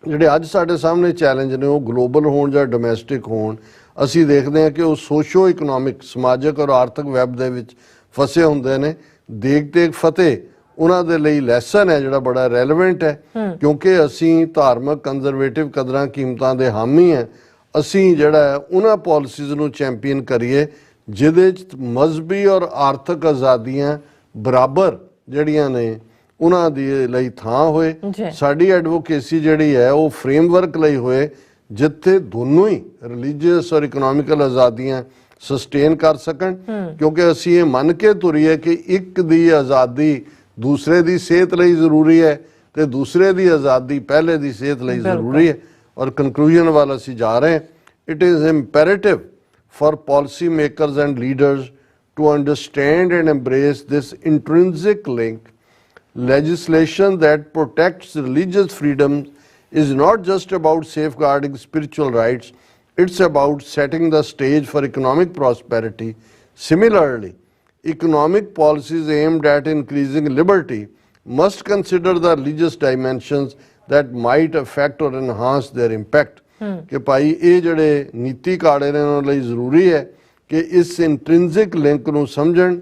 ਜਿਹੜੇ ਅੱਜ ਸਾਡੇ ਸਾਹਮਣੇ challenge ਨੇ ਉਹ global ਹੋਣ ਜਾਂ domestic ਹੋਣ, ਅਸੀਂ ਦੇਖਦੇ ਹਾਂ ਕਿ ਉਹ ਸੋਸ਼ੋ ਇਕਨੋਮਿਕ ਸਮਾਜਿਕ ਔਰ ਆਰਥਿਕ ਵੈਬ ਦੇ ਵਿੱਚ ਫਸੇ ਹੁੰਦੇ ਨੇ। ਦੇਗ ਤੇਗ ਫਤਿਹ ਉਹਨਾਂ ਦੇ ਲਈ ਲੈਸਨ ਹੈ ਜਿਹੜਾ ਬੜਾ ਰੈਲੇਵੈਂਟ ਹੈ, ਕਿਉਂਕਿ ਅਸੀਂ ਧਾਰਮਿਕ ਕੰਜ਼ਰਵੇਟਿਵ ਕਦਰਾਂ ਕੀਮਤਾਂ ਦੇ ਹਾਮੀ ਹਾਂ। ਅਸੀਂ ਜਿਹੜਾ ਉਹਨਾਂ ਪਾਲਿਸੀਜ਼ ਨੂੰ ਚੈਂਪੀਅਨ ਕਰੀਏ ਜਿਹਦੇ 'ਚ ਮਜ਼ਹਬੀ ਔਰ ਆਰਥਿਕ ਆਜ਼ਾਦੀਆਂ ਬਰਾਬਰ ਜਿਹੜੀਆਂ ਨੇ ਉਹਨਾਂ ਦੇ ਲਈ ਥਾਂ ਹੋਏ। ਸਾਡੀ ਐਡਵੋਕੇਸੀ ਜਿਹੜੀ ਹੈ ਉਹ ਫਰੇਮਵਰਕ ਲਈ ਹੋਏ ਜਿੱਥੇ ਦੋਨੋਂ ਹੀ ਰਿਲੀਜੀਅਸ ਔਰ ਇਕਨੋਮਿਕਲ ਆਜ਼ਾਦੀਆਂ ਸਸਟੇਨ ਕਰ ਸਕਣ, ਕਿਉਂਕਿ ਅਸੀਂ ਇਹ ਮੰਨ ਕੇ ਤੁਰੀਏ ਕਿ ਇੱਕ ਦੀ ਆਜ਼ਾਦੀ ਦੂਸਰੇ ਦੀ ਸਿਹਤ ਲਈ ਜ਼ਰੂਰੀ ਹੈ ਤੇ ਦੂਸਰੇ ਦੀ ਆਜ਼ਾਦੀ ਪਹਿਲੇ ਦੀ ਸਿਹਤ ਲਈ ਜ਼ਰੂਰੀ ਹੈ। ਔਰ ਕਨਕਲੂਜਨ ਵੱਲ ਅਸੀਂ ਜਾ ਰਹੇ ਹਾਂ। It is imperative for policymakers and leaders to understand and embrace this intrinsic link. Legislation that protects religious freedom is not just about safeguarding spiritual rights, it's about setting the stage for economic prosperity. Similarly, economic policies aimed at increasing liberty must consider the religious dimensions that might affect or enhance their impact। ਕਿ ਭਾਈ ਇਹ ਜਿਹੜੇ ਨੀਤੀ ਕਾੜੇ ਨੇ ਉਹਨਾਂ ਲਈ ਜ਼ਰੂਰੀ ਹੈ ਕਿ ਇਸ ਇੰਟ੍ਰਿੰਸਿਕ ਲਿੰਕ ਨੂੰ ਸਮਝਣ।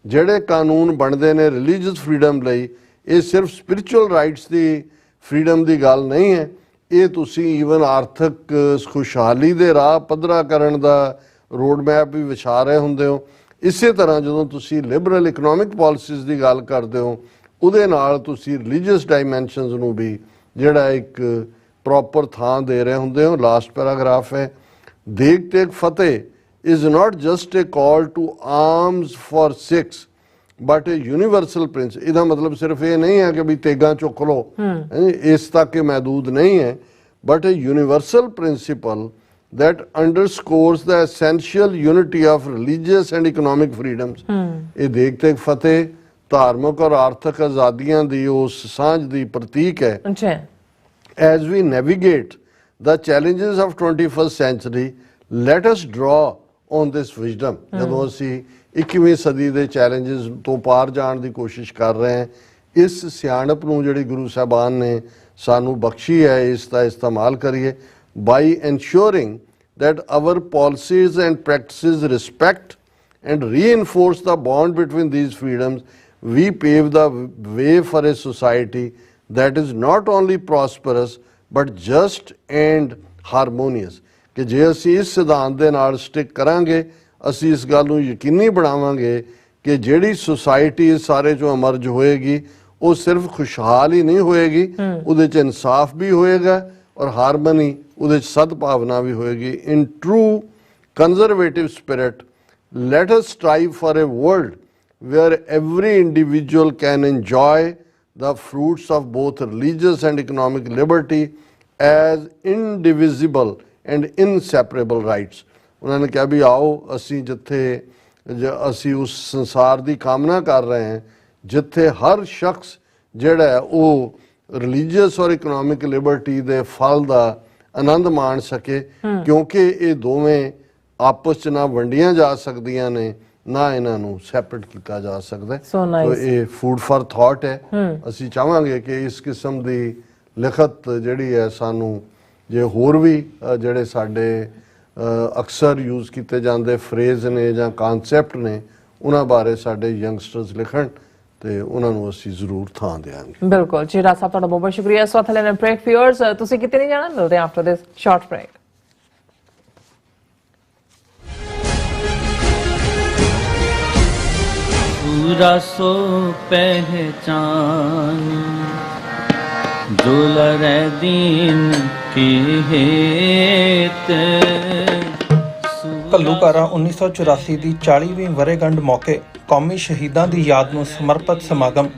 ਜਿਹੜੇ ਕਾਨੂੰਨ ਬਣਦੇ ਨੇ ਰਿਲੀਜੀਅਸ ਫਰੀडम ਲਈ, ਇਹ ਸਿਰਫ ਸਪਿਰਿਚੁਅਲ ਰਾਈਟਸ ਦੀ ਫਰੀडम ਦੀ ਗੱਲ ਨਹੀਂ ਹੈ, ਇਹ ਤੁਸੀਂ ਈਵਨ ਆਰਥਿਕ ਖੁਸ਼ਹਾਲੀ ਦੇ ਰਾਹ ਪੱਧਰਾ ਕਰਨ ਦਾ ਰੋਡ ਮੈਪ ਵੀ ਵਿਛਾ ਰਹੇ ਹੁੰਦੇ ਹੋ। ਇਸੇ ਤਰ੍ਹਾਂ ਜਦੋਂ ਤੁਸੀਂ ਲਿਬਰਲ ਇਕਨੋਮਿਕ ਪਾਲਿਸੀਜ਼ ਦੀ ਗੱਲ ਕਰਦੇ ਹੋ ਉਹਦੇ ਨਾਲ ਤੁਸੀਂ ਰਿਲੀਜੀਅਸ ਡਾਇਮੈਂਸ਼ਨਸ ਨੂੰ ਵੀ ਜਿਹੜਾ ਇੱਕ ਪ੍ਰੋਪਰ ਥਾਂ ਦੇ ਰਹੇ ਹੁੰਦੇ ਹੋ। ਲਾਸਟ ਪੈਰਾਗ੍ਰਾਫ ਹੈ, ਦੇਗ ਤੇਗ ਫਤਿਹ is not just a call to arms for Sikhs, but a universal principle. ਇਹਦਾ ਮਤਲਬ ਸਿਰਫ ਇਹ ਨਹੀਂ ਹੈ ਕਿ ਵੀ ਤੇਗਾਂ ਚੁੱਕ ਲਓ, ਇਸ ਤੱਕ ਇਹ ਮਹਿਦੂਦ ਨਹੀਂ ਹੈ, but a universal principle that underscores the essential unity of religious and economic freedoms. ਇਹ ਦੇਖ ਤੇ ਫਤਿਹ ਧਾਰਮਿਕ ਔਰ ਆਰਥਿਕ ਆਜ਼ਾਦੀਆਂ ਦੀ ਉਸ ਸਾਂਝ ਦੀ ਪ੍ਰਤੀਕ ਹੈ। ਅੱਛਾ, As we navigate the challenges of 21st century, let us draw on this wisdom. ਜਦੋਂ ਅਸੀਂ 21ਵੀਂ ਸਦੀ ਦੇ ਚੈਲੰਜਸ ਤੋਂ ਪਾਰ ਜਾਣ ਦੀ ਕੋਸ਼ਿਸ਼ ਕਰ ਰਹੇ ਹਾਂ, ਇਸ ਸਿਆਣਪ ਨੂੰ ਜਿਹੜੀ ਗੁਰੂ ਸਾਹਿਬਾਨ ਨੇ ਸਾਨੂੰ ਬਖਸ਼ੀ ਹੈ, ਇਸ ਦਾ ਇਸਤੇਮਾਲ ਕਰੀਏ by ensuring that our policies and practices respect and reinforce the bond between these freedoms. We pave the way for a society that is not only prosperous but just and harmonious. ਕਿ ਜੇ ਅਸੀਂ ਇਸ ਸਿਧਾਂਤ ਦੇ ਨਾਲ stick ਕਰਾਂਗੇ, ਅਸੀਂ ਇਸ ਗੱਲ ਨੂੰ ਯਕੀਨੀ ਬਣਾਵਾਂਗੇ ਕਿ ਜਿਹੜੀ ਸੁਸਾਇਟੀ ਸਾਰੇ ਚੋਂ ਅਮਰਜ ਹੋਏਗੀ ਉਹ ਸਿਰਫ ਖੁਸ਼ਹਾਲ ਹੀ ਨਹੀਂ ਹੋਏਗੀ, ਉਹਦੇ 'ਚ ਇਨਸਾਫ ਵੀ ਹੋਏਗਾ ਔਰ ਹਾਰਮਨੀ, ਉਹਦੇ 'ਚ ਸਦਭਾਵਨਾ ਵੀ ਹੋਏਗੀ। In true conservative spirit, let us strive for a world where every individual can enjoy the fruits of both religious and economic liberty as indivisible and inseparable rights. ਉਹਨਾਂ ਨੇ ਕਿਹਾ ਵੀ ਆਓ ਅਸੀਂ ਜਿੱਥੇ ਅਸੀਂ ਉਸ ਸੰਸਾਰ ਦੀ ਕਾਮਨਾ ਕਰ ਰਹੇ ਹਾਂ ਜਿੱਥੇ ਹਰ ਸ਼ਖਸ ਜਿਹੜਾ ਹੈ ਉਹ ਰਿਲੀਜੀਅਸ ਔਰ ਇਕਨੋਮਿਕ ਲਿਬਰਟੀ ਦੇ ਫਲ ਦਾ ਆਨੰਦ ਮਾਣ ਸਕੇ, ਕਿਉਂਕਿ ਇਹ ਦੋਵੇਂ ਆਪਸ 'ਚ ਨਾ ਵੰਡੀਆਂ ਜਾ ਸਕਦੀਆਂ ਨੇ, ਨਾ ਇਹਨਾਂ ਨੂੰ ਸੈਪਰੇਟ ਕੀਤਾ ਜਾ ਸਕਦਾ। So nice. ਇਹ ਫੂਡ ਫਾਰ ਥਾਟ ਹੈ। ਅਸੀਂ ਚਾਹਾਂਗੇ ਕਿ ਇਸ ਕਿਸਮ ਦੀ ਲਿਖਤ ਜਿਹੜੀ ਹੈ ਸਾਨੂੰ, ਜੇ ਹੋਰ ਵੀ ਜਿਹੜੇ ਸਾਡੇ ਅਕਸਰ ਯੂਜ਼ ਕੀਤੇ ਜਾਂਦੇ ਫਰੇਜ਼ ਨੇ ਜਾਂ ਕਨਸੈਪਟ ਨੇ, ਉਹਨਾਂ ਬਾਰੇ ਸਾਡੇ ਯੰਗਸਟਰਸ ਲਿਖਣ ਤੇ ਉਹਨਾਂ ਨੂੰ ਅਸੀਂ ਜ਼ਰੂਰ ਥਾਂ ਦੇਵਾਂਗੇ। ਬਿਲਕੁਲ ਜੀ, ਰਾਜ ਸਾਹਿਬ ਤੁਹਾਡਾ ਬਹੁਤ ਬਹੁਤ ਸ਼ੁਕਰੀਆ। ਸੋ ਥਲੇ ਨੇ ਬ੍ਰੇਕ ਫਿਊਅਰਸ, ਤੁਸੀਂ ਕਿਤੇ ਨਹੀਂ ਜਾਣਾ, ਮਿਲਦੇ ਹਾਂ ਆਫਟਰ ਦਿਸ ਸ਼ਾਰਟ ਬ੍ਰੇਕ। पूरा सो पहचान जो लरे दीन की हेत। ਘੱਲੂਘਾਰਾ 1984 ਦੀ 40ਵੀਂ ਵਰ੍ਹੇਗੰਢ ਮੌਕੇ ਕੌਮੀ ਸ਼ਹੀਦਾਂ ਦੀ ਯਾਦ ਨੂੰ ਸਮਰਪਿਤ ਸਮਾਗਮ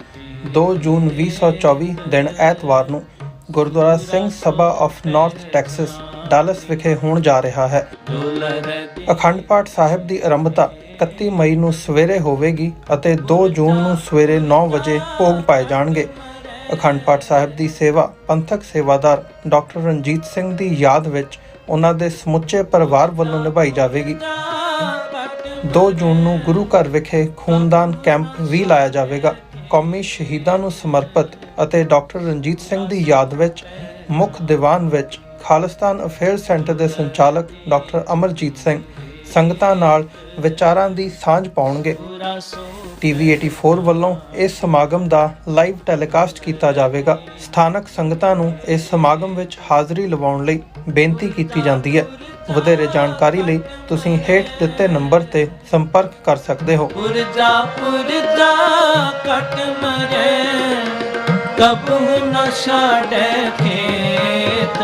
2 ਜੂਨ 2024 ਦਿਨ ਐਤਵਾਰ ਨੂੰ Gurdwara Singh Sabha of north Texas dolls ਵਿਖੇ ਹੋਣ ਜਾ ਰਿਹਾ ਹੈ। ਅਖੰਡ ਪਾਠ ਸਾਹਿਬ ਦੀ ਆਰੰਭਤਾ 31 ਮਈ ਨੂੰ ਸਵੇਰੇ ਹੋਵੇਗੀ ਅਤੇ 2 ਜੂਨ ਨੂੰ ਸਵੇਰੇ 9 ਵਜੇ ਭੋਗ ਪਾਏ ਜਾਣਗੇ। ਅਖੰਡ ਪਾਠ ਸਾਹਿਬ ਦੀ ਸੇਵਾ ਪੰਥਕ ਸੇਵਾਦਾਰ ਡਾਕਟਰ ਰਣਜੀਤ ਸਿੰਘ ਦੀ ਯਾਦ ਵਿੱਚ ਉਹਨਾਂ ਦੇ ਸਮੁੱਚੇ ਪਰਿਵਾਰ ਵੱਲੋਂ ਨਿਭਾਈ ਜਾਵੇਗੀ। 2 ਜੂਨ ਨੂੰ ਗੁਰੂ ਘਰ ਵਿਖੇ ਖੂਨਦਾਨ ਕੈਂਪ ਵੀ ਲਾਇਆ ਜਾਵੇਗਾ। ਕੌਮੀ ਸ਼ਹੀਦਾਂ ਨੂੰ ਸਮਰਪਿਤ ਅਤੇ ਡਾਕਟਰ ਰਣਜੀਤ ਸਿੰਘ ਦੀ ਯਾਦ ਵਿੱਚ ਮੁੱਖ ਦੀਵਾਨ ਵਿੱਚ ਖਾਲਿਸਤਾਨ ਅਫੇਅਰਸ ਸੈਂਟਰ ਦੇ ਸੰਚਾਲਕ ਡਾਕਟਰ ਅਮਰਜੀਤ ਸਿੰਘ ਸੰਗਤਾਂ ਨਾਲ ਵਿਚਾਰਾਂ ਦੀ ਸਾਂਝ ਪਾਉਣਗੇ। TV 84 ਵੱਲੋਂ ਇਸ ਸਮਾਗਮ ਦਾ ਲਾਈਵ ਟੈਲੀਕਾਸਟ ਕੀਤਾ ਜਾਵੇਗਾ। ਸਥਾਨਕ ਸੰਗਤਾਂ ਨੂੰ ਇਸ ਸਮਾਗਮ ਵਿੱਚ ਹਾਜ਼ਰੀ ਲਵਾਉਣ ਲਈ ਬੇਨਤੀ ਕੀਤੀ ਜਾਂਦੀ ਹੈ। ਵਧੇਰੇ ਜਾਣਕਾਰੀ ਲਈ ਤੁਸੀਂ ਹੇਠ ਦਿੱਤੇ ਨੰਬਰ ਤੇ ਸੰਪਰਕ ਕਰ ਸਕਦੇ ਹੋ। पुरजा पुरजा कट मरे कब न छाड़े खेत।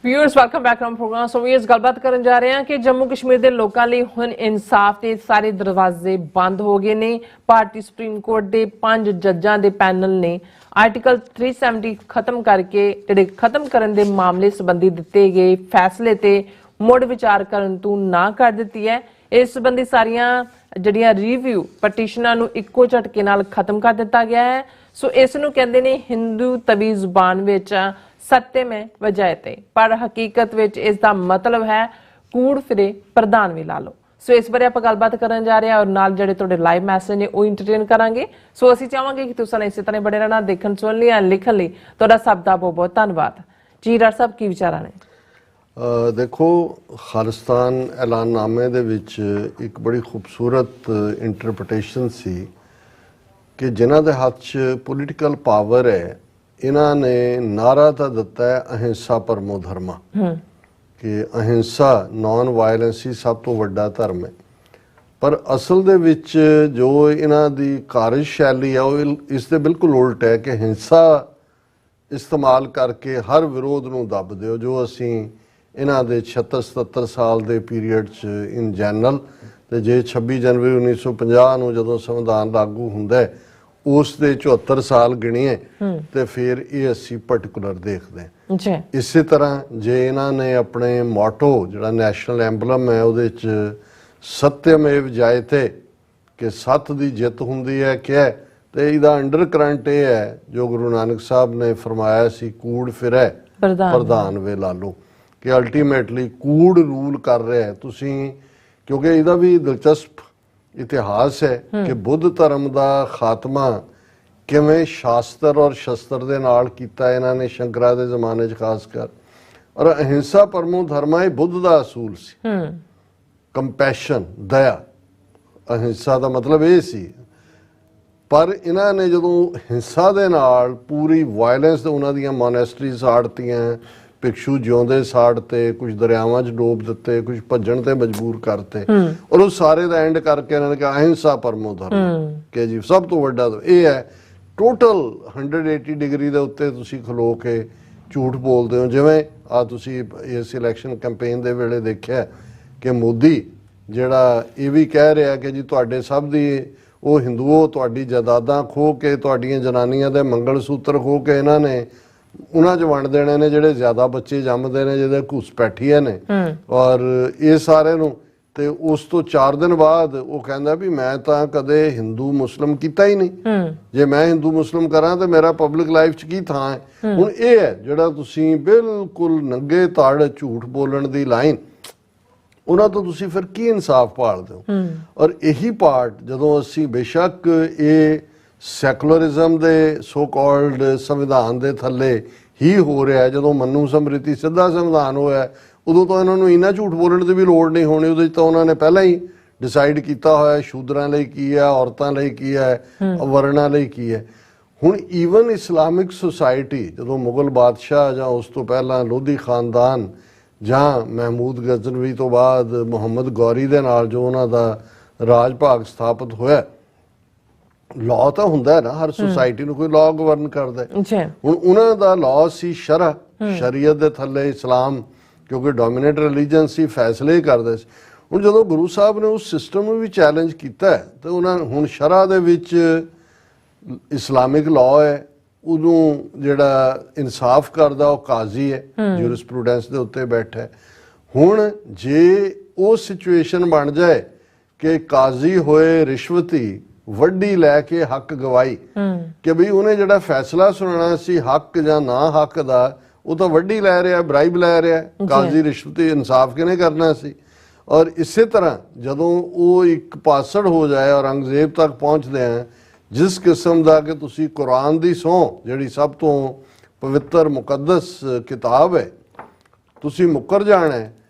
Viewers welcome back to program. So ਵੀ ਇਸ ਗੱਲਬਾਤ ਕਰਨ ਜਾ ਰਹੇ ਹਾਂ ਕਿ ਜੰਮੂ ਕਸ਼ਮੀਰ ਦੇ ਲੋਕਾਂ ਲਈ ਹੁਣ ਇਨਸਾਫ ਦੇ ਸਾਰੇ ਦਰਵਾਜ਼ੇ ਬੰਦ ਹੋ ਗਏ ਨੇ। ਭਾਰਤੀ ਸੁਪਰੀਮ ਕੋਰਟ ਦੇ 5 ਜੱਜਾਂ ਦੇ ਪੈਨਲ ਨੇ ਆਰਟੀਕਲ 370 ਖਤਮ ਕਰਕੇ ਜਿਹੜੇ ਖਤਮ ਕਰਨ ਦੇ ਮਾਮਲੇ ਸੰਬੰਧੀ ਦਿੱਤੇ ਗਏ ਫੈਸਲੇ ਤੇ ਮੁੜ ਵਿਚਾਰ ਕਰਨ ਤੋਂ ਨਾ ਕਰ ਦਿੱਤੀ ਹੈ। ਇਸ ਸੰਬੰਧੀ ਸਾਰੀਆਂ ਜਿਹੜੀਆਂ ਰਿਵਿਊ ਪਟੀਸ਼ਨਾਂ ਨੂੰ ਇੱਕੋ ਝਟਕੇ ਨਾਲ ਖਤਮ ਕਰ ਦਿੱਤਾ ਗਿਆ ਹੈ। ਸੋ ਇਸ ਨੂੰ ਕਹਿੰਦੇ ਨੇ ਹਿੰਦੂ ਤਵੀ ਜ਼ੁਬਾਨ ਵਿੱਚ ਸੱਤੇ ਮੈਂ ਵਜਾਏ ਤੇ, ਪਰ ਹਕੀਕਤ ਵਿੱਚ ਇਸ ਦਾ ਮਤਲਬ ਹੈ ਕੂੜ ਫਿਰੇ ਪ੍ਰਧਾਨ ਵੀ ਲਾ ਲਓ। ਸੋ ਇਸ ਬਾਰੇ ਆਪਾਂ ਗੱਲਬਾਤ ਕਰਨ ਜਾ ਰਹੇ ਹਾਂ ਔਰ ਨਾਲ ਜਿਹੜੇ ਤੁਹਾਡੇ ਲਾਈਵ ਮੈਸੇਜ ਨੇ ਉਹ ਇੰਟਰਟੇਨ ਕਰਾਂਗੇ। ਸੋ ਅਸੀਂ ਚਾਹਾਂਗੇ ਕਿ ਤੁਸੀਂ ਇਸੇ ਤਰ੍ਹਾਂ ਬੜੇ ਰਹਿਣਾ, ਦੇਖਣ ਸੁਣਨ ਲਈ ਲਿਖਣ ਲਈ ਤੁਹਾਡਾ ਸਭ ਦਾ ਬਹੁਤ ਬਹੁਤ ਧੰਨਵਾਦ ਜੀ। ਡਾਕਟਰ ਸਾਹਿਬ ਕੀ ਵਿਚਾਰਾਂ ਨੇ? ਦੇਖੋ, ਖਾਲਿਸਤਾਨ ਐਲਾਨਨਾਮੇ ਦੇ ਵਿੱਚ ਇੱਕ ਬੜੀ ਖੂਬਸੂਰਤ ਇੰਟਰਪ੍ਰੀਟੇਸ਼ਨ ਸੀ ਕਿ ਜਿਨ੍ਹਾਂ ਦੇ ਹੱਥ 'ਚ ਪੋਲੀਟੀਕਲ ਪਾਵਰ ਹੈ, ਇਹਨਾਂ ਨੇ ਨਾਰਾ ਤਾਂ ਦਿੱਤਾ ਹੈ ਅਹਿੰਸਾ ਪਰਮੋ ਧਰਮਾ, ਕਿ ਅਹਿੰਸਾ ਨੌਨ ਵਾਇਲੈਂਸ ਹੀ ਸਭ ਤੋਂ ਵੱਡਾ ਧਰਮ ਹੈ। ਪਰ ਅਸਲ ਦੇ ਵਿੱਚ ਜੋ ਇਹਨਾਂ ਦੀ ਕਾਰਜਸ਼ੈਲੀ ਆ ਉਹ ਇਸ ਦੇ ਬਿਲਕੁਲ ਉਲਟ ਹੈ ਕਿ ਹਿੰਸਾ ਇਸਤੇਮਾਲ ਕਰਕੇ ਹਰ ਵਿਰੋਧ ਨੂੰ ਦੱਬ ਦਿਓ, ਜੋ ਅਸੀਂ ਇਹਨਾਂ ਦੇ 76-77 ਸਾਲ ਦੇ ਪੀਰੀਅਡ 'ਚ ਇਨ ਜਨਰਲ, ਤੇ ਜੇ 26 ਜਨਵਰੀ 1950 ਨੂੰ ਜਦੋਂ ਸੰਵਿਧਾਨ ਲਾਗੂ ਹੁੰਦਾ ਹੈ ਉਸ ਦੇ 74 ਸਾਲ ਗਿਣੀਏ ਤੇ ਫਿਰ ਇਹ ਅਸੀਂ ਪਾਰਟਿਕੂਲਰ ਦੇਖਦੇ ਹਾਂ ਜੀ। ਇਸੇ ਤਰ੍ਹਾਂ ਜੇ ਇਹਨਾਂ ਨੇ ਆਪਣੇ ਮੋਟੋ ਜਿਹੜਾ ਨੈਸ਼ਨਲ ਐਂਬਲਮ ਹੈ ਉਹਦੇ 'ਚ ਸਤਿਅਮੇਵ ਜਾਇਤੇ ਕਿ ਸੱਤ ਦੀ ਜਿੱਤ ਹੁੰਦੀ ਹੈ ਕਿਹਾ, ਤੇ ਇਹਦਾ ਅੰਡਰ ਕਰੰਟ ਇਹ ਹੈ ਜੋ ਗੁਰੂ ਨਾਨਕ ਸਾਹਿਬ ਨੇ ਫਰਮਾਇਆ ਸੀ, ਕੂੜ ਫਿਰੈ ਪ੍ਰਧਾਨ ਵੇ ਲਾਲੋ, ਕਿ ਅਲਟੀਮੇਟਲੀ ਕੂੜ ਰੂਲ ਕਰ ਰਿਹਾ ਹੈ। ਤੁਸੀਂ ਕਿਉਂਕਿ ਇਹਦਾ ਵੀ ਦਿਲਚਸਪ ਇਤਿਹਾਸ ਹੈ ਕਿ ਬੁੱਧ ਧਰਮ ਦਾ ਖਾਤਮਾ ਕਿਵੇਂ ਸ਼ਾਸਤਰ ਔਰ ਸ਼ਸਤਰ ਦੇ ਨਾਲ ਕੀਤਾ ਇਹਨਾਂ ਨੇ, ਸ਼ੰਕਰਾ ਦੇ ਜ਼ਮਾਨੇ 'ਚ ਖਾਸ ਕਰ, ਔਰ ਅਹਿੰਸਾ ਪਰਮੋ ਧਰਮਾ ਇਹ ਬੁੱਧ ਦਾ ਅਸੂਲ ਸੀ। ਕੰਪੈਸ਼ਨ, ਦਇਆ, ਅਹਿੰਸਾ ਦਾ ਮਤਲਬ ਇਹ ਸੀ। ਪਰ ਇਹਨਾਂ ਨੇ ਜਦੋਂ ਹਿੰਸਾ ਦੇ ਨਾਲ ਪੂਰੀ ਵਾਇਲੈਂਸ, ਉਹਨਾਂ ਦੀਆਂ ਮੋਨੈਸਟਰੀ ਸਾੜਤੀਆਂ, ਭਿਕਸ਼ੂ ਜਿਉਂਦੇ ਸਾੜਤੇ, ਕੁਝ ਦਰਿਆਵਾਂ 'ਚ ਡੋਬ ਦਿੱਤੇ, ਕੁਝ ਭੱਜਣ ਤੇ ਮਜਬੂਰ ਕਰਤੇ, ਔਰ ਉਹ ਸਾਰੇ ਦਾ ਐਂਡ ਕਰਕੇ ਇਹਨਾਂ ਨੇ ਕਿਹਾ ਅਹਿੰਸਾ ਪਰਮੋ ਧਰਮ, ਕਿ ਜੀ ਸਭ ਤੋਂ ਵੱਡਾ ਇਹ ਹੈ। ਟੋਟਲ 180 ਡਿਗਰੀ ਦੇ ਉੱਤੇ ਤੁਸੀਂ ਖਲੋ ਕੇ ਝੂਠ ਬੋਲਦੇ ਹੋ। ਜਿਵੇਂ ਆ ਤੁਸੀਂ ਇਸ ਇਲੈਕਸ਼ਨ ਕੈਂਪੇਨ ਦੇ ਵੇਲੇ ਦੇਖਿਆ ਕਿ ਮੋਦੀ ਜਿਹੜਾ ਇਹ ਵੀ ਕਹਿ ਰਿਹਾ ਕਿ ਜੀ ਤੁਹਾਡੇ ਸਭ ਦੀ ਉਹ ਹਿੰਦੂਓ ਤੁਹਾਡੀ ਜਾਇਦਾਦਾਂ ਖੋਹ ਕੇ, ਤੁਹਾਡੀਆਂ ਜਨਾਨੀਆਂ ਦੇ ਮੰਗਲ ਸੂਤਰ ਖੋਹ ਕੇ ਇਹਨਾਂ ਨੇ ਉਹਨਾਂ 'ਚ ਵੰਡ ਦੇਣੇ ਨੇ, ਜਿਹੜੇ ਜ਼ਿਆਦਾ ਬੱਚੇ ਜੰਮਦੇ ਨੇ, ਜਿਹਦੇ ਘੁਸਪੈਠੀਆਂ ਨੇ, ਔਰ ਇਹ ਸਾਰੇ ਨੂੰ। ਤੇ ਉਸ ਤੋਂ 4 ਦਿਨ ਬਾਅਦ ਉਹ ਕਹਿੰਦਾ ਵੀ ਮੈਂ ਤਾਂ ਕਦੇ ਹਿੰਦੂ ਮੁਸਲਿਮ ਕੀਤਾ ਹੀ ਨਹੀਂ, ਜੇ ਮੈਂ ਹਿੰਦੂ ਮੁਸਲਿਮ ਕਰਾਂ ਤੇ ਮੇਰਾ ਪਬਲਿਕ ਲਾਈਫ 'ਚ ਕੀ ਥਾਂ ਹੈ। ਹੁਣ ਇਹ ਹੈ ਜਿਹੜਾ ਤੁਸੀਂ ਬਿਲਕੁਲ ਨੰਗੇ ਤੜ ਝੂਠ ਬੋਲਣ ਦੀ ਲਾਈਨ, ਉਹਨਾਂ ਤੋਂ ਤੁਸੀਂ ਫਿਰ ਕੀ ਇਨਸਾਫ ਭਾਲਦੇ ਹੋ। ਔਰ ਇਹੀ ਪਾਰਟ ਜਦੋਂ ਅਸੀਂ ਬੇਸ਼ੱਕ ਇਹ ਸੈਕੂਲਰਿਜ਼ਮ ਦੇ ਸੋ ਕਾਲਡ ਸੰਵਿਧਾਨ ਦੇ ਥੱਲੇ ਹੀ ਹੋ ਰਿਹਾ, ਜਦੋਂ ਮਨੂ ਸਮ੍ਰਿਤੀ ਸਿੱਧਾ ਸੰਵਿਧਾਨ ਹੋਇਆ ਉਦੋਂ ਤਾਂ ਇਹਨਾਂ ਨੂੰ ਇੰਨਾ ਝੂਠ ਬੋਲਣ ਦੀ ਵੀ ਲੋੜ ਨਹੀਂ ਹੋਣੀ। ਉਹਦੇ 'ਚ ਤਾਂ ਉਹਨਾਂ ਨੇ ਪਹਿਲਾਂ ਹੀ ਡਿਸਾਈਡ ਕੀਤਾ ਹੋਇਆ ਸ਼ੂਦਰਾਂ ਲਈ ਕੀ ਹੈ, ਔਰਤਾਂ ਲਈ ਕੀ ਹੈ, ਵਰਨਾਂ ਲਈ ਕੀ ਹੈ। ਹੁਣ ਈਵਨ ਇਸਲਾਮਿਕ ਸੁਸਾਇਟੀ, ਜਦੋਂ ਮੁਗਲ ਬਾਦਸ਼ਾਹ ਜਾਂ ਉਸ ਤੋਂ ਪਹਿਲਾਂ ਲੋਧੀ ਖਾਨਦਾਨ ਜਾਂ ਮਹਿਮੂਦ ਗਜ਼ਨਵੀ ਤੋਂ ਬਾਅਦ ਮੁਹੰਮਦ ਗੌਰੀ ਦੇ ਨਾਲ ਜੋ ਉਹਨਾਂ ਦਾ ਰਾਜ ਭਾਗ ਸਥਾਪਿਤ ਹੋਇਆ, ਲਾਅ ਤਾਂ ਹੁੰਦਾ ਹੈ ਨਾ, ਹਰ ਸੁਸਾਇਟੀ ਨੂੰ ਕੋਈ ਲਾਅ ਗਵਰਨ ਕਰਦਾ ਹੈ। ਹੁਣ ਉਹਨਾਂ ਦਾ ਲਾਅ ਸੀ ਸ਼ਰਅ, ਸ਼ਰੀਅਤ ਦੇ ਥੱਲੇ ਇਸਲਾਮ, ਕਿਉਂਕਿ ਡੋਮੀਨੇਟ ਰਿਲੀਜਨ ਸੀ, ਫੈਸਲੇ ਹੀ ਕਰਦੇ ਸੀ। ਹੁਣ ਜਦੋਂ ਗੁਰੂ ਸਾਹਿਬ ਨੇ ਉਸ ਸਿਸਟਮ ਨੂੰ ਵੀ ਚੈਲੰਜ ਕੀਤਾ ਤੇ ਉਹਨਾਂ ਹੁਣ ਸ਼ਰਅ ਦੇ ਵਿੱਚ ਇਸਲਾਮਿਕ ਲਾਅ ਹੈ, ਉਹਨੂੰ ਜਿਹੜਾ ਇਨਸਾਫ ਕਰਦਾ ਉਹ ਕਾਜ਼ੀ ਹੈ, ਜੂਰਿਸਪ੍ਰੂਡੈਂਸ ਦੇ ਉੱਤੇ ਬੈਠਾ। ਹੁਣ ਜੇ ਉਹ ਸਿਚੁਏਸ਼ਨ ਬਣ ਜਾਏ ਕਿ ਕਾਜ਼ੀ ਹੋਏ ਰਿਸ਼ਵਤੀ, ਵੱਡੀ ਲੈ ਕੇ ਹੱਕ ਗਵਾਈ, ਕਿ ਬਈ ਉਹਨੇ ਜਿਹੜਾ ਫੈਸਲਾ ਸੁਣਾਉਣਾ ਸੀ ਹੱਕ ਜਾਂ ਨਾ ਹੱਕ ਦਾ, ਉਹ ਤਾਂ ਵੱਡੀ ਲੈ ਰਿਹਾ, ਬ੍ਰਾਈਬ ਲੈ ਰਿਹਾ, ਕਾਜ਼ੀ ਰਿਸ਼ਵਤੀ, ਇਨਸਾਫ ਕਿਹਨੇ ਕਰਨਾ ਸੀ। ਔਰ ਇਸੇ ਤਰ੍ਹਾਂ ਜਦੋਂ ਉਹ ਇੱਕ ਪਾਸੜ ਹੋ ਜਾਏ ਔਰੰਗਜ਼ੇਬ ਤੱਕ ਪਹੁੰਚਦੇ ਆ, ਜਿਸ ਕਿਸਮ ਦਾ ਕਿ ਤੁਸੀਂ ਕੁਰਾਨ ਦੀ ਸਹੁੰ ਜਿਹੜੀ ਸਭ ਤੋਂ ਪਵਿੱਤਰ ਮੁਕੱਦਸ ਕਿਤਾਬ ਹੈ, ਤੁਸੀਂ ਮੁੱਕਰ ਜਾਣਾ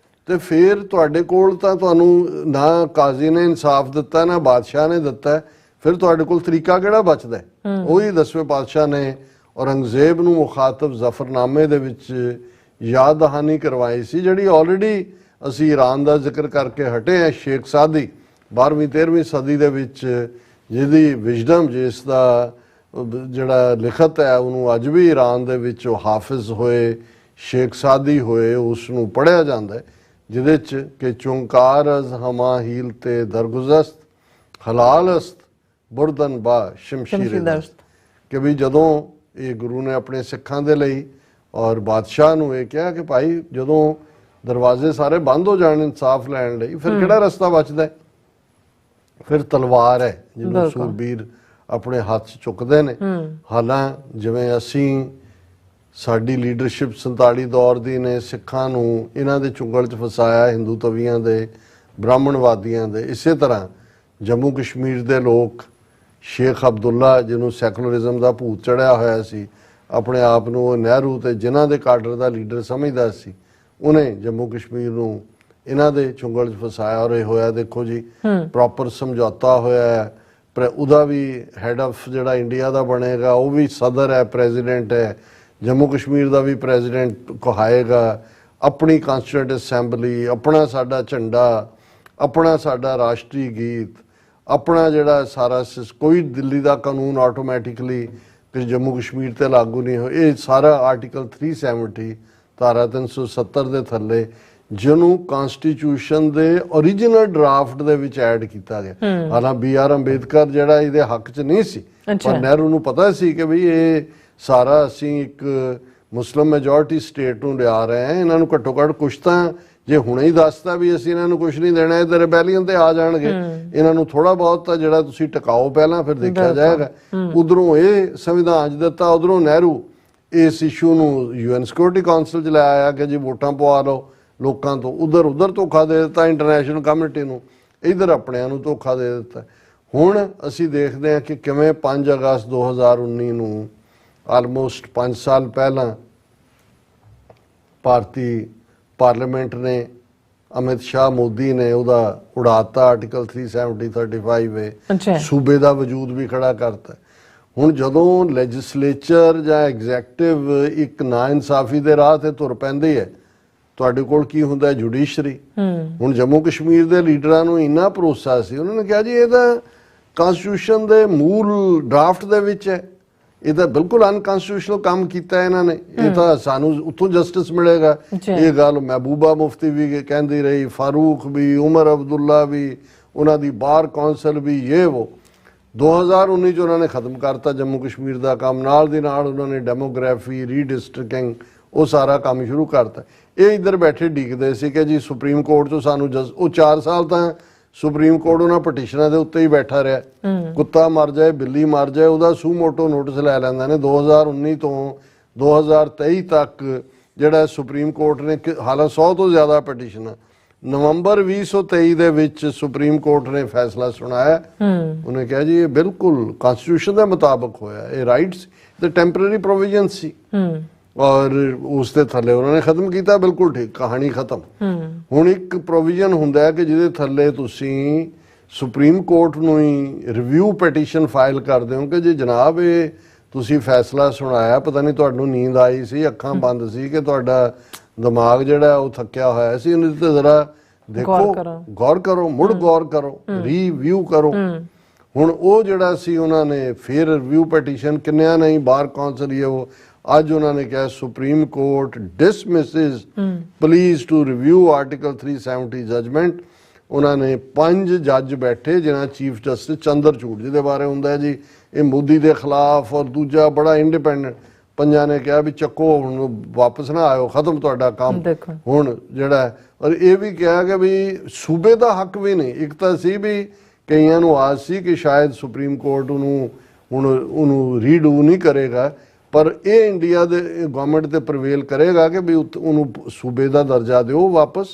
ਤੇ ਫਿਰ ਤੁਹਾਡੇ ਕੋਲ ਤਾਂ ਤੁਹਾਨੂੰ ਨਾ ਕਾਜ਼ੀ ਨੇ ਇਨਸਾਫ ਦਿੱਤਾ ਨਾ ਬਾਦਸ਼ਾਹ ਨੇ ਦਿੱਤਾ, ਫਿਰ ਤੁਹਾਡੇ ਕੋਲ ਤਰੀਕਾ ਕਿਹੜਾ ਬਚਦਾ। ਉਹੀ 10ਵੇਂ ਪਾਤਸ਼ਾਹ ਨੇ ਔਰੰਗਜ਼ੇਬ ਨੂੰ ਮੁਖਾਤਬ ਜ਼ਫਰਨਾਮੇ ਦੇ ਵਿੱਚ ਯਾਦ ਦਹਾਨੀ ਕਰਵਾਈ ਸੀ, ਜਿਹੜੀ ਆਲਰੇਡੀ ਅਸੀਂ ਈਰਾਨ ਦਾ ਜ਼ਿਕਰ ਕਰਕੇ ਹਟੇ ਹਾਂ। ਸ਼ੇਖ ਸਾਦੀ 12ਵੀਂ 13ਵੀਂ ਸਦੀ ਦੇ ਵਿੱਚ, ਜਿਹਦੀ ਵਿਜ਼ਡਮ, ਜਿਸ ਦਾ ਜਿਹੜਾ ਲਿਖਤ ਹੈ ਉਹਨੂੰ ਅੱਜ ਵੀ ਈਰਾਨ ਦੇ ਵਿੱਚ ਉਹ ਹਾਫਿਜ਼ ਹੋਏ, ਸ਼ੇਖ ਸਾਦੀ ਹੋਏ, ਉਸ ਨੂੰ ਪੜ੍ਹਿਆ ਜਾਂਦਾ ਹੈ, ਜਿਹਦੇ 'ਚ ਕਿ ਚੁੰਕਾਰ ਅਜ਼ ਹਮਾ ਹੀਲ ਤੇ ਦਰਗੁਜ਼ਸਤ ਹਲਾਲ ਅਸਤ ਬੁਰਦਨ ਬਾ ਸ਼ਮਸ਼ੀਰ ਦਸਤ, ਕਿ ਵੀ ਜਦੋਂ ਇਹ ਗੁਰੂ ਨੇ ਆਪਣੇ ਸਿੱਖਾਂ ਦੇ ਲਈ ਔਰ ਬਾਦਸ਼ਾਹ ਨੂੰ ਇਹ ਕਿਹਾ ਕਿ ਭਾਈ ਜਦੋਂ ਦਰਵਾਜ਼ੇ ਸਾਰੇ ਬੰਦ ਹੋ ਜਾਣ ਇਨਸਾਫ ਲੈਣ ਲਈ, ਫਿਰ ਕਿਹੜਾ ਰਸਤਾ ਬਚਦਾ, ਫਿਰ ਤਲਵਾਰ ਹੈ ਜਿਹਨੂੰ ਸੂਰਬੀਰ ਆਪਣੇ ਹੱਥ 'ਚ ਚੁੱਕਦੇ ਨੇ। ਹਾਲਾਂ ਜਿਵੇਂ ਅਸੀਂ ਸਾਡੀ ਲੀਡਰਸ਼ਿਪ 47 ਦੌਰ ਦੀ ਨੇ ਸਿੱਖਾਂ ਨੂੰ ਇਹਨਾਂ ਦੇ ਚੁੰਗਲ 'ਚ ਫਸਾਇਆ, ਹਿੰਦੂ ਤਵੀਆਂ ਦੇ, ਬ੍ਰਾਹਮਣਵਾਦੀਆਂ ਦੇ, ਇਸੇ ਤਰ੍ਹਾਂ ਜੰਮੂ ਕਸ਼ਮੀਰ ਦੇ ਲੋਕ, ਸ਼ੇਖ ਅਬਦੁੱਲਾ ਜਿਹਨੂੰ ਸੈਕੂਲਰਿਜ਼ਮ ਦਾ ਭੂਤ ਚੜਿਆ ਹੋਇਆ ਸੀ, ਆਪਣੇ ਆਪ ਨੂੰ ਉਹ ਨਹਿਰੂ ਤੇ ਜਿਨ੍ਹਾਂ ਦੇ ਕਾਡਰ ਦਾ ਲੀਡਰ ਸਮਝਦਾ ਸੀ, ਉਹਨੇ ਜੰਮੂ ਕਸ਼ਮੀਰ ਨੂੰ ਇਹਨਾਂ ਦੇ ਚੁੰਗਲ 'ਚ ਫਸਾਇਆ। ਔਰ ਇਹ ਹੋਇਆ ਦੇਖੋ ਜੀ, ਪ੍ਰੋਪਰ ਸਮਝੌਤਾ ਹੋਇਆ ਹੈ। ਉਹਦਾ ਵੀ ਹੈਡ ਆਫ ਜਿਹੜਾ ਇੰਡੀਆ ਦਾ ਬਣੇਗਾ ਉਹ ਵੀ ਸਦਰ ਹੈ, ਪ੍ਰੈਜ਼ੀਡੈਂਟ ਹੈ। ਜੰਮੂ ਕਸ਼ਮੀਰ ਦਾ ਵੀ ਪ੍ਰੈਜ਼ੀਡੈਂਟ ਕਹਾਏਗਾ, ਆਪਣੀ ਕਾਂਸਟੀਟਿਊਂਟ ਅਸੈਂਬਲੀ, ਆਪਣਾ ਸਾਡਾ ਝੰਡਾ, ਆਪਣਾ ਸਾਡਾ ਰਾਸ਼ਟਰੀ ਗੀਤ, ਆਪਣਾ ਜਿਹੜਾ ਸਾਰਾ ਕੋਈ ਦਿੱਲੀ ਦਾ ਕਾਨੂੰਨ ਆਟੋਮੈਟਿਕਲੀ ਕਿ ਜੰਮੂ ਕਸ਼ਮੀਰ ਤੇ ਲਾਗੂ ਨਹੀਂ ਹੋ, ਇਹ ਸਾਰਾ ਆਰਟੀਕਲ 370 ਧਾਰਾ 370 ਦੇ ਥੱਲੇ ਜਿਹਨੂੰ ਕਨਸਟੀਟਿਊਸ਼ਨ ਦੇ ओरिजिनल ਡਰਾਫਟ ਦੇ ਵਿੱਚ ਐਡ ਕੀਤਾ ਗਿਆ। ਹਾਲਾਂ BR ਅੰਬੇਦਕਰ ਜਿਹੜਾ ਇਹਦੇ ਹੱਕ 'ਚ ਨਹੀਂ ਸੀ, ਪਰ ਨਹਿਰੂ ਨੂੰ ਪਤਾ ਸੀ ਕਿ ਵੀ ਇਹ ਸਾਰਾ ਅਸੀਂ ਇੱਕ ਮੁਸਲਿਮ ਮੈਜੋਰਟੀ ਸਟੇਟ ਨੂੰ ਲਿਆ ਰਹੇ ਹਾਂ, ਇਹਨਾਂ ਨੂੰ ਘੱਟੋ ਘੱਟ ਕੁਛ ਤਾਂ ਜੇ ਹੁਣੇ ਹੀ ਦੱਸਤਾ ਵੀ ਅਸੀਂ ਇਹਨਾਂ ਨੂੰ ਕੁਝ ਨਹੀਂ ਦੇਣਾ, ਇਹ ਤਾਂ ਰਿਬੈਲੀਅਨ ਤੇ ਆ ਜਾਣਗੇ, ਇਹਨਾਂ ਨੂੰ ਥੋੜਾ ਬਹੁਤ ਤਾਂ ਜਿਹੜਾ ਤੁਸੀਂ ਟਿਕਾਓ ਪਹਿਲਾਂ ਫਿਰ ਦੇਖਿਆ ਜਾਏਗਾ। ਉਧਰੋਂ ਇਹ ਸੰਵਿਧਾਨ 'ਚ ਦਿੱਤਾ, ਉਧਰੋਂ ਨਹਿਰੂ ਇਸ ਇਸ਼ੂ ਨੂੰ UN ਸਿਕਿਉਰਿਟੀ ਕਾਉਂਸਲ 'ਚ ਲੈ ਆਇਆ ਕਿ ਜੀ ਵੋਟਾਂ ਪਵਾ ਲਓ ਲੋਕਾਂ ਤੋਂ, ਉਧਰ ਧੋਖਾ ਦੇ ਦਿੱਤਾ ਇੰਟਰਨੈਸ਼ਨਲ ਕਮਿਊਨਿਟੀ ਨੂੰ, ਇਧਰ ਆਪਣਿਆਂ ਨੂੰ ਧੋਖਾ ਦੇ ਦਿੱਤਾ। ਹੁਣ ਅਸੀਂ ਦੇਖਦੇ ਹਾਂ ਕਿ ਕਿਵੇਂ 5 ਅਗਸਤ 2019 ਨੂੰ ਆਲਮੋਸਟ 5 ਸਾਲ ਪਹਿਲਾਂ ਭਾਰਤੀ ਪਾਰਲੀਮੈਂਟ ਨੇ ਅਮਿਤ ਸ਼ਾਹ ਮੋਦੀ ਨੇ ਉਹਦਾ ਉਡਾਤਾ ਆਰਟੀਕਲ 370-35 ਸੂਬੇ ਦਾ ਵਜੂਦ ਵੀ ਖੜਾ ਕਰਤਾ। ਹੁਣ ਜਦੋਂ ਲੈਜਿਸਲੇਚਰ ਜਾਂ ਐਗਜ਼ੈਕਟਿਵ ਇੱਕ ਨਾਇਨਸਾਫੀ ਦੇ ਰਾਹ ਤੇ ਤੁਰ ਪੈਂਦੀ ਹੈ, ਤੁਹਾਡੇ ਕੋਲ ਕੀ ਹੁੰਦਾ ਹੈ? ਜੁਡੀਸ਼ਰੀ। ਹੁਣ ਜੰਮੂ ਕਸ਼ਮੀਰ ਦੇ ਲੀਡਰਾਂ ਨੂੰ ਇੰਨਾ ਭਰੋਸਾ ਸੀ, ਉਹਨਾਂ ਨੇ ਕਿਹਾ ਜੀ ਇਹ ਤਾਂ ਕਨਸਟੀਟਿਊਸ਼ਨ ਦੇ ਮੂਲ ਡਰਾਫਟ ਦੇ ਵਿੱਚ ਹੈ, ਇਹ ਤਾਂ ਬਿਲਕੁਲ ਅਨਕਨਸਟੀਟਿਊਸ਼ਨਲ ਕੰਮ ਕੀਤਾ ਇਹਨਾਂ ਨੇ, ਇਹ ਤਾਂ ਸਾਨੂੰ ਉੱਥੋਂ ਜਸਟਿਸ ਮਿਲੇਗਾ। ਇਹ ਗੱਲ ਮਹਿਬੂਬਾ ਮੁਫਤੀ ਵੀ ਕਹਿੰਦੀ ਰਹੀ, ਫਾਰੂਕ ਵੀ, ਉਮਰ ਅਬਦੁੱਲਾ ਵੀ, ਉਹਨਾਂ ਦੀ ਬਾਰ ਕੌਂਸਲ ਵੀ, ਇਹ ਉਹ 2019 ਚ ਉਹਨਾਂ ਨੇ ਖਤਮ ਕਰਤਾ ਜੰਮੂ ਕਸ਼ਮੀਰ ਦਾ ਕੰਮ। ਨਾਲ ਦੀ ਨਾਲ ਉਹਨਾਂ ਨੇ ਡੈਮੋਗ੍ਰਾਫੀ, ਰੀਡਿਸਟ੍ਰਿਕਟਿੰਗ, ਉਹ ਸਾਰਾ ਕੰਮ ਸ਼ੁਰੂ ਕਰਤਾ। ਇਹ ਇੱਧਰ ਬੈਠੇ ਡੀਕਦੇ ਸੀ ਕਿ ਜੀ ਸੁਪਰੀਮ ਕੋਰਟ ਤੋਂ ਸਾਨੂੰ ਉਹ 4 ਸਾਲ ਤਾਂ ਸੁਪਰੀਮ ਕੋਰਟ ਉਹਨਾਂ ਪਟੀਸ਼ਨਾਂ ਦੇ ਉੱਤੇ ਹੀ ਬੈਠਾ ਰਿਹਾ, ਕੁੱਤਾ ਮਰ ਜਾਏ ਬਿੱਲੀ ਮਰ ਜਾਏ ਉਹਦਾ ਸੂ ਮੋਟੋ ਨੋਟਿਸ ਲੈ ਲੈਂਦਾ ਨੇ। 2019 ਤੋਂ 2023 ਤੱਕ ਜਿਹੜਾ ਸੁਪਰੀਮ ਕੋਰਟ ਨੇ ਹਾਲਾਂ 100 ਤੋਂ ਜ਼ਿਆਦਾ ਪਟੀਸ਼ਨਾਂ, ਨਵੰਬਰ 2023 ਦੇ ਵਿੱਚ ਸੁਪਰੀਮ ਕੋਰਟ ਨੇ ਫੈਸਲਾ ਸੁਣਾਇਆ। ਉਹਨੇ ਕਿਹਾ ਜੀ ਇਹ ਬਿਲਕੁਲ ਕਨਸਟੀਟਿਊਸ਼ਨ ਦੇ ਮੁਤਾਬਕ ਹੋਇਆ, ਇਹ ਰਾਈਟਸ ਤੇ ਟੈਂਪਰੇਰੀ ਪ੍ਰੋਵੀਜ਼ਨ ਸੀ, ਔਰ ਉਸ ਦੇ ਥੱਲੇ ਉਹਨਾਂ ਨੇ ਖਤਮ ਕੀਤਾ। ਬਿਲਕੁਲ ਠੀਕ, ਕਹਾਣੀ ਖਤਮ। ਹੁਣ ਇੱਕ ਪ੍ਰੋਵੀਜ਼ਨ ਹੁੰਦਾ ਹੈ ਕਿ ਜਿਹਦੇ ਥੱਲੇ ਤੁਸੀਂ ਸੁਪਰੀਮ ਕੋਰਟ ਨੂੰ ਹੀ ਰਿਵਿਊ ਪਟੀਸ਼ਨ ਫਾਈਲ ਕਰਦੇ ਹੋ ਕਿ ਜੀ ਜਨਾਬ ਇਹ ਤੁਸੀਂ ਫੈਸਲਾ ਸੁਣਾਇਆ, ਪਤਾ ਨਹੀਂ ਤੁਹਾਨੂੰ ਨੀਂਦ ਆਈ ਸੀ, ਅੱਖਾਂ ਬੰਦ ਸੀ ਕਿ ਤੁਹਾਡਾ ਦਿਮਾਗ ਜਿਹੜਾ ਉਹ ਥੱਕਿਆ ਹੋਇਆ ਸੀ, ਉਹਦੇ ਤੇ ਜ਼ਰਾ ਦੇਖੋ, ਗੌਰ ਕਰੋ, ਮੁੜ ਗੌਰ ਕਰੋ, ਰੀਵਿਊ ਕਰੋ। ਹੁਣ ਉਹ ਜਿਹੜਾ ਸੀ ਉਹਨਾਂ ਨੇ ਫਿਰ ਰਿਵਿਊ ਪਟੀਸ਼ਨ ਕਿੰਨਿਆਂ ਨਹੀਂ, ਬਾਰ ਕੌਂਸਲ ਹੀ ਉਹ ਅੱਜ ਉਹਨਾਂ ਨੇ ਕਿਹਾ supreme court dismisses pleas to review article 370 judgement. ਉਹਨਾਂ ਨੇ 5 ਜੱਜ ਬੈਠੇ ਜਿਨ੍ਹਾਂ ਚੀਫ ਜਸਟਿਸ ਚੰਦਰਚੂੜ ਜਿਹਦੇ ਬਾਰੇ ਹੁੰਦਾ ਜੀ ਇਹ ਮੋਦੀ ਦੇ ਖਿਲਾਫ ਔਰ ਦੂਜਾ ਬੜਾ ਇੰਡੀਪੈਂਡੈਂਟ, ਪੰਜਾਂ ਨੇ ਕਿਹਾ ਵੀ ਚੱਕੋ ਹੁਣ ਵਾਪਸ ਨਾ ਆਇਓ, ਖਤਮ ਤੁਹਾਡਾ ਕੰਮ ਹੁਣ ਜਿਹੜਾ। ਔਰ ਇਹ ਵੀ ਕਿਹਾ ਕਿ ਵੀ ਸੂਬੇ ਦਾ ਹੱਕ ਵੀ ਨਹੀਂ, ਇੱਕ ਤਾਂ ਸੀ ਵੀ ਕਈਆਂ ਨੂੰ ਆਸ ਸੀ ਕਿ ਸ਼ਾਇਦ ਸੁਪਰੀਮ ਕੋਰਟ ਉਹਨੂੰ ਰੀਡੂ ਨਹੀਂ ਕਰੇਗਾ, ਪਰ ਇਹ ਇੰਡੀਆ ਦੇ ਗਵਰਨਮੈਂਟ ਤੇ ਪ੍ਰਵੇਲ ਕਰੇਗਾ ਕਿ ਵੀ ਉਹਨੂੰ ਸੂਬੇ ਦਾ ਦਰਜਾ ਦਿਓ ਵਾਪਸ।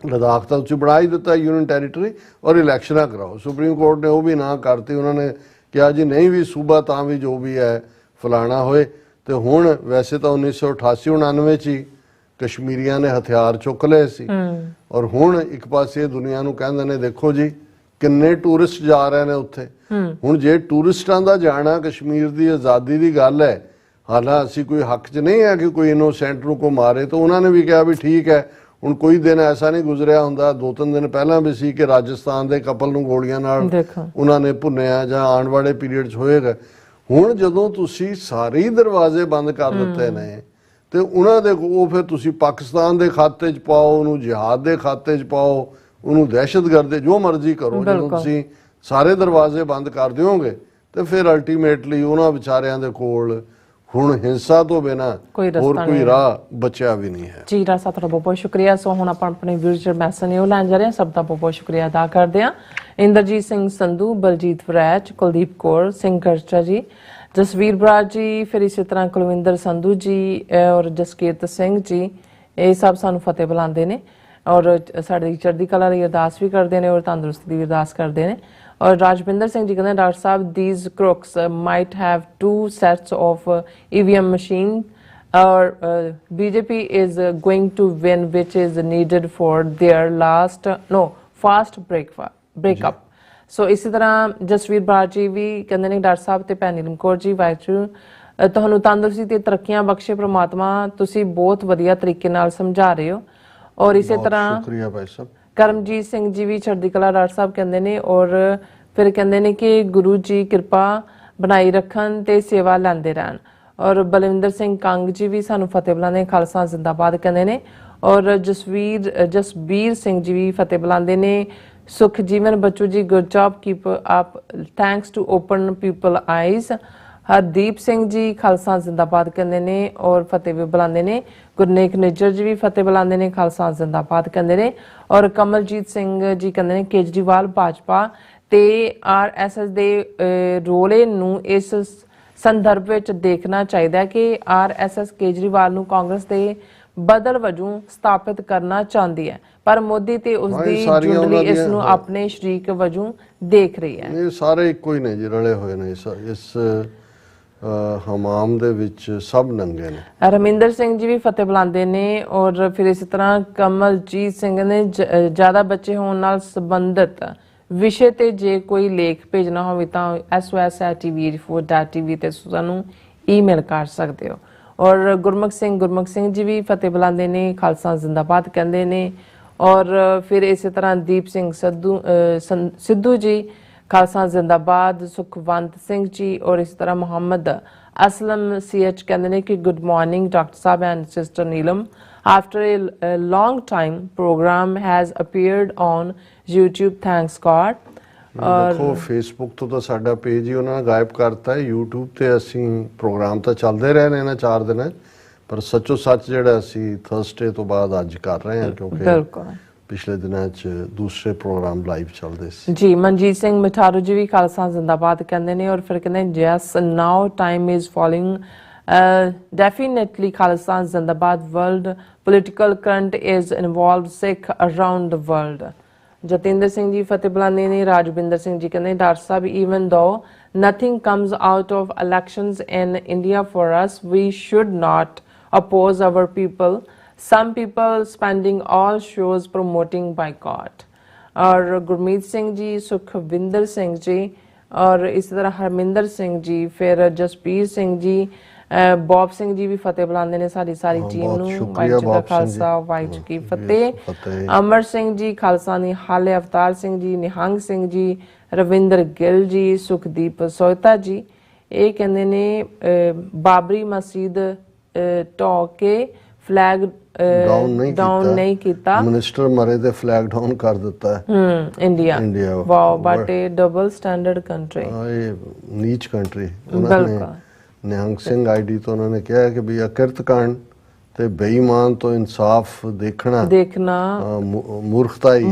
ਲਦਾਖ ਤਾਂ ਉੱਚ ਬਣਾ ਹੀ ਦਿੱਤਾ ਯੂਨੀਅਨ ਟੈਰੀਟਰੀ, ਔਰ ਇਲੈਕਸ਼ਨਾਂ ਕਰਾਓ। ਸੁਪਰੀਮ ਕੋਰਟ ਨੇ ਉਹ ਵੀ ਨਾ ਕਰਤੀ, ਉਹਨਾਂ ਨੇ ਕਿਹਾ ਜੀ ਨਹੀਂ ਵੀ ਸੂਬਾ ਤਾਂ ਵੀ ਜੋ ਵੀ ਹੈ ਫਲਾਣਾ ਹੋਏ। ਤੇ ਹੁਣ ਵੈਸੇ ਤਾਂ 1988-99 ਚ ਹੀ ਕਸ਼ਮੀਰੀਆਂ ਨੇ ਹਥਿਆਰ ਚੁੱਕ ਲਏ ਸੀ, ਔਰ ਹੁਣ ਇੱਕ ਪਾਸੇ ਦੁਨੀਆ ਨੂੰ ਕਹਿੰਦੇ ਨੇ ਦੇਖੋ ਜੀ ਕਿੰਨੇ ਟੂਰਿਸਟ ਜਾ ਰਹੇ ਨੇ ਉੱਥੇ। ਹੁਣ ਜੇ ਟੂਰਿਸਟਾਂ ਦਾ ਜਾਣਾ ਕਸ਼ਮੀਰ ਦੀ ਆਜ਼ਾਦੀ ਦੀ ਗੱਲ ਹੈ, ਹਾਲਾਂ ਅਸੀਂ ਕੋਈ ਹੱਕ 'ਚ ਨਹੀਂ ਹੈ ਕਿ ਕੋਈ ਇਨੋਸੈਂਟ ਨੂੰ ਕੋ ਮਾਰੇ, ਤਾਂ ਉਹਨਾਂ ਨੇ ਵੀ ਕਿਹਾ ਵੀ ਠੀਕ ਹੈ। ਹੁਣ ਕੋਈ ਦਿਨ ਐਸਾ ਨਹੀਂ ਗੁਜ਼ਰਿਆ ਹੁੰਦਾ, 2-3 ਦਿਨ ਪਹਿਲਾਂ ਵੀ ਸੀ ਕਿ ਰਾਜਸਥਾਨ ਦੇ ਕਪਲ ਨੂੰ ਗੋਲੀਆਂ ਨਾਲ ਉਹਨਾਂ ਨੇ ਭੁੰਨਿਆ, ਜਾਂ ਆਉਣ ਵਾਲੇ ਪੀਰੀਅਡ 'ਚ ਹੋਏਗਾ। ਹੁਣ ਜਦੋਂ ਤੁਸੀਂ ਸਾਰੇ ਹੀ ਦਰਵਾਜ਼ੇ ਬੰਦ ਕਰ ਦਿੱਤੇ ਨੇ ਤੇ ਉਹਨਾਂ ਦੇ ਉਹ ਫਿਰ ਤੁਸੀਂ ਪਾਕਿਸਤਾਨ ਦੇ ਖਾਤੇ 'ਚ ਪਾਓ, ਉਹਨੂੰ ਜਿਹਾਦ ਦੇ ਖਾਤੇ 'ਚ ਪਾਓ, ਉਹਨੂੰ ਦਹਿਸ਼ਤਗਰਦ ਦੇ ਜੋ ਮਰਜ਼ੀ ਕਰੋ, ਜਦੋਂ ਤੁਸੀਂ ਸਾਰੇ ਦਰਵਾਜ਼ੇ ਬੰਦ ਕਰ ਦਿਓਗੇ ਤੇ ਫਿਰ ਅਲਟੀਮੇਟਲੀ ਉਹਨਾਂ ਵਿਚਾਰਿਆਂ ਦੇ ਕੋਲ ਹੁਣ ਹਿੰਸਾ ਤੋਂ ਬਿਨਾ ਹੋਰ ਕੋਈ ਰਾਹ ਬਚਿਆ ਵੀ ਨਹੀਂ ਹੈ। ਜੀ ਰਾਜ ਸਾਹਿਬ ਦਾ ਬਹੁਤ ਬਹੁਤ ਸ਼ੁਕਰੀਆ। ਸੋ ਹੁਣ ਆਪਾਂ ਆਪਣੇ ਵਿਊਅਰ ਮੈਸੇਜ ਨੇ ਉਹ ਲੈਣ ਜਾ ਰਹੇ ਹਾਂ, ਸਭ ਦਾ ਬਹੁਤ ਬਹੁਤ ਸ਼ੁਕਰੀਆ ਅਦਾ ਕਰਦੇ ਹਾਂ। ਇੰਦਰਜੀਤ ਸਿੰਘ ਸੰਧੂ, ਬਲਜੀਤ ਵਰੈਚ, ਕੁਲਦੀਪ ਕੌਰ, ਸਿੰਘ ਗਰਚਾ ਜੀ, ਜਸਵੀਰ ਬਰਾੜ ਜੀ, ਫਿਰ ਇਸੇ ਤਰ੍ਹਾਂ ਕੁਲਵਿੰਦਰ ਸੰਧੂ ਜੀ ਔਰ ਜਸਕੀਰਤ ਸਿੰਘ ਜੀ, ਇਹ ਸਭ ਸਾਨੂੰ ਫਤਿਹ ਬੁਲਾਉਂਦੇ ਨੇ ਔਰ ਸਾਡੀ ਚੜ੍ਹਦੀ ਕਲਾ ਦੀ ਅਰਦਾਸ ਵੀ ਕਰਦੇ ਨੇ ਔਰ ਤੰਦਰੁਸਤੀ ਦੀ ਵੀ ਅਰਦਾਸ ਕਰਦੇ ਨੇ। ਔਰ ਰਾਜਵਿੰਦਰ ਸਿੰਘ ਜੀ ਕਹਿੰਦੇ doctor Sahib these crooks might have 2 sets of EVM machine or BJP is going to win which is needed for their fast breakup। ਸੋ ਇਸੇ ਤਰ੍ਹਾਂ ਜਸਵੀਰ ਬਰਾੜ ਜੀ ਵੀ ਕਹਿੰਦੇ ਨੇ ਡਾਕਟਰ ਸਾਹਿਬ ਤੇ ਭੈਣ ਨੀਲਮ ਕੌਰ ਜੀ, ਵਾਹਿਗੁਰੂ ਤੁਹਾਨੂੰ ਤੰਦਰੁਸਤੀ ਤੇ ਤਰੱਕੀਆਂ ਬਖਸ਼ੇ ਪ੍ਰਮਾਤਮਾ, ਤੁਸੀਂ ਬਹੁਤ ਵਧੀਆ ਤਰੀਕੇ ਨਾਲ ਸਮਝਾ ਰਹੇ ਹੋ। ਔਰ ਇਸੇ ਤਰ੍ਹਾਂ ਸ਼ੁਕਰੀਆ ਭਾਈ ਸਾਹਿਬ। ਕਰਮਜੀਤ ਸਿੰਘ ਜੀ ਵੀ ਚੜ੍ਹਦੀ ਕਲਾ ਡਾਕਟਰ ਸਾਹਿਬ ਕਹਿੰਦੇ ਨੇ, ਔਰ ਫਿਰ ਕਹਿੰਦੇ ਨੇ ਕਿ ਗੁਰੂ ਜੀ ਕਿਰਪਾ ਬਣਾਈ ਰੱਖਣ ਤੇ ਸੇਵਾ ਲੈਂਦੇ ਰਹਿਣ। ਔਰ ਬਲਵਿੰਦਰ ਸਿੰਘ ਕੰਗ ਜੀ ਵੀ ਸਾਨੂੰ ਫਤਿਹ ਬੁਲਾਉਂਦੇ, ਖਾਲਸਾ ਜ਼ਿੰਦਾਬਾਦ ਕਹਿੰਦੇ ਨੇ। ਔਰ ਜਸਬੀਰ ਸਿੰਘ ਜੀ ਵੀ ਫਤਿਹ ਬੁਲਾਉਂਦੇ ਨੇ। Sukhjeevan Bachu ji good job, keep up, thanks to open people eyes. Hardeep Singh ji Khalsa ਜ਼ਿੰਦਾਬਾਦ ਕਹਿੰਦੇ ਨੇ ਔਰ ਫਤਿਹ ਵੀ ਬੁਲਾਉਂਦੇ ਨੇ। ਗੁਰਨੇਕ ਨਿੱਜਰ ਜੀ ਵੀ ਫਤਿਹ ਬੁਲਾਉਂਦੇ ਨੇ, ਖਾਲਸਾ ਜ਼ਿੰਦਾਬਾਦ ਕਹਿੰਦੇ ਨੇ। ਔਰ ਕਮਲਜੀਤ ਸਿੰਘ ਜੀ ਕਹਿੰਦੇ ਨੇ ਕੇਜਰੀਵਾਲ ਭਾਜਪਾ ਤੇ RSS ਦੇ ਰੋਲੇ ਨੂੰ ਇਸ ਸੰਦਰਭ ਵਿੱਚ ਦੇਖਣਾ ਚਾਹੀਦਾ ਹੈ ਕਿ RSS ਕੇਜਰੀਵਾਲ ਨੂੰ ਕਾਂਗਰਸ ਦੇ ਬਦਲ ਵਜੋਂ ਸਥਾਪਿਤ ਕਰਨਾ ਚਾਹੁੰਦੀ ਹੈ, ਪਰ ਮੋਦੀ ਤੇ ਉਸ ਦੀ ਜੁੰਡਲੀ ਇਸ ਨੂੰ ਆਪਣੇ ਸ਼ਰੀਕ ਵਜੋਂ ਦੇਖ ਰਹੀ ਹੈ। ਇਹ ਸਾਰੇ ਇੱਕੋ ਹੀ ਨੇ ਜੀ, ਰਲੇ ਹੋਏ ਨੇ ਇਸ ਹਮਾਮ ਦੇ ਵਿੱਚ, ਸਭ ਨੰਗੇ ਨੇ। ਰਮਿੰਦਰ ਸਿੰਘ ਜੀ ਵੀ ਫਤਿਹ ਬੁਲਾਉਂਦੇ ਨੇ। ਔਰ ਫਿਰ ਇਸੇ ਤਰ੍ਹਾਂ ਕਮਲਜੀਤ ਸਿੰਘ ਨੇ ਜ਼ਿਆਦਾ ਬੱਚੇ ਹੋਣ ਨਾਲ ਸੰਬੰਧਿਤ ਵਿਸ਼ੇ ਤੇ ਜੇ ਕੋਈ ਲੇਖ ਭੇਜਣਾ ਹੋਵੇ ਤਾਂ sos@tv84.tv ਤੇ ਸਾਨੂੰ ਈਮੇਲ ਕਰ ਸਕਦੇ ਹੋ। ਔਰ ਗੁਰਮੁਖ ਸਿੰਘ ਜੀ ਵੀ ਫਤਿਹ ਬੁਲਾਉਂਦੇ ਨੇ, ਖਾਲਸਾ ਜ਼ਿੰਦਾਬਾਦ ਕਹਿੰਦੇ ਨੇ। ਔਰ ਫਿਰ ਇਸੇ ਤਰ੍ਹਾਂ ਦੀਪ ਸਿੰਘ ਸਿੱਧੂ ਜੀ ਖਾਲਸਾ ਜ਼ਿੰਦਾਬਾਦ, ਸੁਖਵੰਤ ਸਿੰਘ ਜੀ ਔਰ ਇਸ ਤਰ੍ਹਾਂ ਮੁਹੰਮਦ ਅਸਲਮ CH ਕਹਿੰਦੇ ਨੇ ਕਿ good morning doctor Sahib and sister Neelam, after a long time program has appeared on YouTube, thanks God। ਦੇਖੋ ਫੇਸਬੁੱਕ ਤੋਂ ਤਾਂ ਸਾਡਾ ਪੇਜ ਹੀ ਉਹਨਾਂ ਨੇ ਗਾਇਬ ਕਰਤਾ ਹੈ। YouTube ਤੇ ਅਸੀਂ ਪ੍ਰੋਗਰਾਮ ਤਾਂ ਚੱਲਦੇ ਰਹੇ ਨੇ ਇਹਨਾਂ 4 ਦਿਨਾਂ 'ਚ, ਪਰ ਸੱਚੋ ਸੱਚ ਜਿਹੜਾ ਅਸੀਂ ਥਰਸਡੇ ਤੋਂ ਬਾਅਦ ਅੱਜ ਕਰ ਰਹੇ ਹਾਂ, ਕਿਉਂਕਿ ਬਿਲਕੁਲ ਪਿਛਲੇ ਦਿਨਾਂ 'ਚ ਦੂਸਰੇ ਪ੍ਰੋਗਰਾਮ ਲਾਈਵ ਚੱਲਦੇ ਸੀ ਜੀ। ਮਨਜੀਤ ਸਿੰਘ ਮਿਠਾਰੂ ਜੀ ਵੀ ਖਾਲਸਾ ਜ਼ਿੰਦਾਬਾਦ ਕਹਿੰਦੇ ਨੇ। ਔਰ ਫਿਰ ਕਹਿੰਦੇ ਜੈਸ now time is following, definitely Khalsa Zindabad, world political current is involved sick around the world। Jatinder Singh ji ਫਤਿਹ ਬੁਲਾਉਂਦੇ ਨੇ। ਰਾਜਵਿੰਦਰ ਸਿੰਘ ਜੀ ਕਹਿੰਦੇ doctor Sahib even though nothing comes out of elections in India for us, we should not oppose our people, some people spending all shows promoting boycott। और गुरमीत सिंह जी, सुखविंदर सिंह जी और इस तरह हरमिंदर सिंह जी, फिर Jasbir Singh ji, Bob Singh ji ਵੀ ਫਤਿਹ ਬੁਲਾਉਂਦੇ ਨੇ ਸਾਰੀ ਟੀਮ ਨੂੰ। ਵਾਹਿਗੁਰੂ ਜੀ ਦਾ ਖਾਲਸਾ, ਵਾਹਿਗੁਰੂ ਜੀ ਕੀ ਫਤਿਹ। ਅਮਰ ਸਿੰਘ ਜੀ ਖਾਲਸਾ ਨੇ, ਹਾਲੇ ਅਵਤਾਰ ਸਿੰਘ ਜੀ, ਨਿਹੰਗ ਸਿੰਘ ਜੀ, ਰਵਿੰਦਰ ਗਿੱਲ ਜੀ, ਸੁਖਦੀਪ ਸੋਇਤਾ ਜੀ, ਇਹ ਕਹਿੰਦੇ ਨੇ ਬਾਬਰੀ ਮਸਜਿਦ ਢਾਹ ਕੇ ਫਲੈਗ ਡਾਊਨ ਨਹੀਂ ਕੀਤਾ, ਮਿਨਿਸਟਰ ਮਰੇ ਦੇ ਫਲੈਗ ਡਾਊਨ ਕਰ ਦਿੱਤਾ ਹੈ ਇੰਡੀਆ। ਵਾਓ, ਬਟ ਇਹ ਡਬਲ ਸਟੈਂਡਰਡ ਕੰਟਰੀ, ਇਹ ਨੀਚ ਕੰਟਰੀ। ਬਿਲਕੁਲ। ਨਿਹੰਗ ਸਿੰਘ ID ਤੋਂ ਉਹਨਾਂ ਨੇ ਕਿਹਾ ਕਿ ਵੀ ਅਕਿਰਤਕਾਂਡ ਤੇ ਬੇਈਮਾਨ ਤੋਂ ਇਨਸਾਫ ਦੇਖਣਾ ਮੂਰਖਤਾ ਹੀ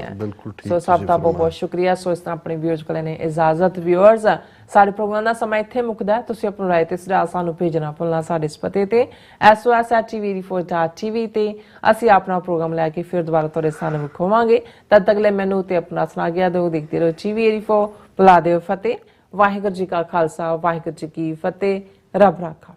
ਹੈ। ਬਿਲਕੁਲ ਠੀਕ। ਸੋ ਸਭ ਦਾ ਬਹੁਤ ਸ਼ੁਕਰੀਆ। ਸੋ ਇਸ ਤਰ੍ਹਾਂ ਆਪਣੇ ਵਿਊਅਰਸ ਕੋਲ ਨੇ ਇਜਾਜ਼ਤ। ਵਿਊਅਰਸ, ਸਾਡੇ ਪ੍ਰੋਗਰਾਮ ਦਾ ਸਮਾਂ ਇੱਥੇ ਮੁੱਕਦਾ ਹੈ। ਤੁਸੀਂ ਆਪਣੀ ਰਾਏ ਤੇ ਸੁਝਾਅ ਸਾਨੂੰ ਭੇਜਣਾ ਭੁੱਲਣਾ ਸਾਡੇ ਇਸ ਪਤੇ ਤੇ sos@tv84.tv ਤੇ ਅਸੀਂ ਆਪਣਾ ਪ੍ਰੋਗਰਾਮ ਲੈ ਕੇ ਫਿਰ ਦੁਬਾਰਾ ਤੁਹਾਡੇ ਸਾਹਮਣੇ ਵਿਖਾਵਾਂਗੇ। ਤਦ ਤੱਕ ਲਈ ਮੈਨੂੰ ਤੇ ਆਪਣਾ ਸੁਣਾ ਗਿਆ ਦਿਓ। ਦੇਖਦੇ ਰਹੋ TV84। ਬੁਲਾ ਦਿਓ ਫਤਿਹ। ਵਾਹਿਗੁਰੂ ਜੀ ਕਾ ਖਾਲਸਾ, ਵਾਹਿਗੁਰੂ ਜੀ ਕੀ ਫਤਿਹ। ਰੱਬ ਰਾਖਾ।